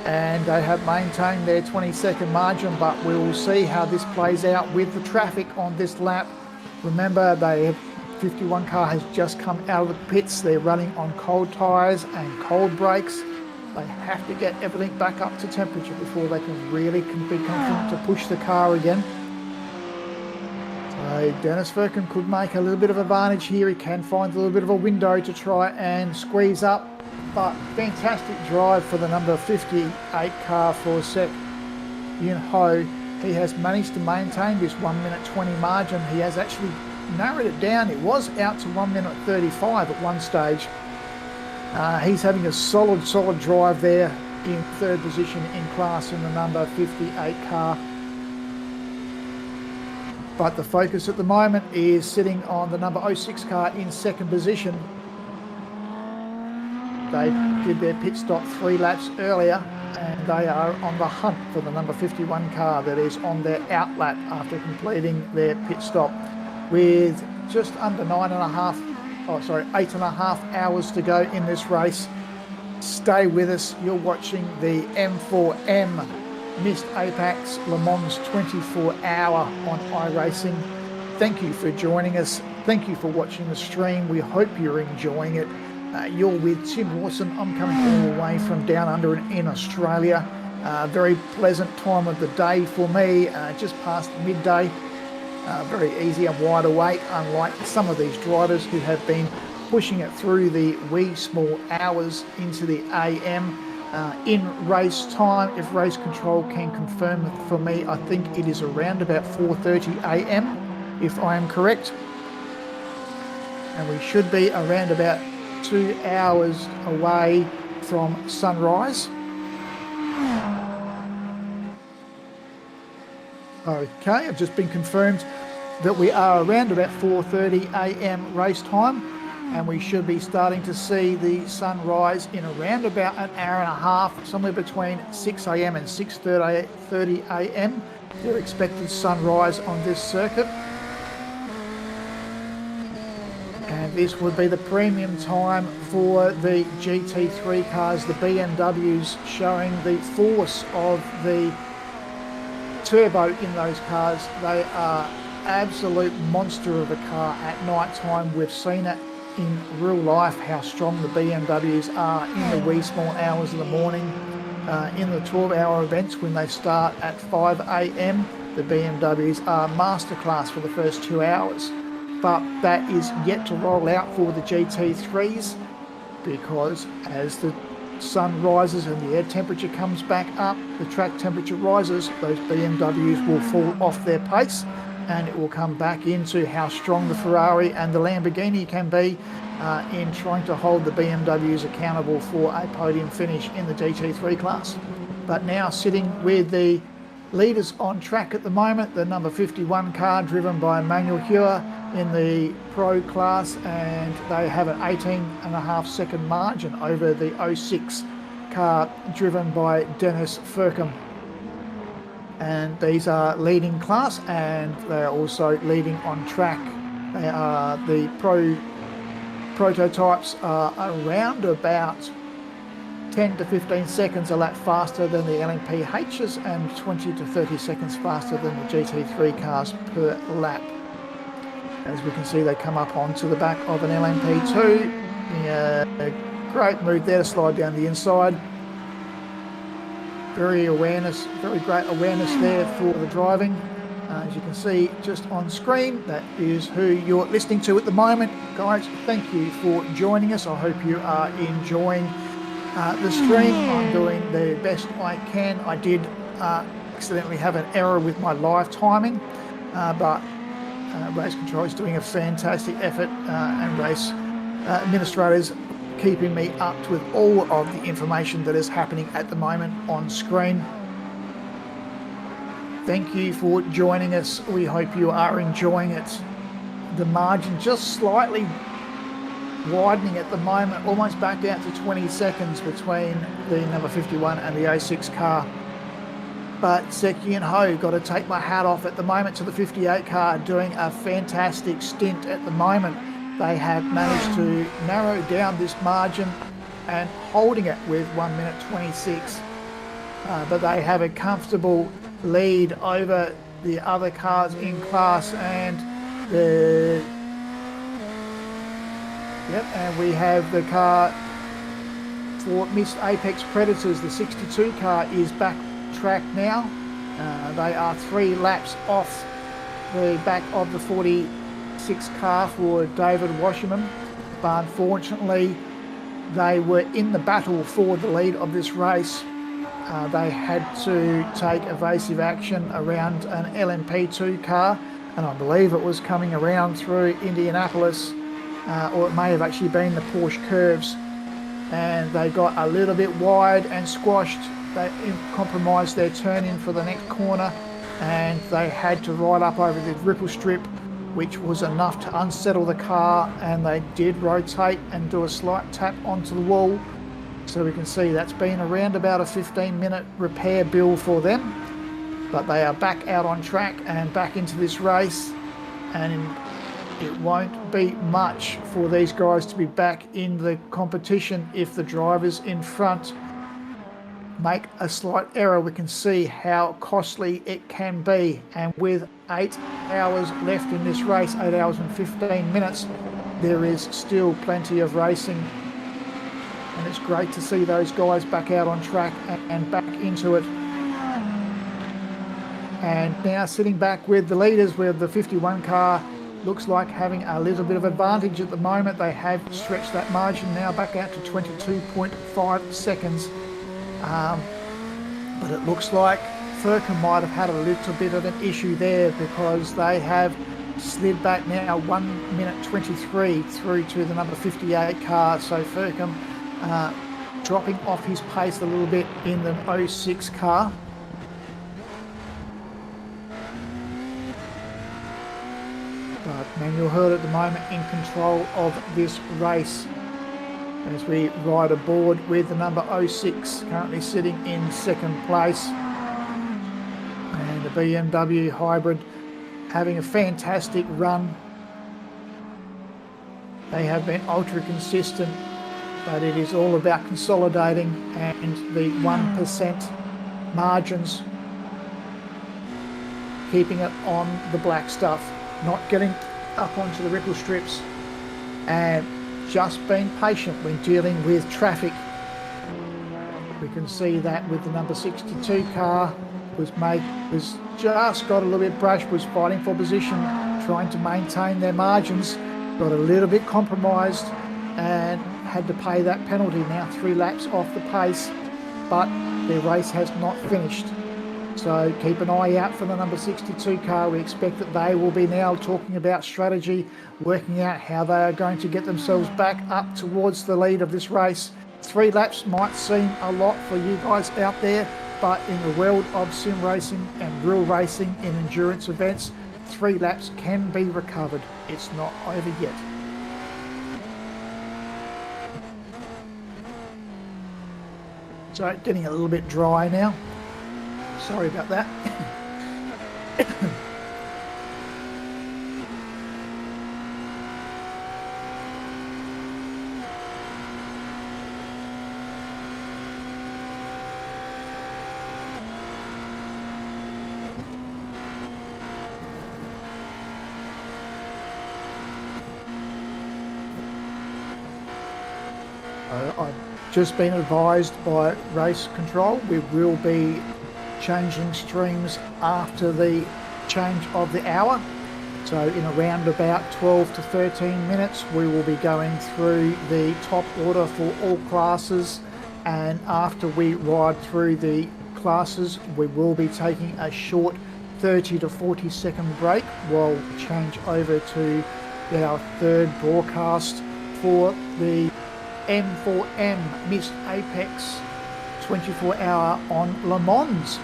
Speaker 11: And they have maintained their 20-second margin, but we will see how this plays out with the traffic on this lap. Remember, the 51 car has just come out of the pits. They're running on cold tyres and cold brakes. They have to get everything back up to temperature before they can really be confident to push the car again. So Dennis Furcane could make a little bit of advantage here. He can find a little bit of a window to try and squeeze up. But fantastic drive for the number 58 car for Sek Yun Ho. He has managed to maintain this 1 minute 20 margin. He has actually narrowed it down. It was out to 1 minute 35 at one stage. He's having a solid drive there in 3rd position in class in the number 58 car. But the focus at the moment is sitting on the number 06 car in 2nd position. They did their pit stop 3 laps earlier, and they are on the hunt for the number 51 car that is on their out lap after completing their pit stop, with just under 8.5 hours to go in this race. Stay with us. You're watching the M4EM Missed Apex Le Mans 24-hour on iRating. Thank you for joining us. Thank you for watching the stream. We hope you're enjoying it. You're with Tim Lawson. I'm coming all the way from down under in Australia. Very pleasant time of the day for me, just past midday. Very easy and wide awake, unlike some of these drivers who have been pushing it through the wee small hours into the AM. In race time, if race control can confirm for me, I think it is around about 4:30 AM, if I am correct. And we should be around about 2 hours away from sunrise. Okay, I've just been confirmed that we are around about 4:30 AM race time, and we should be starting to see the sunrise in around about an hour and a half, somewhere between 6 AM and 6:30 AM. Their expected sunrise on this circuit. And this would be the premium time for the GT3 cars, the BMWs, showing the force of the turbo in those cars. They are absolute monster of a car at night time. We've seen it in real life how strong the BMWs are in the wee small hours of the morning. In the 12-hour events when they start at 5 AM, the BMWs are masterclass for the first 2 hours. But that is yet to roll out for the GT3s, because as the sun rises and the air temperature comes back up, the track temperature rises, those BMWs will fall off their pace, and it will come back into how strong the Ferrari and the Lamborghini can be in trying to hold the BMWs accountable for a podium finish in the GT3 class. But now sitting with the leaders on track at the moment, the number 51 car driven by Manuel Heuer in the Pro class, and they have an 18.5 second margin over the 06 car driven by Dennis Furcom. And these are leading class, and they are also leading on track. They are the prototypes are around about 10 to 15 seconds a lap faster than the LMPHs and 20 to 30 seconds faster than the GT3 cars per lap. As we can see, they come up onto the back of an LMP2. Great move there to slide down the inside. Very great awareness there for the driving. As you can see just on screen, that is who you're listening to at the moment. Guys, thank you for joining us. I hope you are enjoying the stream. I'm doing the best I can. I did accidentally have an error with my live timing, but Race Control is doing a fantastic effort, and race administrators keeping me up with all of the information that is happening at the moment on screen. Thank you for joining us. We hope you are enjoying it. The margin just slightly widening at the moment, almost back out to 20 seconds between the number 51 and the 06 car. But Seki and Ho, got to take my hat off at the moment to the 58 car, doing a fantastic stint at the moment. They have managed to narrow down this margin and holding it with 1 minute 26. But they have a comfortable lead over the other cars in class, and and we have the car for Missed Apex Predators. The 62 car is back track now. They are 3 laps off the back of the 46 car for David Washerman, but unfortunately they were in the battle for the lead of this race. They had to take evasive action around an LMP2 car, and I believe it was coming around through Indianapolis, or it may have actually been the Porsche curves, and they got a little bit wide and squashed. They compromised their turn in for the next corner, and they had to ride up over the ripple strip, which was enough to unsettle the car, and they did rotate and do a slight tap onto the wall. So we can see that's been around about a 15-minute repair bill for them, but they are back out on track and back into this race, and it won't be much for these guys to be back in the competition if the drivers in front make a slight error. We can see how costly it can be, and with 8 hours left in this race, 8 hours and 15 minutes, there is still plenty of racing and it's great to see those guys back out on track and back into it. And now sitting back with the leaders, with the 51 car, looks like having a little bit of advantage at the moment. They have stretched that margin now back out to 22.5 seconds. But it looks like Firkin might have had a little bit of an issue there, because they have slid back now 1 minute 23 through to the number 58 car. So Firkin dropping off his pace a little bit in the 06 car. But Manuel Hurd at the moment in control of this race, as we ride aboard with the number 06 currently sitting in second place, and the BMW hybrid having a fantastic run. They have been ultra consistent, but it is all about consolidating and the 1% margins, keeping it on the black stuff, not getting up onto the ripple strips, and just being patient when dealing with traffic. We can see that with the number 62 car was just got a little bit brushed, was fighting for position, trying to maintain their margins, got a little bit compromised and had to pay that penalty, now 3 laps off the pace, but their race has not finished. So keep an eye out for the number 62 car. We expect that they will be now talking about strategy, working out how they are going to get themselves back up towards the lead of this race. 3 laps might seem a lot for you guys out there, but in the world of sim racing and real racing in endurance events, 3 laps can be recovered. It's not over yet. So getting a little bit dry now. Sorry about that. I've just been advised by race control we will be changing streams after the change of the hour. So in around about 12 to 13 minutes we will be going through the top order for all classes, and after we ride through the classes we will be taking a short 30 to 40 second break while we change over to our third broadcast for the M4EM Missed Apex 24-hour on Le Mans.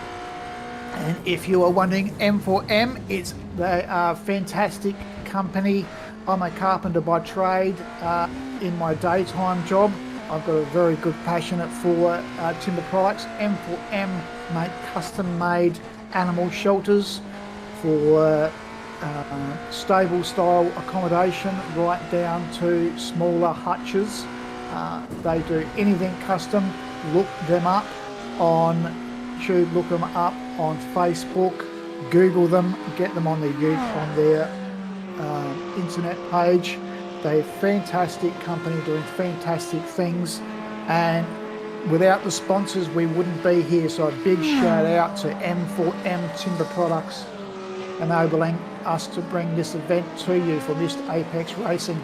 Speaker 11: And if you are wondering, M4EM, they are a fantastic company. I'm a carpenter by trade. In my daytime job, I've got a very good passion for timber products. M4EM make custom-made animal shelters for stable-style accommodation, right down to smaller hutches. They do anything custom. Look them up on YouTube, look them up on Facebook, Google them, get them on their internet page. They're a fantastic company doing fantastic things, and without the sponsors we wouldn't be here. So a big shout out to M4EM Timber Products, enabling us to bring this event to you for Missed Apex Racing.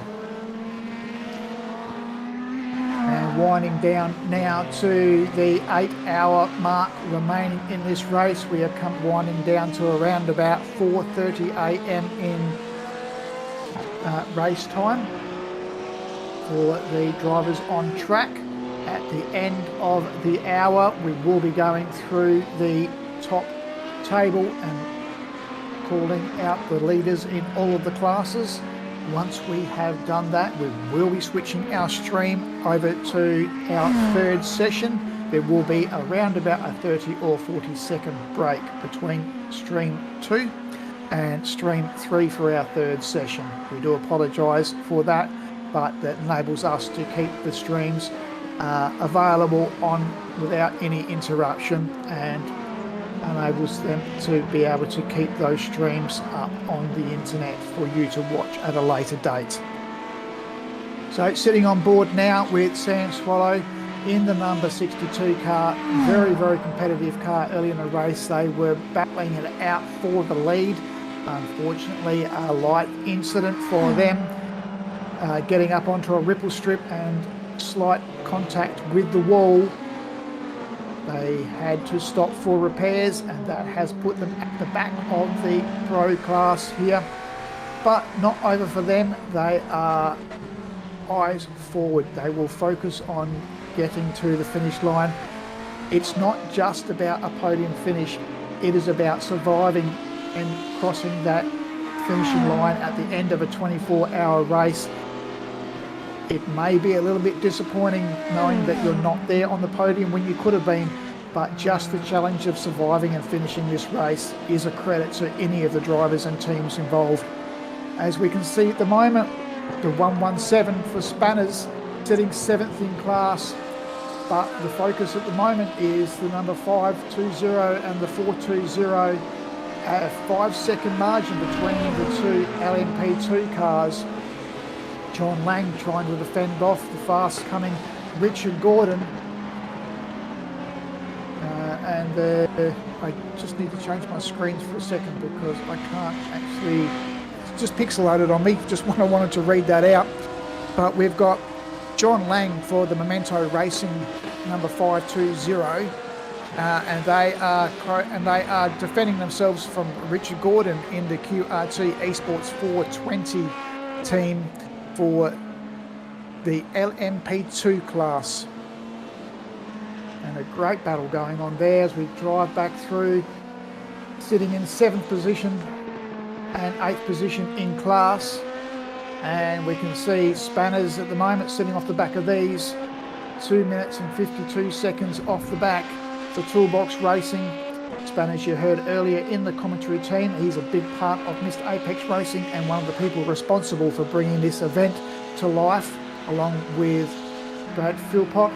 Speaker 11: And winding down now to the 8-hour mark remaining in this race. We are winding down to around about 4:30 a.m. in race time for the drivers on track. At the end of the hour we will be going through the top table and calling out the leaders in all of the classes. Once we have done that, we will be switching our stream over to our third session. There will be around about a 30 or 40 second break between stream 2 and stream 3 for our third session. We do apologise for that, but that enables us to keep the streams available on without any interruption, and enables them to be able to keep those streams up on the internet for you to watch at a later date. So sitting on board now with Sam Swallow in the number 62 car, very, very competitive car early in the race. They were battling it out for the lead. Unfortunately, a light incident for them, getting up onto a ripple strip and slight contact with the wall. They had to stop for repairs, and that has put them at the back of the Pro class here. But not over for them. They are eyes forward. They will focus on getting to the finish line. It's not just about a podium finish. It is about surviving and crossing that finishing line at the end of a 24-hour race. It may be a little bit disappointing knowing that you're not there on the podium when you could have been, but just the challenge of surviving and finishing this race is a credit to any of the drivers and teams involved. As we can see at the moment, the 117 for Spanners sitting 7th in class, but the focus at the moment is the number 520 and the 420, a 5-second margin between the two LMP2 cars. John Lang trying to defend off the fast-coming Richard Gordon. I just need to change my screens for a second because I can't actually, it's just pixelated on me, just when I wanted to read that out. But we've got John Lang for the Memento Racing number 520, and they are defending themselves from Richard Gordon in the QRT Esports 420 team for the LMP2 class. And a great battle going on there as we drive back through, sitting in 7th position and 8th position in class. And we can see Spanners at the moment sitting off the back of these, 2 minutes and 52 seconds off the back. The Toolbox Racing. Spanners you heard earlier in the commentary team. He's a big part of Mr. Apex Racing and one of the people responsible for bringing this event to life, along with Brad Philpott.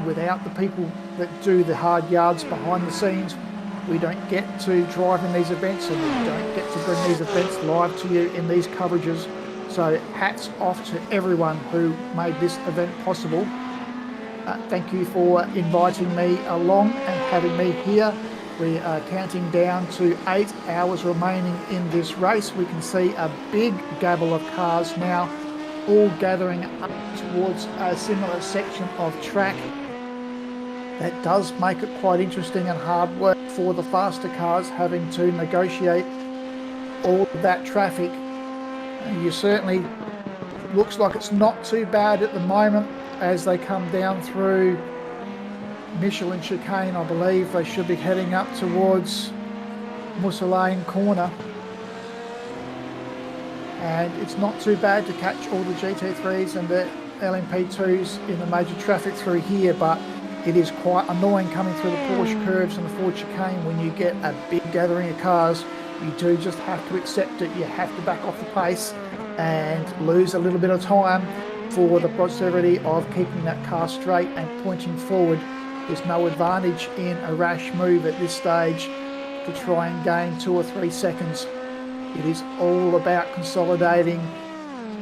Speaker 11: Without the people that do the hard yards behind the scenes, we don't get to drive in these events, and we don't get to bring these events live to you in these coverages. So hats off to everyone who made this event possible. Thank you for inviting me along and having me here. We are counting down to 8 hours remaining in this race. We can see a big gabble of cars now, all gathering up towards a similar section of track. That does make it quite interesting and hard work for the faster cars, having to negotiate all of that traffic. And you certainly, looks like it's not too bad at the moment as they come down through Michelin chicane. I believe they should be heading up towards Musselane corner. And it's not too bad to catch all the GT3s and the LMP2s in the major traffic through here, but it is quite annoying coming through the Porsche curves and the Ford chicane when you get a big gathering of cars. You do just have to accept it. You have to back off the pace and lose a little bit of time for the prosperity of keeping that car straight and pointing forward. There's no advantage in a rash move at this stage to try and gain 2 or 3 seconds. It is all about consolidating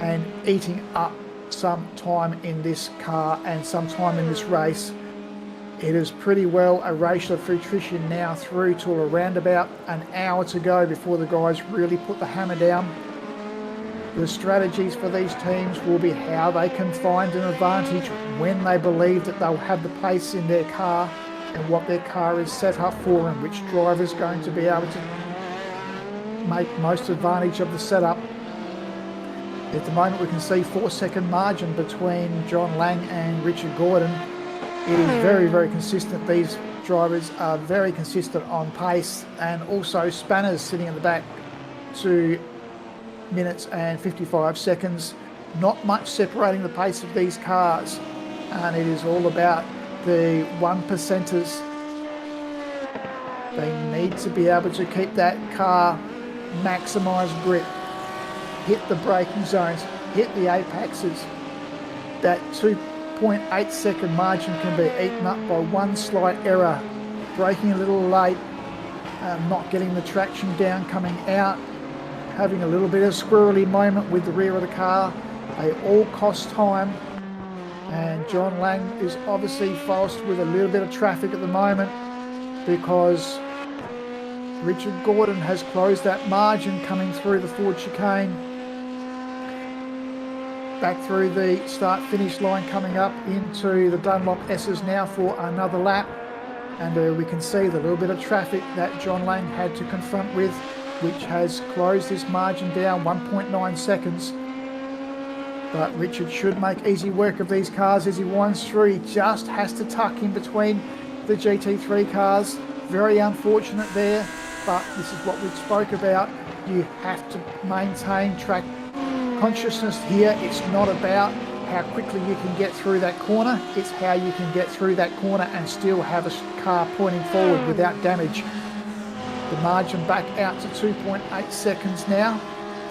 Speaker 11: and eating up some time in this car and some time in this race. It is pretty well a race of attrition now through to around about an hour to go before the guys really put the hammer down. The strategies for these teams will be how they can find an advantage when they believe that they'll have the pace in their car and what their car is set up for, and which driver is going to be able to make most advantage of the setup. At the moment we can see 4-second margin between John Lang and Richard Gordon. It is very, very consistent. These drivers are very consistent on pace, and also Spanners sitting in the back 2 minutes and 55 seconds. Not much separating the pace of these cars, and it is all about the 1%ers. They need to be able to keep that car maximise grip, hit the braking zones, hit the apexes. That 2.8 second margin can be eaten up by one slight error, braking a little late, not getting the traction down coming out, having a little bit of squirrely moment with the rear of the car, They all cost time. And John Lang is obviously faced with a little bit of traffic at the moment because Richard Gordon has closed that margin coming through the Ford chicane. Back through the start-finish line, coming up into the Dunlop S's now for another lap. And we can see the little bit of traffic that John Lang had to confront with, which has closed this margin down 1.9 seconds. But Richard should make easy work of these cars as he winds through. He just has to tuck in between the GT3 cars. Very unfortunate there, but this is what we spoke about. You have to maintain track consciousness here. It's not about how quickly you can get through that corner, it's how you can get through that corner and still have a car pointing forward without damage. The margin back out to 2.8 seconds now.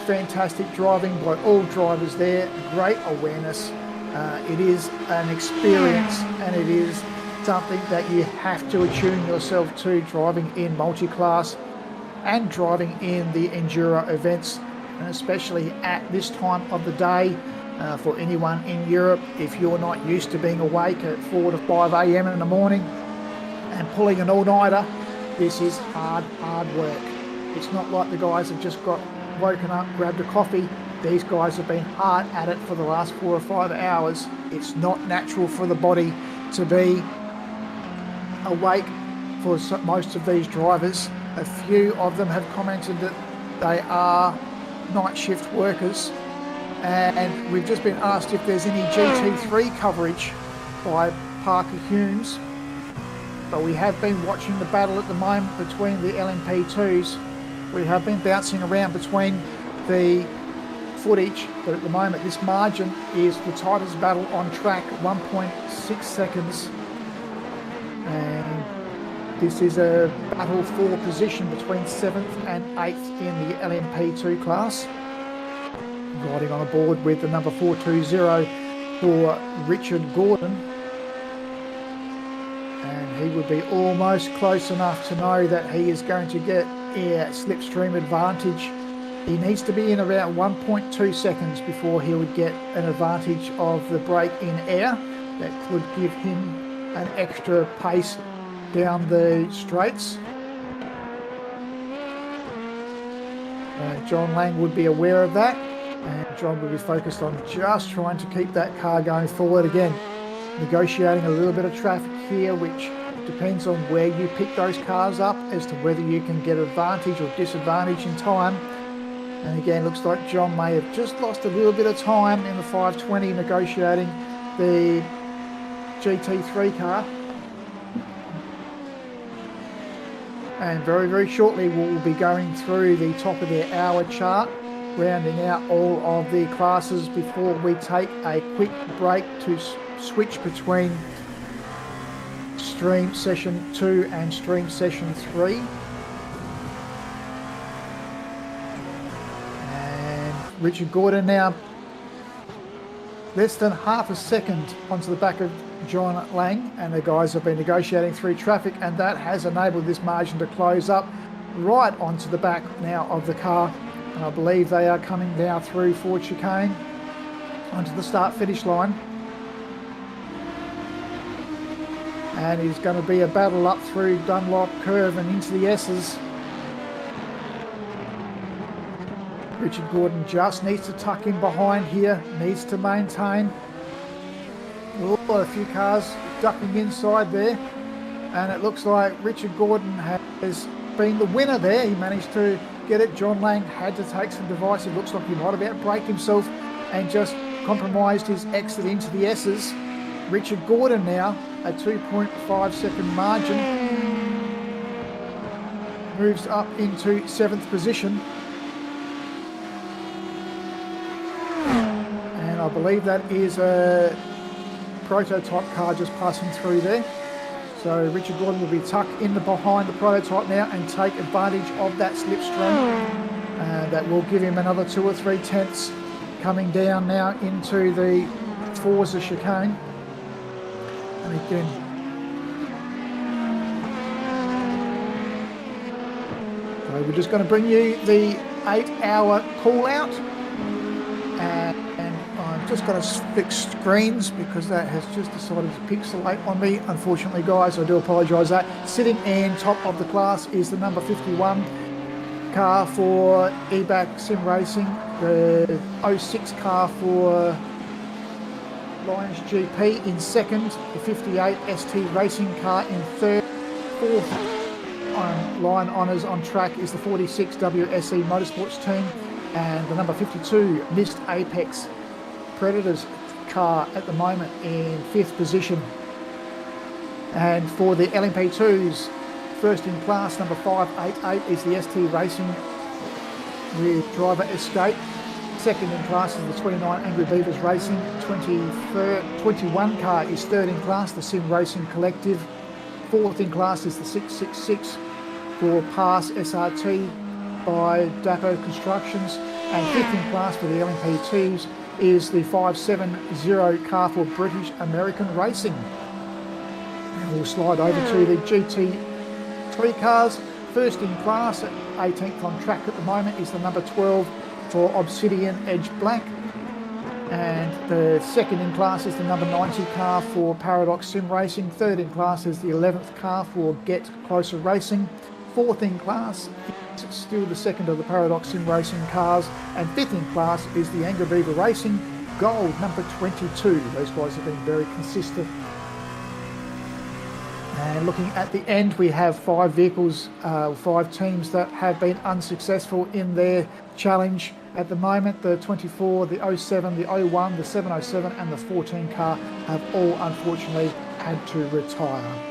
Speaker 11: Fantastic driving by all drivers there, great awareness. It is an experience and it is something that you have to attune yourself to, driving in multi-class and driving in the Enduro events, and especially at this time of the day. For anyone in Europe, if you're not used to being awake at 4 to 5 a.m. in the morning and pulling an all-nighter, this is hard work. It's not like the guys have just got woken up, grabbed a coffee. These guys have been hard at it for the last 4 or 5 hours. It's not natural for the body to be awake for most of these drivers. A few of them have commented that they are night shift workers. And we've just been asked if there's any GT3 coverage by Parker Humes, but we have been watching the battle at the moment between the LMP2s. We have been bouncing around between the footage, but at the moment this margin is the tightest battle on track, 1.6 seconds. And this is a battle for position between 7th and 8th in the LMP2 class. Riding on a board with the number 420 for Richard Gordon, and he would be almost close enough to know that he is going to get a slipstream advantage. He needs to be in around 1.2 seconds before he would get an advantage of the brake in air. That could give him an extra pace down the straights. John Lang would be aware of that. And John will be focused on just trying to keep that car going forward again. Negotiating a little bit of traffic here, which depends on where you pick those cars up as to whether you can get advantage or disadvantage in time. And again, looks like John may have just lost a little bit of time in the 520 negotiating the GT3 car. And very, very shortly we'll be going through the top of their hour chart, rounding out all of the classes before we take a quick break to switch between stream session 2 and stream session 3. And Richard Gordon now less than half a second onto the back of John Lang, and the guys have been negotiating through traffic, and that has enabled this margin to close up right onto the back now of the car. And I believe they are coming now through Ford chicane onto the start-finish line. And it's going to be a battle up through Dunlop curve and into the S's. Richard Gordon just needs to tuck in behind here, needs to maintain. A few cars ducking inside there, and it looks like Richard Gordon has been the winner there. He managed to get it. John Lang had to take some divisive. Looks like he might have outbraked himself and just compromised his exit into the S's. Richard Gordon now a 2.5 second margin, moves up into 7th position, and I believe that is a prototype car just passing through there. So Richard Gordon will be tucked in behind the prototype now and take advantage of that slipstream. That will give him another 2 or 3 tenths coming down now into the Forza chicane. And again, so we're just going to bring you the 8-hour call out, and I'm I'm just going to fix screens because that has just decided to pixelate on me. Unfortunately, guys, I do apologise that. Sitting in top of the class is the number 51 car for eBack Sim Racing, the 06 car for Lions GP in second, the 58 ST Racing car in third, fourth on line honours on track is the 46 WSE Motorsports team, and the number 52 Mist Apex Predators car at the moment in fifth position. And for the LMP2s, first in class, number 588 is the ST Racing with driver Escape. Second in class is the 29 Angry Beavers Racing. 21 car is third in class, the Sim Racing Collective. Fourth in class is the 666 for Pass SRT by Dapo Constructions. And fifth in class for the LMP2s is the 570 car for British American Racing. And we'll slide over to the GT3 cars. First in class, 18th on track at the moment, is the number 12 for Obsidian Edge Black. And the second in class is the number 90 car for Paradox Sim Racing. Third in class is the 11th car for Get Closer Racing. Fourth in class is still the second of the Paradox Sim Racing cars. And fifth in class is the Angry Beaver Racing Gold, number 22. Those guys have been very consistent. And looking at the end, we have 5 vehicles, 5 teams that have been unsuccessful in their challenge at the moment. The 24, the 07, the 01, the 707 and the 14 car have all unfortunately had to retire.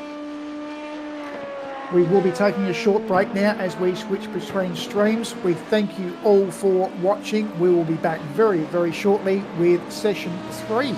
Speaker 11: We will be taking a short break now as we switch between streams. We thank you all for watching. We will be back very, very shortly with session 3.